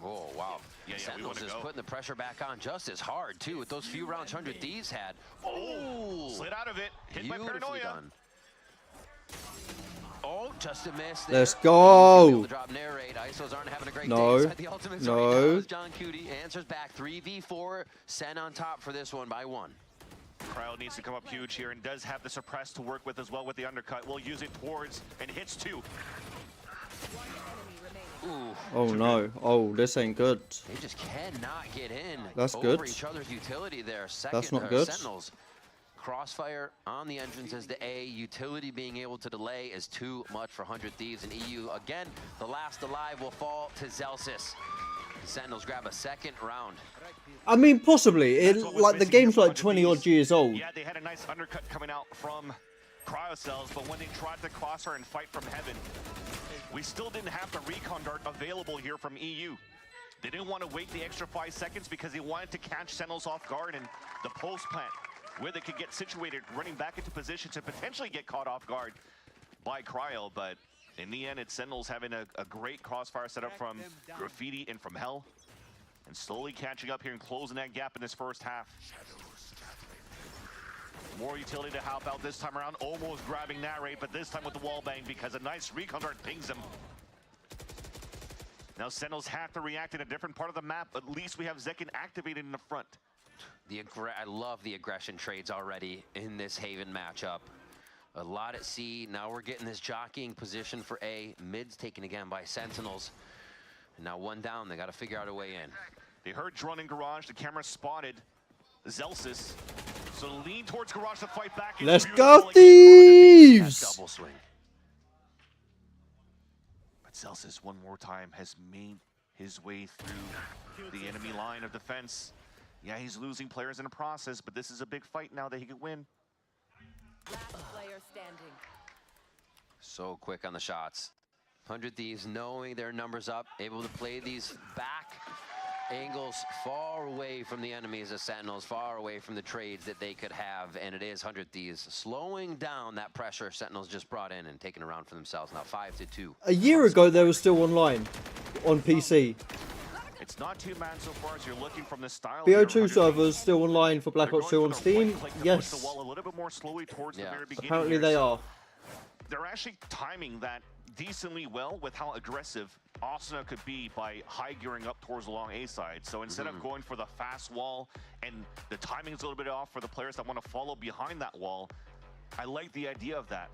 Oh, wow. Yeah, Sentinels is putting the pressure back on just as hard, too, with those few rounds 100 Thieves had. Oh! Slid out of it. Hit by Paranoia. Done. Oh, just a miss. Let's go. ISOs aren't having a great no. day. The ultimates no. Right John Cutie answers back 3v4. Sen on top for this one by 1. Cryo needs to come up huge here and does have the suppress to work with as well with the undercut. We'll use it towards and hits 2. Ooh. Oh no. Oh, this ain't good. They just cannot get in. That's over good. Each other's utility there. That's not good. Sentinels. Crossfire on the entrance as the A. Utility being able to delay is too much for 100 Thieves. And EU, again, the last alive will fall to Zellsis. The Sentinels grab a second round. I mean, possibly. Like, the game's like 20 odd years old. Yeah, they had a nice undercut coming out from Cryocells, but when they tried to cross her and fight from heaven, we still didn't have the recon dart available here from EU. They didn't want to wait the extra 5 seconds because they wanted to catch Sentinels off guard in the post plant, where they could get situated, running back into position to potentially get caught off guard by Cryo. But in the end, it's Sentinels having a great crossfire setup from Graffiti and from Hell, and slowly catching up here and closing that gap in this first half. More utility to help out this time around, almost grabbing Narrate, but this time with the wall bang because a nice recon dart pings him. Now Sentinels have to react in a different part of the map. At least we have Zekin activated in the front. I love the aggression trades already in this Haven matchup. A lot at C. Now we're getting this jockeying position for A. Mid's taken again by Sentinels. And now one down. They got to figure out a way in. They heard drone in garage. The camera spotted Zelsis. So lean towards garage to fight back. Let's go, thieves! Double swing. But Zelsis one more time has made his way through the enemy line of defense. Yeah, he's losing players in the process, but this is a big fight now that he could win. Last player standing. So quick on the shots. 100 Thieves knowing their numbers up, able to play these back angles far away from the enemies of Sentinels, far away from the trades that they could have, and it is 100 Thieves slowing down that pressure Sentinels just brought in and taking around for themselves. Now 5-2. A year ago, they were still online on PC. It's not too bad so far as you're looking from the style. BO2 servers still online for Black Ops 2 on Steam. Yes. The wall a little bit more slowly towards the very beginning Apparently here, they so are. They're actually timing that decently well with how aggressive Asuna could be by high gearing up towards the long A side. So instead of going for the fast wall, and the timing is a little bit off for the players that want to follow behind that wall, I like the idea of that.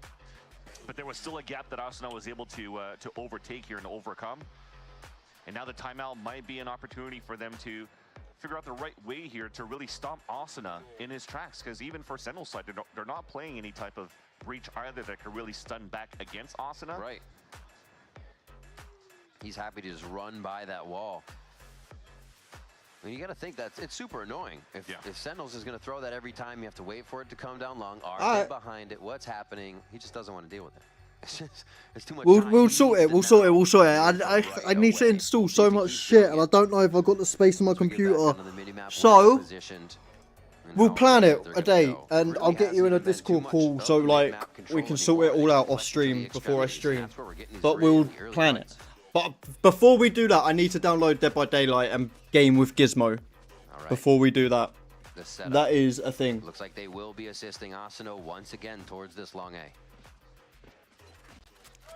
But there was still a gap that Asuna was able to overtake here and overcome. And now the timeout might be an opportunity for them to figure out the right way here to really stop Asuna in his tracks. Because even for Sentinel's side, they're not playing any type of breach either that could really stun back against Asuna. Right. He's happy to just run by that wall. I mean, you got to think that it's super annoying. If Sentinels is going to throw that every time, you have to wait for it to come down long. Are they behind it? What's happening? He just doesn't want to deal with it. It's just, it's too much time. We'll sort it. We'll sort it. I need to install so much shit, and I don't know if I've got the space on my computer. So we'll plan it a day, and I'll get you in a Discord call so like we can sort it all out off stream before I stream. But we'll plan it. But before we do that, I need to download Dead by Daylight and game with Gizmo. Before we do that, that is a thing. Looks like they will be assisting Asuna once again towards this long A.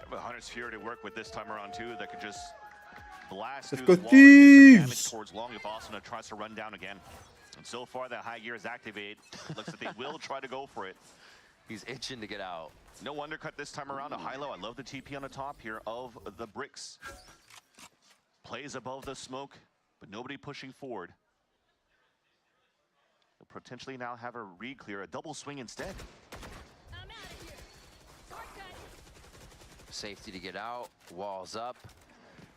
But Hunter's Fury to work with this time around too, that could just blast Let's through go the wall and do some damage Thieves! towards long if Asuna tries to run down again. And so far that high gear is activated. Looks like they will try to go for it. He's itching to get out. No undercut this time around. A high-low. I love the TP on the top here of the bricks. Plays above the smoke, but nobody pushing forward. They'll potentially now have a re-clear, a double swing instead. Safety to get out, walls up.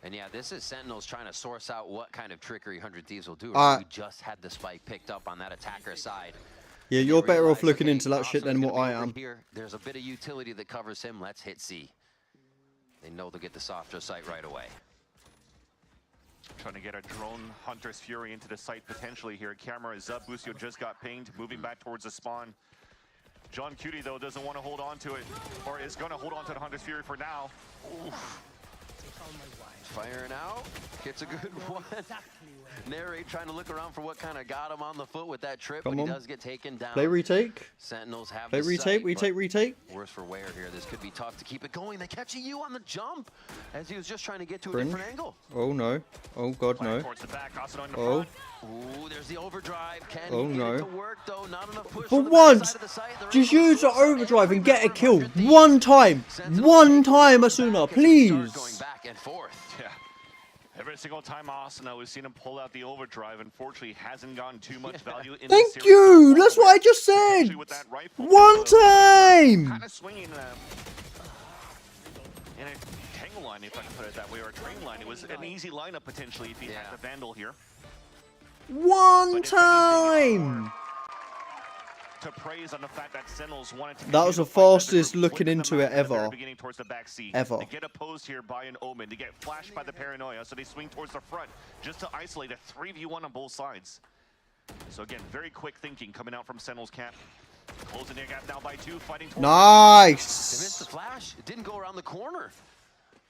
And yeah, this is Sentinels trying to source out what kind of trickery 100 Thieves will do. We just had the spike picked up on that attacker side. Yeah, you're better off looking into that shit than what I am. Here, there's a bit of utility that covers him. Let's hit C. They know they'll get the softer site right away. Trying to get a drone Hunter's Fury into the site potentially here. Camera is up. Busio just got pinged, moving back towards the spawn. John Cutie, though, doesn't want to hold on to it, or is going to hold on to the Hunter's Fury for now. Oof. Firing out, gets a good one. Narrate trying to look around for what kind of got him on the foot with that trip, but he does get taken down. Play retake. Sentinels have Play the retake, site, retake. Worse for wear here. This could be tough to keep it going. They catch you on the jump as he was just trying to get to a Fringe. different angle. Oh no. Oh god no. Oh. Ooh, there's the overdrive. Can Oh he get no. it to work though? Not enough push For from the once, backside of the site. just use the overdrive and get a kill. One time. One time, Asuna, please. Going back and forth. Yeah. Every single time Asuna, we've seen him pull out the overdrive. Unfortunately, hasn't gotten too much value in Thank the series. you. That's what I just said. One time. Kind of swinging in a tangle line, if I can put it that way, or a train line. It was an easy lineup potentially if he had the Vandal here. One time. to praise on the fact that Sentinels wanted to. That was the fastest looking into it ever. Beginning towards the back seat. Ever. They get opposed here by an Omen. They get flashed by the Paranoia, so they swing towards the front just to isolate a 3v1 on both sides. So again, very quick thinking coming out from Sentinels camp. Closing their gap now by 2, fighting towards. Nice. They missed the flash. It didn't go around the corner.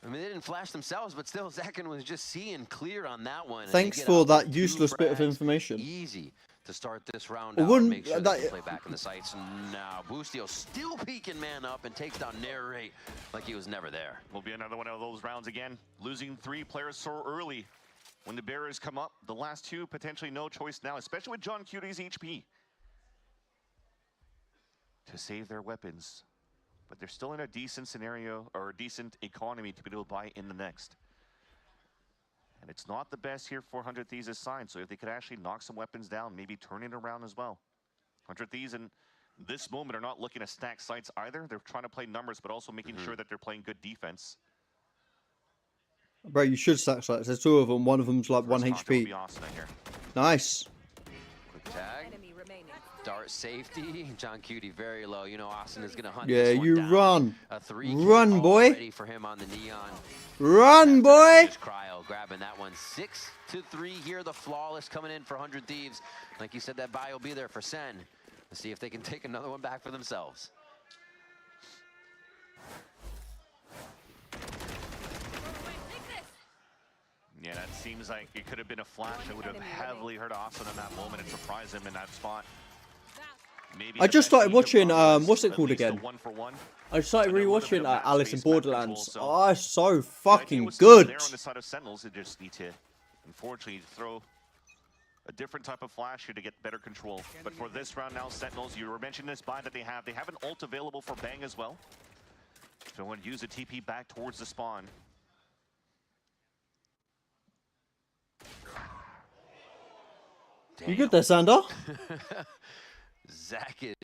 I mean, they didn't flash themselves, but still, Zekin was just seeing clear on that one. Thanks for that useless bit of information. Easy to start this round I out. wouldn't- Make sure that- they play back in the sights. Now, Boostio still peeking man up and takes down Narrate like he was never there. Will be another one of those rounds again. Losing 3 players so early. When the barriers come up, the last 2 potentially no choice now, especially with John Cutie's HP. To save their weapons. But they're still in a decent scenario or a decent economy to be able to buy in the next. And it's not the best here for 100 Thieves' side, so if they could actually knock some weapons down, maybe turn it around as well. 100 Thieves in this moment are not looking to stack sites either. They're trying to play numbers, but also making sure that they're playing good defense. Bro, you should stack sites. There's 2 of them. One of them's like 1 HP. Nice. Quick tag. Dart safety. John Cutie very low. You know Austin is going to hunt Yeah, this one you down. run. A 3 Run, boy. ready for him on the Neon. Run, boy. Just Cryo grabbing that one. 6-3 here. The flawless coming in for 100 Thieves. Like you said, that buy will be there for Sen. Let's see if they can take another one back for themselves. Yeah, that seems like it could have been a flash that would have heavily hurt Austin in that moment and surprised him in that spot. Maybe I just started watching, what's it at called least a again? 1-for-1. I started rewatching Alice in Borderlands. so- Oh, it's so The idea fucking was still good. there on the side of Sentinels. They just need to, unfortunately, throw a different type of flash here to get better control. But for this round now, Sentinels, you were mentioning this buy that they have an ult available for Bang as well. So they want to use a TP back towards the spawn. You good there, Sander? Zakin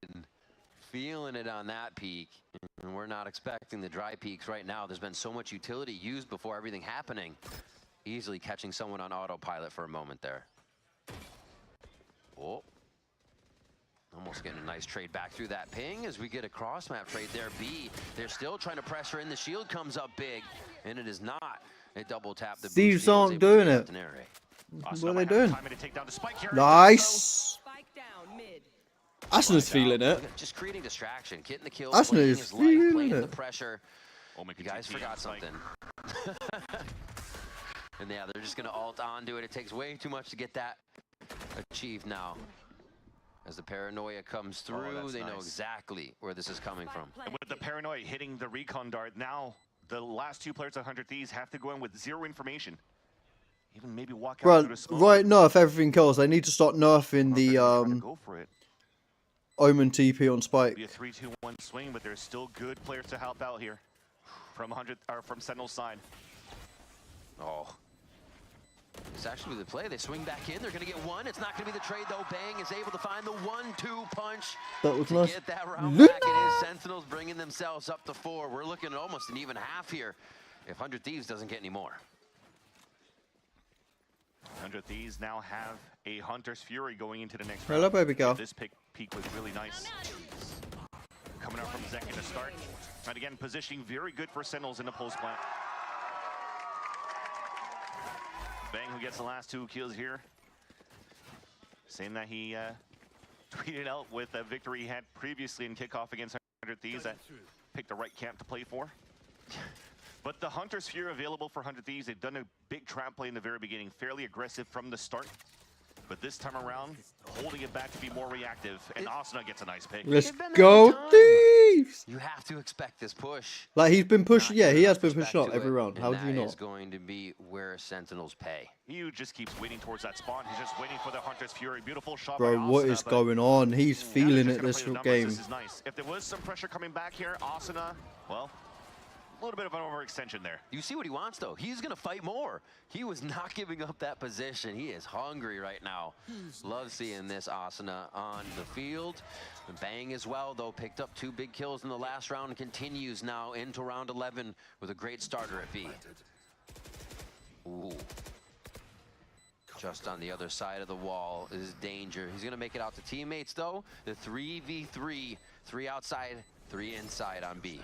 feeling it on that peak. And we're not expecting the dry peaks right now. There's been so much utility used before everything happening. Easily catching someone on autopilot for a moment there. Oh. Almost getting a nice trade back through that ping as we get a cross map trade there. B, they're still trying to pressure in. The shield comes up big, and it is not a double tap. The Thieves aren't doing it. What are they doing? Nice. Asna's feeling it. Just creating distraction, getting the kills, Asna playing is his life, feeling playing the it. pressure. You guys forgot something. And yeah, they're just gonna ult onto it. It takes way too much to get that achieved now. As the Paranoia comes through, they know exactly where this is coming from. And with the Paranoia hitting the recon dart, now the last 2 players of 100 Thieves have to go in with 0 information. Even maybe walk out Right, through the smoke. right nerf everything kills. They need to start nerfing the Go for it. Omen TP on Spike. Be a 3-2-1 swing, but there's still good players to help out here from Sentinel's side. Oh. It's actually the play. They swing back in. They're going to get one. It's not going to be the trade, though. Bang is able to find the 1-2 punch. That was to nice. get that round back. It is Sentinels bringing themselves up to 4. We're looking at almost an even half here if 100 Thieves doesn't get any more. 100 Thieves now have a Hunter's Fury going into the next Hello, round. baby girl. This peak was really nice. Coming out from Zekin to start. And again, positioning very good for Sentinels in the post plant. Bang, who gets the last 2 kills here. Saying that he tweeted out with a victory he had previously in kickoff against 100 Thieves that picked the right camp to play for. But the Hunter's Fury available for 100 Thieves. They've done a big trap play in the very beginning, fairly aggressive from the start. But this time around, holding it back to be more reactive. And Asuna gets a nice pick. Let's go, Thieves! You have to expect this push. Like, he's been pushing, yeah, he has been pushing up every round. How do you That is not? going to be where Sentinels pay. He just keeps waiting towards that spawn. He's just waiting for the Hunter's Fury. Beautiful shot Bro, by what Asuna, is but going on? He's now they're feeling just it gonna this play the numbers. game. This is nice. If there was some pressure coming back here, Asuna, well, a little bit of an overextension there. You see what he wants, though. He's going to fight more. He was not giving up that position. He is hungry right now. Love seeing this Asuna on the field. Bang as well, though, picked up 2 big kills in the last round and continues now into round 11 with a great starter at B. Ooh. Just on the other side of the wall is danger. He's gonna make it out to teammates though. The 3v3, 3 outside, 3 inside on B.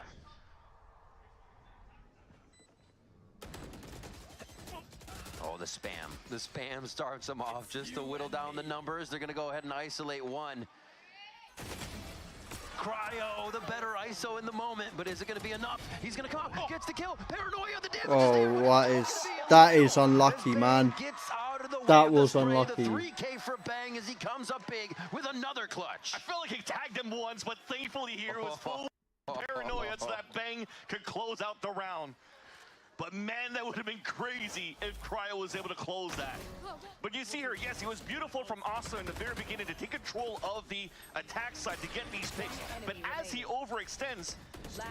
Oh, the spam. The spam starts them off just to whittle down the numbers. They're gonna go ahead and isolate one. Cryo, the better ISO in the moment, but is it gonna be enough? He's gonna come up, gets the kill. Paranoia, the damage is there. That is unlucky, man. That was unlucky. 3K for Bang as he comes up big with another clutch. I feel like he tagged him once, but thankfully here it was full paranoia so that Bang could close out the round. But man, that would have been crazy if Cryo was able to close that. But you see here, yes, it was beautiful from Asa in the very beginning to take control of the attack side to get these picks. But as he overextends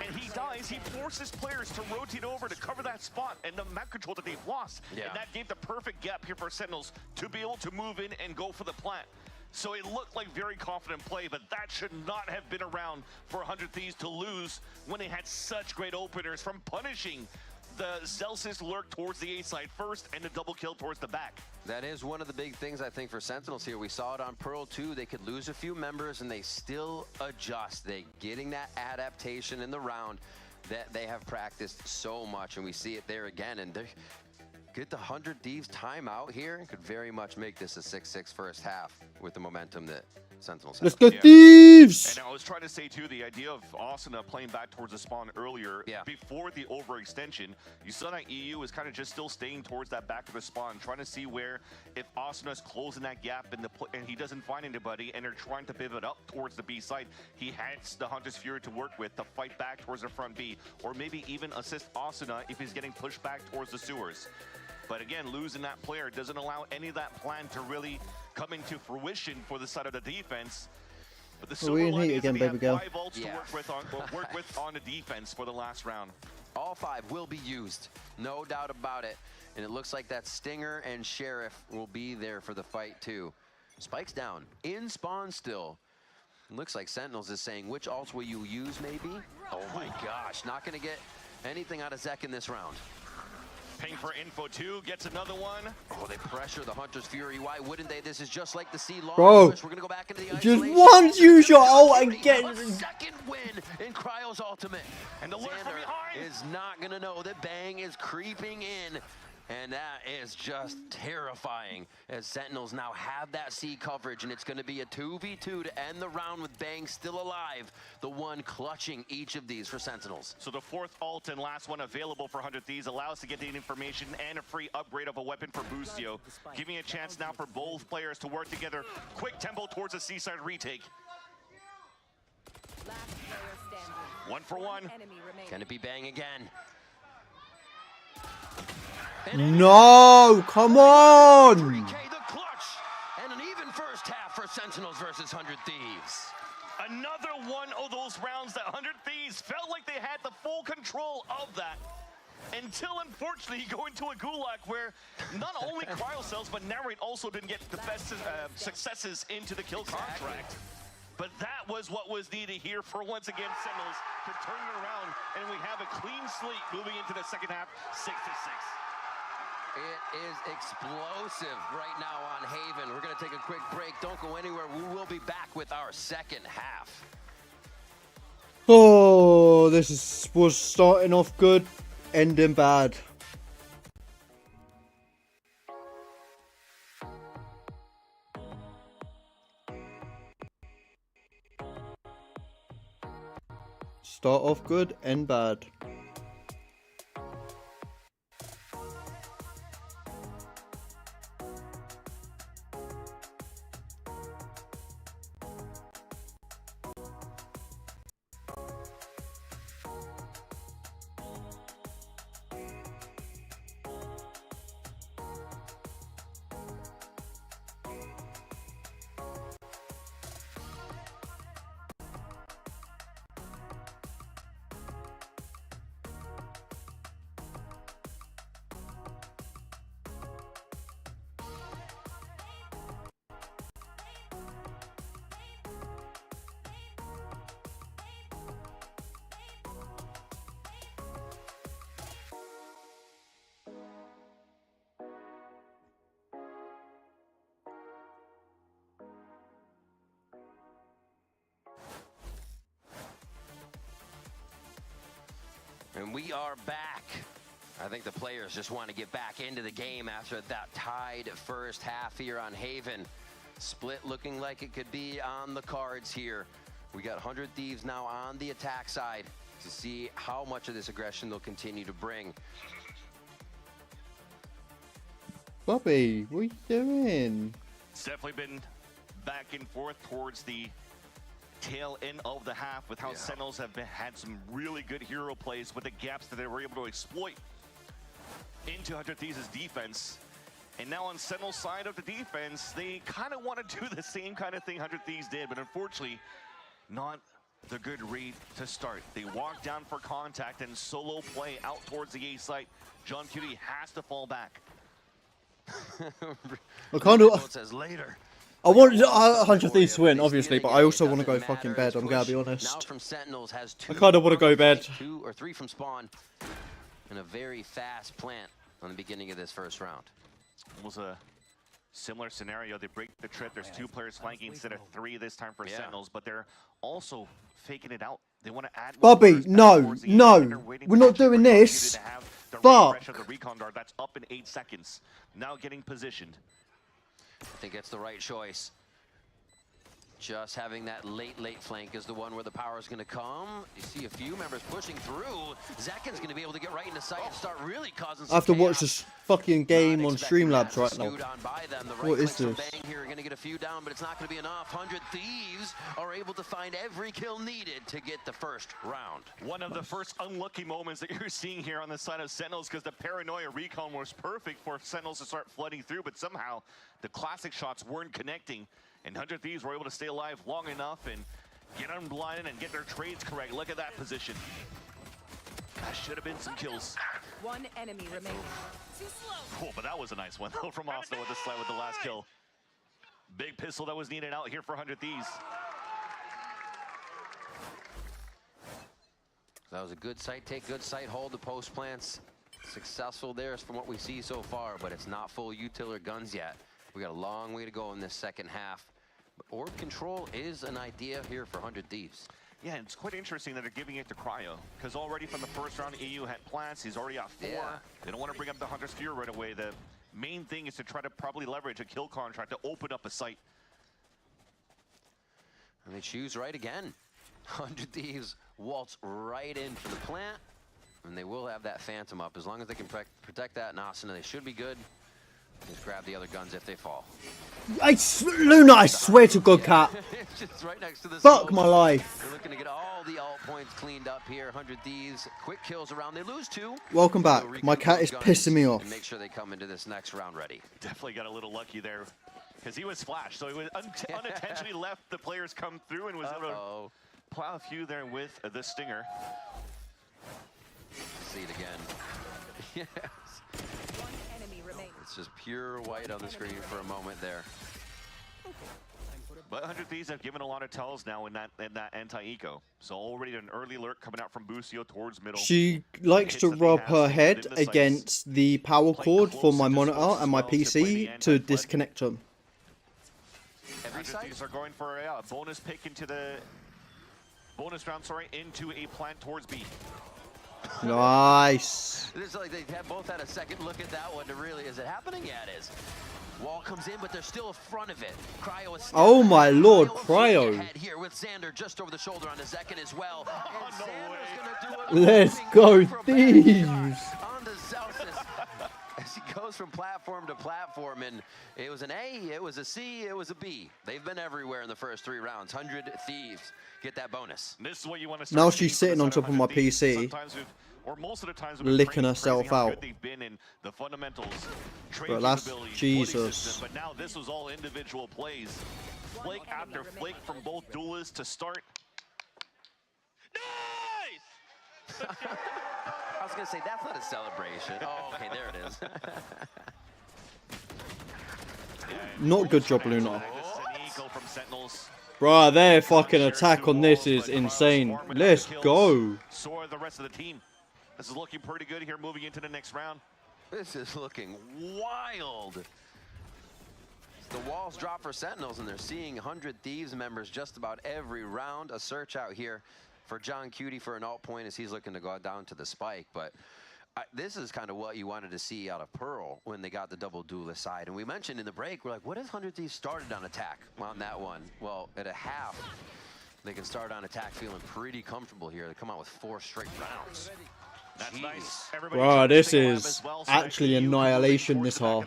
and he dies, he forces players to rotate over to cover that spot and the map control that they've lost. Yeah. And that gave the perfect gap here for Sentinels to be able to move in and go for the plant. So it looked like very confident play, but that should not have been around for 100 Thieves to lose when they had such great openers from punishing the Celsius lurk towards the A side first and the double kill towards the back. That is one of the big things I think for Sentinels here. We saw it on Pearl too. They could lose a few members and they still adjust. They getting that adaptation in the round that they have practiced so much, and we see it there again. And they get the 100 Thieves timeout here and could very much make this a 6-6 first half with the momentum that Sentinels have. Let's go Thieves! And I was trying to say too, the idea of Asuna playing back towards the spawn earlier, before the overextension, you saw that EU was kind of just still staying towards that back of the spawn, trying to see where if Asuna's closing that gap in and he doesn't find anybody and they're trying to pivot up towards the B side, he has the Hunter's Fury to work with to fight back towards the front B, or maybe even assist Asuna if he's getting pushed back towards the sewers. But again, losing that player doesn't allow any of that plan to really come into fruition for the side of the defense. But the silver lining is that they have 5 ults to work with on the defense for the last round. All 5 will be used, no doubt about it. And it looks like that Stinger and Sheriff will be there for the fight too. Spike's down, in spawn still. It looks like Sentinels is saying, which ults will you use maybe? Oh my gosh, not gonna get anything out of Zek in this round. Ping for info 2, gets another one. Oh, they pressure the Hunter's Fury. Why wouldn't they? This is just like the C long push. We're gonna go back into the just isolation. once use your ult and get a second win in Cryo's ultimate. And the Xander is not gonna know that Bang is creeping in. And that is just terrifying as Sentinels now have that C coverage, and it's going to be a 2v2 to end the round with Bang still alive, the one clutching each of these for Sentinels. So the 4th ult and last one available for 100 Thieves allows to get the information and a free upgrade of a weapon for Boostio, giving a chance now for both players to work together. Quick tempo towards the C-side retake. 1 for 1. Can it be Bang again? No, come on! 3K the clutch, and an even first half for Sentinels versus 100 Thieves. Another one of those rounds that 100 Thieves felt like they had the full control of that. Until, unfortunately, you go into a gulag where not only Cryocells, but Narrate also didn't get the best successes into the kill contract. But that was what was needed here for, once again, Sentinels to turn it around, and we have a clean slate moving into the second half, 6-6. It is explosive right now on Haven. We're going to take a quick break. Don't go anywhere. We will be back with our second half. Oh, was starting off good, ending bad. Start off good, end bad. And we are back. I think the players just want to get back into the game after that tied first half here on Haven. Split looking like it could be on the cards here. We got 100 Thieves now on the attack side to see how much of this aggression they'll continue to bring. Bobby, what are you doing? It's definitely been back and forth towards the tail end of the half with how Sentinels have had some really good hero plays with the gaps that they were able to exploit into 100 Thieves' defense. And now on Sentinel's side of the defense, they kind of want to do the same kind of thing 100 Thieves did, but unfortunately, not the good read to start. They walk down for contact and solo play out towards the A site. John Cutie has to fall back. I kind of. Says later. I want 100 Thieves to win, obviously, but I also want to go fucking bed. I'm gonna be honest. I kind of want to go bed. 2 or 3 from spawn, and a very fast plant on the beginning of this first round. It was a similar scenario. They break the trip. There's 2 players flanking instead of 3 this time for Sentinels, but they're also faking it out. They want to add. Bobby, no, we're not doing this. Fuck. The recon guard that's up in 8 seconds. Now getting positioned. I think it's the right choice. Just having that late flank is the one where the power is going to come. You see a few members pushing through. Zekken's going to be able to get right into sight and start really causing some I have to chaos. watch this fucking game on Streamlabs right now. What is this? Bang here, going to get a few down, but it's not going to be enough. 100 Thieves are able to find every kill needed to get the first round. One of the first unlucky moments that you're seeing here on the side of Sentinels, because the paranoia recon was perfect for Sentinels to start flooding through, but somehow the classic shots weren't connecting. And 100 Thieves were able to stay alive long enough and get unblinded and get their trades correct. Look at that position. That should have been some kills. One enemy remaining. Too slow. Cool, but that was a nice one though from Asta with the slide with the last kill. Big pistol that was needed out here for 100 Thieves. That was a good site take, good site hold. The post plants successful there from what we see so far, but it's not full util or guns yet. We got a long way to go in this second half. But orb control is an idea here for 100 Thieves. Yeah, it's quite interesting that they're giving it to Cryo, because already from the first round, EU had plants. He's already got 4. Yeah. They don't want to bring up the Hunter's Fury right away. The main thing is to try to probably leverage a kill contract to open up a site. And they choose right again. 100 Thieves waltz right in for the plant, and they will have that Phantom up. As long as they can protect that Nasina, they should be good. Just grab the other guns if they fall. Luna, I swear to God, cat. Just right next to the Fuck smoke. my life. They're looking to get all the alt points cleaned up here. 100 Thieves, quick kills around. They lose 2. Welcome back. My cat is pissing me off. And make sure they come into this next round ready. Definitely got a little lucky there, because he was flashed, so he was unintentionally left the players come through and was able to plow a few there with the Stinger. See it again. Yes. One enemy remaining. It's just pure white on the screen for a moment there. But 100 Thieves have given a lot of tells now in that anti-eco. So already an early alert coming out from Busio towards middle. She likes to rub her head against the power cord for my monitor and my PC to disconnect them. 100 Thieves are going for a bonus pick into the bonus round, into a plant towards B. Nice. It's like they both had a second look at that one to really, is it happening? Yeah, it is. Wall comes in, but they're still in front of it. Cryo is Oh my lord, Cryo. ahead here with Xander just over the shoulder on the Zekken as well. And Xander's gonna do it. Let's go, Thieves. On to Celsius as he goes from platform to platform, and it was an A, it was a C, it was a B. They've been everywhere in the first 3 rounds. 100 Thieves get that bonus. This is what you want to Now she's sitting on top of my PC, or most of the times licking herself out. They've been in the fundamentals, But that's Jesus. System, but now this was all individual plays. Flake after flake from both duelists to start. I was gonna say that's not a celebration. Oh, okay, there it is. Not good job, Luna. From Sentinels. Bruh, their fucking attack on this is insane. Let's go. So are the rest of the team. This is looking pretty good here moving into the next round. This is looking wild. The walls drop for Sentinels, and they're seeing 100 Thieves members just about every round. A search out here for John Cutie for an alt point as he's looking to go down to the spike, but this is kind of what you wanted to see out of Pearl when they got the double duelist side. And we mentioned in the break, we're like, what if 100 Thieves started on attack on that one? Well, at a half, they can start on attack feeling pretty comfortable here. They come out with 4 straight rounds. That's nice. Wow, this is actually annihilation this half.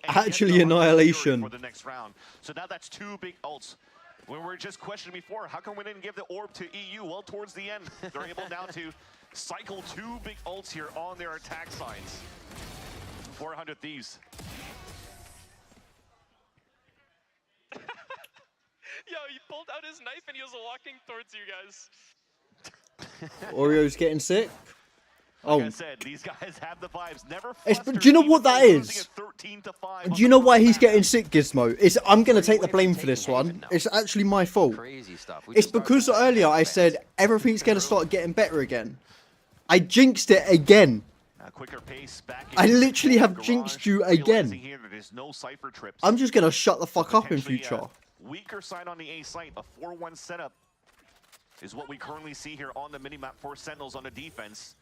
Actually annihilation. For the next round. So now that's 2 big ults. We were just questioning before, how come we didn't give the orb to EU? Well, towards the end, they're able now to cycle 2 big ults here on their attack sides. 400 Thieves. Yo, he pulled out his knife and he was walking towards you guys. Oreo's getting sick. Oh, Like I said, these guys have the vibes. Never do you know what that is? Do you know why he's getting sick, Gizmo? I'm going to take the blame for this one. It's actually my fault. It's because earlier I said everything's going to start getting better again. I jinxed it again. I literally have jinxed you again. I'm just going to shut the fuck up in future. Weaker side on the A site, a 4-1 setup is what we currently see here on the minimap for Sentinels on the defense.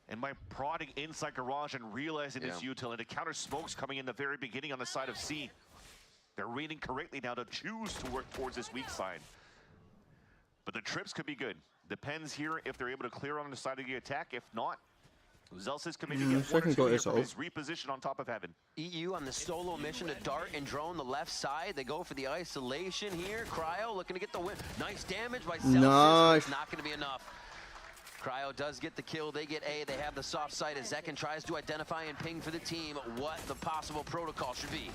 And by prodding inside Garage and realizing this utility, the counter smokes coming in the very beginning on the side of C. They're reading correctly now to choose to work towards this weak side. But the trips could be good. Depends here if they're able to clear on the side of the attack. If not, Zelsis can maybe get 1 or 2 here from his reposition on top of Heaven. EU on the solo mission to dart and drone the left side. They go for the isolation here. Cryo looking to get the win. Nice damage by Celsius. Nice. It's not going to be enough. Cryo does get the kill. They get A. They have the soft side as Zekin tries to identify and ping for the team what the possible protocol should be.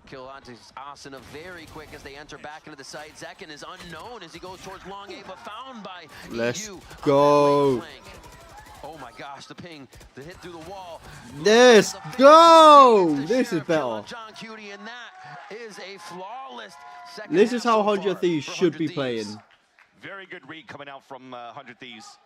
Kill onto Asuna very quick as they enter back into the site. Zekin is unknown as he goes towards long A, but found by Let's EU. go. Oh my gosh, the ping, the hit through the wall. Let's go. This is better. John Cutie, and that is a flawless second. This is how 100 Thieves should be playing. Very good read coming out from 100 Thieves.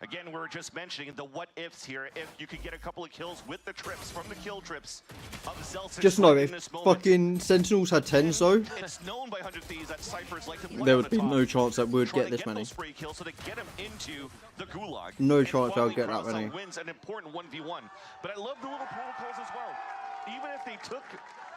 Again, we're just mentioning the what ifs here. If you could get a couple of kills with the trips from the kill trips of Zelsis. Just know if fucking Sentinels had 10s though, It's known by 100 Thieves that Cypher's like there would be no chance that we'd get this many. kills so they get him into the gulag. No And chance I'll finally, get that Crosseye many. wins an important 1v1. But I love the little protocols as well. Even if they took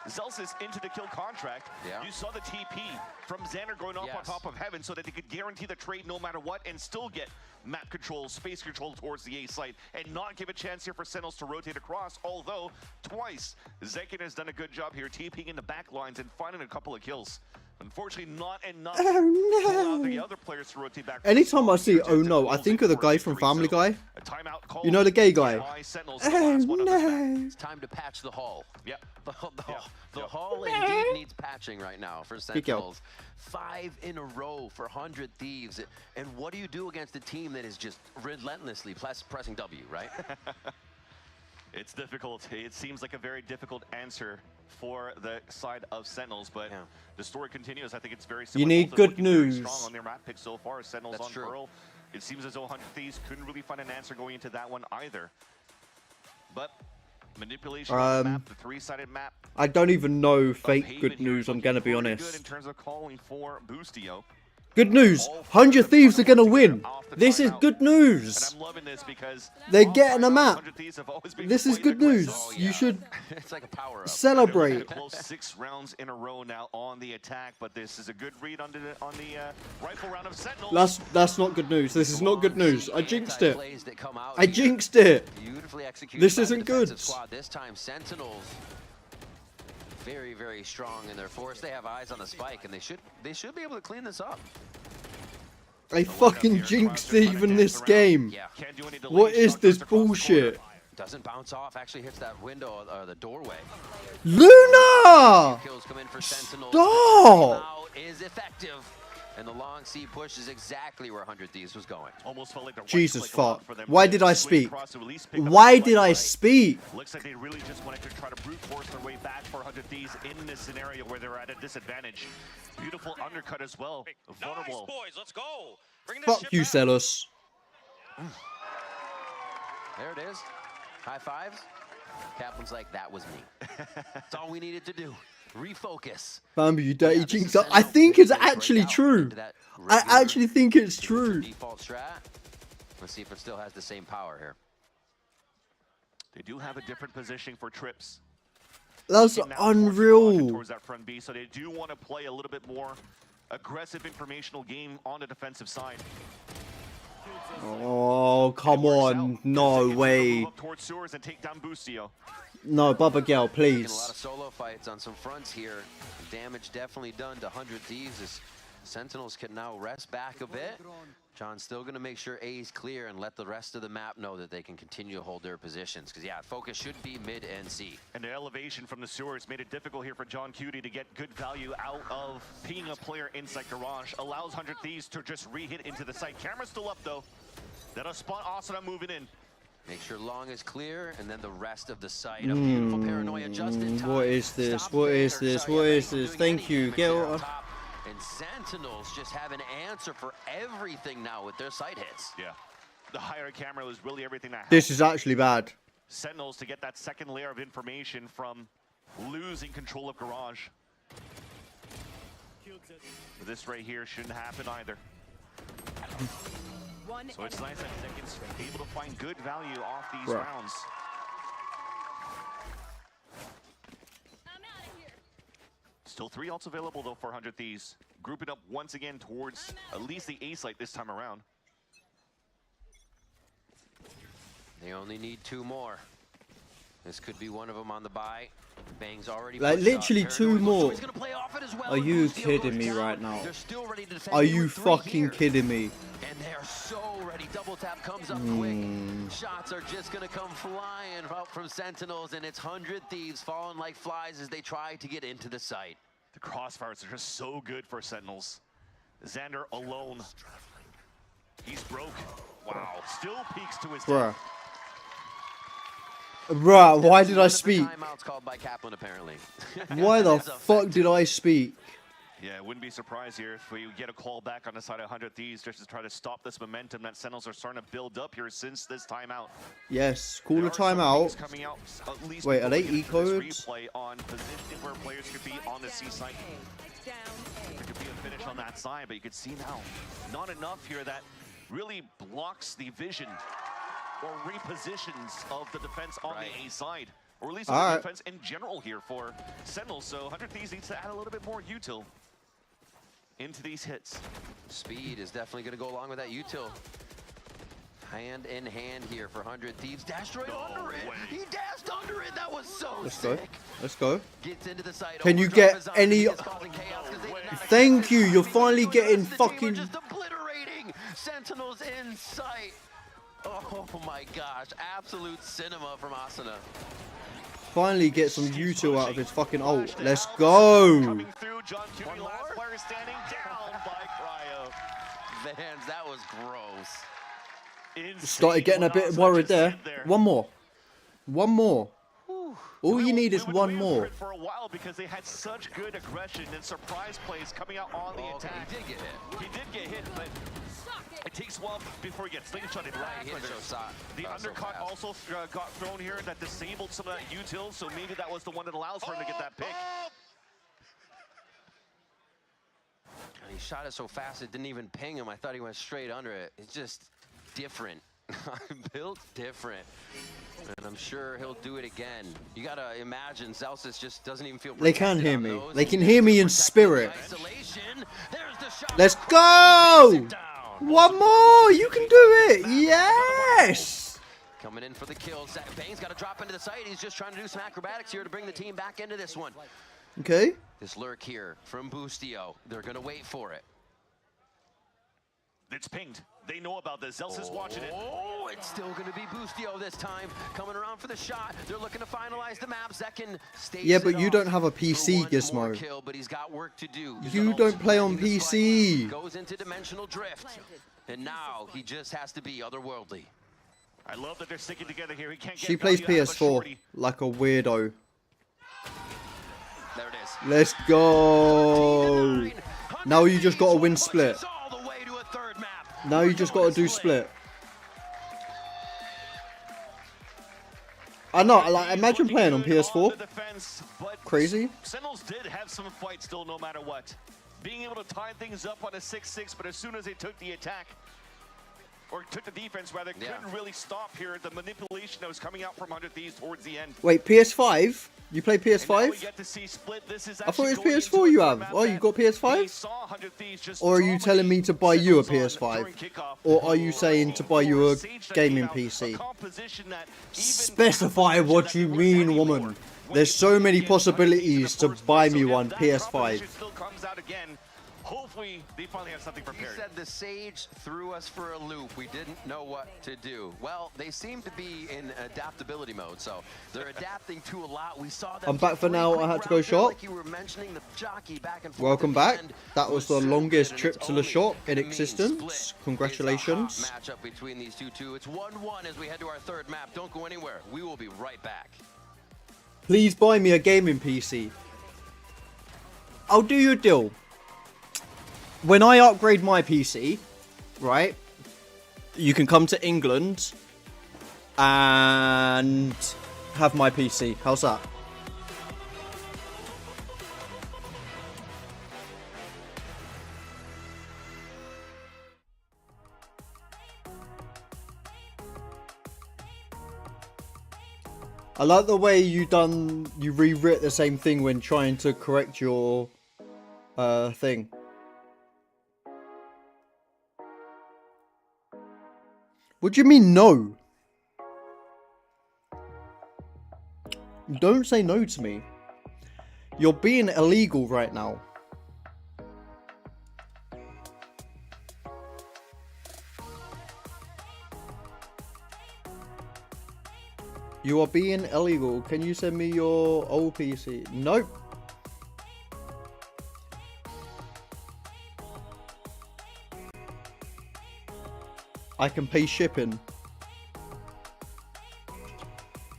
Zelsis into the kill contract, you saw the TP from Xander going off on top of Heaven so that they could guarantee the trade no matter what and still get map control, space control towards the A site and not give a chance here for Sentinels to rotate across, although twice Zekin has done a good job here TPing in the back lines and finding a couple of kills. Unfortunately, not enough to allow the other players to rotate back. Anytime I see oh no, I think of the guy from Family Guy. You know the gay guy? Oh no. It's time to patch the hull. Yep. The hull indeed needs patching right now for Big kill. Sentinels. 5 in a row for 100 Thieves. And what do you do against a team that is just relentlessly pressing W, right? It's difficult. It seems like a very difficult answer for the side of Sentinels, but the story continues. I think it's very similar. You need Both are good looking very news. strong on their map pick so far. Sentinels on Pearl. It seems as though 100 Thieves couldn't really find an answer going into that one either. But manipulation of the map, the 3-sided map. I don't even know fake good Haven here news, is I'm looking gonna be pretty good honest. in terms of calling for Boostio. Good news, 100 Thieves are gonna win. This is good news. I'm loving this because They're getting a map. 100 Thieves have always been This is quite good news. aggressive. You should It's like a power up. celebrate. Close 6 rounds in a row now on the attack, but this is a good read on the rifle round of Sentinels. That's not good news. This is not good news. I jinxed it. I jinxed it. Beautifully executed This by the isn't good. defensive squad. This time Sentinels very, very strong in their force. They have eyes on the spike, and they should be able to clean this up. I fucking jinxed even this game. What is this bullshit? Doesn't bounce off, actually hits that window or the doorway. Luna! Kills come in for Sentinels. Stop! Now is effective. And the long C push is exactly where 100 Thieves was going. Almost felt like the right Jesus click allowed fuck. for them Why to did I swing speak? across to at least pick up Why the did I right. speak? Looks like they really just wanted to try to brute force their way back for 100 Thieves in this scenario where they're at a disadvantage. Beautiful undercut as well. Vulnerable. Nice, boys. Let's go. Bring this Fuck shit you, back. Celos. There it is. High fives. Kaplan's like, that was me. That's all we needed to do. Refocus. Bambi, you dirty jinx. I think it's actually true. I actually think it's true. Default strat. Let's see if it still has the same power here. They do have a different positioning for trips. That's unreal. Towards that front B, so they do want to play a little bit more aggressive informational game on the defensive side. Oh, come on. No way. Towards Sewers and take down Boostio. No, Bubba Girl, A lot please. of solo fights on some fronts here. Damage definitely done to 100 Thieves as Sentinels can now rest back a bit. John's still going to make sure A is clear and let the rest of the map know that they can continue to hold their positions. Because, yeah, focus should be mid and C. And the elevation from the sewers made it difficult here for John Cutie to get good value out of pinging a player inside Garage. Allows 100 Thieves to just re-hit into the site. Camera's still up, though. That'll spot Asuna moving in. Make sure long is clear, and then the rest of the site. A beautiful paranoia just in time. What is this? What is this? What is this? Thank you. Get out. And Sentinels just have an answer for everything now with their side hits. Yeah. The higher camera was really everything that This is actually bad. Sentinels to get that second layer of information from losing control of Garage. But this right here shouldn't happen either. So it's nice that they can be able to find good value off these Right. rounds. Still 3 ults available though for 100 Thieves. Grouping up once again towards at least the A site this time around. They only need 2 more. This could be one of them on the buy. Bang's already Like, pushed literally up. 2 more. He's gonna play off it as well. Are you kidding me right now? They're still ready to defend. Are They you were 3 fucking here. kidding me? And they're so ready. Double tap comes up quick. Shots are just gonna come flying out from Sentinels, and it's 100 Thieves falling like flies as they try to get into the site. The crossfires are just so good for Sentinels. Xander alone. He's broke. Wow. Still peaks to his Bruh. death. Bruh, why did I speak? Timeouts called by Kaplan, apparently. Why the fuck did I speak? Yeah, I wouldn't be surprised here if we get a call back on the side of 100 Thieves just to try to stop this momentum that Sentinels are starting to build up here since this timeout. Yes, call a There are some timeout. things coming out, at least Wait, are they before we get into this ecodes? replay on position where players could be on the C side. There could be a finish on that side, but you can see now, not enough here that really blocks the vision or repositions of the defense on the A side, or at least on the defense in general here for Sentinels. So 100 Thieves needs to add a little bit more util into these hits. Speed is definitely going to go along with that util. Hand in hand here for 100 Thieves. Dashed right under it. He dashed under it. That was so Let's go. sick. Let's go. Gets into the site. Can you Overdrive get is on. any... It's causing chaos 'cause they did not Thank you. You're finally getting fucking... just obliterating Sentinels in sight. Oh my gosh. Absolute cinema from Asuna. Finally get some util out of his fucking ult. Let's go. Coming through, John Cutie, last player standing down by Cryo. Vans, that was gross. Started getting a bit worried there. One more. One more. All you need is one more. For a while because they had such good aggression and surprise plays coming out on the attack. He did get hit. He did get hit, but it takes a while before he gets slingshotted. The undercut also got thrown here that disabled some of that util, so maybe that was the one that allows for him to get that pick. And he shot it so fast it didn't even ping him. I thought he went straight under it. It's just different. Built different. And I'm sure he'll do it again. You gotta imagine Celsius just doesn't even feel They can protected hear on me. those. They can hear me in spirit. Isolation. There's the shot. Let's go. One more. You can do it. Yes. Coming in for the kill. Bane's got to drop into the site. He's just trying to do some acrobatics here to bring the team back into this one. Okay. This lurk here from Boostio. They're going to wait for it. It's pinged. They know about this. Zels is watching it. Oh, it's still going to be Boostio this time. Coming around for the shot. They're looking to finalize the map. Zekin stays Yeah, but you don't have a PC, Gizmo. kill, but he's got work to do. You don't play on PC. Goes into dimensional drift. And now he just has to be otherworldly. I love that they're sticking together here. He can't get She plays value out of a PS4 shorty. like a weirdo. There it is. Let's go. Now you just got to win split. Now you just got to do split. I know, like, imagine playing on PS4. Crazy. Sentinels did have some fight still no matter what. being able to tie things up on a 6-6, but as soon as they took the attack, or took the defense rather, couldn't really stop here the manipulation that was coming out from 100 Thieves towards the end. Wait, PS5? You play PS5? We get to see Split. This is I thought it was PS4 you have. Oh, you got PS5? Or are you telling me to buy you a PS5? Or are you saying to buy you a gaming PC? Specify what you mean, woman. There's so many possibilities to buy me one PS5. Hopefully, they finally have something prepared. He said the Sage threw us for a loop. We didn't know what to do. Well, they seem to be in adaptability mode, so they're adapting to a lot. We saw that. I'm back for now. I had to go shop. Like you were mentioning the jockey back and forth. Welcome back. That was the longest trip to the shop in existence. Congratulations. Matchup between these two. It's 1-1 as we head to our third map. Don't go anywhere. We will be right back. Please buy me a gaming PC. I'll do you a deal. When I upgrade my PC, right, you can come to England and have my PC. How's that? I like the way you rewrit the same thing when trying to correct your thing. What do you mean no? Don't say no to me. You're being illegal right now. You are being illegal. Can you send me your old PC? Nope. I can pay shipping.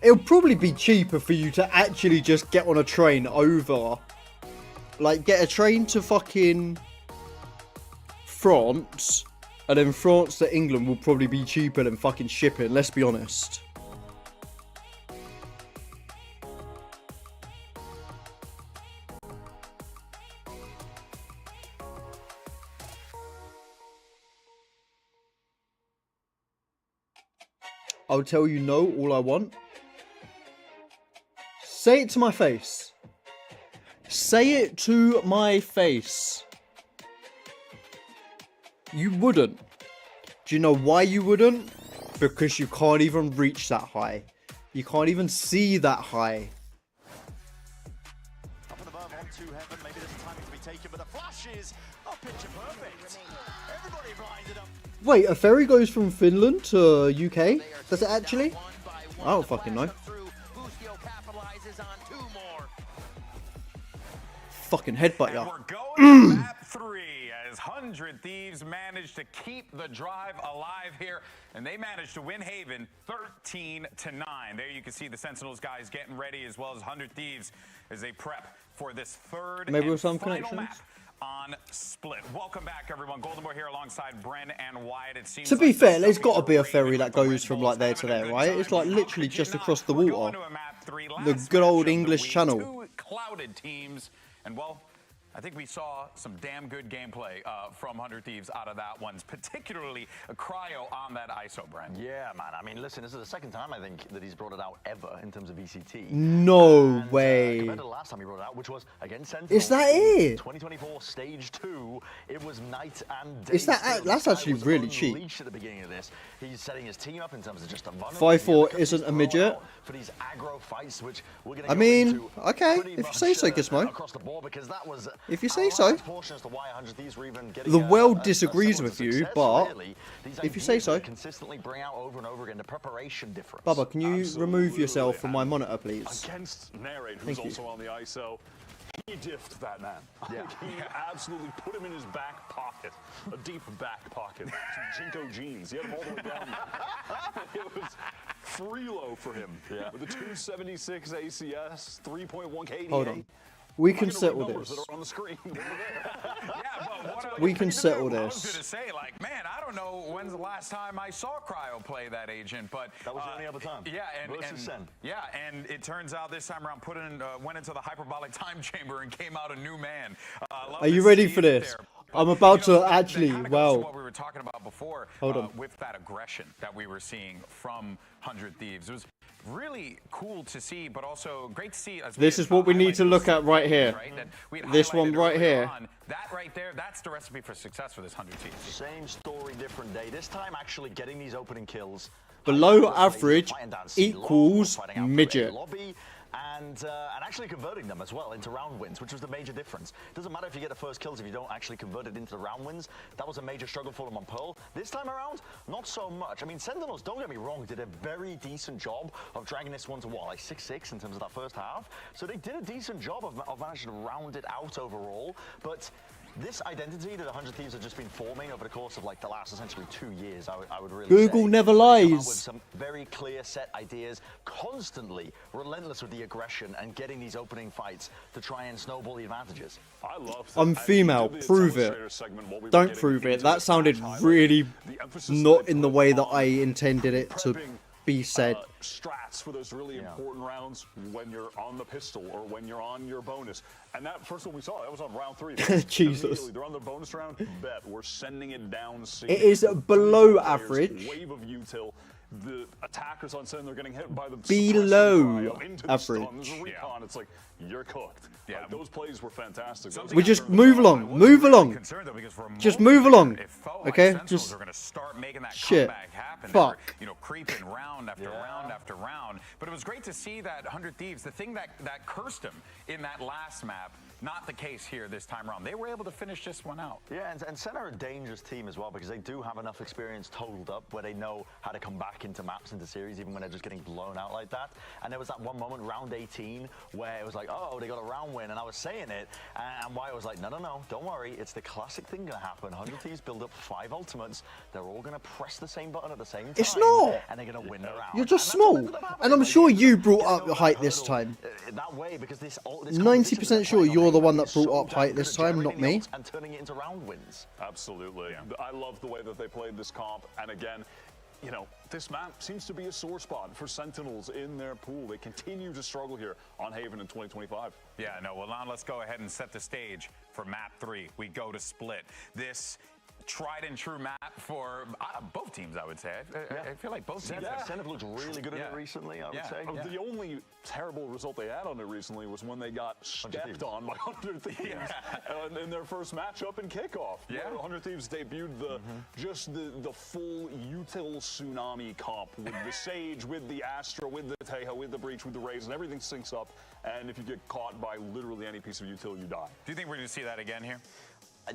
It'll probably be cheaper for you to actually just get on a train over. Like, get a train to fucking France, and then France to England will probably be cheaper than fucking shipping, let's be honest. I'll tell you no all I want. Say it to my face. Say it to my face. You wouldn't. Do you know why you wouldn't? Because you can't even reach that high. You can't even see that high. Up and above onto heaven. Maybe there's timing to be taken, but the flash is picture perfect. Everybody lined it up. Wait, a ferry goes from Finland to UK? Does it actually? I don't fucking know. Fucking headbutt ya. We're going to map 3 as 100 Thieves managed to keep the drive alive here, and they managed to win Haven 13-9. There you can see the Sentinels guys getting ready, as well as 100 Thieves as they prep for this third Maybe with some final connections. map on Split. Welcome back, everyone. Goldenboy here alongside Bren and Wyatt. It seems To be like fair, there's got to be a ferry that goes from like there to there, right? It's like literally just across the water. The good old English Channel. Two clouded teams, and well, I think we saw some damn good gameplay from 100 Thieves out of that one, particularly Cryo on that ISO, brand. Yeah, man. I mean, listen, this is the second time I think that he's brought it out ever in terms of ECT. No way. Compared to the last time he brought it out, which was against Sentinel. Is that it? 2024 Stage 2. It was night and day. Is that that's actually really cheap. At the beginning of this, he's setting his team up in terms of just a 5'4" isn't a midget. For these aggro fights, which we're going I mean, okay, if you say so, Gizmo. across the board, because that was If you say so. The world disagrees with you, but if you say so. Consistently bring out over and over again the preparation difference. Bubba, can you remove yourself from my monitor, please? Against Narrate, who's Thank you. also on the ISO, he diffed that man. Yeah. He absolutely put him in his back pocket, a deep back pocket. Jinko jeans. He had him all the way down. It was free-low for him. Yeah. With a 276 ACS, 3.1 KDA. Hold on. We can settle this. That are on the screen. Yeah, but We can settle I was this. going to say, like, man, I don't know when's the last time I saw Cryo play that agent, but that was the only other time. Yeah, Versus Sen. Yeah, and it turns out this time around, went into the hyperbolic time chamber and came out a new man. Are you ready for this? I'm about to actually, wow. What we were talking about before, Hold on. with that aggression that we were seeing from 100 Thieves. It was really cool to see, but also great to see. As This is what we need to look at right here. This one right here. That right there, that's the recipe for success for this 100 Thieves. Same story, different day. This time actually getting these opening kills. Below average equals midget. Lobby, and actually converting them as well into round wins, which was the major difference. Doesn't matter if you get the first kills if you don't actually convert it into the round wins. That was a major struggle for them on Pearl. This time around, not so much. I mean, Sentinels, don't get me wrong, did a very decent job of dragging this one to what, like 6-6 in terms of that first half. So they did a decent job of managing to round it out overall, but this identity that 100 Thieves have just been forming over the course of like the last essentially 2 years, I would really Google say. never They come up lies. with some very clear set ideas, constantly relentless with the aggression and getting these opening fights to try and snowball the advantages. I love I'm female, prove it. Don't prove it. That sounded really not in the way that I intended it to be said. Strats for those really important rounds when you're on the pistol or when you're on your bonus. And that first one we saw, that was on round 3. Jesus. Immediately, they're on the bonus round, bet. We're sending it down. It is below average. Wave of util. The attackers on Sen, they're getting hit by the Below suppressor into the stun. average. There's a recon. It's like, you're cooked. Yeah, those plays were fantastic. Those We just move along, move along. Just move along. Okay, just shit. Fuck. You know, creeping round after round after round. But it was great to see that 100 Thieves, the thing that cursed them in that last map, not the case here this time around. They were able to finish this one out. Yeah, and Sen are a dangerous team as well because they do have enough experience totaled up where they know how to come back into maps, into series, even when they're just getting blown out like that. And there was that one moment, round 18, where it was like, oh, they got a round win, and I was saying it, and Wyatt was like, no, don't worry, it's the classic thing gonna happen. 100 Thieves build up 5 ultimates, they're all gonna press the same button at the same time. It's not. And they're gonna win the round. You're just small. And I'm sure you brought up the height this time. That way, because this 90% sure you're the one that brought up height this time, not me. And turning it into round wins. Absolutely. I love the way that they played this comp. And again, you know, this map seems to be a sore spot for Sentinels in their pool. They continue to struggle here on Haven in 2025. Yeah, no, well, now let's go ahead and set the stage for map 3. We go to Split. This tried and true map for both teams, I would say. I feel like both teams. Sen have looked really good at it recently, I would say. The only terrible result they had on it recently was when they got stepped on by 100 Thieves in their first matchup in kickoff. Yeah. 100 Thieves debuted just the full util tsunami comp with the Sage, with the Astra, with the Teja, with the Breach, with the Raze, and everything syncs up. And if you get caught by literally any piece of util, you die. Do you think we're going to see that again here?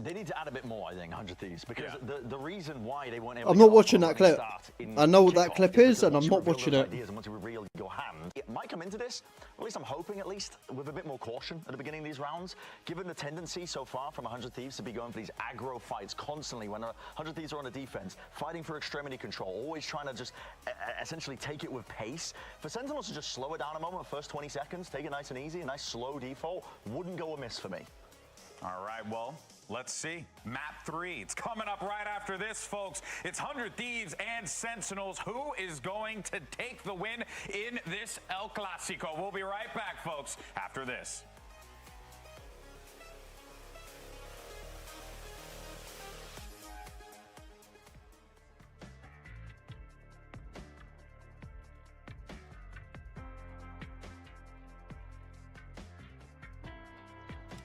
They need to add a bit more, I think, 100 Thieves, because the reason why they weren't able I'm to not get off watching to a that running clip. start in I know what that kickoff clip because is, and once I'm you not reveal watching those it. ideas and once you reveal your hand, it might come into this, at least I'm hoping at least, with a bit more caution at the beginning of these rounds, given the tendency so far from 100 Thieves to be going for these aggro fights constantly when 100 Thieves are on the defense, fighting for extremity control, always trying to just essentially take it with pace. For Sentinels to just slow it down a moment, first 20 seconds, take it nice and easy, a nice slow default, wouldn't go amiss for me. All right, well, let's see. Map 3. It's coming up right after this, folks. It's 100 Thieves and Sentinels. Who is going to take the win in this El Clasico? We'll be right back, folks, after this.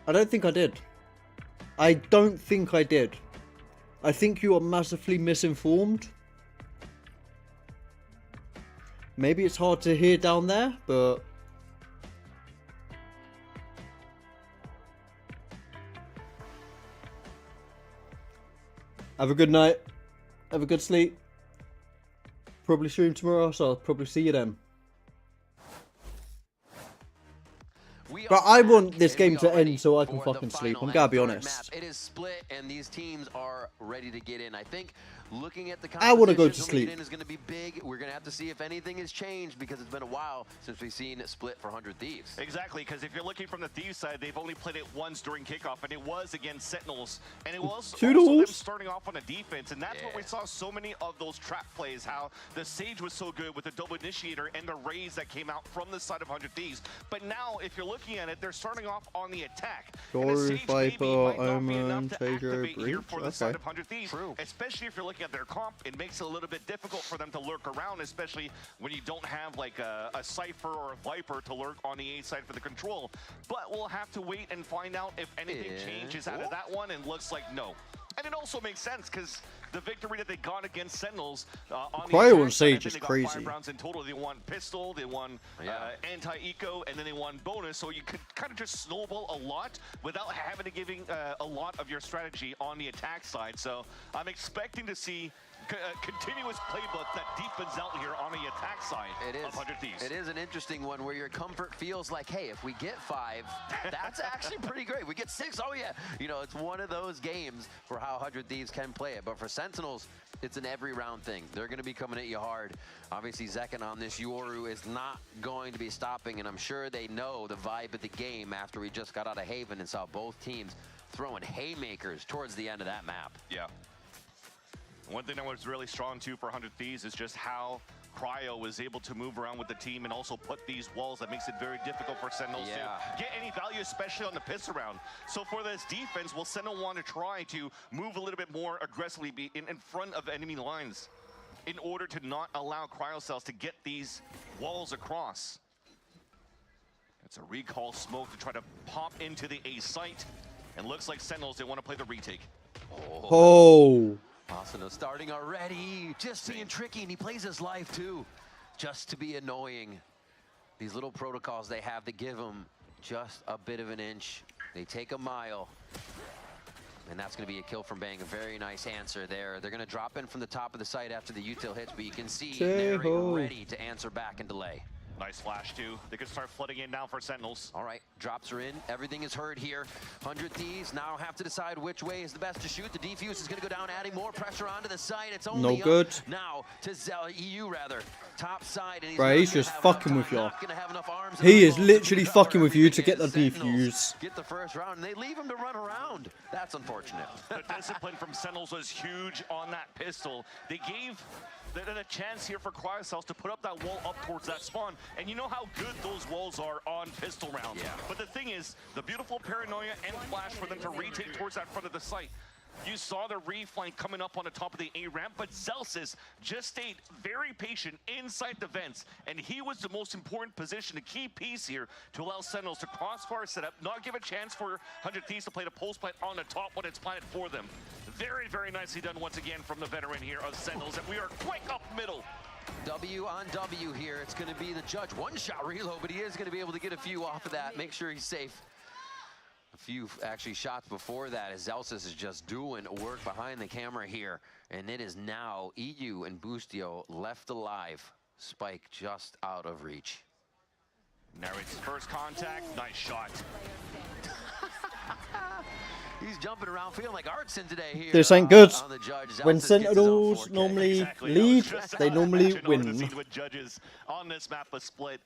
I don't think I did. I don't think I did. I think you are massively misinformed. Maybe it's hard to hear down there, but... Have a good night. Have a good sleep. Probably stream tomorrow, so I'll probably see you then. We But I want this game to end so I can fucking sleep. I'm gonna be honest. It is split, and these teams are ready to get in. I think looking at the I want to go to competition, sleep. lead in is going to be big. We're going to have to see if anything has changed because it's been a while since we've seen it split for 100 Thieves. Exactly, because if you're looking from the Thieves side, they've only played it once during kickoff, and it was against Sentinels. And it was also them starting off on a defense, and that's where we saw so many of those trap plays, how the Sage was so good with the double initiator and the raise that came out from the side of 100 Thieves. But now, if you're looking at it, they're starting off on the attack. Dory, Viper, Omen, Taker, Breach. For the side Okay. of 100 Thieves, especially if you're looking at their comp, it makes it a little bit difficult for them to lurk around, especially when you don't have like a Cypher or a Viper to lurk on the A side for the control. But we'll have to wait and find out if anything changes out of that one, and looks like no. And it also makes sense because the victory that they got against Sentinels on the Cryo attack and side, Sage I think is they got crazy. 5 rounds in total. They won pistol, they won anti-eco, and then they won bonus. So you could kind of just snowball a lot without having to giving a lot of your strategy on the attack side. So I'm expecting to see a continuous playbook that deepens out here on the attack side of 100 Thieves. It is an interesting one where your comfort feels like, hey, if we get 5, that's actually pretty great. We get 6, oh yeah. You know, it's one of those games for how 100 Thieves can play it. But for Sentinels, it's an every round thing. They're going to be coming at you hard. Obviously, Zekken on this Yoru is not going to be stopping, and I'm sure they know the vibe of the game after we just got out of Haven and saw both teams throwing haymakers towards the end of that map. Yeah. One thing that was really strong too for 100 Thieves is just how Cryo was able to move around with the team and also put these walls that makes it very difficult for Sentinels to get any value, especially on the piss around. So for this defense, will Sentinel want to try to move a little bit more aggressively, be in front of enemy lines in order to not allow Cryo Cells to get these walls across? It's a recall smoke to try to pop into the A site, and looks like Sentinels, they want to play the retake. Oh. Asuna starting already, just being tricky, and he plays his life too, just to be annoying. These little protocols they have to give him just a bit of an inch. They take a mile, and that's going to be a kill from Bang. A very nice answer there. They're going to drop in from the top of the site after the util hits, but you can see they're ready to answer back and delay. Nice flash too. They could start flooding in now for Sentinels. All right, drops are in. Everything is heard here. 100 Thieves now have to decide which way is the best to shoot. The defuse is going to go down, adding more pressure onto the site. It's only No good. up now to EU rather. Top side, and Right, he's just fucking with you. He is literally fucking with you to get the defuse. Get the first round, and they leave him to run around. That's unfortunate. The discipline from Sentinels was huge on that pistol. They gave a chance here for Cryo Cells to put up that wall up towards that spawn. And you know how good those walls are on pistol rounds. Yeah. But the thing is, the beautiful paranoia and flash for them to retake towards that front of the site. You saw the reflank coming up on the top of the A ramp, but Celsius just stayed very patient inside the vents, and he was the most important position, a key piece here to allow Sentinels to crossfire set up, not give a chance for 100 Thieves to play the post plant on the top when it's planted for them. Very, very nicely done once again from the veteran here of Sentinels, and we are quick up middle. W on W here. It's going to be the judge. One shot reload, but he is going to be able to get a few off of that. Make sure he's safe. A few actually shots before that as Zelsis is just doing work behind the camera here. And it is now EU and Boostio left alive. Spike just out of reach. Narrates first contact. Nice shot. He's jumping around feeling like Artson today here. This ain't good. On the judge. When Zelsis gets his own Sentinels 4K. normally Exactly. lead, Just they normally imagine over the win. scene with judges on this map of split,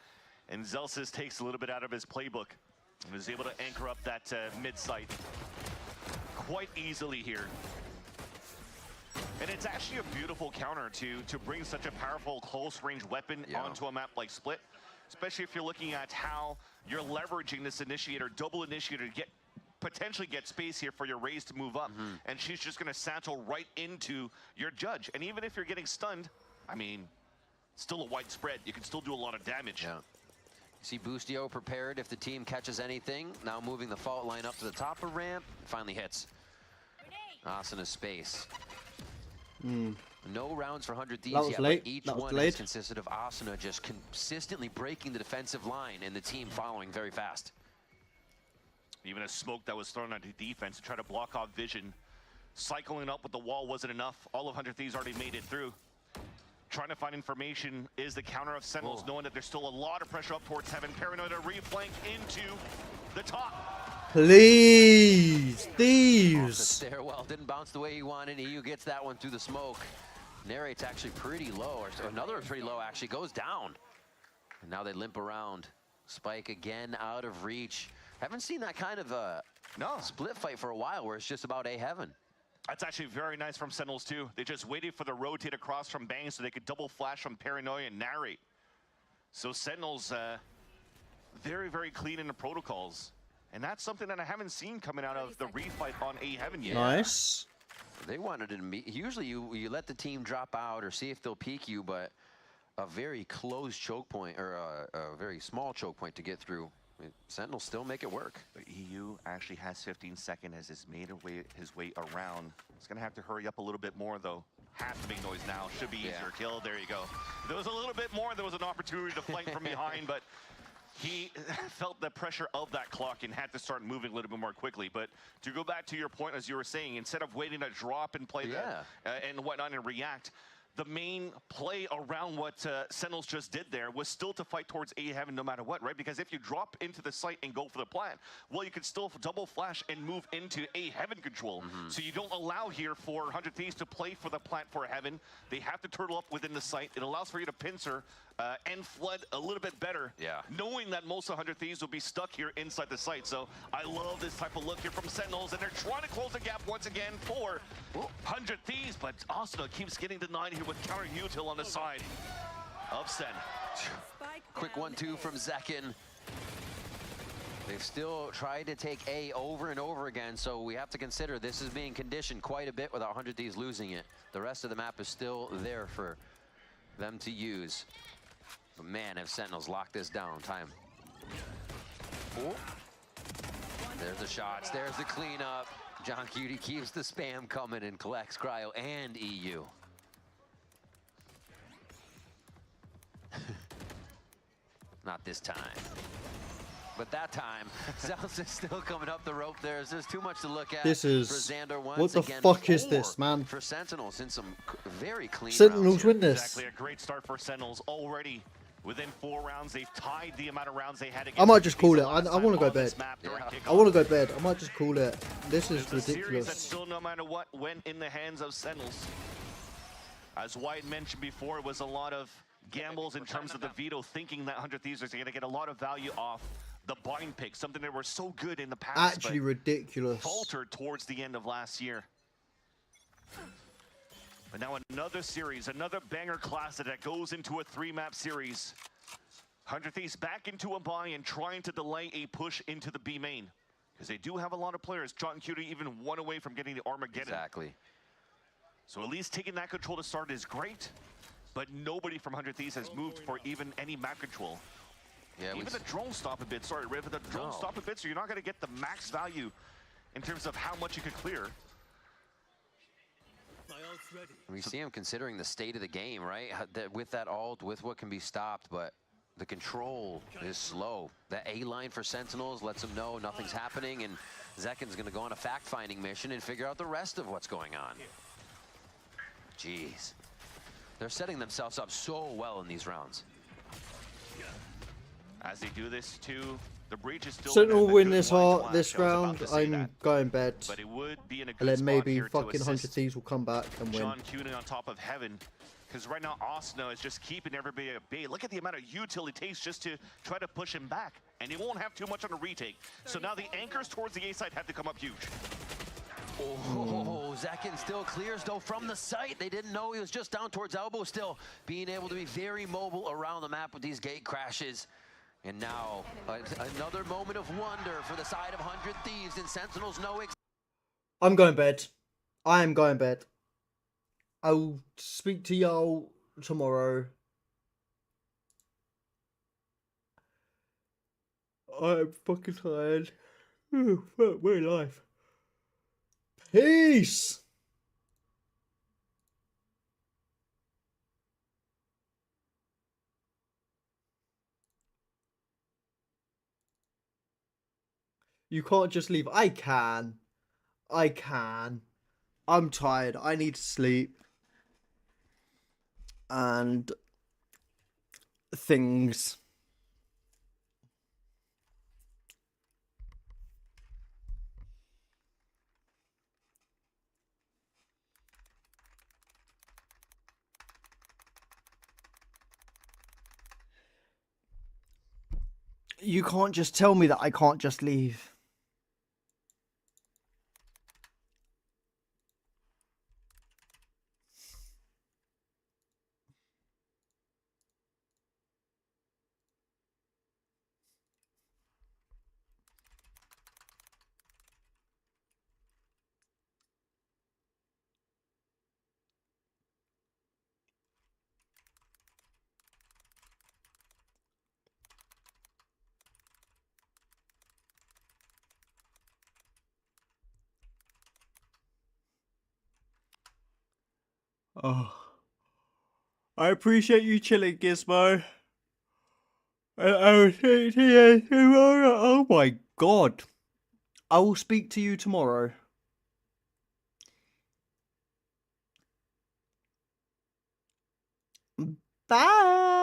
and Zelsis takes a little bit out of his playbook and was able to anchor up that mid site quite easily here. And it's actually a beautiful counter to bring such a powerful close range weapon onto a map like Split, especially if you're looking at how you're leveraging this initiator, double initiator, to potentially get space here for your raise to move up. And she's just going to satchel right into your judge. And even if you're getting stunned, I mean, still a wide spread. You can still do a lot of damage. Yeah. You see Boostio prepared if the team catches anything. Now moving the fault line up to the top of ramp. Finally hits. Asuna's space. No rounds for 100 Thieves That was yet, late. but each That was one delayed. has consisted of Asuna just consistently breaking the defensive line and the team following very fast. Even a smoke that was thrown onto defense to try to block off vision. Cycling up with the wall wasn't enough. All of 100 Thieves already made it through. trying to find information is the counter of Sentinels, knowing that there's still a lot of pressure up towards Heaven. Paranoid to reflank into the top. Please, thieves. The stairwell didn't bounce the way he wanted. EU gets that one through the smoke. Narrate's actually pretty low, or another pretty low actually goes down. And now they limp around. Spike again out of reach. Haven't seen that kind of a split fight for a while where it's just about A Heaven. That's actually very nice from Sentinels too. They just waited for the rotate across from Bang so they could double flash from Paranoia and Narrate. So Sentinels very, very clean in the protocols. And that's something that I haven't seen coming out of the refight on A Heaven yet. Nice. They wanted to meet. Usually you let the team drop out or see if they'll peek you, but a very close choke point, or a very small choke point to get through. Sentinels still make it work. But EU actually has 15 seconds as he's made his way around. He's going to have to hurry up a little bit more, though. Has to make noise now. Should be easier kill. There you go. If there was a little bit more, there was an opportunity to flank from behind, but he felt the pressure of that clock and had to start moving a little bit more quickly. But to go back to your point, as you were saying, instead of waiting to drop and play and whatnot and react, the main play around what Sentinels just did there was still to fight towards A Heaven no matter what, right? Because if you drop into the site and go for the plant, well, you could still double flash and move into A Heaven control. So you don't allow here for 100 Thieves to play for the plant for Heaven. They have to turtle up within the site. It allows for you to pincer and flood a little bit better, knowing that most of 100 Thieves will be stuck here inside the site. So I love this type of look here from Sentinels, and they're trying to close the gap once again for 100 Thieves, but Arsenal keeps getting denied here with counter util on the side of Sen. Quick 1-2 from Zekin. They've still tried to take A over and over again, so we have to consider this is being conditioned quite a bit without 100 Thieves losing it. The rest of the map is still there for them to use. But man, have Sentinels locked this down. Time. Oh. There's the shots. There's the cleanup. John Cutie keeps the spam coming and collects Cryo and EU. Not this time. But that time, Zealous is still coming up the rope there. There's too much to look at. This is... For Xander once what the again, fuck is this, man? For Sentinels in some very clean Sentinels win this. Exactly, a great start for Sentinels. Already within 4 rounds, they've tied the amount of rounds they had against. I might just call it. I want to go bed. I want to go bed. I might just call it. This is ridiculous. A series that still, no matter what, went in the hands of Sentinels. As Wyatt mentioned before, it was a lot of gambles in terms of the veto, thinking that 100 Thieves are going to get a lot of value off the bind pick, something that were so good in the past. Actually ridiculous. Faltered towards the end of last year. But now another series, another banger class that goes into a 3-map series. 100 Thieves back into a buy and trying to delay a push into the B main. Because they do have a lot of players. John Cutie even 1 away from getting the Armageddon. Exactly. So at least taking that control to start is great. But nobody from 100 Thieves has moved for even any map control. Yeah, even the drone stop a bit. Sorry, Riv, the drone stop a bit, so you're not going to get the max value in terms of how much you could clear. We see him considering the state of the game, right? With that ult, with what can be stopped, but the control is slow. The A line for Sentinels lets them know nothing's happening, and Zekin's going to go on a fact-finding mission and figure out the rest of what's going on. Jeez. They're setting themselves up so well in these rounds. As they do this too, the breach is still. Sentinel win this round. I'm going bed. But it would be in a good and then spot maybe here fucking to 100 Thieves will come back and win. John Cutie on top of Heaven. Because right now, Osno is just keeping everybody at bay. Look at the amount of util it takes just to try to push him back. And he won't have too much on a retake. So now the anchors towards the A side have to come up huge. Oh, Zekin still clears though from the site. They didn't know he was just down towards elbow, still being able to be very mobile around the map with these gate crashes. And now another moment of wonder for the side of 100 Thieves, and Sentinels know. I'm going bed. I am going bed. I'll speak to y'all tomorrow. I'm fucking tired. We're live. Peace. You can't just leave. I can. I'm tired. I need to sleep. and things. You can't just tell me that I can't just leave. Oh, I appreciate you chilling, Gizmo. I will speak to you tomorrow. Oh my god. I will speak to you tomorrow. Bye.